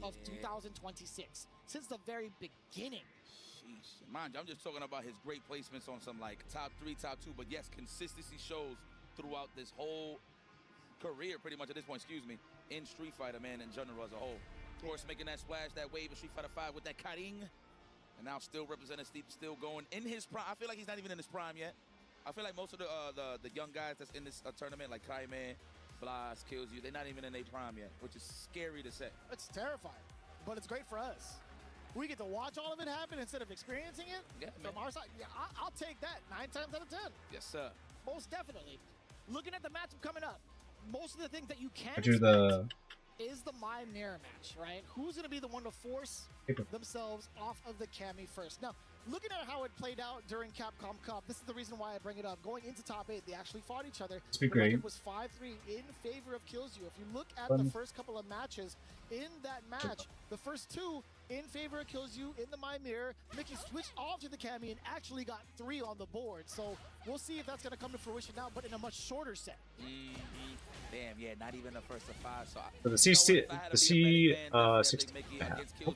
of 2026, since the very beginning. Sheesh. Mind you, I'm just talking about his great placements on some like top 3, top 2, but yes, consistency shows throughout this whole career pretty much at this point, excuse me. in Street Fighter, man, in general as a whole. Of course, making that splash, that wave in Street Fighter 5 with that Karing. And now still representing Steve, still going in his prime. I feel like he's not even in his prime yet. I feel like most of the young guys that's in this tournament, like Kaiman, Blas, Kills You, they're not even in their prime yet, which is scary to say. It's terrifying, but it's great for us. We get to watch all of it happen instead of experiencing it. Yeah, from our side. Yeah, I'll take that 9 times out of 10. Yes, sir. Most definitely. Looking at the matchup coming up, most of the things that you can I do the is the My Mirror match, right? Who's going to be the one to force themselves off of the Cammy first? Now, looking at how it played out during Capcom Cup, this is the reason why I bring it up. Going into top 8, they actually fought each other. Be great. It was 5-3 in favor of Kills You. If you look at the first couple of matches in that match, the first 2 in favor of Kills You in the My Mirror, Mickey switched off to the Cammy and actually got 3 on the board. So we'll see if that's going to come to fruition now, but in a much shorter set. Damn, yeah, not even the first of 5. So the C16.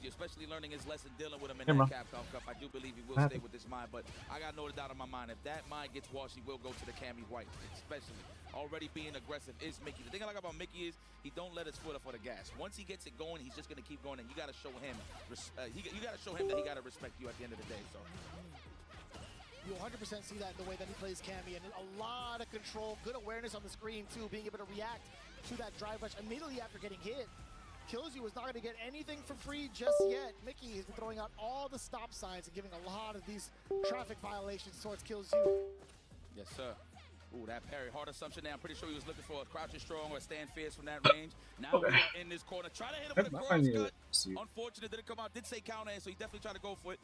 Especially learning his lesson, dealing with him in that Capcom Cup. I do believe he will stay with this mind, but I got no doubt in my mind, if that mind gets washed, he will go to the Cammy White, especially. Already being aggressive is Mickey. The thing I like about Mickey is he don't let his foot off of the gas. Once he gets it going, he's just gonna keep going, and you gotta show him. You gotta show him that he gotta respect you at the end of the day. So. You 100% see that in the way that he plays Cammy, and a lot of control, good awareness on the screen too, being able to react to that drive rush immediately after getting hit. Kills You is not going to get anything for free just yet. Mickey has been throwing out all the stop signs and giving a lot of these traffic violations towards Kills You. Yes, sir. Ooh, that parry, hard assumption there. I'm pretty sure he was looking for a crouching strong or a stand fierce from that range. Now we are in this corner. Try to hit him with a cross cut. Unfortunate, didn't come out. Did say counter, so he definitely tried to go for it.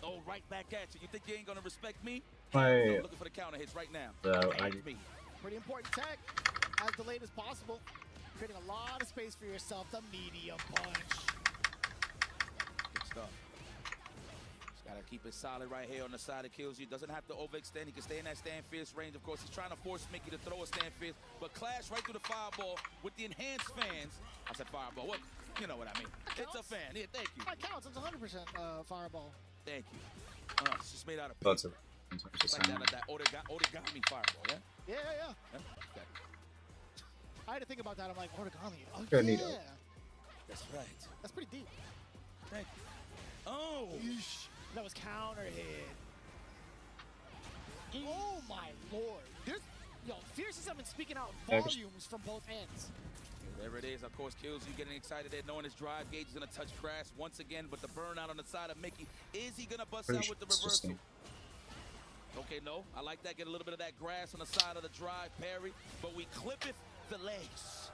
Oh, right back at you. You think you ain't gonna respect me? No, looking for the counter hits right now. Pretty important tech, as delayed as possible. Creating a lot of space for yourself. The medium punch. Good stuff. Just gotta keep it solid right here on the side of Kills You. Doesn't have to overextend. He can stay in that stand fierce range. Of course, he's trying to force Mickey to throw a stand fierce, but clash right through the fireball with the enhanced fans. I said fireball. What? You know what I mean? It's a fan. Yeah, thank you. That counts. It's 100% fireball. Thank you. It's just made out of Lots paper. of It's like that origami fireball, yeah? Yeah. Okay. I had to think about that. I'm like, origami. Oh, Gonna yeah. That's right. That's pretty deep. Thank you. Oh! Eesh. That was counter hit. Oh my lord. Fierce has been speaking out volumes from both ends. There it is. Of course, Kills You getting excited there, knowing his drive gauge is going to touch grass once again, but the burnout on the side of Mickey. Is he going to bust out with the reversal? Okay, no. I like that. Get a little bit of that grass on the side of the drive parry, but we clip it the legs.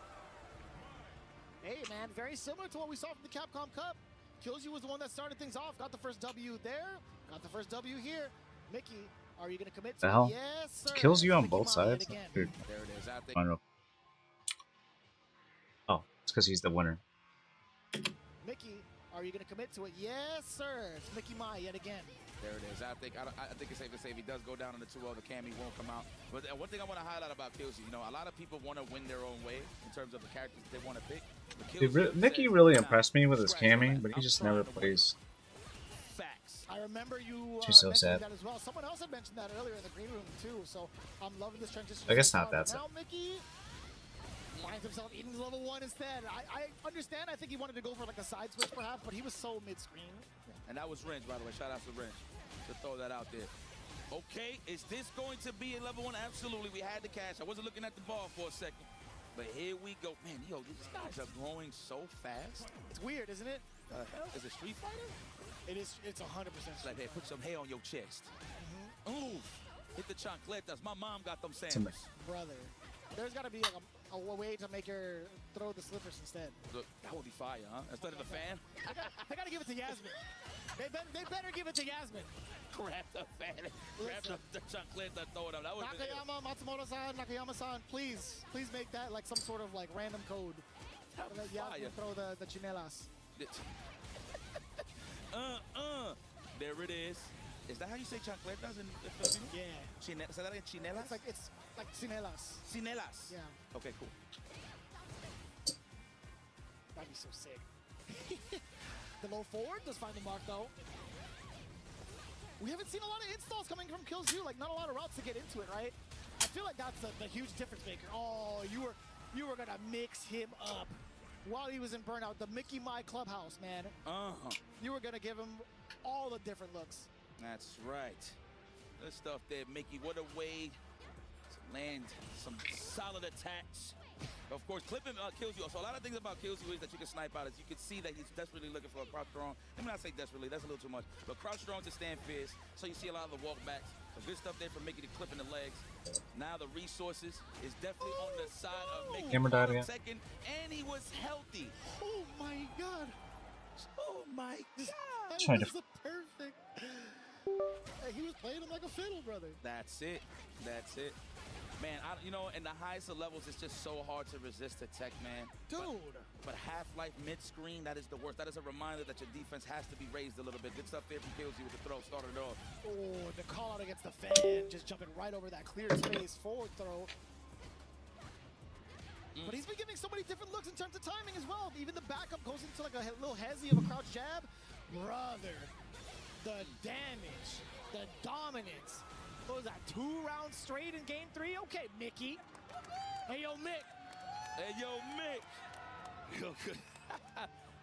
Hey, man, very similar to what we saw from the Capcom Cup. Kills You was the one that started things off. Got the first W there. Got the first W here. Mickey, are you going to commit to the hell? Yes, sir. Kills You on both sides? Dude. There it is. Out there. Oh, it's because he's the winner. Mickey, are you going to commit to it? Yes, sir. It's Mickey Mai yet again. There it is. I think it's safe to say if he does go down in the 2-0, the Cammy won't come out. But one thing I want to highlight about Kills You, a lot of people want to win their own way in terms of the characters they want to pick. Mickey really impressed me with his Cammy, but he just never plays. Facts. I remember you so sad. that as well. Someone else had mentioned that earlier in the green room too. So I'm loving this transition. I guess not that sad. Now Mickey finds himself eating level 1 instead. I understand. I think he wanted to go for like a side switch perhaps, but he was so mid-screen. And that was Wrench, by the way. Shout out to Wrench to throw that out there. Okay, is this going to be a level 1? Absolutely. We had the cash. I wasn't looking at the ball for a second. But here we go. Man, these guys are growing so fast. It's weird, isn't it? Is it Street Fighter? It is. It's 100%. It's like, hey, put some hair on your chest. Ooh, hit the chancletas. My mom got them sandals. Brother, there's got to be like a way to make her throw the slippers instead. Look, that would be fire, huh? Instead of the fan? I got to give it to Yasmin. They better give it to Yasmin. Grab the fan. Grab the chancleta, throw it up. That would Nakayama, Matsumoto-san, Nakayama-san, please make that like some sort of like random code. Let Yasmin throw the chinelas. There it is. Is that how you say chancletas in the Filipino? Yeah. Say that again, chinelas? It's like chinelas. Chinelas. Yeah. Okay, cool. That'd be so sick. The low forward does find the mark though. We haven't seen a lot of installs coming from Kills You, like not a lot of routes to get into it, right? I feel like that's the huge difference maker. Oh, you were You were gonna mix him up while he was in burnout. The Mickey My Clubhouse, man. You were gonna give him all the different looks. That's right. Good stuff there, Mickey. What a way to land some solid attacks. Of course, clipping kills you. So a lot of things about kills you is that you can snipe out. As you can see that he's desperately looking for a crouch strong. Let me not say desperately, that's a little too much. But crouch strong to stand fierce. So you see a lot of the walkbacks. Good stuff there for Mickey to clip in the legs. Now the resources is definitely on the side of Mickey. Camera died again. Second, and he was healthy. Oh my god. Oh my god. That was perfect. Hey, he was playing him like a fiddle, brother. That's it. That's it. Man, you know, in the highest of levels, it's just so hard to resist the tech, man. Dude. But Half-Life mid-screen, that is the worst. That is a reminder that your defense has to be raised a little bit. Good stuff there from Kills you with the throw. Started it off. Oh, the call out against the fan. Just jumping right over that clear space. Forward throw. But he's been giving so many different looks in terms of timing as well. Even the backup goes into like a little hezzy of a crouch jab. Brother, the damage, the dominance. What was that, 2 rounds straight in game 3? Okay, Mickey. Hey, yo, Mick. Hey, yo, Mick.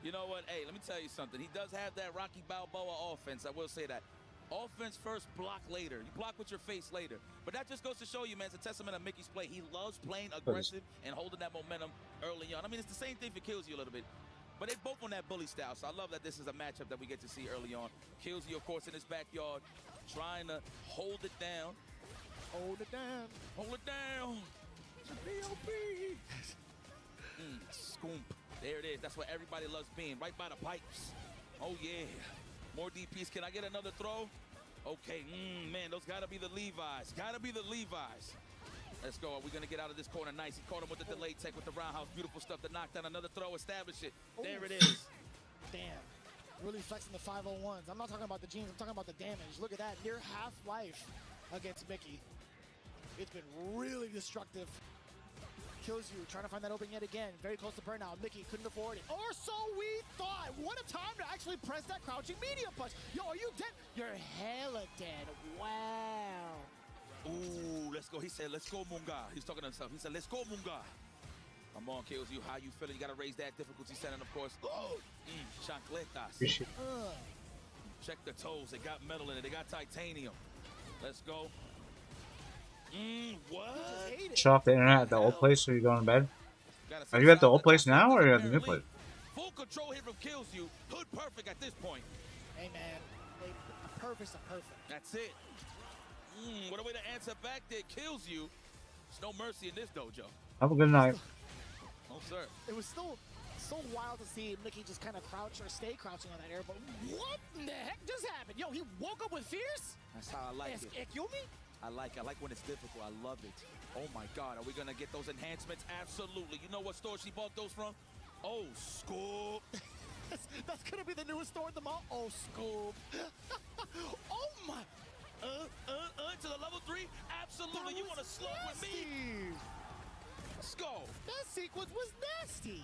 You know what? Hey, let me tell you something. He does have that Rocky Balboa offense. I will say that. Offense first, block later. You block with your face later. But that just goes to show you, man, it's a testament of Mickey's play. He loves playing aggressive and holding that momentum early on. I mean, it's the same thing for Kills you a little bit. But they both on that bully style, so I love that this is a matchup that we get to see early on. Kills you, of course, in his backyard, trying to hold it down. Hold it down. Hold it down. B.O.B. Scoop. There it is. That's where everybody loves being, right by the pipes. Oh, yeah. More DPs. Can I get another throw? Okay, man, those gotta be the Levi's. Gotta be the Levi's. Let's go. Are we gonna get out of this corner nice? He caught him with the delay tech with the roundhouse. Beautiful stuff to knock down. Another throw, establish it. There it is. Damn. Really flexing the 501s. I'm not talking about the jeans. I'm talking about the damage. Look at that. Near half-life against Mickey. It's been really destructive. Kills you. Trying to find that opening yet again. Very close to burnout. Mickey couldn't afford it. Or so we thought. What a time to actually press that crouching medium punch. Yo, are you dead? You're hella dead. Wow. Ooh, let's go. He said, let's go, Munga. He's talking to himself. He said, let's go, Munga. Come on, Kills you. How you feeling? You got to raise that difficulty setting, of course. Oh, chancletas. Check the toes. They got metal in it. They got titanium. Let's go. What? Shut off the internet at the old place, or are you going to bed? Are you at the old place now, or are you at the new place? Full control hit from Kills you. Hood perfect at this point. Hey, man. A perfect's a perfect. That's it. What a way to answer back there. Kills you. There's no mercy in this dojo. Have a good night. No, sir. It was still so wild to see Mickey just kind of crouch or stay crouching on that air, but what the heck just happened? Yo, he woke up with fierce? That's how I like it. I like when it's difficult. I love it. Oh my God, are we gonna get those enhancements? Absolutely. You know what store she bought those from? Oh, Scoop. That's gonna be the newest store in the mall. Oh, Scoop. Oh my. To the level 3? Absolutely. You want to slow with me? Let's go. That sequence was nasty.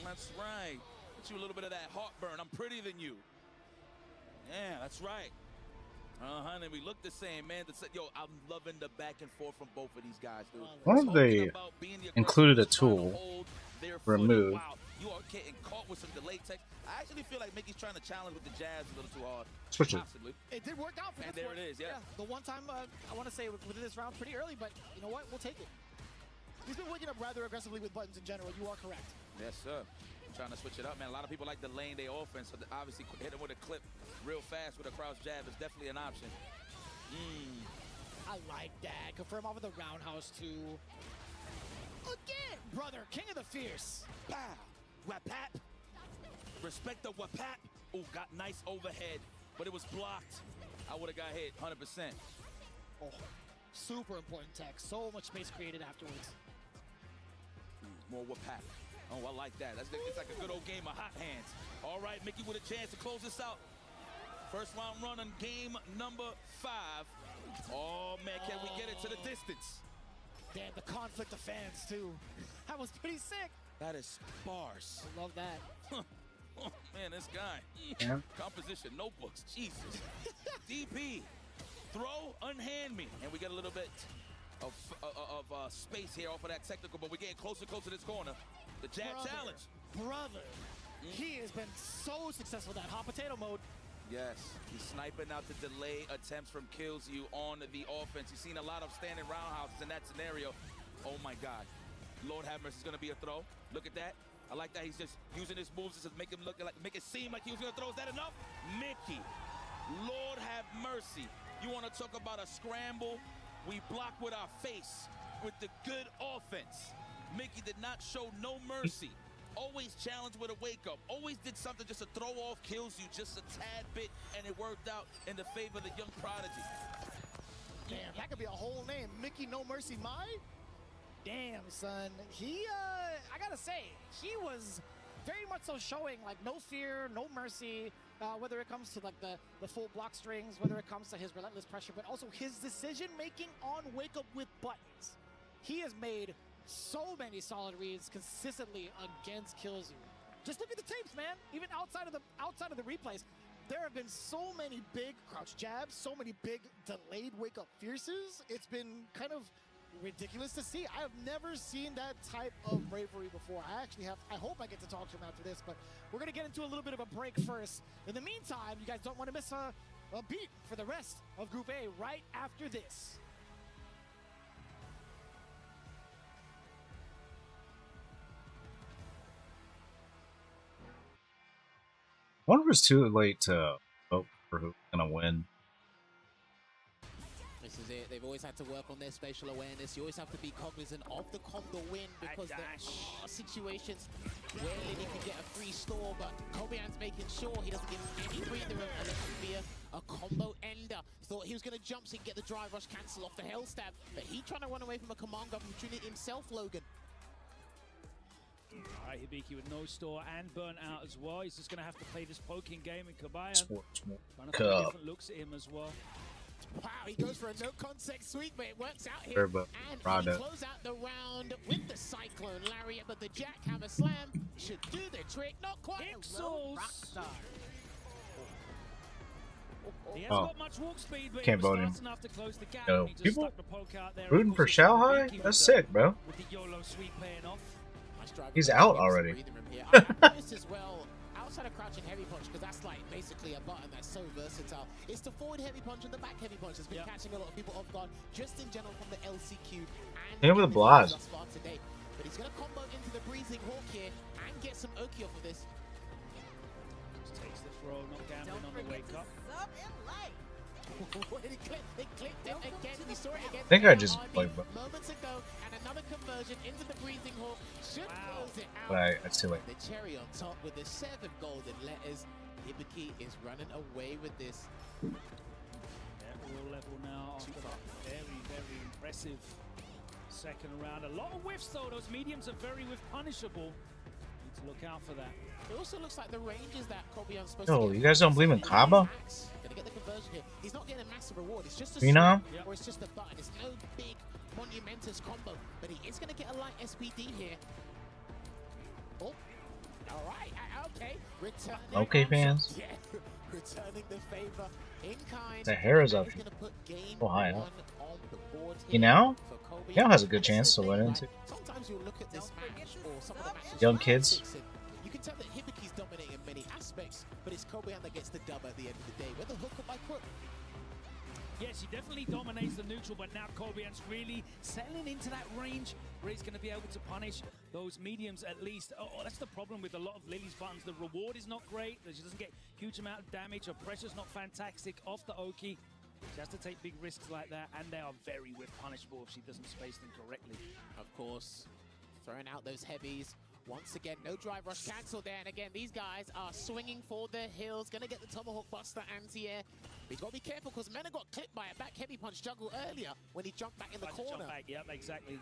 That's right. Get you a little bit of that heartburn. I'm prettier than you. Yeah, that's right. And we look the same, man. Yo, I'm loving the back and forth from both of these guys, dude. What if they included a tool removed? Wow, you are getting caught with some delay tech. I actually feel like Mickey's trying to challenge with the jabs a little too hard. Switch it. Possibly. It did work out for And there it is, yeah. The one time, I want to say within this round pretty early, but you know what? We'll take it. He's been waking up rather aggressively with buttons in general. You are correct. Yes, sir. Trying to switch it up, man. A lot of people like delaying their offense, so obviously hit him with a clip real fast with a crouch jab is definitely an option. I like that. Confirm off of the roundhouse too. Again, brother, king of the fierce. Pow, wapap. Respect the wapap. Oh, got nice overhead, but it was blocked. I would have got hit 100%. Oh, super important tech. So much space created afterwards. More wapap. Oh, I like that. It's like a good old game of hot hands. All right, Mickey with a chance to close this out. First round run on game number 5. Oh, man, can we get it to the distance? Damn, the conflict of fans, too. That was pretty sick. That is sparse. I love that. Oh, man, this guy. Yeah. Composition, notebooks, Jesus. DP, throw, unhand me. And we get a little bit of space here off of that technical, but we're getting closer and closer to this corner. The jab challenge. Brother, he has been so successful in that hot potato mode. Yes, he's sniping out the delay attempts from Kills You on the offense. You've seen a lot of standing roundhouses in that scenario. Oh my God. Lord have mercy, is gonna be a throw. Look at that. I like that he's just using his moves to make him look like, make it seem like he was gonna throw. Is that enough? Mickey, Lord have mercy. You wanna talk about a scramble? We block with our face with the good offense. Mickey did not show no mercy. Always challenged with a wake-up. Always did something just to throw off Kills You just a tad bit, and it worked out in the favor of the young prodigy. Damn, that could be a whole name. Mickey No Mercy Mai? Damn, son. He, I gotta say, he was very much so showing, like, no fear, no mercy, whether it comes to, like, the full block strings, whether it comes to his relentless pressure, but also his decision-making on wake-up with buttons. He has made so many solid reads consistently against Kills You. Just look at the tapes, man. Even outside of the replays, there have been so many big crouch jabs, so many big delayed wake-up fierces. It's been kind of ridiculous to see. I have never seen that type of bravery before. I hope I get to talk to him after this, but we're gonna get into a little bit of a break first. In the meantime, you guys don't want to miss a beat for the rest of Group A right after this. I wonder if it's too late to vote for who's gonna win. This is it. They've always had to work on their spatial awareness. You always have to be cognizant of the combo win because there are situations where Liddy can get a free store, but Kobian's making sure he doesn't give any breather room and it can be a combo ender. Thought he was going to jump so he can get the drive rush cancel off the hell stab, but he trying to run away from a command opportunity himself, Logan. All right, Hibiki with no store and burnt out as well. He's just going to have to play this poking game in Kabayan. Trying to throw different looks at him as well. Wow, he goes for a no contact sweep, but it works out here. And he close out the round with the Cyclone Lariat, but the Jackhammer Slam should do the trick. Not quite. Rockstar. He hasn't got much walk speed, but Can't he was vote him. fast enough to close the gap. Yo, He just people stuck the poke out there. rooting for Shanghai? That's sick, bro. With the YOLO sweep paying off. He's out already. As well, outside of crouching heavy punch, because that's like basically a button that's so versatile. It's the forward heavy punch and the back heavy punch has been catching a lot of people off guard, just in general from the LCQ and with the blast. thus far today. But he's going to combo into the Breezing Hawk here and get some Oki off of this. Just takes the throw, not gambling on the wake up. It clicked it again. We saw it again. I think I just played, moments ago, and another conversion into the Breathing Hawk should close it out. but I too late. The cherry on top with the 7 golden letters. Hibiki is running away with this. They're all level now after that very, very impressive second round. A lot of whiffs though. Those mediums are very whiff punishable. Need to look out for that. It also looks like the ranges that Kobian's supposed Yo, to you guys don't believe in Kaba? Gonna get the conversion here. He's not getting a massive reward. It's just a Phenom? swing, or it's just a button. It's no big monumentous combo, but he is gonna get a light SPD here. Oh, all right, okay. Returning. Okay, fans. Yeah, returning the favor in kind. The hair is up. Oh, high up. You know? You know has a good chance to win into. Sometimes you'll look at this match or some of the matches. Young kids. You can tell that Hibiki's dominating in many aspects, but it's Kobian that gets the dub at the end of the day, whether hook or by crook. Yes, he definitely dominates the neutral, but now Kobian's really settling into that range where he's going to be able to punish those mediums at least. Oh, that's the problem with a lot of Lily's buttons. The reward is not great. She doesn't get huge amount of damage. Her pressure's not fantastic off the Oki. She has to take big risks like that, and they are very whiff punishable if she doesn't space them correctly. Of course, throwing out those heavies. Once again, no drive rush cancel there. And again, these guys are swinging for the hills. Going to get the Tomahawk Buster anti-air. We've got to be careful because Mena got clipped by a back heavy punch juggle earlier when he jumped back in the corner. Yep, exactly.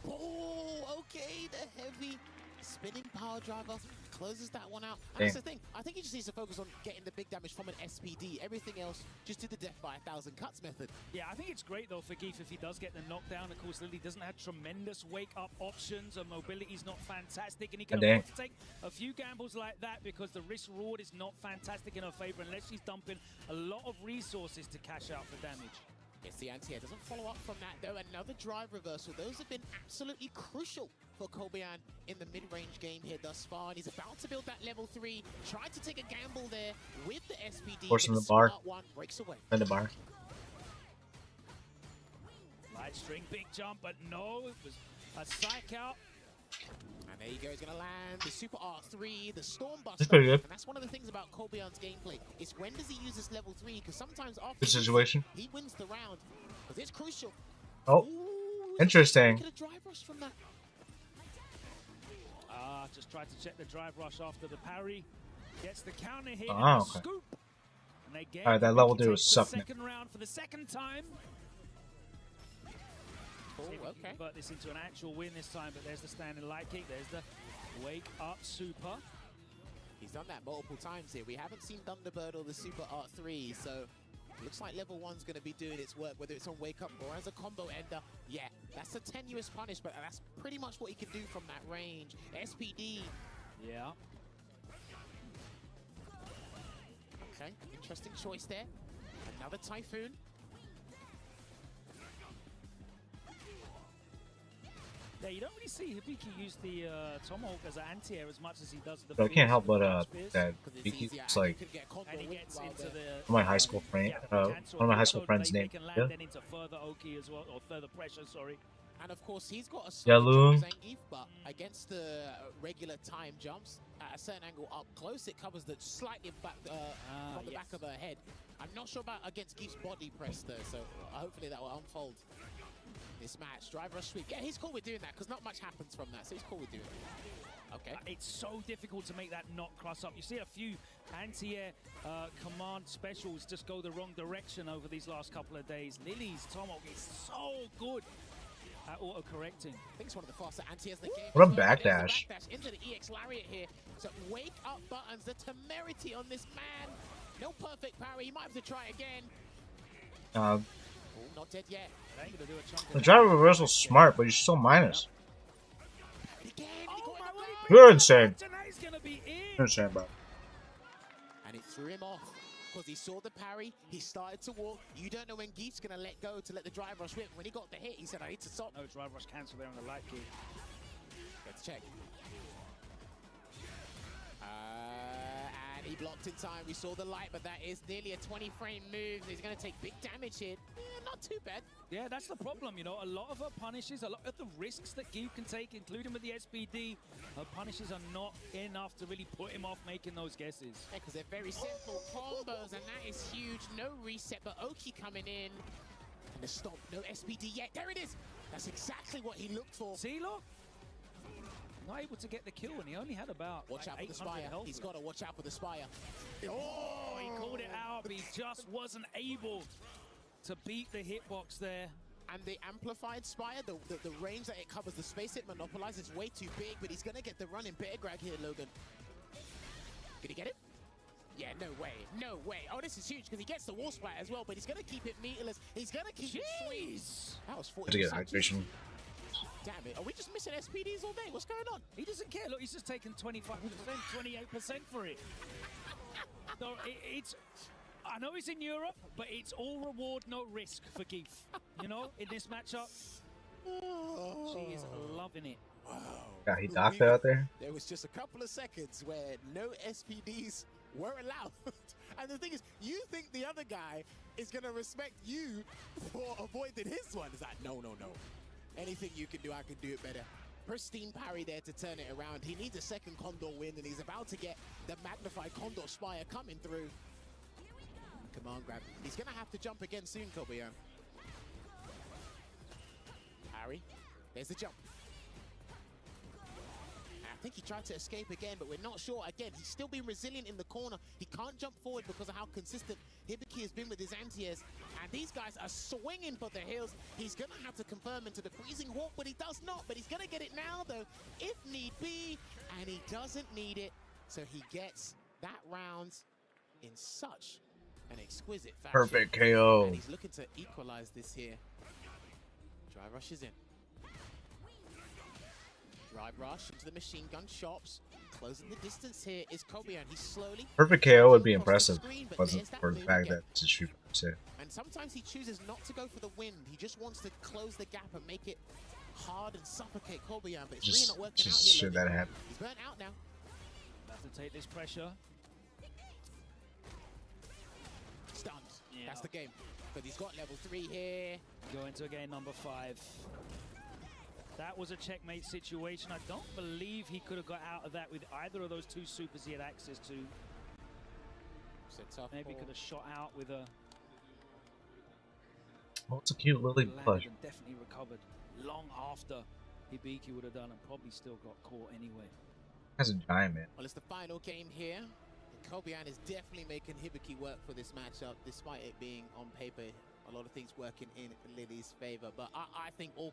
Oh, okay, the heavy spinning power driver closes that one out. And that's the thing. I think he just needs to focus on getting the big damage from an SPD. Everything else, just do the death by 1,000 cuts method. Yeah, I think it's great though for Geef if he does get the knockdown. Of course, Lily doesn't have tremendous wake-up options. Her mobility's not fantastic, and he can afford to take a few gambles like that because the risk reward is not fantastic in her favor unless she's dumping a lot of resources to cash out for damage. Yes, the anti-air doesn't follow up from that though. Another drive reversal. Those have been absolutely crucial for Kobian in the mid-range game here thus far. And he's about to build that level 3. Tried to take a gamble there with the SPD. Forcing the bar. One breaks away. And the bar. Light string, big jump, but no, it was a psych out. And there you go, he's going to land the Super R3, the Storm Buster. That's pretty good. And that's one of the things about Kobian's gameplay, is when does he use this level 3? Because sometimes after Good situation. he wins the round, because it's crucial. Oh, interesting. Get a drive rush from that. Just tried to check the drive rush after the parry. Gets the counter hit Oh, and the okay. scoop. And they get Alright, that level 2 was sucking. second round for the second time. Oh, See if we can okay. convert this into an actual win this time, but there's the standing light kick, there's the wake up super. He's done that multiple times here. We haven't seen Thunderbird or the Super R3, so looks like level 1's going to be doing its work, whether it's on wake up or as a combo ender. Yeah, that's a tenuous punish, but that's pretty much what he can do from that range. SPD. Yeah. Okay, interesting choice there. Another Typhoon. Yeah, you don't really see Hibiki use the Tomahawk as an anti-air as much as he does the But I can't help but Spears. that Vicky was like And he gets into the one of my high school friend, one of my high school friends' they name. can land Yeah. then into further Oki as well, or further pressure, sorry. And of course, he's got a Deltarune. Zangief, but against the regular time jumps, at a certain angle up close, it covers the slightly back from the back of her head. I'm not sure about against Geef's body press though, so hopefully that will unfold this match. Drive rush sweep. Yeah, he's cool with doing that because not much happens from that, so he's cool with doing it. Okay. It's so difficult to make that not cross up. You see a few anti-air command specials just go the wrong direction over these last couple of days. Lily's Tomahawk is so good at auto-correcting. I think it's one of the faster anti-airs in the game. What a as well. backdash. There's the backdash into the EX Lariat here. So wake up buttons, the temerity on this man. No perfect parry, he might have to try again. Oh, not dead yet. The driver reversal's smart, but you're still minus. You're insane. You're insane, bro. And it threw him off because he saw the parry, he started to walk. You don't know when Geef's going to let go to let the drive rush whip. When he got the hit, he said, I need to stop. No drive rush cancel there on the light kick. Let's check. And he blocked in time. We saw the light, but that is nearly a 20-frame move. He's going to take big damage here. Not too bad. Yeah, that's the problem, you know. A lot of her punishes, a lot of the risks that Geef can take, including with the SPD, her punishes are not enough to really put him off making those guesses. Yeah, because they're very simple combos, and that is huge. No reset, but Oki coming in. And the stomp, no SPD yet. There it is. That's exactly what he looked for. See, look. Not able to get the kill, and he only had about Watch out for the Spire. He's got to watch out for the Spire. Oh, he called it out, but he just wasn't able to beat the hitbox there. And the amplified Spire, the range that it covers, the space it monopolizes is way too big, but he's going to get the run in bear grab here, Logan. Did he get it? Yeah, no way. No way. Oh, this is huge because he gets the wall splat as well, but he's going to keep it meterless. He's going to keep it sweet. That was 40%. To get hydration. Damn it. Are we just missing SPDs all day? What's going on? He doesn't care. Look, he's just taking 25%, 28% for it. So it's... I know he's in Europe, but it's all reward, no risk for Geef. You know, in this matchup, she is loving it. Wow. Got he docked out there. There was just a couple of seconds where no SPDs were allowed. And the thing is, you think the other guy is going to respect you for avoiding his one. It's like, no, no, no. Anything you can do, I can do it better. Pristine parry there to turn it around. He needs a second Condor win, and he's about to get the magnified Condor Spire coming through. Command grab. He's going to have to jump again soon, Kobian. Parry. There's the jump. I think he tried to escape again, but we're not sure. Again, he's still being resilient in the corner. He can't jump forward because of how consistent Hibiki has been with his anti-airs. And these guys are swinging for the hills. He's going to have to confirm into the freezing walk, but he does not. But he's going to get it now, though, if need be. And he doesn't need it. So he gets that round in such an exquisite fashion. Perfect KO. And he's looking to equalize this here. Drive rush is in. Drive rush into the machine gun shops. Closing the distance here is Kobian. He's slowly... Perfect KO would be impressive, wasn't for the fact that it's a shooter. Sure. And sometimes he chooses not to go for the wind. He just wants to close the gap and make it hard and suffocate Corbian, but it's really not working out here. Should that happen? He's burnt out now. Have to take this pressure. Stunned. Yeah. That's the game. But he's got level 3 here. Going to game number 5. That was a checkmate situation. I don't believe he could have got out of that with either of those 2 supers he had access to. Maybe could have shot out with a... Oh, it's a cute Lily plush. Definitely recovered long after Hibiki would have done, and probably still got caught anyway. That's a giant man. Well, it's the final game here. Kobian is definitely making Hibiki work for this matchup, despite it being on paper a lot of things working in Lily's favor. But I think all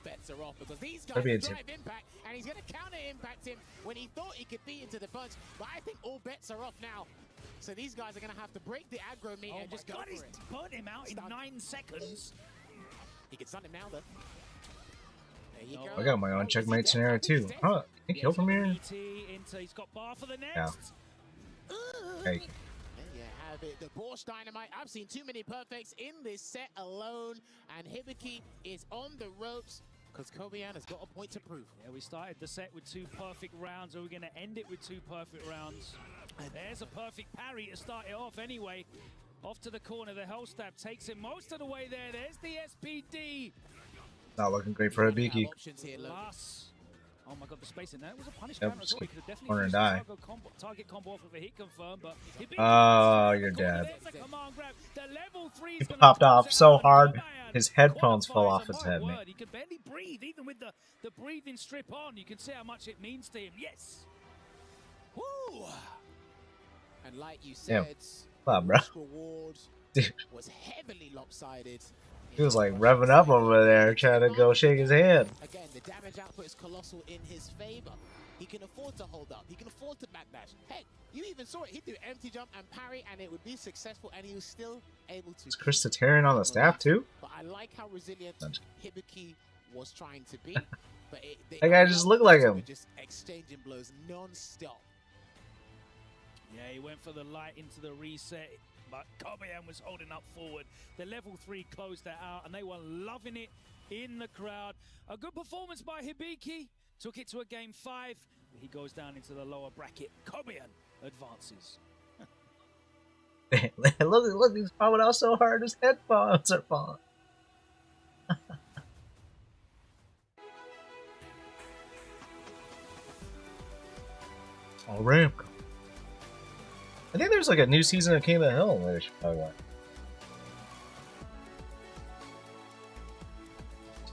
bets are off, because these guys drive Impact, and he's going to counter Impact him when he thought he could beat into the punch. But I think all bets are off now. So these guys are going to have to break the aggro meter and just go for it. He's burnt him out in 9 seconds. He can stun him now, though. There you go. I got my own checkmate scenario too. Huh? Can you kill from here? He's got bar for the next. Yeah. Hey. Have it. The Borscht Dynamite. I've seen too many perfects in this set alone, and Hibiki is on the ropes because Kobian has got a point to prove. Yeah, we started the set with 2 perfect rounds. Are we going to end it with 2 perfect rounds? There's a perfect parry to start it off anyway. Off to the corner, the Hellstab takes it most of the way there. There's the SPD. Not looking great for Hibiki. Oh my god, the space in there. It was a punish Yep, counter as well. He could have definitely corner used die. Target combo off of a hit confirm, but Oh, you're dead. He popped off so hard, his headphones fell off his head, man. He could barely breathe, even with the breathing strip on. You can see how much it means to him. Yes. Woo! And like you said, wow, bro. Reward Dude. was heavily lopsided. He was like revving up over there, trying to go shake his hand. Again, the damage output is colossal in his favor. He can afford to hold up. He can afford to backdash. Heck, you even saw it. He'd do empty jump and parry, and it would be successful, and he was still able to. Is Chris the Terran on the staff too? But I like how resilient Hibiki was trying to be. But that guy just looked like him. Just exchanging blows non-stop. Yeah, he went for the light into the reset, but Kobian was holding up forward. The level 3 closed that out, and they were loving it in the crowd. A good performance by Hibiki. Took it to a game 5. He goes down into the lower bracket. Kobian advances. look, he's popping out so hard, his headphones are falling. All right. I think there's like a new season of King of the Hill that I should probably watch.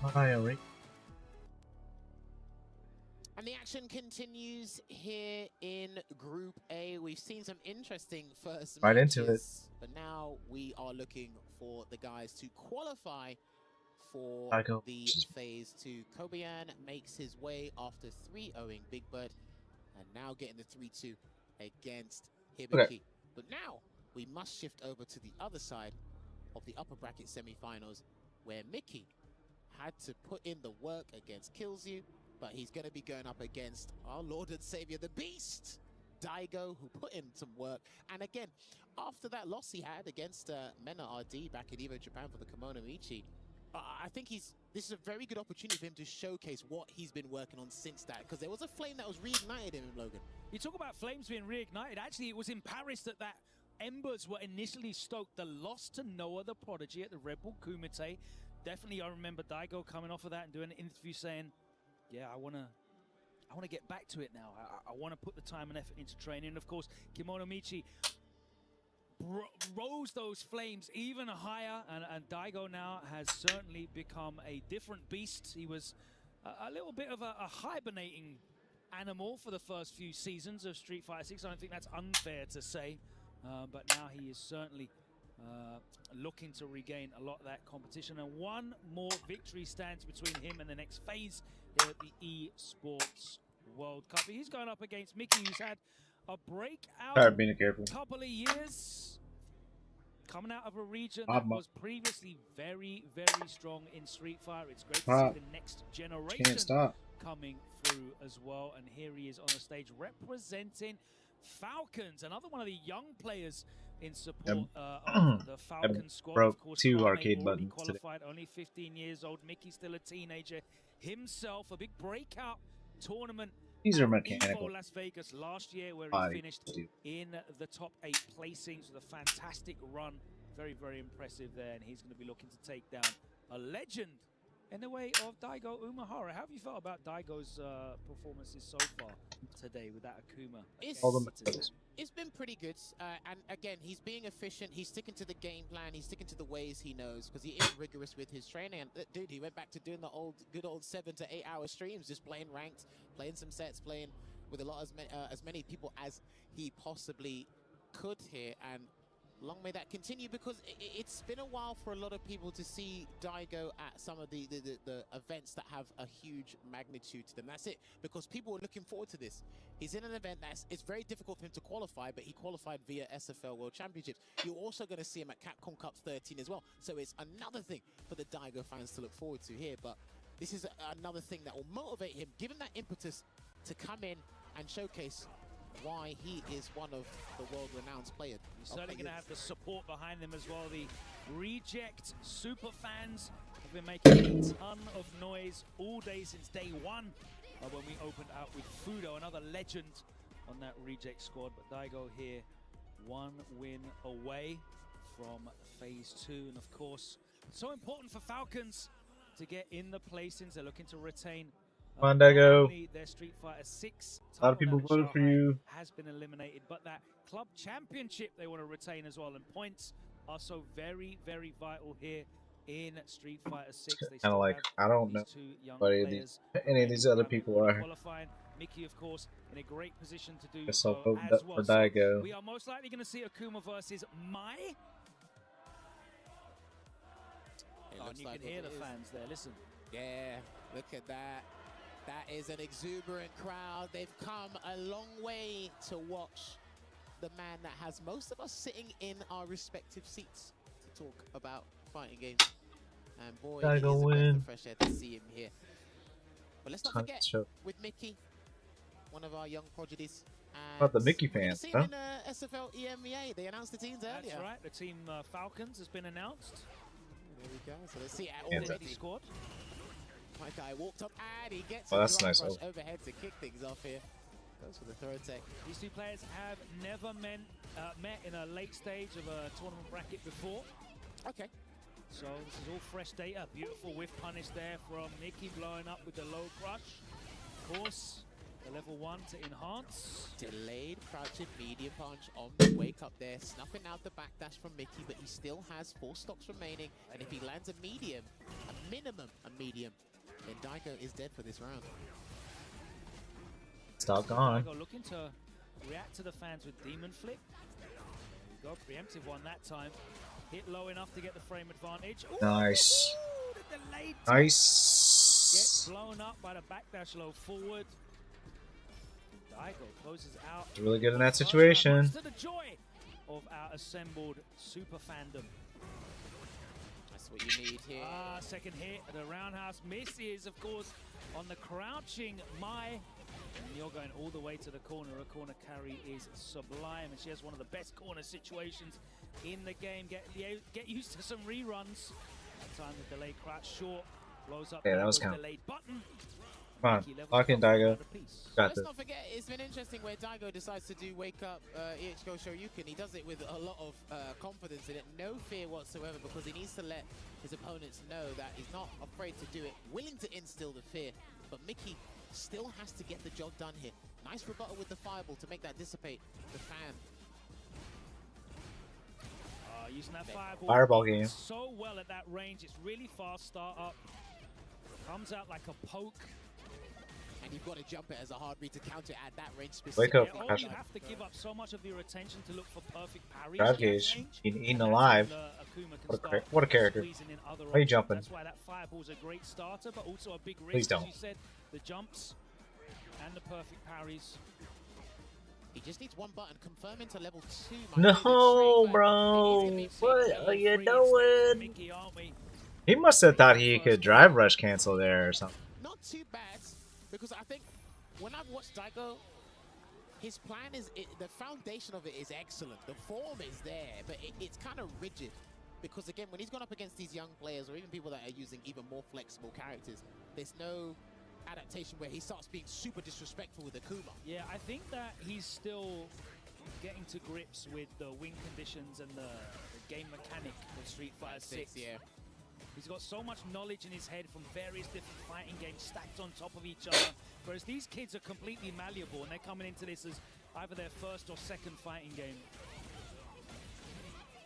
Alright. And the action continues here in Group A. We've seen some interesting first right matches, into it. but now we are looking for the guys to qualify for the phase 2. Kobian makes his way after 3-0ing Big Bird, and now getting the 3-2 against Hibiki. Okay. But now we must shift over to the other side of the upper bracket semifinals, where Mickey had to put in the work against Killsu, but he's going to be going up against our Lord and Savior, the Beast, Daigo, who put in some work. And again, after that loss he had against Mena RD back in Evo Japan for the Kimono Michi, I think this is a very good opportunity for him to showcase what he's been working on since that, because there was a flame that was reignited in him, Logan. You talk about flames being reignited. Actually, it was in Paris that embers were initially stoked. The loss to Noah the Prodigy at the Red Bull Kumite. Definitely, I remember Daigo coming off of that and doing an interview saying, yeah, I want to get back to it now. I want to put the time and effort into training. And of course, Kimono Michi rose those flames even higher, and Daigo now has certainly become a different beast. He was a little bit of a hibernating animal for the first few seasons of Street Fighter 6. I don't think that's unfair to say, but now he is certainly looking to regain a lot of that competition, and one more victory stands between him and the next phase here at the Esports World Cup. He's going up against Mickey, who's had a breakout couple of years, coming out of a region that was previously very, very strong in Street Fighter. It's great to see the next generation coming through as well, and here he is on the stage representing Falcons, another one of the young players in support of the I Falcons squad. broke Of course, 2 Kwame arcade already buttons today. qualified, only 15 years old. Mickey's still a teenager himself. A big breakout tournament. These are at mechanical Evo Las Vegas last year, where he body, finished dude. in the top 8 placings with a fantastic run. Very, very impressive there, and he's going to be looking to take down a legend in the way of Daigo Umehara. How have you felt about Daigo's performances so far today with that Akuma? It's been pretty good, and again, he's being efficient. He's sticking to the game plan. He's sticking to the ways he knows, because he is rigorous with his training. And dude, he went back to doing the good old 7 to 8 hour streams, just playing ranked, playing some sets, playing with as many people as he possibly could here. And long may that continue, because it's been a while for a lot of people to see Daigo at some of the events that have a huge magnitude to them. That's it, because people are looking forward to this. He's in an event it's very difficult for him to qualify, but he qualified via SFL World Championships. You're also going to see him at Capcom Cup 13 as well. So it's another thing for the Daigo fans to look forward to here. But this is another thing that will motivate him, give him that impetus to come in and showcase why he is one of the world-renowned players. He's certainly going to have the support behind them as well. The Reject super fans have been making a ton of noise all day since day one when we opened out with Fudo, another legend on that Reject squad. But Daigo here, 1 win away from phase 2. And of course, so important for Falcons to get in the placings. They're looking to retain Come on, Daigo. their Street Fighter 6 A lot of people voted for you. has been eliminated, but that club championship they want to retain as well, and points are so very, very vital here in Street Fighter 6. Kind of like, I don't know what any of these other people are. Mickey, of course, in a great position to do Guess I'll so vote as for well. Daigo. So we are most likely going to see Akuma versus Mai. And you can hear the fans there. Listen. Yeah, look at that. That is an exuberant crowd. They've come a long way to watch the man that has most of us sitting in our respective seats to talk about fighting games. And boy, it is a breath of fresh air to see him here. But let's not forget, with Mickey, one of our young prodigies. About the Mickey fans, huh? In SFL EMEA, they announced the teams earlier. That's right. The team Falcons has been announced. There we go. So let's see it already scored. My guy walked up and he gets a nice nice rush overhead to kick things off here. Goes for the throw tech. These two players have never met in a late stage of a tournament bracket before. Okay. So this is all fresh data. Beautiful whiff punish there from Mickey, blowing up with the low crush. Of course, the level 1 to enhance. Delayed crouching medium punch on the wake up there, snuffing out the backdash from Mickey, but he still has 4 stocks remaining. And if he lands a medium, a minimum a medium, then Daigo is dead for this round. Stock on. Daigo looking to react to the fans with Demon Flip. There we go, preemptive one that time. Hit low enough to get the frame advantage. Ooh, Nice. the delayed Nice. gets blown up by the backdash low forward. Daigo closes out. He's really good in that situation. To the joy of our assembled super fandom. That's what you need here. Second hit. The roundhouse misses, of course, on the crouching Mai. And you're going all the way to the corner. A corner carry is sublime, and she has one of the best corner situations in the game. Get used to some reruns. That time the delayed crouch short blows up. Yeah, that was kind of delayed button. Come on, lock in Daigo. Got Let's this. not forget, it's been interesting where Daigo decides to do wake up EHGO Shoryuken. He does it with a lot of confidence in it, no fear whatsoever, because he needs to let his opponents know that he's not afraid to do it, willing to instill the fear. But Mickey still has to get the job done here. Nice rebuttal with the fireball to make that dissipate the fan. Using that fireball game. So well at that range. It's really fast start up. Comes out like a poke. And you've got to jump it as a hard read to counter at that range Wake up. Yeah, you have to give up so much of your attention to look for perfect parries. Drive gauge. Eaten alive. What a character. Why are you jumping? That's why that fireball's a great starter, but also a big risk. Please don't. As you said, the jumps and the perfect parries. He just needs one button, confirm into level 2. No, bro. What are you doing? He must have thought he could drive rush cancel there or something. Not too bad, because I think when I've watched Daigo, his plan is, the foundation of it is excellent. The form is there, but it's kind of rigid. Because again, when he's gone up against these young players, or even people that are using even more flexible characters, there's no adaptation where he starts being super disrespectful with Akuma. Yeah, I think that he's still getting to grips with the win conditions and the game mechanic of Street Fighter 6. Yeah. He's got so much knowledge in his head from various different fighting games stacked on top of each other, whereas these kids are completely malleable and they're coming into this as either their first or second fighting game.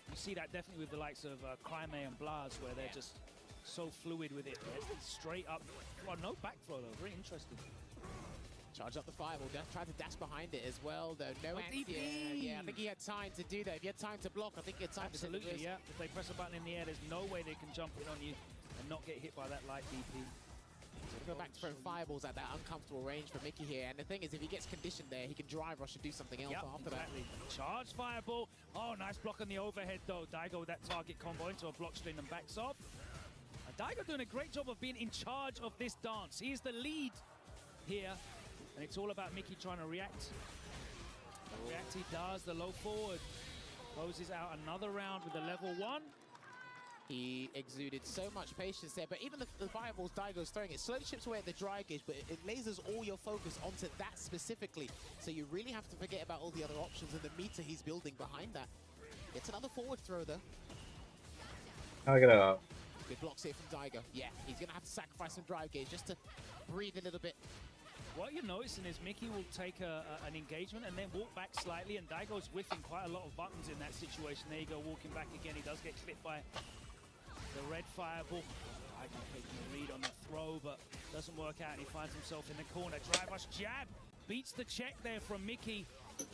You see that definitely with the likes of Crime and Blaz, where they're just so fluid with it. They're straight up, well, no back throw though, very interesting. Charge up the fireball, tried to dash behind it as well though. No anti. Yeah, I think he had time to do that. If he had time to block, I think he had time to Absolutely, yeah. If they press a button in the air, there's no way they can jump in on you and not get hit by that light DP. Go back to throwing fireballs at that uncomfortable range for Mickey here. And the thing is, if he gets conditioned there, he can drive rush and do something else after that. Charge fireball. Oh, nice block on the overhead though. Daigo with that target combo into a block string and backs off. And Daigo doing a great job of being in charge of this dance. He is the lead here. And it's all about Mickey trying to react. React he does, the low forward. Closes out another round with a level 1. He exuded so much patience there, but even the fireballs Daigo's throwing, it slowly chips away at the dry gauge, but it lasers all your focus onto that specifically. So you really have to forget about all the other options and the meter he's building behind that. It's another forward throw though. I gotta... Good blocks here from Daigo. Yeah, he's gonna have to sacrifice some drive gauge just to breathe a little bit. What you're noticing is Mickey will take an engagement and then walk back slightly, and Daigo's whiffing quite a lot of buttons in that situation. There you go, walking back again. He does get clipped by the red fireball. Daigo taking a read on the throw, but doesn't work out. He finds himself in the corner. Drive rush jab beats the check there from Mickey.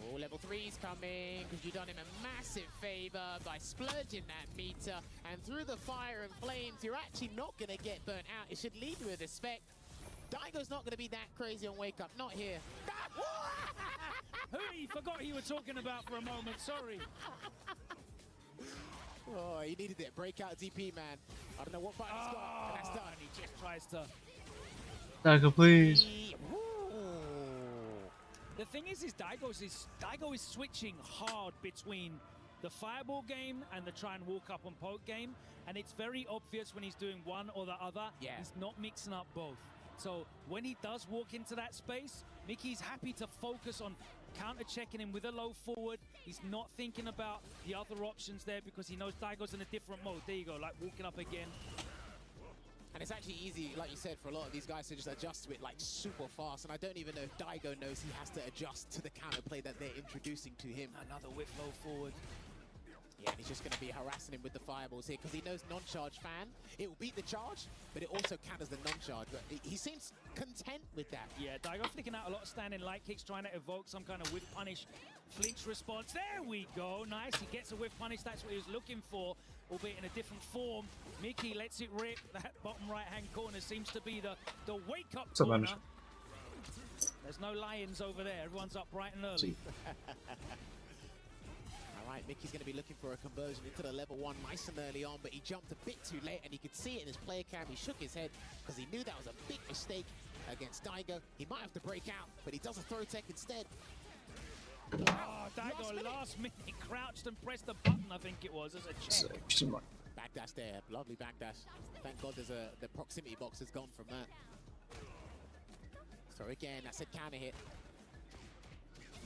Oh, level 3's coming, because you've done him a massive favor by splurging that meter. And through the fire and flames, you're actually not going to get burnt out. It should leave you with respect. Daigo's not going to be that crazy on wake up, not here. Who he forgot you were talking about for a moment, sorry. Oh, he needed it. Breakout DP, man. I don't know what button he's got, and that's done. And he just tries to... Daigo, please. The thing is Daigo is switching hard between the fireball game and the try and walk up and poke game, and it's very obvious when he's doing one or the other. Yeah. He's not mixing up both. So when he does walk into that space, Mickey's happy to focus on counter-checking him with a low forward. He's not thinking about the other options there because he knows Daigo's in a different mode. There you go, like walking up again. And it's actually easy, like you said, for a lot of these guys to just adjust to it like super fast. And I don't even know if Daigo knows he has to adjust to the counterplay that they're introducing to him. Another whip low forward. Yeah, and he's just going to be harassing him with the fireballs here because he knows non-charge fan. It will beat the charge, but it also counters the non-charge. But he seems content with that. Yeah, Daigo flicking out a lot of standing light kicks, trying to evoke some kind of whip punish flinch response. There we go. Nice. He gets a whip punish. That's what he was looking for, albeit in a different form. Mickey lets it rip. That bottom right-hand corner seems to be the wake-up corner. There's no lions over there. Everyone's up bright and early. All right, Mickey's going to be looking for a conversion into the level 1 nice and early on, but he jumped a bit too late, and he could see it in his player cam. He shook his head because he knew that was a big mistake against Daigo. He might have to break out, but he does a throw tech instead. Oh, Daigo last minute crouched and pressed the button, I think it was, as a check. Backdash there, lovely backdash. Thank God there's the proximity box is gone from that. So again, that's a counter hit.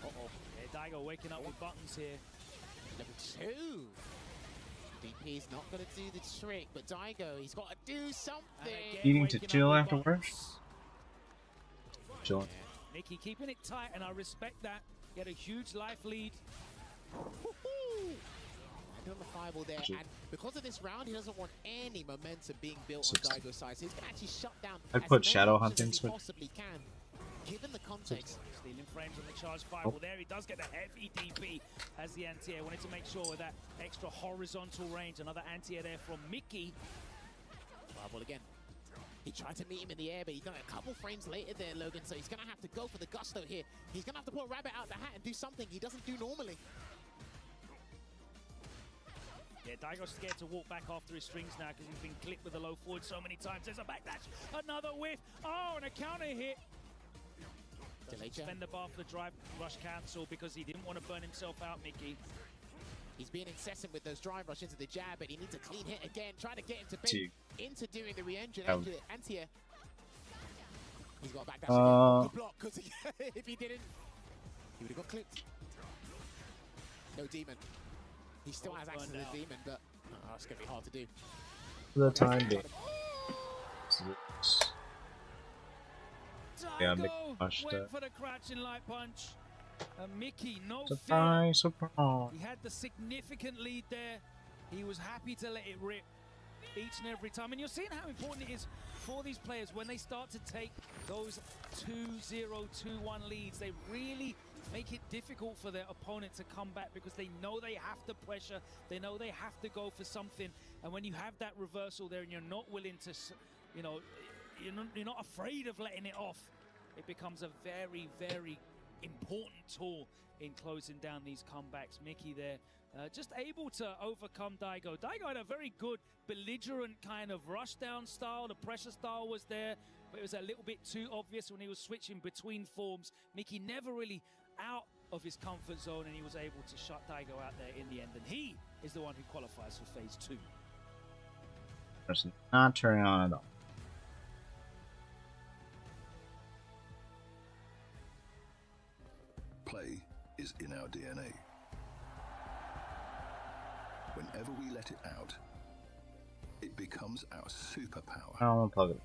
Uh-oh. Yeah, Daigo waking up with buttons here. Level 2. DP's not going to do the trick, but Daigo, he's got to do something. Needing to chill afterwards. Chill. Yeah. Mickey keeping it tight, and I respect that. Get a huge life lead. On the fireball there, and because of this round, he doesn't want any momentum being built on Daigo's side, so he's going to actually shut down I'd put shadow hunting as he possibly can, given the context. Stealing frames on the charge fireball there. He does get the heavy DP as the anti-air. Wanted to make sure with that extra horizontal range. Another anti-air there from Mickey. Fireball again. He tried to meet him in the air, but he's done it a couple frames later there, Logan, so he's going to have to go for the gusto here. He's going to have to pull a rabbit out the hat and do something he doesn't do normally. Yeah, Daigo's scared to walk back after his strings now because he's been clipped with a low forward so many times. There's a backdash, another whiff. Oh, and a counter hit. Spend the bar for the drive rush cancel because he didn't want to burn himself out, Mickey. He's being incessant with those drive rush into the jab, but he needs a clean hit again, trying to get him to bend into doing the re-engine anti-air. He's got back dash again. Good block, because if he didn't, he would have got clipped. No demon. He still has access to the demon, but it's going to be hard to do. For the time being. Yeah, Mickey pushed went for the crouching light punch. Mickey, no surprise, fear. surprise. He had the significant lead there. He was happy to let it rip each and every time. And you're seeing how important it is for these players when they start to take those 2-0, 2-1 leads. They really make it difficult for their opponent to come back because they know they have to pressure. They know they have to go for something. And when you have that reversal there and you're not willing to, you know, you're not afraid of letting it off, it becomes a very, very important tool in closing down these comebacks. Mickey there, just able to overcome Daigo. Daigo had a very good belligerent kind of rush down style. The pressure style was there, but it was a little bit too obvious when he was switching between forms. Mickey never really out of his comfort zone, and he was able to shut Daigo out there in the end. And he is the one who qualifies for phase 2. Person not turning on at all. Play is in our DNA. Whenever we let it out, it becomes our superpower. I don't want to plug it.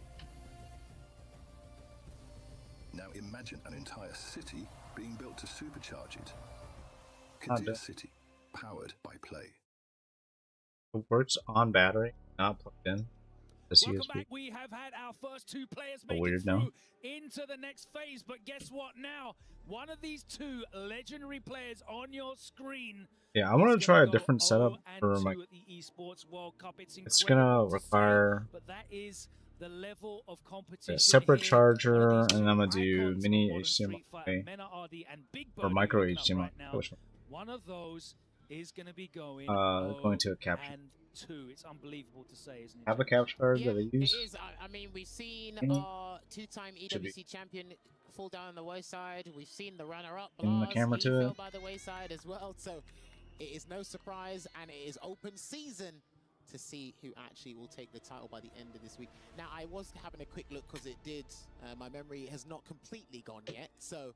Now imagine an entire city being built to supercharge it. Katia City, powered by Play. It works on battery, not plugged in. Welcome back. We have had our first 2 players make it through into the next phase, but guess what now? One of these 2 legendary players on your screen. Yeah, I want to try a different setup for my. The Esports World Cup. It's gonna require but that is the level of competition. a separate charger, and I'm gonna do mini HDMI or micro HDMI. One of those is going to be going to a capture. And 2. It's unbelievable to say, isn't it? Have a capture card that I use. It is. I mean, we've seen our 2-time EWC champion fall down on the wayside. We've seen the runner-up, the camera to fell by the wayside as well. So it is no surprise, and it is open season to see who actually will take the title by the end of this week. Now, I was having a quick look because it did. My memory has not completely gone yet. So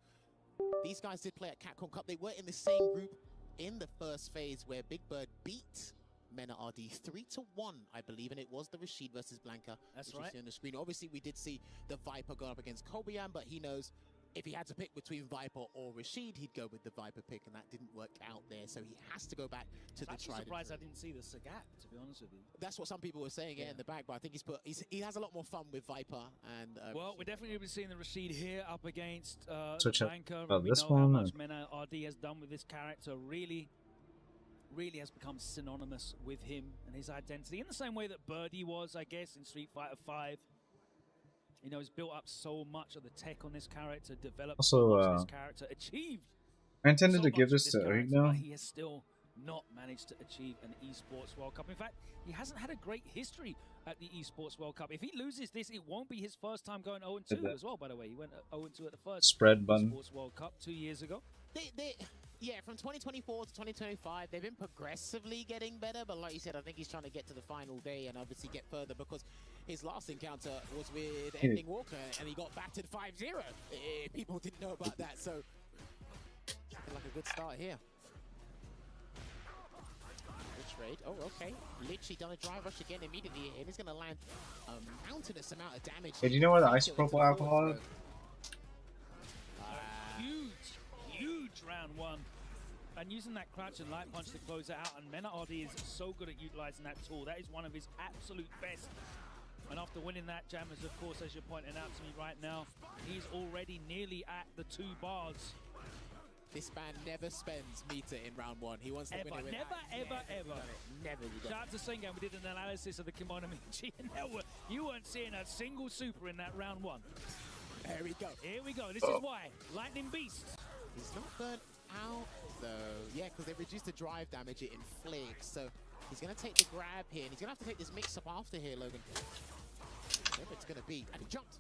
these guys did play at Capcom Cup. They were in the same group in the first phase where Big Bird beat Mena RD 3-1, I believe, and it was the Rashid versus Blanca. That's right. You see on the screen. Obviously, we did see the Viper go up against Kobian, but he knows if he had to pick between Viper or Rashid, he'd go with the Viper pick, and that didn't work out there. So he has to go back to the tried. I'm surprised I didn't see the Sagat, to be honest with you. That's what some people were saying in the back, but I think he has a lot more fun with Viper. And well, we're definitely going to be seeing the Rashid here up against Blanca. We know how much Mena RD has done with this character. Really has become synonymous with him and his identity in the same way that Birdie was, I guess, in Street Fighter V. You know, he's built up so much of the tech on this character, developed so much of this character, achieved. I intended to give this to Igno. But he has still not managed to achieve an Esports World Cup. In fact, he hasn't had a great history at the Esports World Cup. If he loses this, it won't be his first time going 0-2 as well, by the way. He went 0-2 at the first spread button Esports World Cup 2 years ago. Yeah, from 2024 to 2025, they've been progressively getting better, but like you said, I think he's trying to get to the final day and obviously get further because his last encounter was with Ending Walker and he got battered 5-0. People didn't know about that, so looking like a good start here. Good trade. Oh, okay. Literally done a drive rush again immediately, and he's going to land a mountainous amount of damage. Hey, do you know where the isopropyl alcohol is? Huge round 1, and using that crouch and light punch to close it out, and Mena RD is so good at utilizing that tool. That is one of his absolute best, and after winning that, Jammers, of course, as you're pointing out to me right now, he's already nearly at the 2 bars. This man never spends meter in round 1. He wants to win it. Never. Shout out to Sengan. We did an analysis of the Kimono Michi, and you weren't seeing a single super in that round 1. There we go. Here we go. This is why. Lightning Beast. He's not burnt out, though. Yeah, because they reduced the drive damage, it inflicts. So he's going to take the grab here, and he's going to have to take this mix-up after here, Logan. Whatever it's going to be. And he jumped.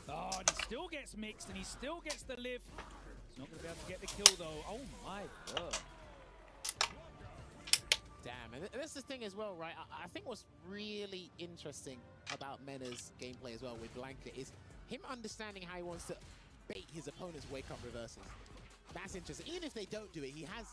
Wow. Oh, and he still gets mixed, and he still gets the live. He's not going to be able to get the kill, though. Oh, my God. Damn, and that's the thing as well, right? I think what's really interesting about Mena's gameplay as well with Blanca is him understanding how he wants to bait his opponent's wake-up reverses. That's interesting. Even if they don't do it, he has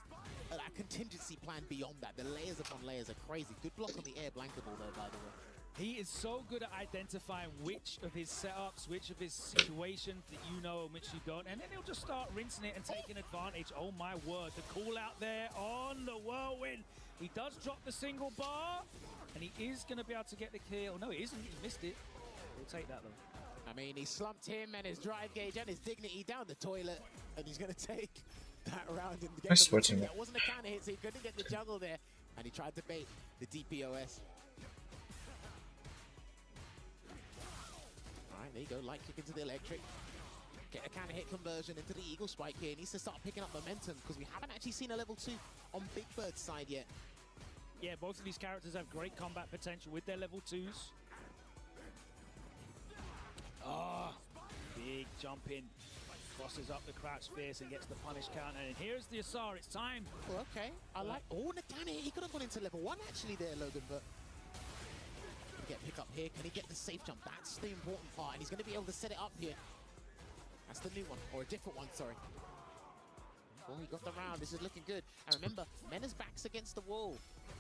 a contingency plan beyond that. The layers upon layers are crazy. Good block on the air Blankable, though, by the way. He is so good at identifying which of his setups, which of his situations that you know and which you don't. And then he'll just start rinsing it and taking advantage. Oh, my word. The call out there on the whirlwind. He does drop the single bar, and he is going to be able to get the kill. No, he isn't. He missed it. He'll take that, though. I mean, he slumped him and his drive gauge and his dignity down the toilet, and he's going to take that round in the game. Switching it. That wasn't a counter hit, so he couldn't get the juggle there, and he tried to bait the DPOS. All right, there you go. Light kick into the electric. Get a counter hit conversion into the Eagle Spike here. He needs to start picking up momentum because we haven't actually seen a level 2 on Big Bird's side yet. Yeah, both of these characters have great combat potential with their level 2s. Oh, big jump in. Crosses up the crouch fierce and gets the punish counter. And here's the Asar. It's time. Well, okay. I like. Oh, the counter hit. He could have gone into level 1 actually there, Logan, but. Get pick up here. Can he get the safe jump? That's the important part, and he's going to be able to set it up here. That's the new one, or a different one, sorry. Well, he got the round. This is looking good. And remember, Mena's back's against the wall.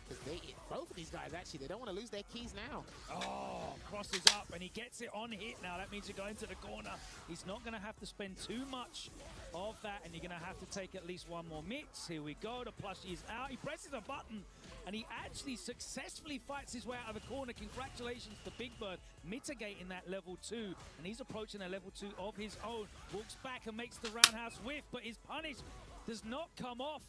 Because both of these guys, actually, they don't want to lose their keys now. Oh, crosses up, and he gets it on hit now. That means you're going to the corner. He's not going to have to spend too much of that, and you're going to have to take at least one more mix. Here we go. The plushie is out. He presses a button, and he actually successfully fights his way out of the corner. Congratulations to Big Bird, mitigating that level 2, and he's approaching a level 2 of his own. Walks back and makes the roundhouse whiff, but his punish does not come off.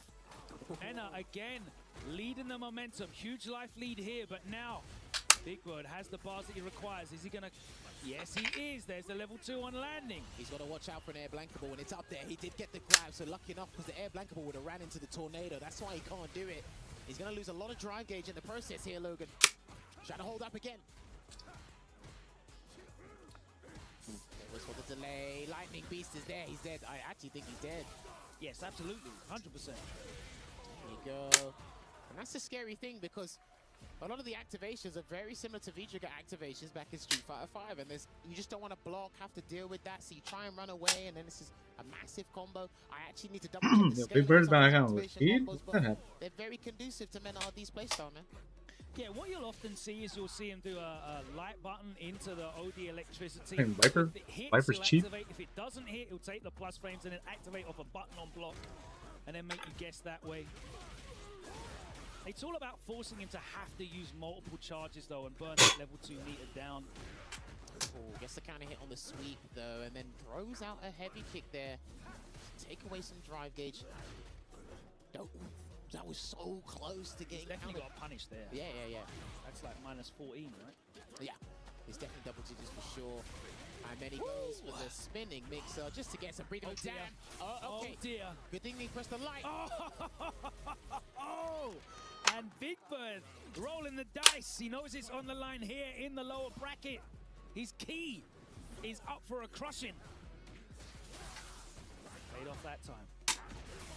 Mena again leading the momentum. Huge life lead here, but now Big Bird has the bars that he requires. Is he gonna? Yes, he is. There's the level 2 on landing. He's got to watch out for an air blankable when it's up there. He did get the grab, so lucky enough because the air blankable would have ran into the tornado. That's why he can't do it. He's gonna lose a lot of drive gauge in the process here, Logan. Trying to hold up again. It was for the delay. Lightning Beast is there. He's dead. I actually think he's dead. Yes, absolutely. 100%. There you go. And that's the scary thing because a lot of the activations are very similar to V-Trigger activations back in Street Fighter 5, and you just don't want to block, have to deal with that, so you try and run away, and then this is a massive combo. I actually need to double check the Big Bird's back on with activation speed. combos, but they're very conducive to Mena RD's playstyle, man. Yeah, what you'll often see is you'll see him do a light button into the OD electricity. And Viper? If it hits, Viper's he'll cheap. activate. If it doesn't hit, he'll take the plus frames and then activate off a button on block, and then make you guess that way. It's all about forcing him to have to use multiple charges, though, and burn that level 2 meter down. Oh, gets the counter hit on the sweep, though, and then throws out a heavy kick there. Take away some drive gauge. Oh, that was so close to getting Definitely got punished there. Yeah. That's like minus 14, right? Yeah, he's definitely double digits for sure. And then he goes for the spinning mixer just to get some breathing. Oh, dear. Oh, okay. Oh, dear. Good thing he pressed the light. Oh! And Big Bird rolling the dice. He knows it's on the line here in the lower bracket. His key is up for a crushing. Paid off that time.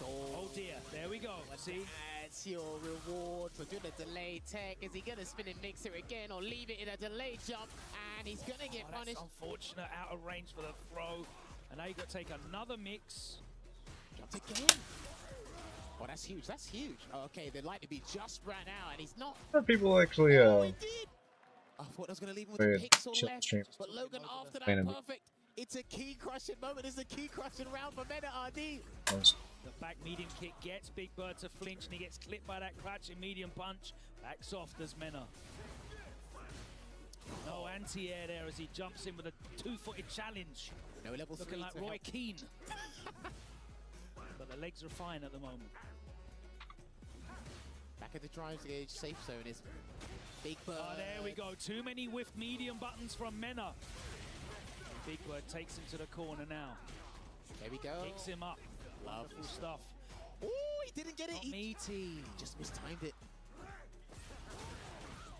Oh dear, there we go. See? That's your reward for doing a delay tech. Is he going to spin and mix it again or leave it in a delay jump? And he's going to get punished. That's unfortunate, out of range for the throw. And now you've got to take another mix. Jumped again. Oh, that's huge. That's huge. Oh, okay, the light to be just ran out, and he's not. Are people actually he did. I thought I was going to leave him with a pixel left. Stream. But Logan, after that, perfect. It's a key crushing moment. It's a key crushing round for Mena RD. The back medium kick gets Big Bird to flinch, and he gets clipped by that crouching medium punch. Back soft as Mena. No anti-air there as he jumps in with a two-footed challenge. No level looking 3 like Roy Keane. But the legs are fine at the moment. Back at the drive gauge safe zone is Big Bird. Oh, there we go. Too many whiff medium buttons from Mena. Big Bird takes him to the corner now. There we go. Picks him up. Wonderful stuff. Oh, he didn't get it. He just mistimed it.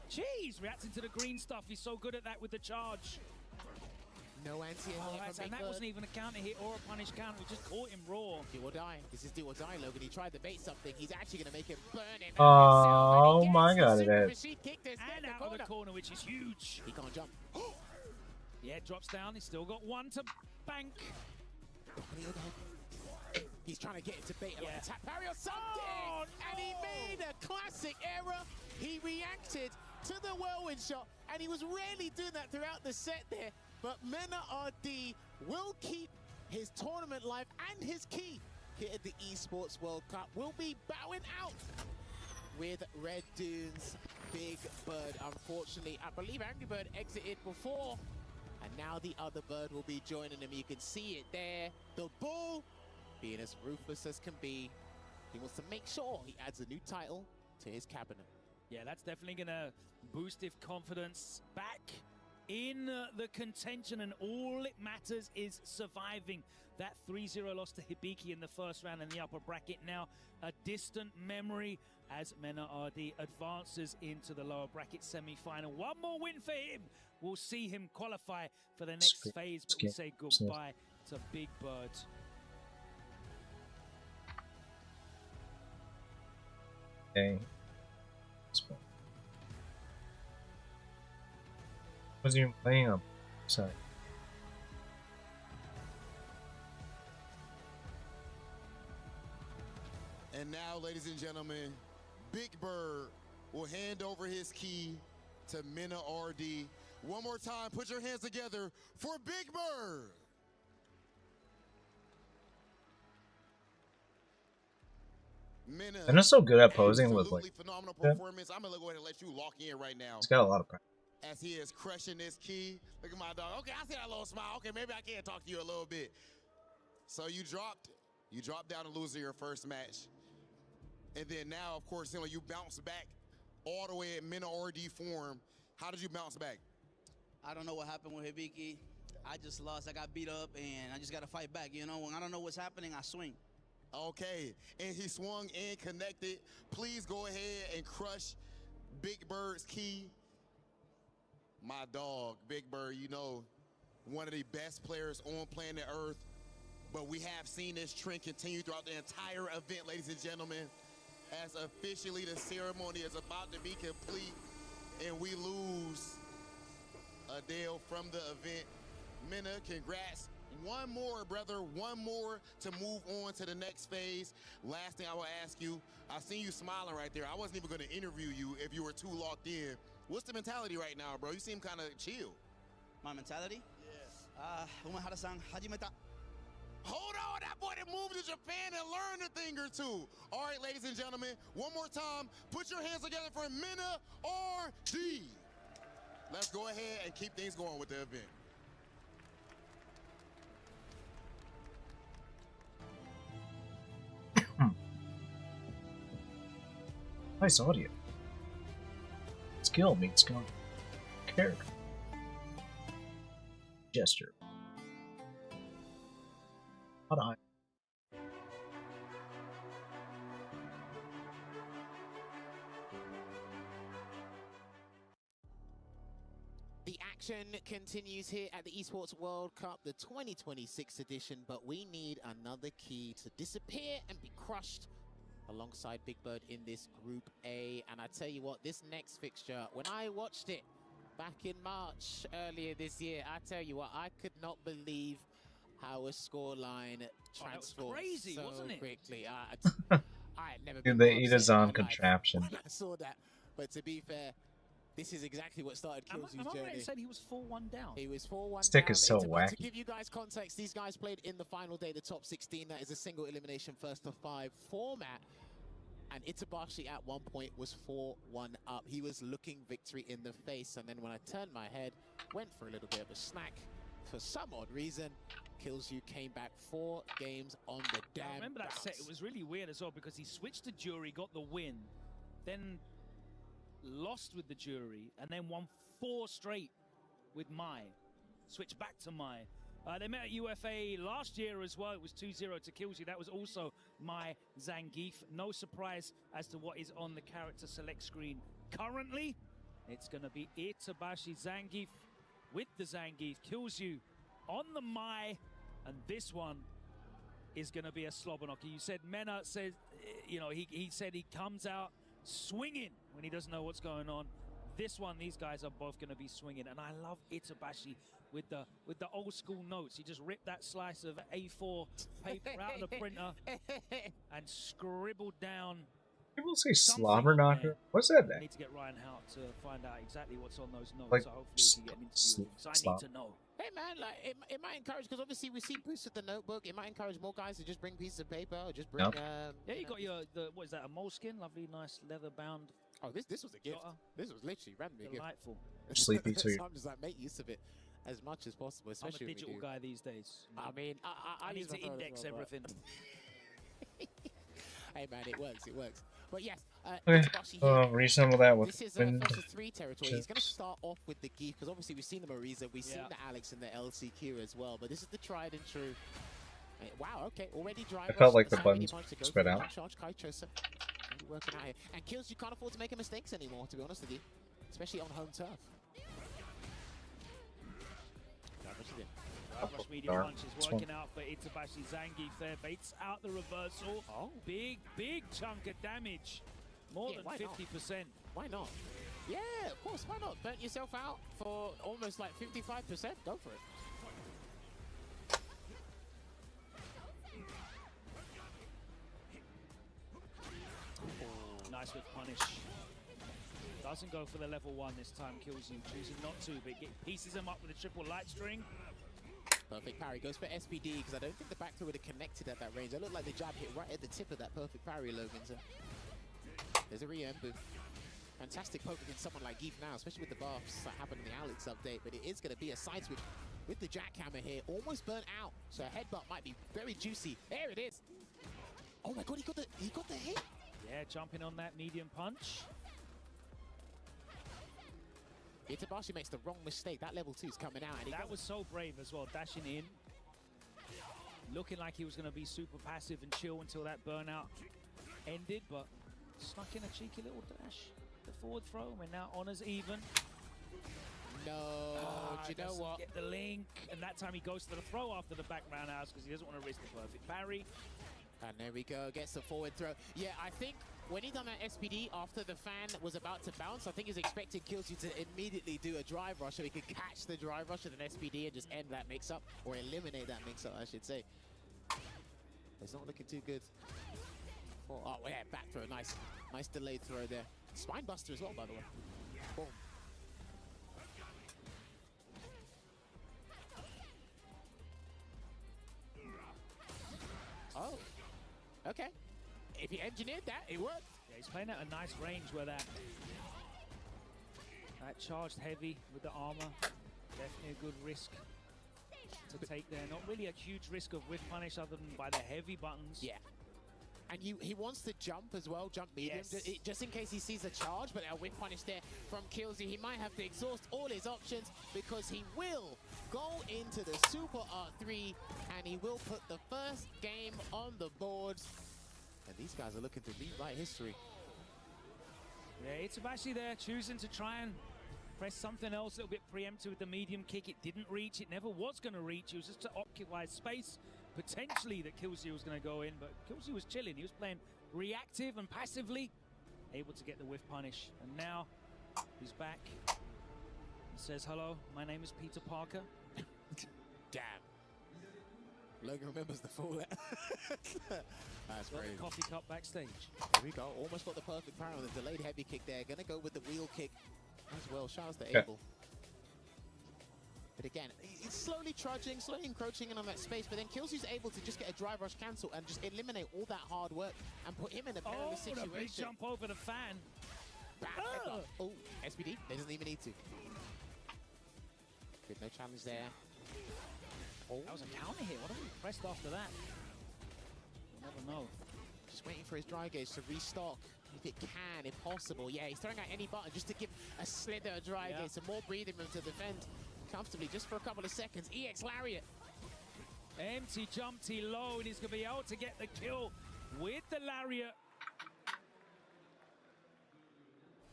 Jeez, reacting to the green stuff. He's so good at that with the charge. No anti and that wasn't even a counter hit or a punish counter. We just caught him raw. Do or die. This is do or die, Logan. He tried to bait something. He's actually going to make him burn it. Oh my god, it is. And out of the corner, which is huge. He can't jump. Yeah, drops down. He's still got one to bank. He's trying to get it to bait a tap parry or something. Oh, no. And he made a classic error. He reacted to the whirlwind shot, and he was rarely doing that throughout the set there. But Mena RD will keep his tournament life and his key here at the Esports World Cup. Will be bowing out with Red Dunes Big Bird. Unfortunately, I believe Angry Bird exited before, and now the other bird will be joining him. You can see it there. The bull being as ruthless as can be. He wants to make sure he adds a new title to his cabinet. Yeah, that's definitely going to boost his confidence back in the contention, and all it matters is surviving. That 3-0 loss to Hibiki in the first round in the upper bracket, now a distant memory as Mena RD advances into the lower bracket semi-final. One more win for him will see him qualify for the next phase, but we say goodbye to Big Bird. Okay. Was even playing up? Sorry. And now, ladies and gentlemen, Big Bird will hand over his key to Mena RD. One more time, put your hands together for Big Bird. Mena's so good at posing with like phenomenal performance. I'm gonna go ahead and let you lock in right now. He's got a lot of practice. As he is crushing this key. Look at my dog. Okay, I see that little smile. Okay, maybe I can talk to you a little bit. So you dropped down and losing your first match. And then now, of course, you bounce back all the way at Mena RD form. How did you bounce back? I don't know what happened with Hibiki. I just lost. I got beat up, and I just got to fight back. You know, when I don't know what's happening, I swing. Okay, and he swung and connected. Please go ahead and crush Big Bird's key. My dog, Big Bird, one of the best players on planet Earth. But we have seen this trend continue throughout the entire event, ladies and gentlemen, as officially the ceremony is about to be complete and we lose Adele from the event. Mena, congrats. One more, brother, one more to move on to the next phase. Last thing I will ask you, I seen you smiling right there. I wasn't even going to interview you if you were too locked in. What's the mentality right now, bro? You seem kind of chill. My mentality? Yeah. Hold on, that boy that moved to Japan and learned a thing or two. All right, ladies and gentlemen, one more time, put your hands together for Mena RD. Let's go ahead and keep things going with the event. Nice audio. Skill means skill. Character. Gesture. How do I? The action continues here at the Esports World Cup, the 2026 edition, but we need another key to disappear and be crushed alongside Big Bird in this Group A. And I tell you what, this next fixture, when I watched it back in March earlier this year, I tell you what, I could not believe how a scoreline transformed crazy, so wasn't it? quickly. I had never been The more upset in Itazan my life contraption. when I saw that. But to be fair, this is exactly what started Killsu's Am I journey. right in saying he was 4-1 down? He was 4-1 Stick down. is so To wacky. give you guys context, these guys played in the final day, the top 16. That is a single elimination first to 5 format. And Itabashi at one point was 4-1 up. He was looking victory in the face. And then when I turned my head, went for a little bit of a snack. For some odd reason, Killsu came back 4 games on the damn I remember that bounce. set. It was really weird as well because he switched to Jury, got the win, then lost with the Jury, and then won 4 straight with Mai. Switched back to Mai. They met at UFA last year as well. It was 2-0 to Killsu. That was also Mai Zangief. No surprise as to what is on the character select screen currently. It's going to be Itabashi Zangief with the Zangief. Killsu on the Mai, and this one is going to be a slobber knocker. You said Mena says, you know, he said he comes out swinging when he doesn't know what's going on. This one, these guys are both going to be swinging, and I love Itabashi with the old school notes. He just ripped that slice of A4 paper out of the printer and scribbled down. People say slobber knocker. What's that? I need to get Ryan Hout to find out exactly what's on those notes. Like, so hopefully we can get an interview with him. So I need to know. Hey man, like it might encourage, because obviously we see Boost with the notebook. It might encourage more guys to just bring pieces of paper or just bring. Yeah, you got your what is that? A moleskin, lovely, nice leather bound. Oh, this was a gift. This was literally randomly a gift. Delightful. Sleepy too. So I'm just like, make use of it as much as possible. Especially I'm a digital guy these days. I mean, I need to index everything. Hey man, it works. It works. But yes, Okay, reassemble that with this is wind versus 3 territory. He's going to chips. start off with the Geef, because obviously we've seen the Marisa, we've seen the Alex and the LCQ as well. But this is the tried and true. Wow, okay, already drive. I felt like the buttons spread out. Charge Kaichosa. Working out here. And Kills, you can't afford to make mistakes anymore, to be honest with you. Especially on home turf. Rush medium punch is working out for Itabashi. Zangief there baits out the reversal. Oh, big chunk of damage. More than 50%. Why not? Yeah, of course, why not? Burnt yourself out for almost like 55%. Go for it. Nice with punish. Doesn't go for the level 1 this time. Kills you, choosing not to, but pieces him up with a triple light string. Perfect parry. Goes for SPD, because I don't think the back throw would have connected at that range. It looked like the jab hit right at the tip of that perfect parry, Logan. So there's a re-embu. Fantastic poke against someone like Geef now, especially with the buffs that happened in the Alex update. But it is going to be a side switch with the jackhammer here. Almost burnt out, so a headbutt might be very juicy. There it is. Oh my god, he got the hit. Yeah, jumping on that medium punch. Itabashi makes the wrong mistake. That level 2 is coming out. And that was so brave as well, dashing in. Looking like he was going to be super passive and chill until that burnout ended, but snuck in a cheeky little dash. The forward throw, and now honors even. No, do you know what? Get the link, and that time he goes to the throw after the back roundhouse because he doesn't want to risk the perfect parry. And there we go, gets the forward throw. Yeah, I think when he done that SPD after the fan was about to bounce, I think he's expecting Killsy to immediately do a drive rush so he could catch the drive rush with an SPD and just end that mix-up, or eliminate that mix-up, I should say. It's not looking too good. Oh yeah, back throw, nice delayed throw there. Spine buster as well, by the way. Boom. Oh, okay. If he engineered that, it worked. Yeah, he's playing at a nice range where that charged heavy with the armor. Definitely a good risk to take there. Not really a huge risk of whiff punish other than by the heavy buttons. Yeah. And he wants to jump as well, jump medium, just in case he sees a charge, but a whiff punish there from Killsy. He might have to exhaust all his options because he will go into the Super R3 and he will put the first game on the board. And these guys are looking to rewrite history. Yeah, Itabashi there choosing to try and press something else a little bit preemptive with the medium kick. It didn't reach, it never was going to reach. It was just to occupy space. Potentially that Killsy was going to go in, but Killsy was chilling. He was playing reactive and passively, able to get the whiff punish. And now he's back. He says, hello, my name is Peter Parker. Damn. Logan remembers the full. That's great. Coffee cup backstage. There we go. Almost got the perfect parry on the delayed heavy kick there. Gonna go with the wheel kick as well. Shouts to Abel. But again, he's slowly trudging, slowly encroaching in on that space, but then Killsy's able to just get a drive rush cancel and just eliminate all that hard work and put him in a perilous situation. Oh, big jump over the fan. Oh, SPD, they doesn't even need to. Good, no challenge there. Oh. That was a counter hit. What if he pressed after that? You never know. Just waiting for his dry gauge to restock. If it can, if possible. Yeah, he's throwing out any button just to give a slither of dry gauge, some more breathing room to defend comfortably just for a couple of seconds. EX Lariat. Empty jump T low, and he's going to be able to get the kill with the Lariat.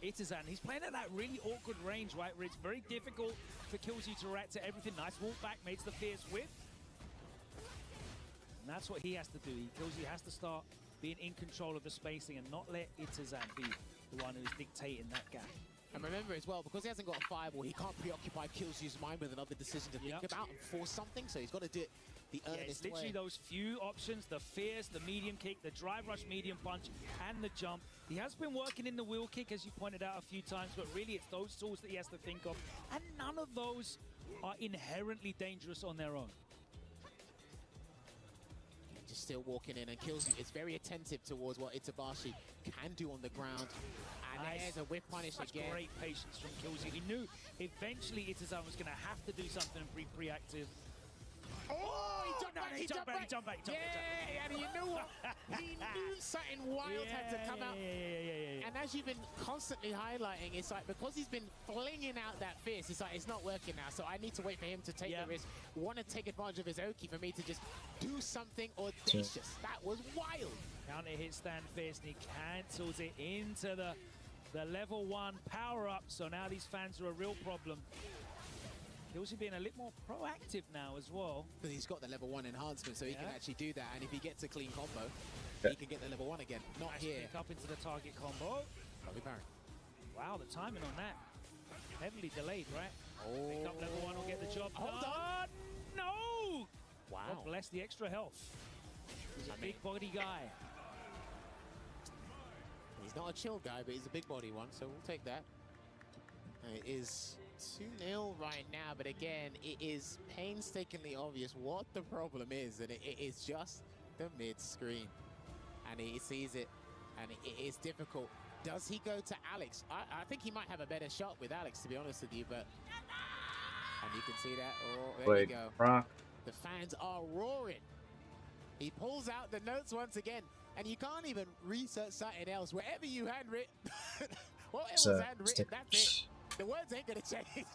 Itazan. He's playing at that really awkward range, right, where it's very difficult for Killzoo to react to everything. Nice walk back, makes the Fierce whiff. And that's what he has to do. Killzoo has to start being in control of the spacing and not let Itazan be the one who's dictating that gap. And remember as well, because he hasn't got a fireball, he can't preoccupy Killzoo's mind with another decision to think about and force something, so he's got to do it the earnest it's literally way. those few options, the Fierce, the medium kick, the drive rush medium punch, and the jump. He has been working in the wheel kick, as you pointed out a few times, but really it's those tools that he has to think of, and none of those are inherently dangerous on their own. Just still walking in, and Killzoo is very attentive towards what Itabashi can do on the ground. And there's a whip punish again. Great patience from Killzoo. He knew eventually Itazan was going to have to do something and be preactive. Oh, he jumped back. Yeah, and you know what? He knew something wild had to come out. And as you've been constantly highlighting, it's like because he's been flinging out that Fierce, it's like it's not working now. So I need to wait for him to take the risk. Want to take advantage of his Oki for me to just do something audacious. That was wild. Counter hit stand Fierce, and he cancels it into the level 1 power-up. So now these fans are a real problem. Killzoo being a little more proactive now as well. Because he's got the level 1 enhancement, so he can actually do that. And if he gets a clean combo, he can get the level 1 again. Not nice here. Pick up into the target combo. Lovely parry. Wow, the timing on that. Heavily delayed, right? Oh. Pick up level 1 will get the job Hold done. on. No! Wow. God bless the extra health. He's a big body guy. He's not a chill guy, but he's a big body one, so we'll take that. And it is 2-0 right now, but again, it is painstakingly obvious what the problem is, and it is just the mid-screen. And he sees it, and it is difficult. Does he go to Alex? I think he might have a better shot with Alex, to be honest with you, but... And you can see that. Oh, there you go. Rock. The fans are roaring. He pulls out the notes once again, and you can't even research something else. Wherever you handwritten, whatever's handwritten, that's it. The words ain't gonna change.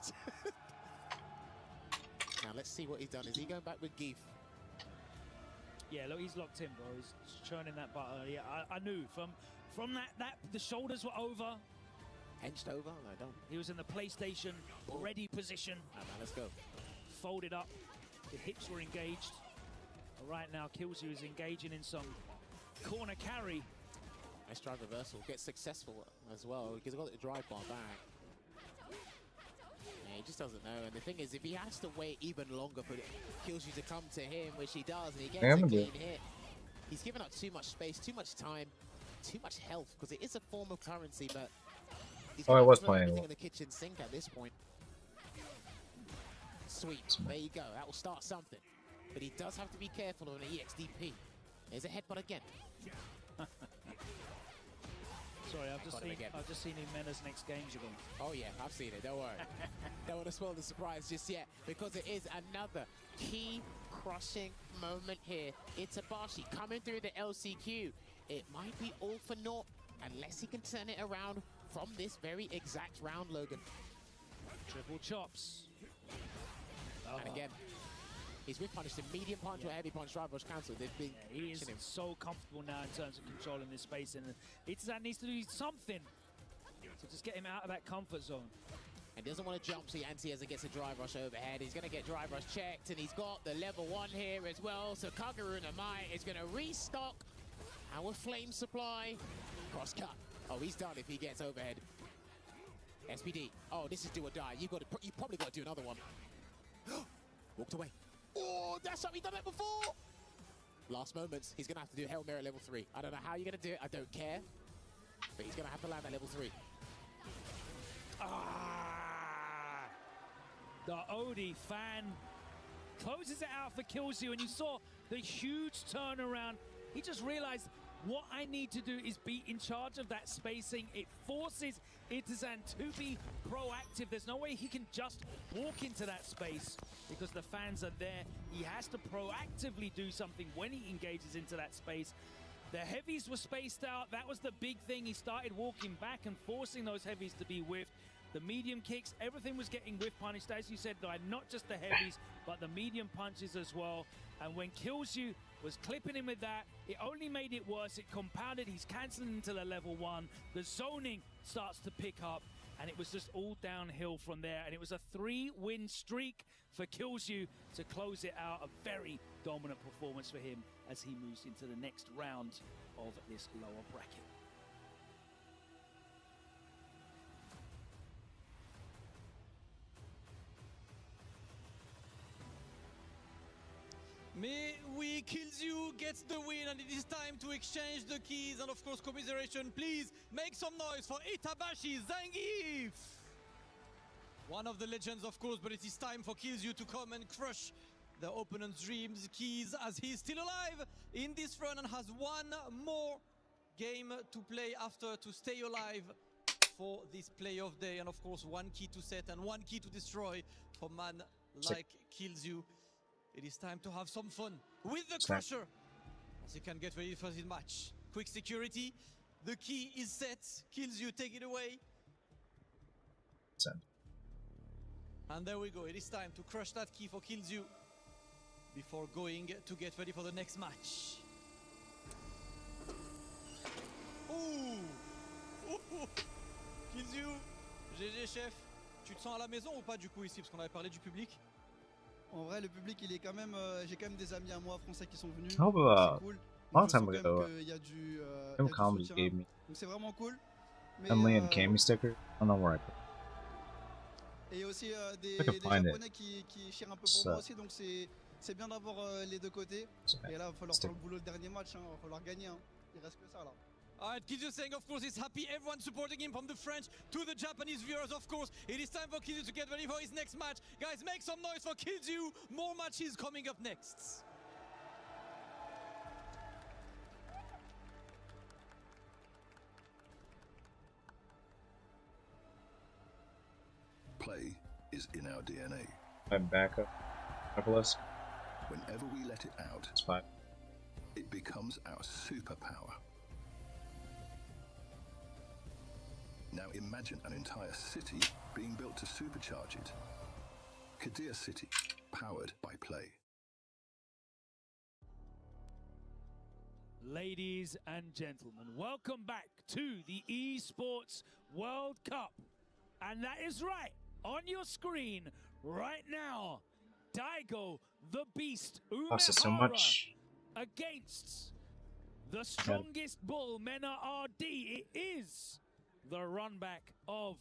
Now let's see what he's done. Is he going back with Geef? Yeah, look, he's locked in, bro. He's churning that butter. Yeah, I knew from that the shoulders were over. Henched over? No, don't. He was in the PlayStation ready position. Man, let's go. Folded up. The hips were engaged. Right now, Killzoo is engaging in some corner carry. Nice drive reversal. Gets successful as well because he got the drive bar back. Yeah, he just doesn't know. And the thing is, if he has to wait even longer for Killzoo to come to him, which he does, and he gets a clean hit, he's given up too much space, too much time, too much health, because it is a form of currency, but he's I was playing playing in the kitchen sink at this point. Sweet. There you go. That will start something. But he does have to be careful on an EXDP. There's a headbutt again. Sorry, I've just seen him Mena's next games again. Oh yeah, I've seen it. Don't worry. Don't want to spoil the surprise just yet, because it is another key crushing moment here. Itabashi coming through the LCQ. It might be all for naught unless he can turn it around from this very exact round, Logan. Triple chops. And again, he's whip punished a medium punch or heavy punch, drive rush cancel. They've been he is him. so comfortable now in terms of controlling this space, and Itazan needs to do something to just get him out of that comfort zone. And doesn't want to jump, so Anti-Eza gets a drive rush overhead. He's going to get drive rush checked, and he's got the level 1 here as well. So Kaguruna Mai is going to restock our flame supply. Cross cut. Oh, he's done if he gets overhead. SPD. Oh, this is do or die. You probably got to do another one. Walked away. Oh, that's how he done it before. Last moments. He's going to have to do Hail Mary level 3. I don't know how you're going to do it. I don't care. But he's going to have to land at level 3. Ah! The Odie fan closes it out for Killzoo, and you saw the huge turnaround. He just realized what I need to do is be in charge of that spacing. It forces Itazan to be proactive. There's no way he can just walk into that space because the fans are there. He has to proactively do something when he engages into that space. The heavies were spaced out. That was the big thing. He started walking back and forcing those heavies to be whiffed. The medium kicks, everything was getting whiff punished. As you said, not just the heavies, but the medium punches as well. And when Killzoo was clipping him with that. It only made it worse. It compounded. He's canceling into the level 1. The zoning starts to pick up, and it was just all downhill from there. And it was a 3-win streak for Killzoo to close it out. A very dominant performance for him as he moves into the next round of this lower bracket. Mais oui, Killzoo gets the win, and it is time to exchange the keys. And of course, commiseration, please make some noise for Itabashi Zangief. One of the legends, of course, but it is time for Killzoo to come and crush the opponent's dreams. Keys, as he is still alive in this run and has one more game to play after to stay alive for this playoff day. And of course, one key to set and one key to destroy for man like Killzoo. It is time to have some fun with the Crusher as he can get ready for his match. Quick security. The key is set. Killzoo, take it away. Send. And there we go. It is time to crush that key for Killzoo before going to get ready for the next match. Ouh! Killzoo, GG chef. Tu te sens à la maison ou pas du coup ici, parce qu'on avait parlé du public? En vrai, le public, il est quand même. J'ai quand même des amis à moi français qui sont venus. Oh, c'est cool. Long time ago, il y a du Comedy soutien. gave me Donc c'est vraiment cool. Mais, Emily and Cammy sticker. I don't know where I put it. Et aussi des I can find japonais qui chient un peu pour moi aussi, donc c'est bien d'avoir les deux côtés. Et là, il va falloir faire le boulot le dernier match, hein. Il va falloir gagner. Hein. Il reste que ça là. Alright, Killzoo saying, of course, he's happy. Everyone supporting him from the French to the Japanese viewers, of course. It is time for Killzoo to get ready for his next match. Guys, make some noise for Killzoo. More matches coming up next. Play is in our DNA. I'm back up. Nicholas. Whenever we let it out, it's fine. It becomes our superpower. Now imagine an entire city being built to supercharge it. Kadir City, powered by play. Ladies and gentlemen, welcome back to the Esports World Cup. And that is right, on your screen right now, Daigo the Beast Umehara so much. against the strongest bull, Mena RD. It is the run back of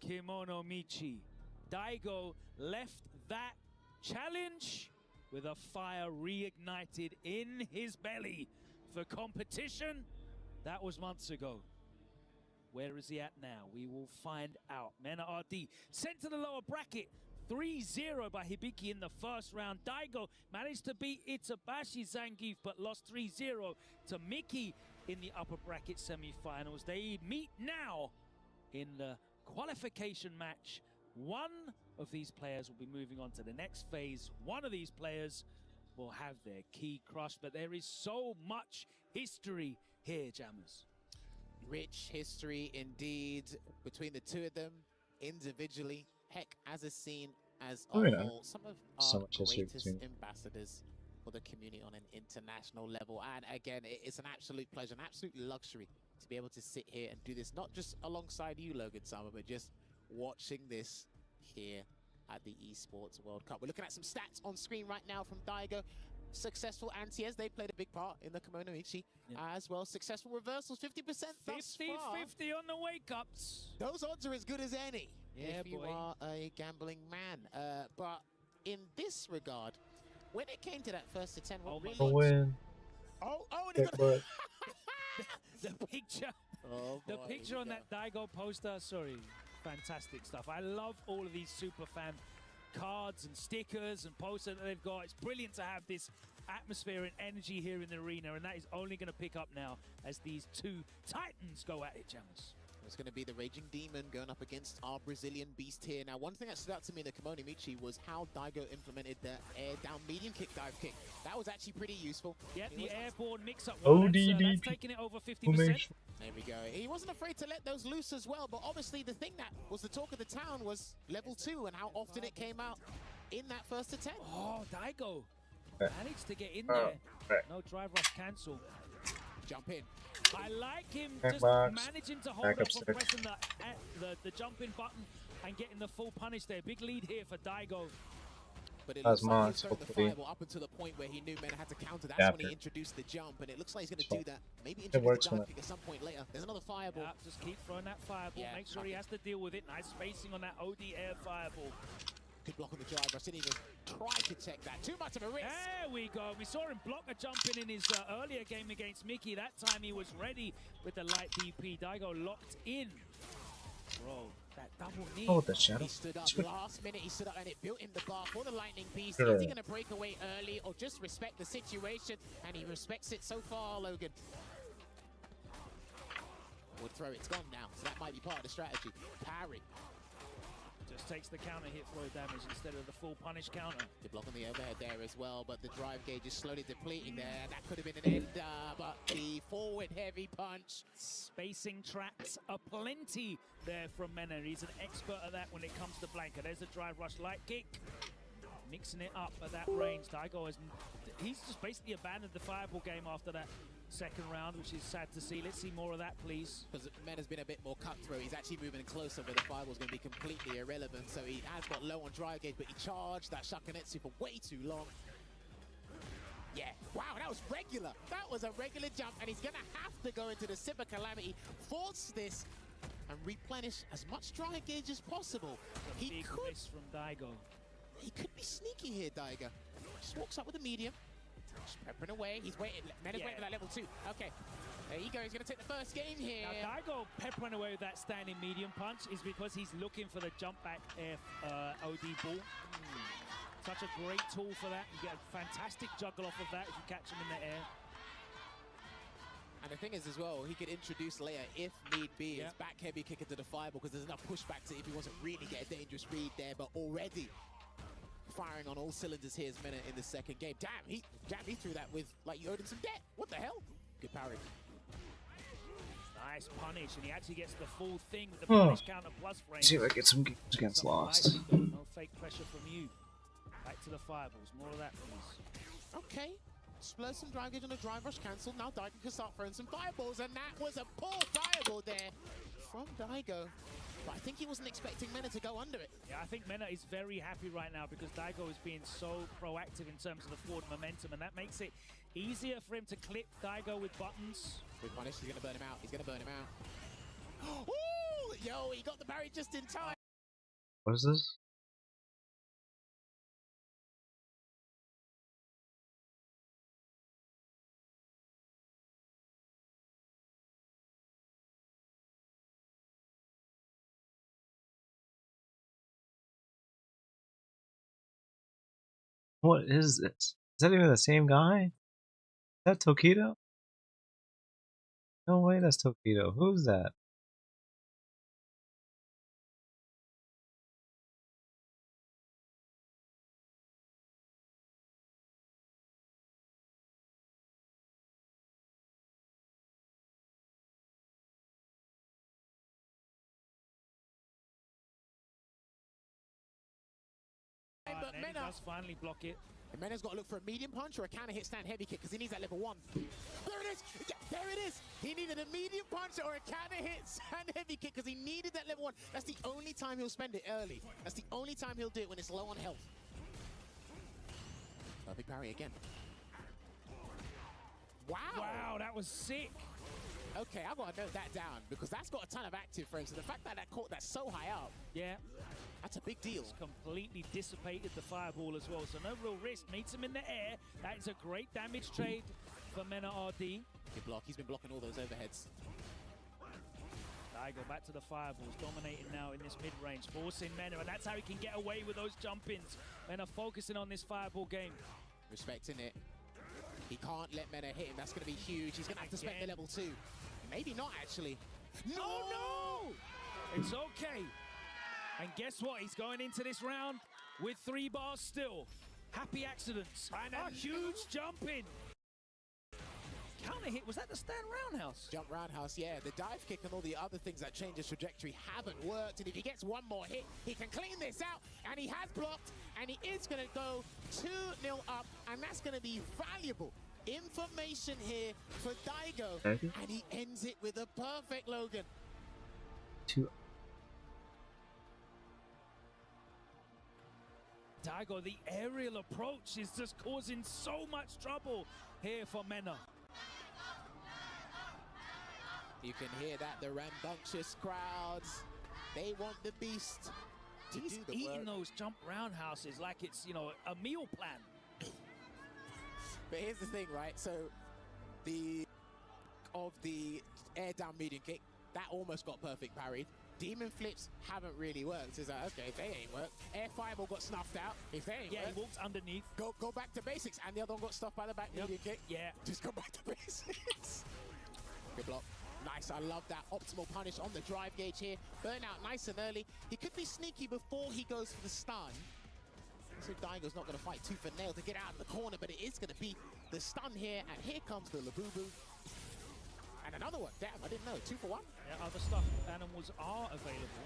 Kimono Michi. Daigo left that challenge with a fire reignited in his belly for competition. That was months ago. Where is he at now? We will find out. Mena RD sent to the lower bracket. 3-0 by Hibiki in the first round. Daigo managed to beat Itabashi Zangief, but lost 3-0 to Miki in the upper bracket semi-finals. They meet now in the qualification match. One of these players will be moving on to the next phase. One of these players will have their key crushed, but there is so much history here, Jammers. Rich history indeed between the two of them, individually, heck, as a scene as a whole. Some of our greatest ambassadors for the community on an international level. And again, it's an absolute pleasure, an absolute luxury to be able to sit here and do this, not just alongside you, Logan Sama, but just watching this here at the Esports World Cup. We're looking at some stats on screen right now from Daigo. Successful anti-airs, they played a big part in the Kimono Michi as well. Successful reversals, 50% thus far. 50-50 on the wake-ups. Those odds are as good as any if you boy. are a gambling man. But in this regard, when it came to that first to 10, what really... win. And got the picture. The picture on that Daigo poster, sorry, fantastic stuff. I love all of these super fan cards and stickers and posters that they've got. It's brilliant to have this atmosphere and energy here in the arena, and that is only going to pick up now as these two titans go at it, Jammers. It's going to be the Raging Demon going up against our Brazilian beast here. Now, one thing that stood out to me in the Kimono Michi was how Daigo implemented the air down medium kick dive kick. That was actually pretty useful. Yeah, the airborne mix-up. ODD. That's taking it over 50%. There we go. He wasn't afraid to let those loose as well, but obviously the thing that was the talk of the town was level 2 and how often it came out in that first attempt. Oh, Daigo Managed to get in there. No drive rush cancel. Jump in. I like him just Box. managing to hold Back up up from stick. pressing the jump in button and getting the full punish there. Big lead here for Daigo. But it That's looks like Mox, he's throwing the hopefully. fireball up until the point where he knew Mena had to counter. That's After. when he introduced the jump, and it looks like he's going to do that. Maybe It introduce works the when dive kick at some point later. There's another fireball. Yeah, just keep throwing that fireball. Yeah, Make sure he has to deal with it. Nice spacing on that OD air fireball. Good block on the drive. I didn't even try to check that. Too much of a risk. There we go. We saw him block a jump in his earlier game against Mickey. That time he was ready with the light DP. Daigo locked in. Bro, that double knee. Oh, the shadow. He stood up last minute. He stood up and it built him the bar for the lightning beast. Sure. Is he going to break away early or just respect the situation? And he respects it so far, Logan. Would throw it's gone now, so that might be part of the strategy. Parry. Just takes the counter hit throw damage instead of the full punish counter. Good block on the overhead there as well, but the drive gauge is slowly depleting there. That could have been an ender, but the forward heavy punch. Spacing tracks aplenty there from Mena. He's an expert at that when it comes to Blanca. There's a drive rush light kick. Mixing it up at that range. Daigo he's just basically abandoned the fireball game after that second round, which is sad to see. Let's see more of that, please. Because Mena's been a bit more cutthroat. He's actually moving closer where the fireball's going to be completely irrelevant. So he has got low on drive gauge, but he charged that Shakanetsu for way too long. Yeah, wow, that was regular. That was a regular jump, and he's going to have to go into the Super Calamity, force this, and replenish as much drive gauge as possible. He could miss from Daigo. He could be sneaky here, Daigo. Just walks up with a medium. Just peppering away. He's waiting. Mena's waiting for that level 2. Okay. There you go. He's going to take the first game here. Now, Daigo peppering away with that standing medium punch is because he's looking for the jump back air OD ball. Such a great tool for that. You get a fantastic juggle off of that if you catch him in the air. And the thing is as well, he could introduce Leia if need be. His back heavy kick into the fireball because there's enough pushback to if he wasn't really get a dangerous read there, but already firing on all cylinders here is Mena in the second game. Damn, he threw that with like you owed him some debt. What the hell? Good parry. Nice punish, and he actually gets the full thing with the punish counter plus frame. See if I get some games against Lost. No fake pressure from you. Back to the fireballs. More of that, please. Okay. Splurge some drive gauge on the drive rush cancel. Now Daigo can start throwing some fireballs, and that was a poor fireball there from Daigo. But I think he wasn't expecting Mena to go under it. Yeah, I think Mena is very happy right now because Daigo is being so proactive in terms of the forward momentum, and that makes it easier for him to clip Daigo with buttons. Good punish. He's going to burn him out. He's going to burn him out. Ooh! Yo, he got the parry just in time. What is this? What is this? Is that even the same guy? Is that Tokido? No way, that's Tokido. Who's that? But Mena does finally block it. And Mena's got to look for a medium punch or a counter hit stand heavy kick because he needs that level 1. There it is! There it is! He needed a medium punch or a counter hit stand heavy kick because he needed that level 1. That's the only time he'll spend it early. That's the only time he'll do it when it's low on health. Big parry again. Wow! Wow, that was sick. Okay, I've got to note that down because that's got a ton of active frames. So the fact that that caught that so high up, yeah, that's a big deal. It's completely dissipated the fireball as well, so no real risk. Meets him in the air. That is a great damage trade for Mena RD. Good block. He's been blocking all those overheads. Daigo back to the fireballs, dominating now in this mid-range, forcing Mena, and that's how he can get away with those jump-ins. Mena focusing on this fireball game. Respecting it. He can't let Mena hit him. That's going to be huge. He's going to have to spend the level 2. Maybe not, actually. No, no! It's okay. And guess what? He's going into this round with 3 bars still. Happy accidents. And a huge jump in. counter hit, was that the stand roundhouse? Jump roundhouse, yeah. The dive kick and all the other things that change his trajectory haven't worked. And if he gets one more hit, he can clean this out. And he has blocked, and he is going to go 2-0 up, and that's going to be valuable information here for Daigo. And he ends it with a perfect Logan. 2. Daigo, the aerial approach is just causing so much trouble here for Mena. You can hear that, the rambunctious crowds. They want the beast to He's do the eating work. those jump roundhouses like it's, you know, a meal plan. But here's the thing, right? So the air down medium kick, that almost got perfect parried. Demon flips haven't really worked. It's like, okay, if they ain't worked. Air fireball got snuffed out. If they ain't worked, he walked underneath. Go back to basics. And the other one got stuffed by the back medium kick. Yeah. Just go back to basics. Good block. Nice, I love that optimal punish on the drive gauge here. Burnout nice and early. He could be sneaky before he goes for the stun. So Daigo's not going to fight tooth and nail to get out of the corner, but it is going to be the stun here. And here comes the Labubu. And another one. Damn, I didn't know. 2 for 1. Yeah, other stuffed animals are available.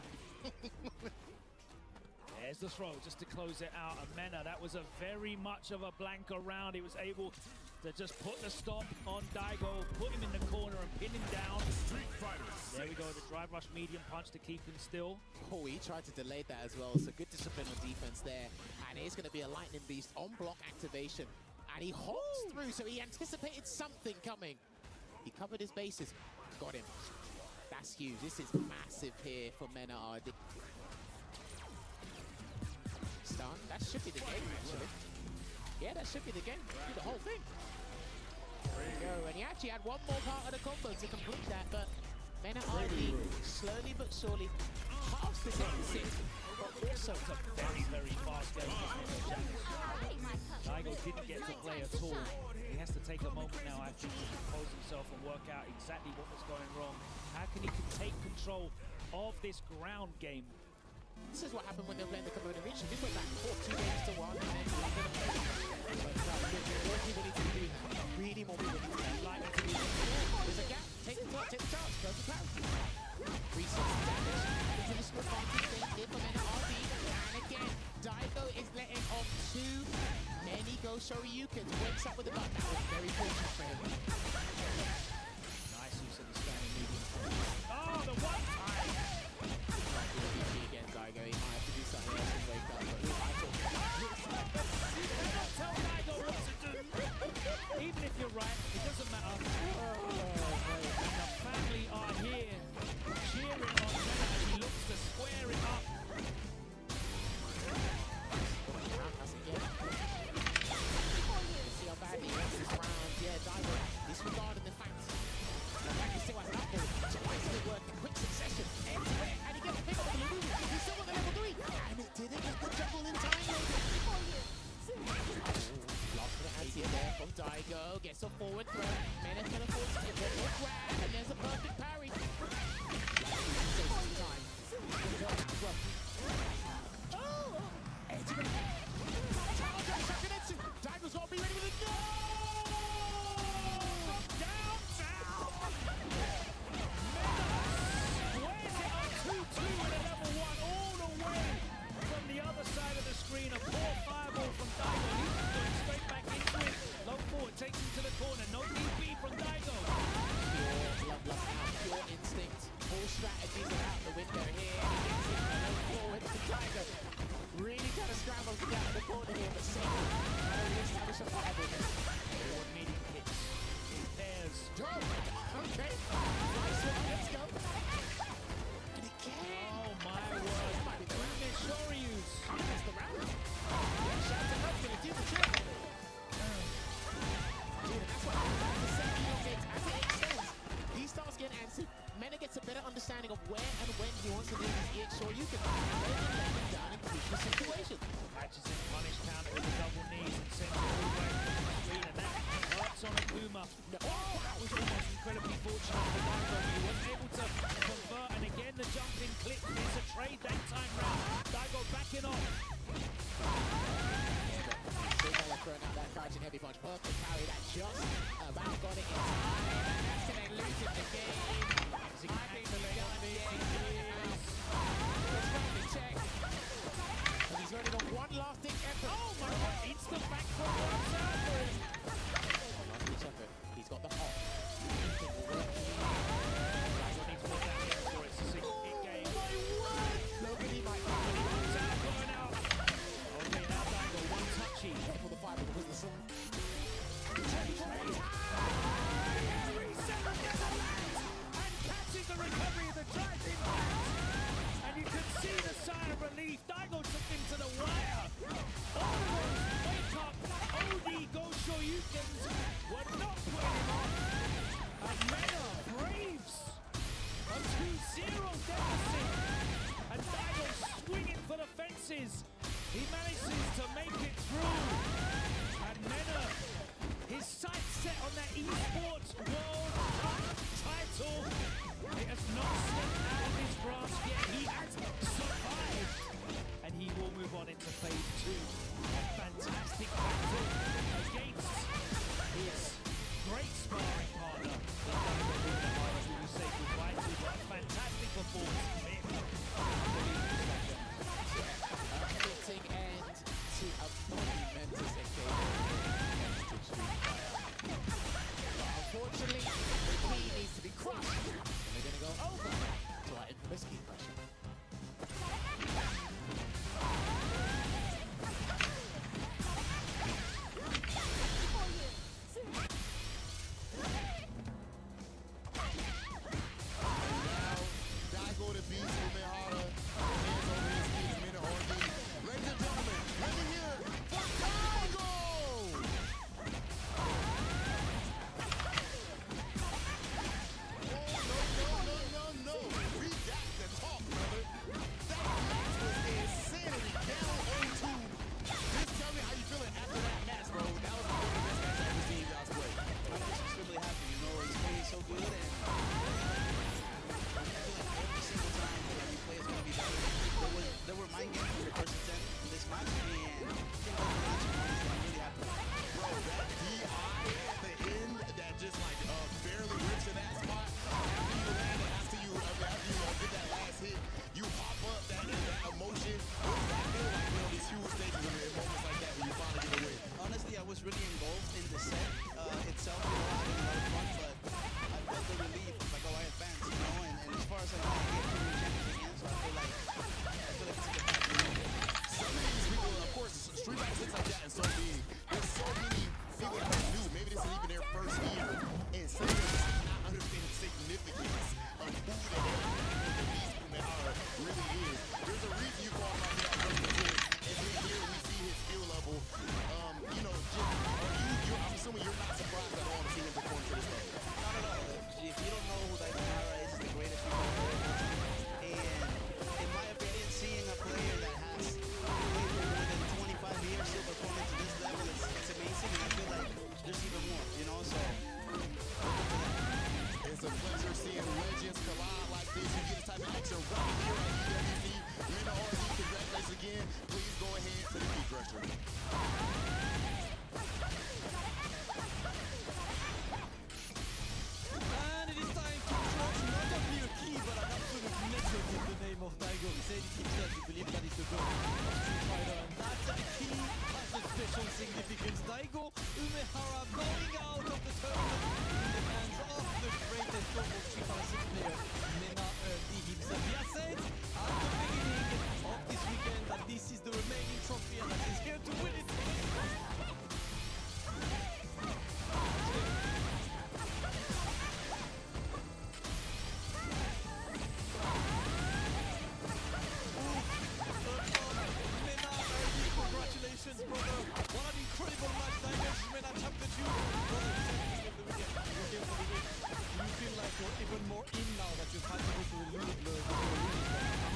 There's the throw just to close it out. And Mena, that was a very much of a blank round. He was able to just put the stop on Daigo, put him in the corner and pin him down. There we go, the drive rush medium punch to keep him still. Oh, he tried to delay that as well, so good discipline on defense there. And it's going to be a lightning beast on block activation. And he holds through, so he anticipated something coming. He covered his bases. Got him. That's huge. This is massive here for Mena RD. Stun. That should be the game, actually. Yeah, that should be the game. Do the whole thing. There you go. And he actually had one more part of the combo to complete that, but Mena RD, slowly but surely, halves the deficit. But also, it's a very, very fast game. Daigo didn't get to play at all. He has to take a moment now, I think, to compose himself and work out exactly what was going wrong. How can he take control of this ground game? This is what happened when they were playing the Komodo Reach. They went back and forth 2 games to 1, and then they were going to play. But more people need to be doing that. Really more people need to be like to do that. There's a gap. Take the shot, take the chance. Go to power. Reset damage. Continuous advantage thing here for Mena RD. And again, Daigo is letting off too many Go Shoryukens. Wakes up with the button. That was very fortunate for him. Nice use of the standing medium. Oh, the one time! Again, Daigo, he might have to do something else and wake up. But we might talk. Don't tell Daigo what to do! Even if you're right, it doesn't matter. And the family are here, cheering on Mena as he looks to square it up. See how bad he wants this round. Yeah, Daigo disregarding the fact that he still has an upgrade. Twice it work in quick succession. End-to-end. And he gets the pick up of the Labubu. He still got the level 3. And it didn't get the juggle in time. Lost for the anti there from Daigo. Gets a forward throw. Mena can afford to get one more grab. And there's a perfect parry. Time. Oh! End-to-end. Daigo's got to be ready with it. No! Downtown! Squares it up 2-2 in a level 1 all the way from the other side of the screen. A poor fireball from Daigo. He's going straight back into it. Low forward takes him to the corner. No DP from Daigo. Pure instinct. All strategies are out the window here. Low forward to Daigo. Really trying to scramble to get out of the corner here, but safe. Establish a fireball there. Forward medium kicks. There's okay. Nice one. Let's go. And again. Oh my word. Movement Shoryus. That's the round. Yeah, shout to Hut's going to do the trick. Dude, and that's what happens after the second elongates. As it extends, he starts getting answered. Mena gets a better understanding of where and when he wants to leave his ear. Sure, you can let him down in crucial situations. Catches in punish counter with the double knees and sends it all the way to the screen, and that hurts on Akuma. Oh, that was almost incredibly fortunate for Daigo, but he wasn't able to convert, and again the jumping clip is a trade that time round. Daigo backing off. Still throwing out that crouching heavy punch. Perfect parry that just about got it in time. And that's going to lose it the game. I think he's going to get it. Let's run the check. And he's already got one last ditch effort. Oh my god, instant back foot works out for him. Last ditch effort. He's got the hop. He manages to make it through, and Mena, his sights set on that esports world title. It has not slipped out of his grasp yet. He has survived, and he will move on into phase 2. A fantastic battle against his great sparring partner, who we say goodbye to, but a fantastic performance from him. Fitting end to a monumentous engagement against Street Fighter. But unfortunately, the key needs to be crushed, and they're going to go over to our infamous key crusher. Even more in now that you've had to go to the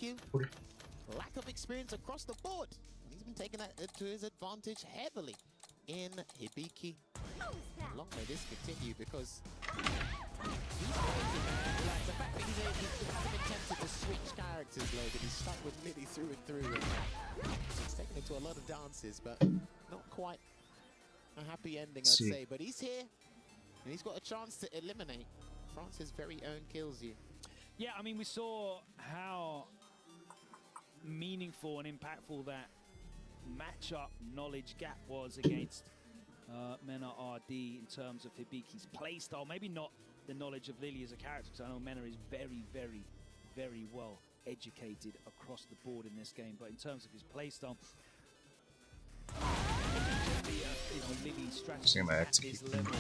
IQ, lack of experience across the board. He's been taking that to his advantage heavily in Hibiki. Long may this continue because he's crazy, man. Like the fact that he hasn't been tempted to switch characters, Logan. He's stuck with Liddy through and through. And he's taken it to a lot of dances, but not quite a happy ending, I'd say. But he's here, and he's got a chance to eliminate France's very own Killsy. Yeah, I mean, we saw how meaningful and impactful that matchup knowledge gap was against Mena RD in terms of Hibiki's playstyle. Maybe not the knowledge of Lily as a character, because I know Mena is very, very, very well educated across the board in this game. But in terms of his playstyle, Lily's strategy at this level.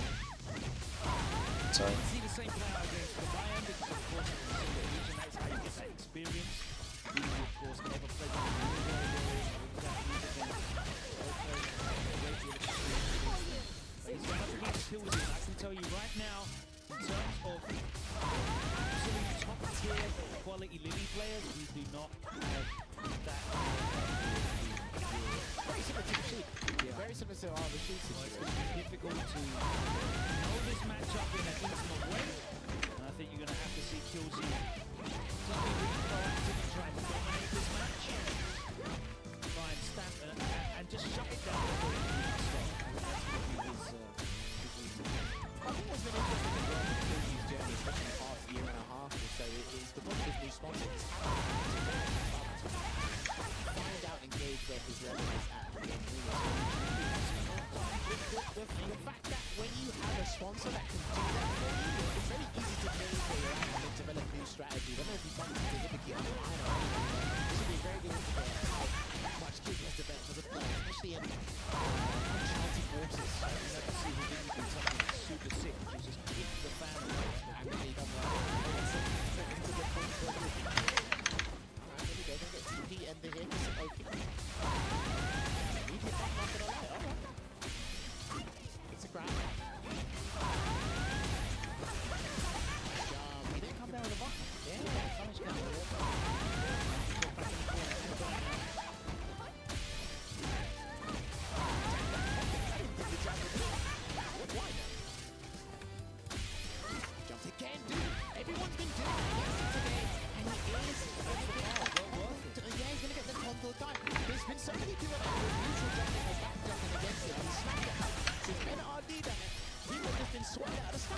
Sorry. See the same player against the Bayern because, of course, in the region, that's how you get that experience. He, of course, never played with the but he's got nothing to kill with him. I can tell you right now, in terms of absolute top-tier quality Lily players, we do not have that. Very similar to the shoot. Yeah. Very similar to the shoot situation. It's difficult to know this matchup in an intimate way, and I think you're going to have to see Killsy just be really proactive and try to dominate this match, try and stamp and just shut it down before it can start. That's going to be his I think what's been interesting as well with Killsy's journey, especially in the past year and a half or so, is because of his new sponsor, it's find out and gauge where his level is at the game. The fact that when you have a sponsor that can do that for you, it's very easy to gauge where you're at and develop new strategies. I don't know if he bumped into Hibiki online or anything, but this would be a very good indicator how much Killsy has developed as a player, especially in uncharted waters. You never see Hibiki do something super sick, which is just kick the fan away. And then he done that. Into the point for a good. Alright, here we go. Gonna get TP ender here for some okay. Immediate button, not gonna lie. Alright. It's a grab. He didn't come down with a button. Yeah, punish counter. Jumped again, dude. Everyone's been doing it today, and he is yeah, he's gonna get the contour time. There's been so many doing it with neutral jumping or back jumping against it, and he smacked it out. Since Ben RD done it, he would have just been swatted out of the sky.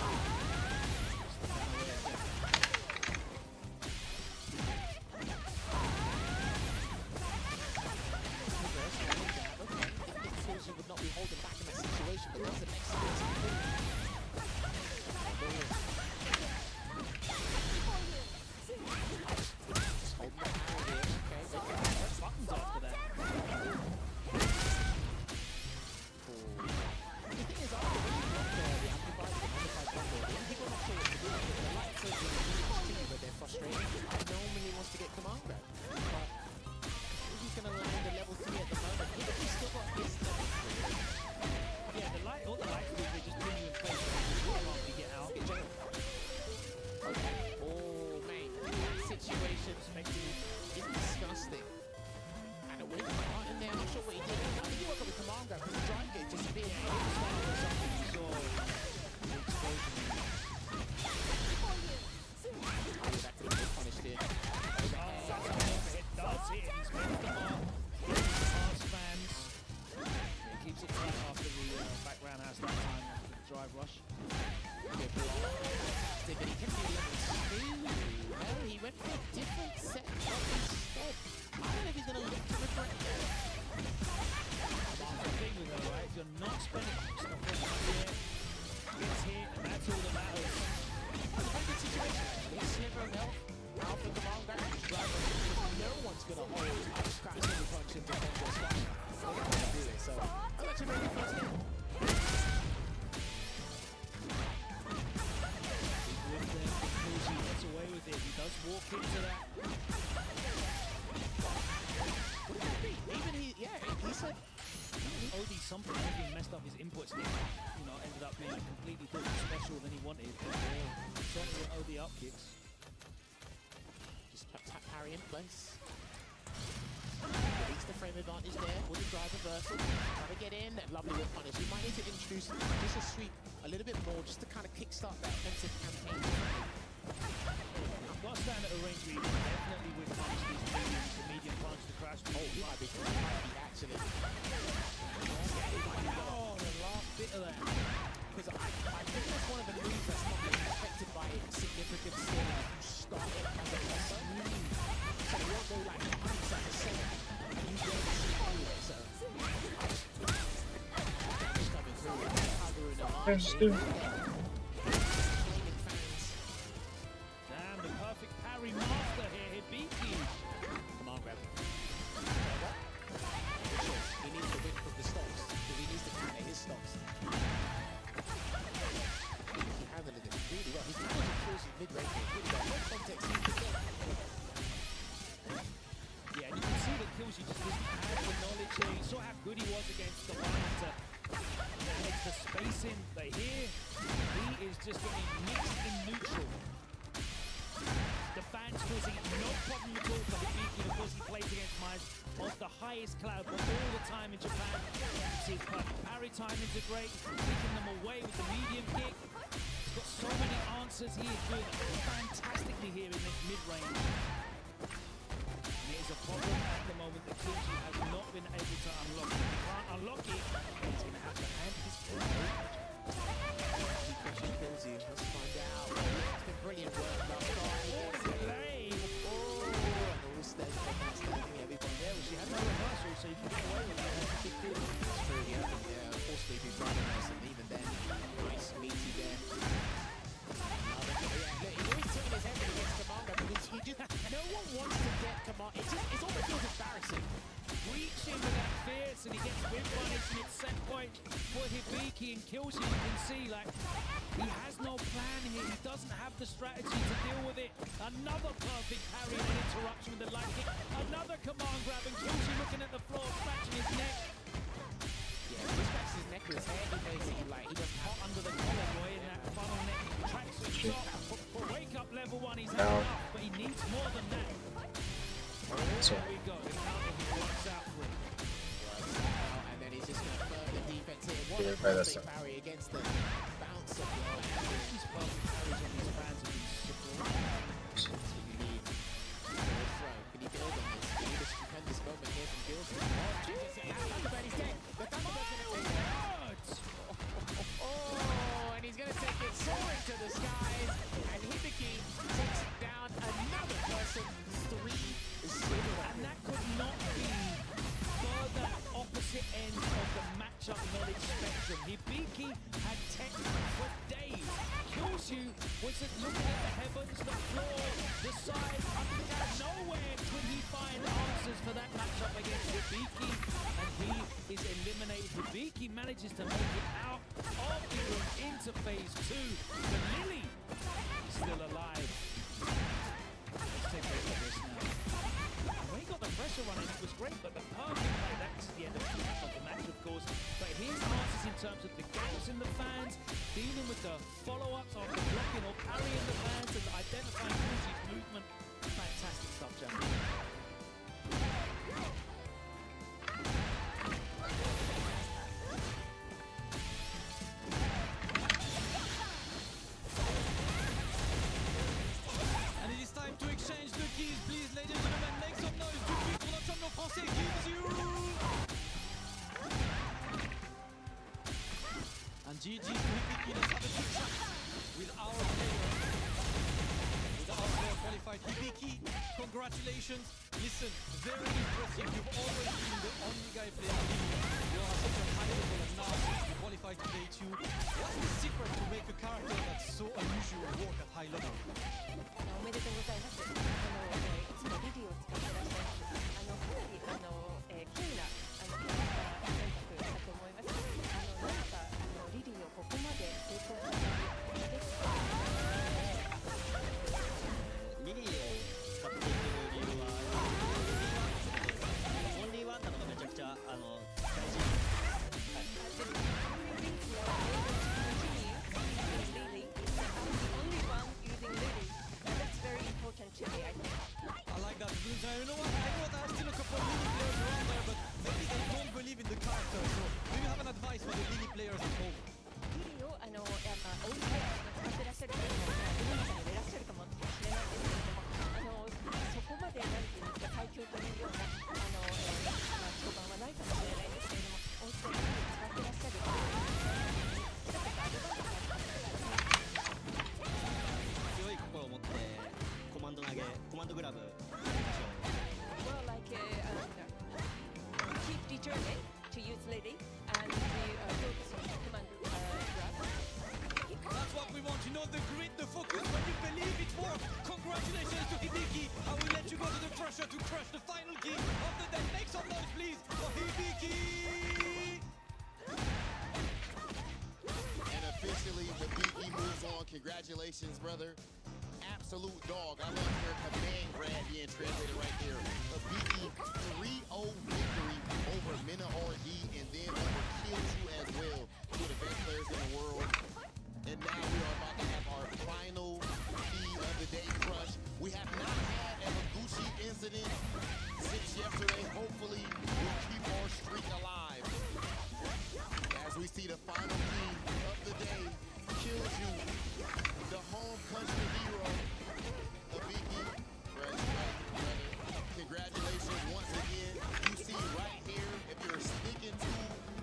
Killsy would not be holding back in that situation, but that's an excellent move. Holding the power here. Okay, buttons after that. The thing is, after when you block the amplified combo, when people are not sure what to do, the light circle is really much to you, but they're frustrated. Normally wants to get command grab, but he's going to land the level 3 at the moment. He's still got his level 3. Yeah, the light, all the lights, they just bring you in place. You can't really get out. Oh, mate, that situation is disgusting. And a win in there, I'm not sure what he did. I think he woke up with command grab because the drive gate disappeared. Yeah, it was starting with something you saw the explosion. Oh, that could have been punished here. It does hit. He's missed the mark. Past fans. He keeps it tight after the back roundhouse that time after the drive rush. Good block. But he can do level 2. No, he went for a different set up instead. I don't know if he's going to look to regret that. That's the thing with her, right? If you're not spending stuff on that here, gets hit, and that's all that matters. That's a very good situation, actually. Sliver of health. Alpha command grab. Drive rush. No one's going to hold crash every punch into Conquest Fire. They're not going to do it, so that's actually a very good first game. Killsy gets away with it. He does walk into that. What did that be? Even he said OD something maybe messed up his inputs there. You know, ended up being a completely different special than he wanted. Certainly OD up kicks. just tap parry in place. the frame advantage there with the drive reversal. Trying to get in, lovely whip punish. You might need to introduce just a sweep a little bit more just to kind of kickstart that offensive campaign. I've got to stand at a range where you can definitely whip punish these mediums, the medium punch, the crash. Oh, he might be actually. Oh, the last bit of that. Because I think that's one of the moves that's not being affected by significant scaling if you start it as a presser. So you won't go like 100% and you go to see all it. So damage coming through. Damn, the perfect parry master here, Hibiki. Come on, grab him. He needs to win from the stops because he needs to counter his stops. He handled it really well. He's managed to kills you mid-range really well. No context he can get. Yeah, and you can see that Killsy just doesn't have the knowledge here. You saw how good he was against the line to manage the spacing, but here he is just getting mixed in neutral. The fans causing no problem at all for Hibiki. Of course, he plays against Mize of the highest cloud, but all the time in Japan. You can see his parry timings are great, taking them away with the medium kick. He's got so many answers. He is doing fantastically here in this mid-range. And it is a problem at the moment that Killsy has not been able to unlock. If he can't unlock it, he's going to have to hand his kill over. He questions Killsy. Let's find out. It's been brilliant work thus far. Delay! Oh, and all steps from that standing everyone there. She had no reversal, so you can get away with that. That's a big deal. It's true, he hasn't forcefully been driving us, and even then, nice meaty there. Look, he's always turning his head when he gets Commander because he just, no one wants to get Commander. It almost feels embarrassing. Reaching with that fierce, and he gets whip punish, and it's set point for Hibiki and Killsy. You can see, like, he has no plan here. He doesn't have the strategy to deal with it. Another perfect parry and an interruption with the light kick. Another command grab, and Killsy looking at the floor, scratching his neck. Yeah, he scratches his neck with his hand. He basically, like, he doesn't Hot under the collar, boy, in that funnel neck. Tracks shot. For wake up level 1, he's had enough, but he needs more than that. Oh, there we go. The counter he works out for him. And then he's just going to further defense here. What a perfect parry against the bounce of the These perfect parries on these fans have been sublime. That's what you need. Forward throw. Can you build on this? You need a stupendous moment here from Gilson. Oh, Jesus. Thunderbird, he's dead. The Thunderbird's going to take it. Oh, and he's going to take it soaring to the skies. And Hibiki takes down another person. 3-0. And that could not be further opposite ends of the matchup knowledge spectrum. Hibiki had tech for days. Killsy was just looking at the heavens, the floor, the side, up and down. Nowhere could he find answers for that matchup against Hibiki, and he is eliminated. Hibiki manages to make it out of the room into phase 2. But Lily is still alive. Let's take a look at this now. When he got the pressure running, it was great, but the perfect play, that's the end of the match, of course. But his answers in terms of the gaps in the fans, dealing with the follow-ups after blocking or parrying the fans, and identifying Killsy's movement, fantastic stuff, gentlemen. And it is time to exchange the keys, please, ladies and gentlemen. Make some noise. Du bruit pour le champion français gives you. And GG to Hibiki. Let's have a quick chat with our player qualified. Hibiki, congratulations. Listen, very impressive. You've always been the only guy playing Hibiki. You are such a high level, and now you qualified to day 2. What's the secret to make a character that's so unusual work at high level? おめでとうございます。いつもリリーを使ってらっしゃいます。かなり稀有なキャラクター選択だと思います。何かリリーをここまで成功させてですか。リリーを使っていく理由はオンリーワンなのがめちゃくちゃ大事。I like that. You know what? I know that I've seen a couple of Lily players know, the grit, the focus, when you believe it works. Congratulations to Hibiki. I will let you go to the crusher to crush the final key of the day. Make some noise, please, for Hibiki. And officially, Hibiki moves on. Congratulations, brother. Absolute dog. I love your command grab being translated right there. Hibiki 3-0 victory over Mina RD and then over Killju as well. Two of the best players in the world. And now we are about to have our final key of the day crush. We have not had a Gucci incident since yesterday. Hopefully, we'll keep our streak alive. As we see the final key of the day, Killju, the home country hero, Hibiki, congratulations once again. You see right here, if you're sticking to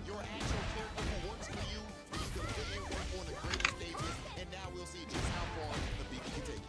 your actual character who works for you, then you can put in work on the greatest stages, and now we'll see just how far Hibiki can take it.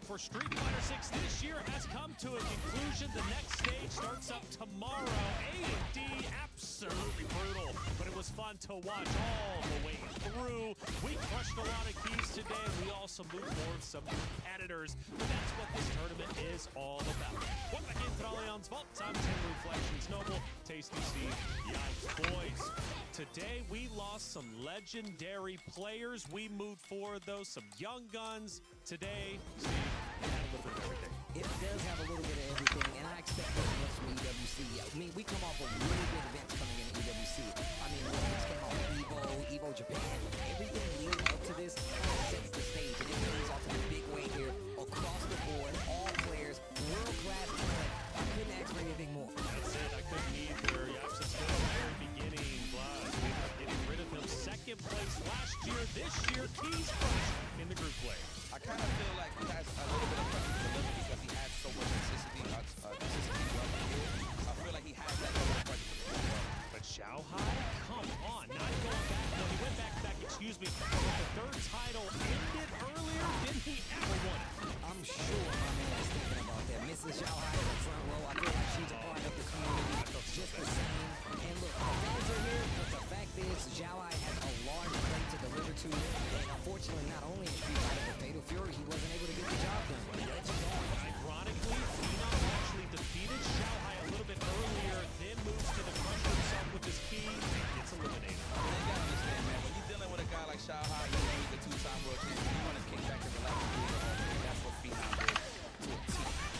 For Street Fighter 6 this year has come to a conclusion. The next stage starts up tomorrow. A&D, absolutely brutal, but it was fun to watch all the way through. We crushed a lot of keys today. We also moved forward some competitors, but that's what this tournament is all about. Welcome back into Allianz Vault. I'm Tim Reflections Noble, Tasty Steve, Yikes Boys. Today we lost some legendary players. We moved forward though, some young guns. Today, Steve, it had a little bit of everything. It does have a little bit of everything, and I expect that much from EWC. I mean, we come off of really big events coming in EWC. I mean, we just came off of Evo Japan. Everything leading up to this sets the stage, and it pays off in a big way here across the board. All players, world-class talent. I couldn't ask for anything more. That's it. I couldn't either. Yaps is good at the very beginning, but we ended up getting rid of him. Second place last year. This year, keys first in the group play. I kind of feel like he has a little bit of pressure to deliver because he has so much consistency throughout the year. I feel like he has that level of pressure to deliver. But Xiaohai, come on, not going back. No, he went back, excuse me. But the third title ended earlier. Didn't he ever won it? I'm sure my man is thinking about that. Mrs. Xiaohai in the front row. I feel like she's a part of the community. Just the same. And look, the fans are here, but the fact is, Xiaohai has a large plate to deliver to. And unfortunately, not only in Street Fighter, but Fatal Fury, he wasn't able to get the job done. Legends on. Ironically, Phenom actually defeated Xiaohai a little bit earlier, then moves to the crusher himself with his key, gets eliminated. You gotta understand, man, when you're dealing with a guy like Xiaohai, you know he's a two-time world champion. You want to kick back and relax and do your own thing. That's what Phenom did to a T.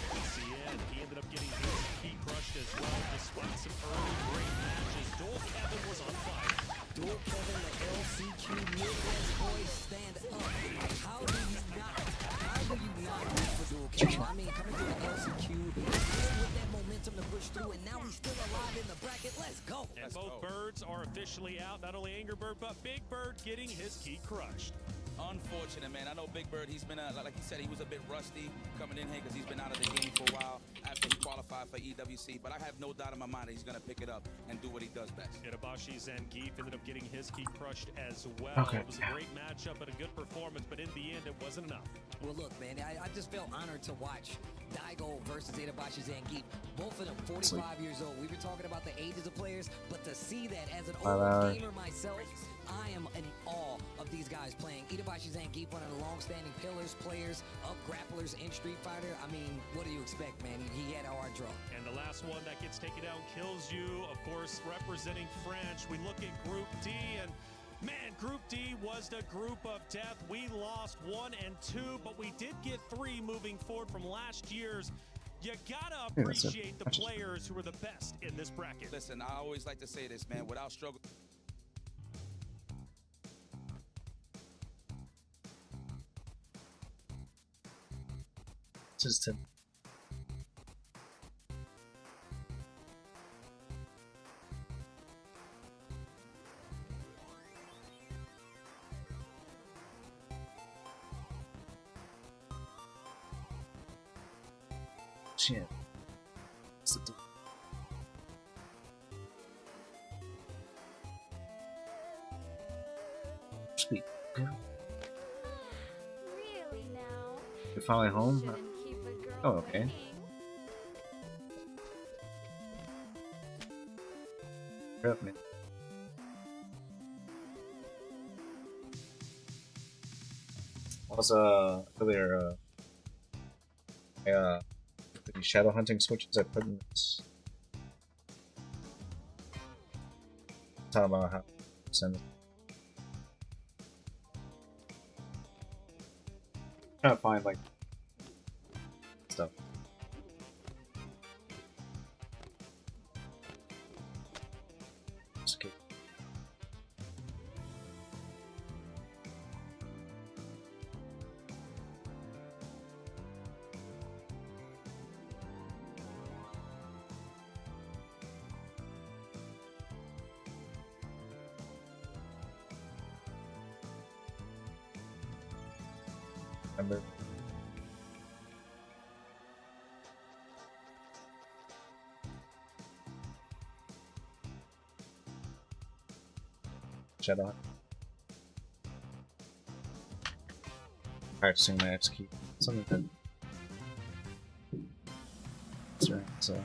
CN, he ended up getting his key crushed as well, despite some early great matches. Duel Kevin was on fire. Duel Kevin, the LCQ Midwest boys, stand up. How do you not root for Duel Kevin? I mean, coming through the LCQ, still with that momentum to push through, and now he's still alive in the bracket. Let's go. And both birds are officially out. Not only Angry Bird, but Big Bird getting his key crushed. Unfortunate, man. I know Big Bird, he's been, like he said, he was a bit rusty coming in here because he's been out of the game for a while after he qualified for EWC. But I have no doubt in my mind that he's going to pick it up and do what he does best. Itabashi Zangief ended up getting his key crushed as well. Okay. It was a great matchup and a good performance, but in the end, it wasn't enough. Well, look, man, I just felt honored to watch Daigo versus Itabashi Zangief. Both of them 45 years old. We were talking about the ages of players, but to see that as an old gamer myself, I am in awe of these guys playing. Itabashi Zangief, one of the long-standing players of grapplers in Street Fighter. I mean, what do you expect, man? He had a hard draw. And the last one that gets taken down kills you. Of course, representing French. We look at Group D, and man, Group D was the group of death. We lost 1 and 2, but we did get 3 moving forward from last year's. You gotta appreciate the players who are the best in this bracket. Listen, I always like to say this, man. Without struggle. Just to shit. Speak. Really now? You're finally home? Shouldn't keep a girl Oh, okay. waiting. Hurry up, man. I was earlier the shadow hunting switches I put in this. Talking about how to send it. Trying to find like stuff. Just kidding. Remember? Shadow Hunt. Practicing my X key. Something good. That's right, so.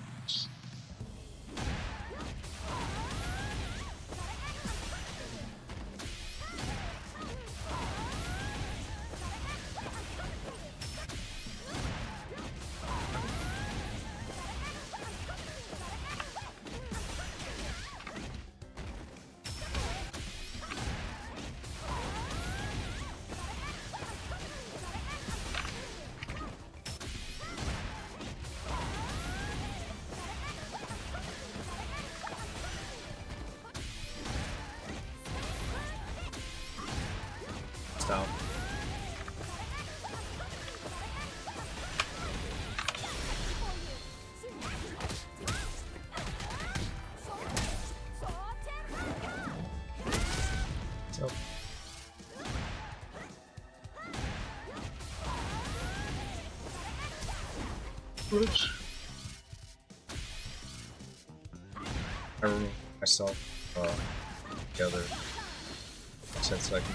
Stop. So. Oops. I remove myself together since I can.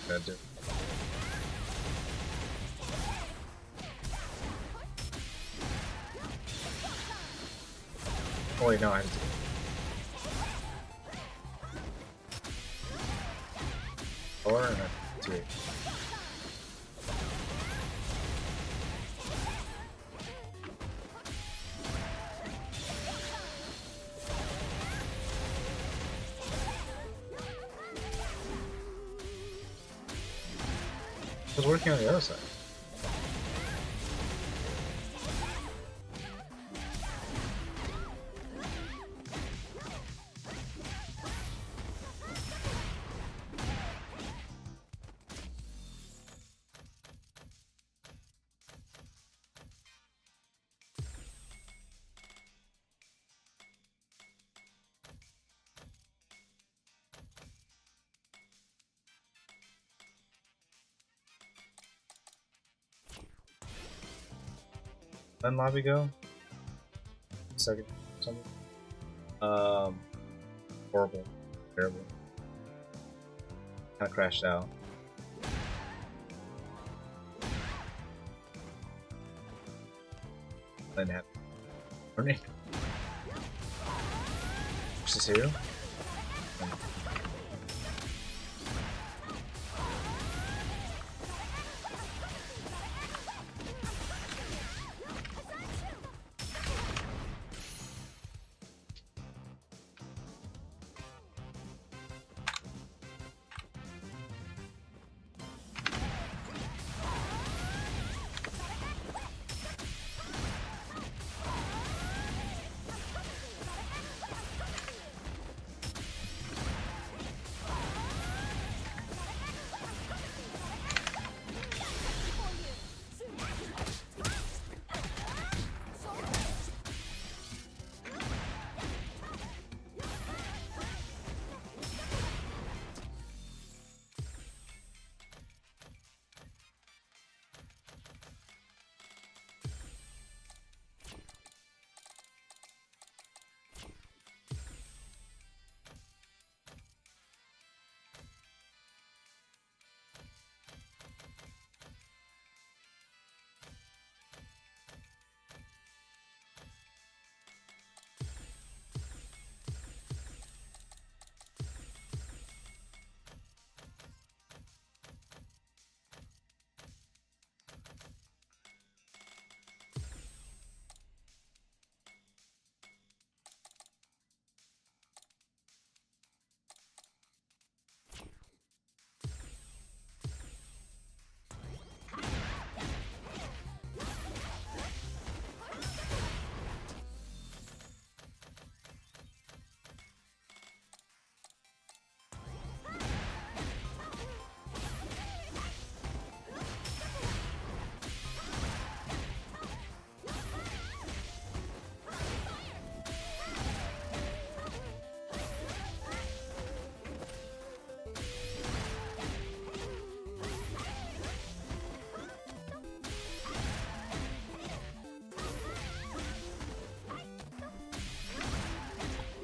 Gotta do. Oh wait, no, I had to do it. Four and a three. I was working on the other side. When lobby go? Second, something. Horrible, terrible. Kind of crashed out. Then have tornado. What's this here?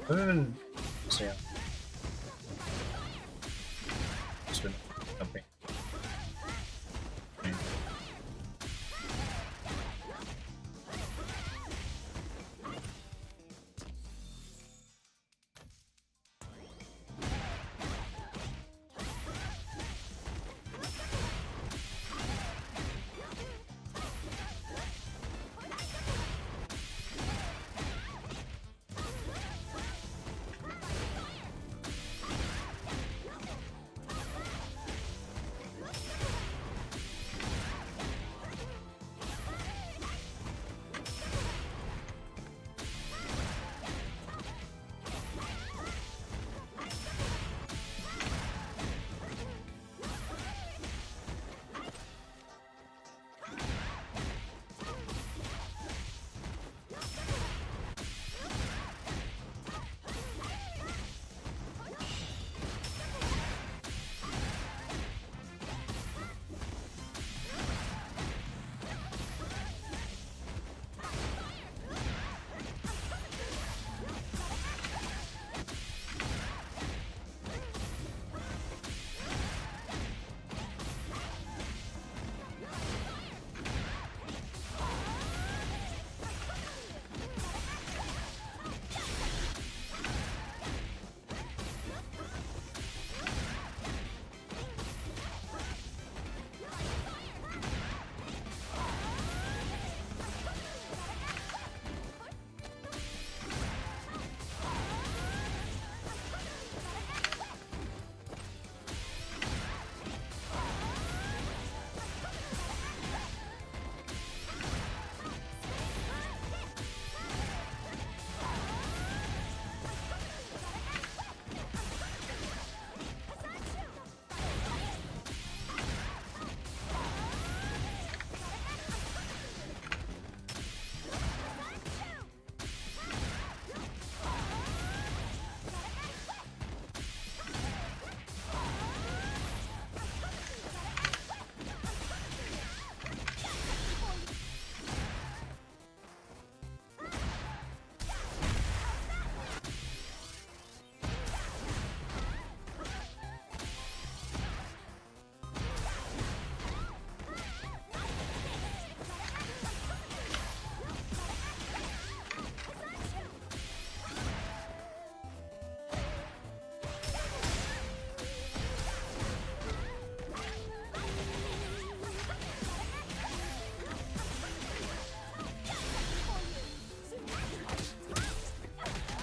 So yeah. Just been jumping.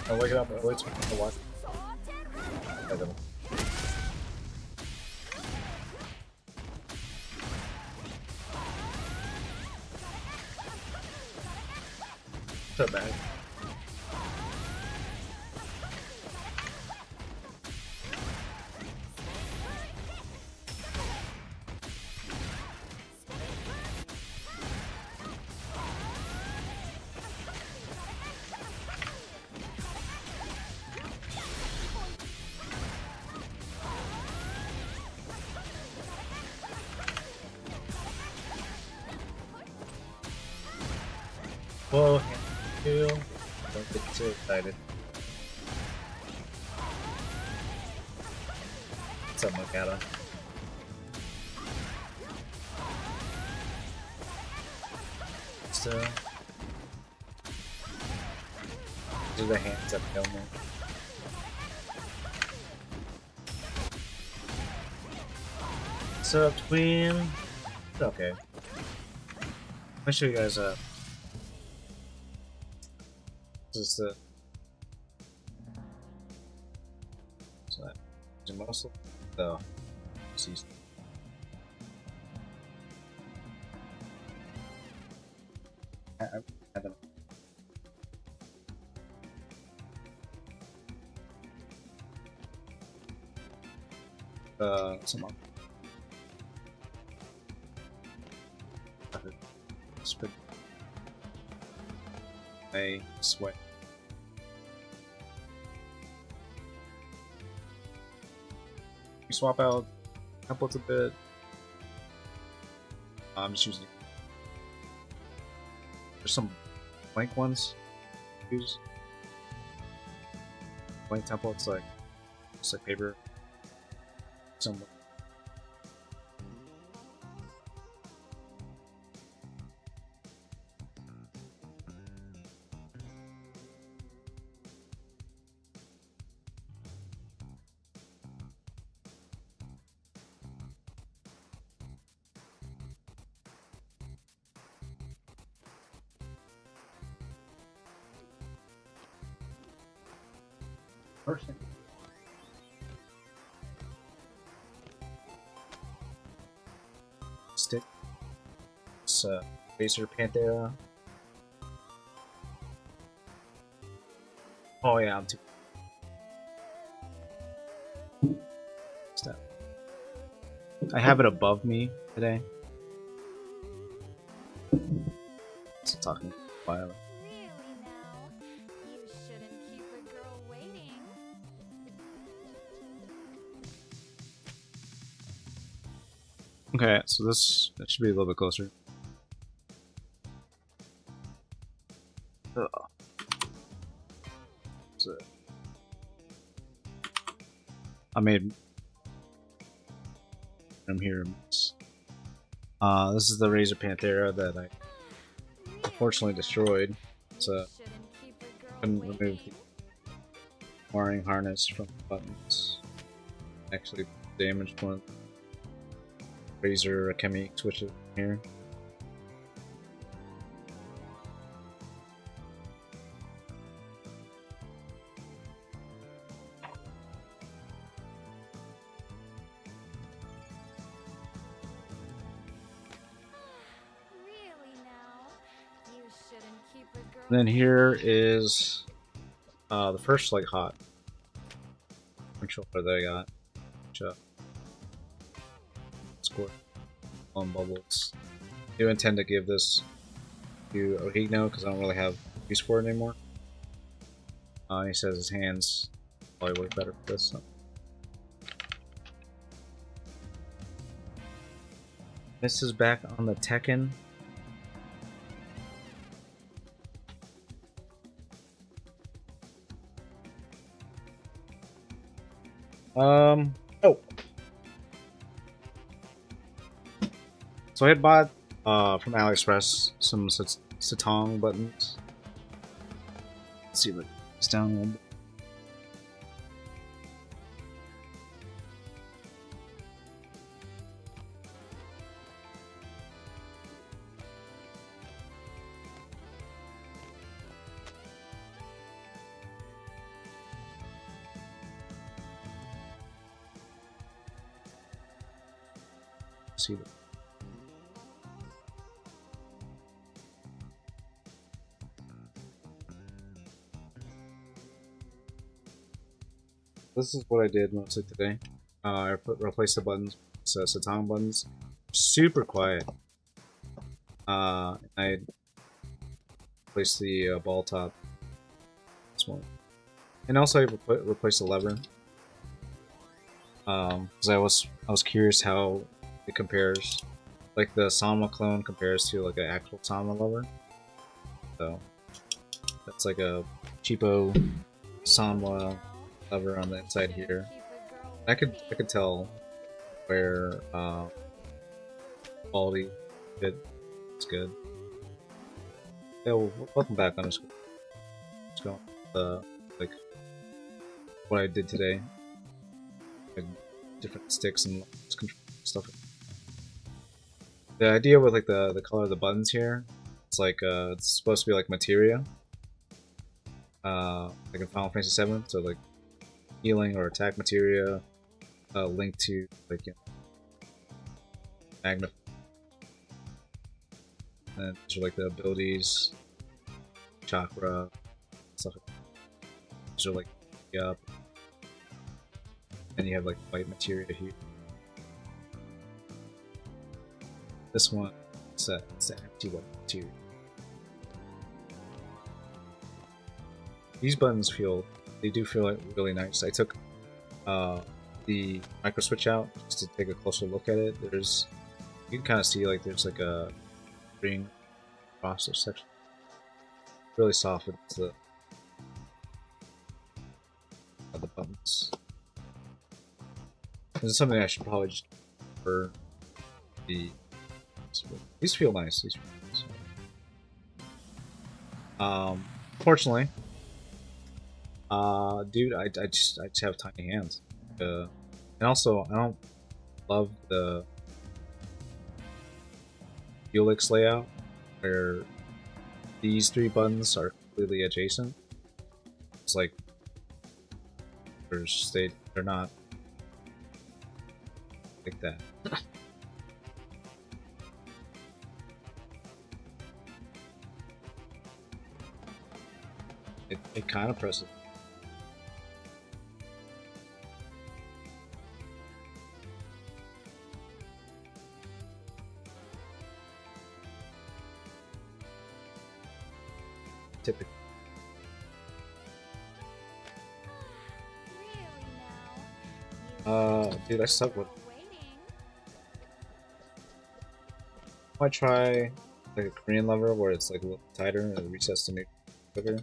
I'll wake it up. I'll wait for what? I don't know. So bad. Whoa, don't get too excited. Something like that. So, do the hands up, helmet. So between, okay. Let me show you guys up. This is the so that mostly the season. I don't some spit a sweat. We swap out templates a bit. I'm just using. There's some blank ones. Use. blank temple. It's like paper. Somewhere. Person. Stick. It's Razor Panthera. Oh yeah, I'm too. Step. I have it above me today. Just talking quietly. Okay, so that should be a little bit closer. Ugh. So, I made. I'm here. This is the Razor Panthera that I unfortunately destroyed. So couldn't remove the wiring harness from the buttons. Actually damaged one. Razor Chemi switches here. And then here is the first like hot controller that I got. Which, score on bubbles. I do intend to give this to Ohigno because I don't really have use for it anymore. He says his hands probably work better for this. So. This is back on the Tekken. Oh. So I had bought from AliExpress some Satong buttons. Let's see if it's down a little bit. See that. This is what I did mostly today. I replaced the buttons, so Satong buttons. Super quiet. I replaced the ball top. This one, and also I replaced the lever. Because I was curious how it compares, like the Sanwa clone compares to like an actual Sanwa lever. So that's like a cheapo Sanwa lever on the inside here. I could tell where quality fit is good. Yeah, well, welcome back on the screen. Let's go. Like what I did today. Like different sticks and stuff. The idea with like the color of the buttons here, it's like it's supposed to be like materia, like in Final Fantasy VII. So like healing or attack materia, linked to like magnet, and these are like the abilities, chakra, stuff. These are like up. And you have like white materia here. This one, it's the empty white material. These buttons do feel like really nice. I took the micro switch out just to take a closer look at it. You can kind of see like there's like a ring across this section. Really soft. It's This is something I should probably just for the. These feel nice. These feel nice. Fortunately, dude, I just have tiny hands, and also I don't love the EWC layout where these 3 buttons are completely adjacent. It's like they're not like that. It kind of presses. Typically. Dude, I suck with. I might try like a Korean lever where it's like a little tighter and it resets to make quicker.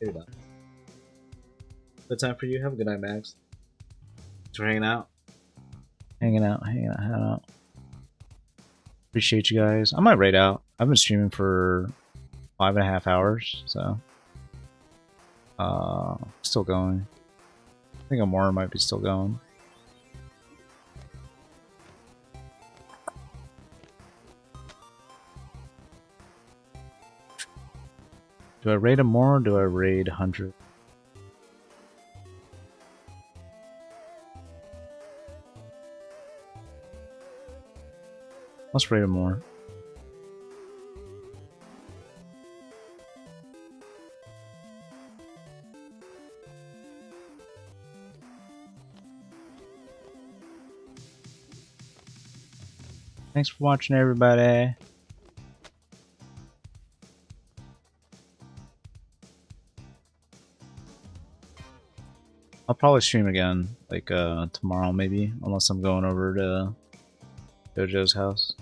Maybe not. Good time for you. Have a good night, Max. Thanks for hanging out. Hanging out. Appreciate you guys. I might raid out. I've been streaming for 5.5 hours, so still going. I think Amora might be still going. Do I raid Amora or do I raid 100? Let's raid Amora. Thanks for watching, everybody. I'll probably stream again, like tomorrow maybe, unless I'm going over to Jojo's house.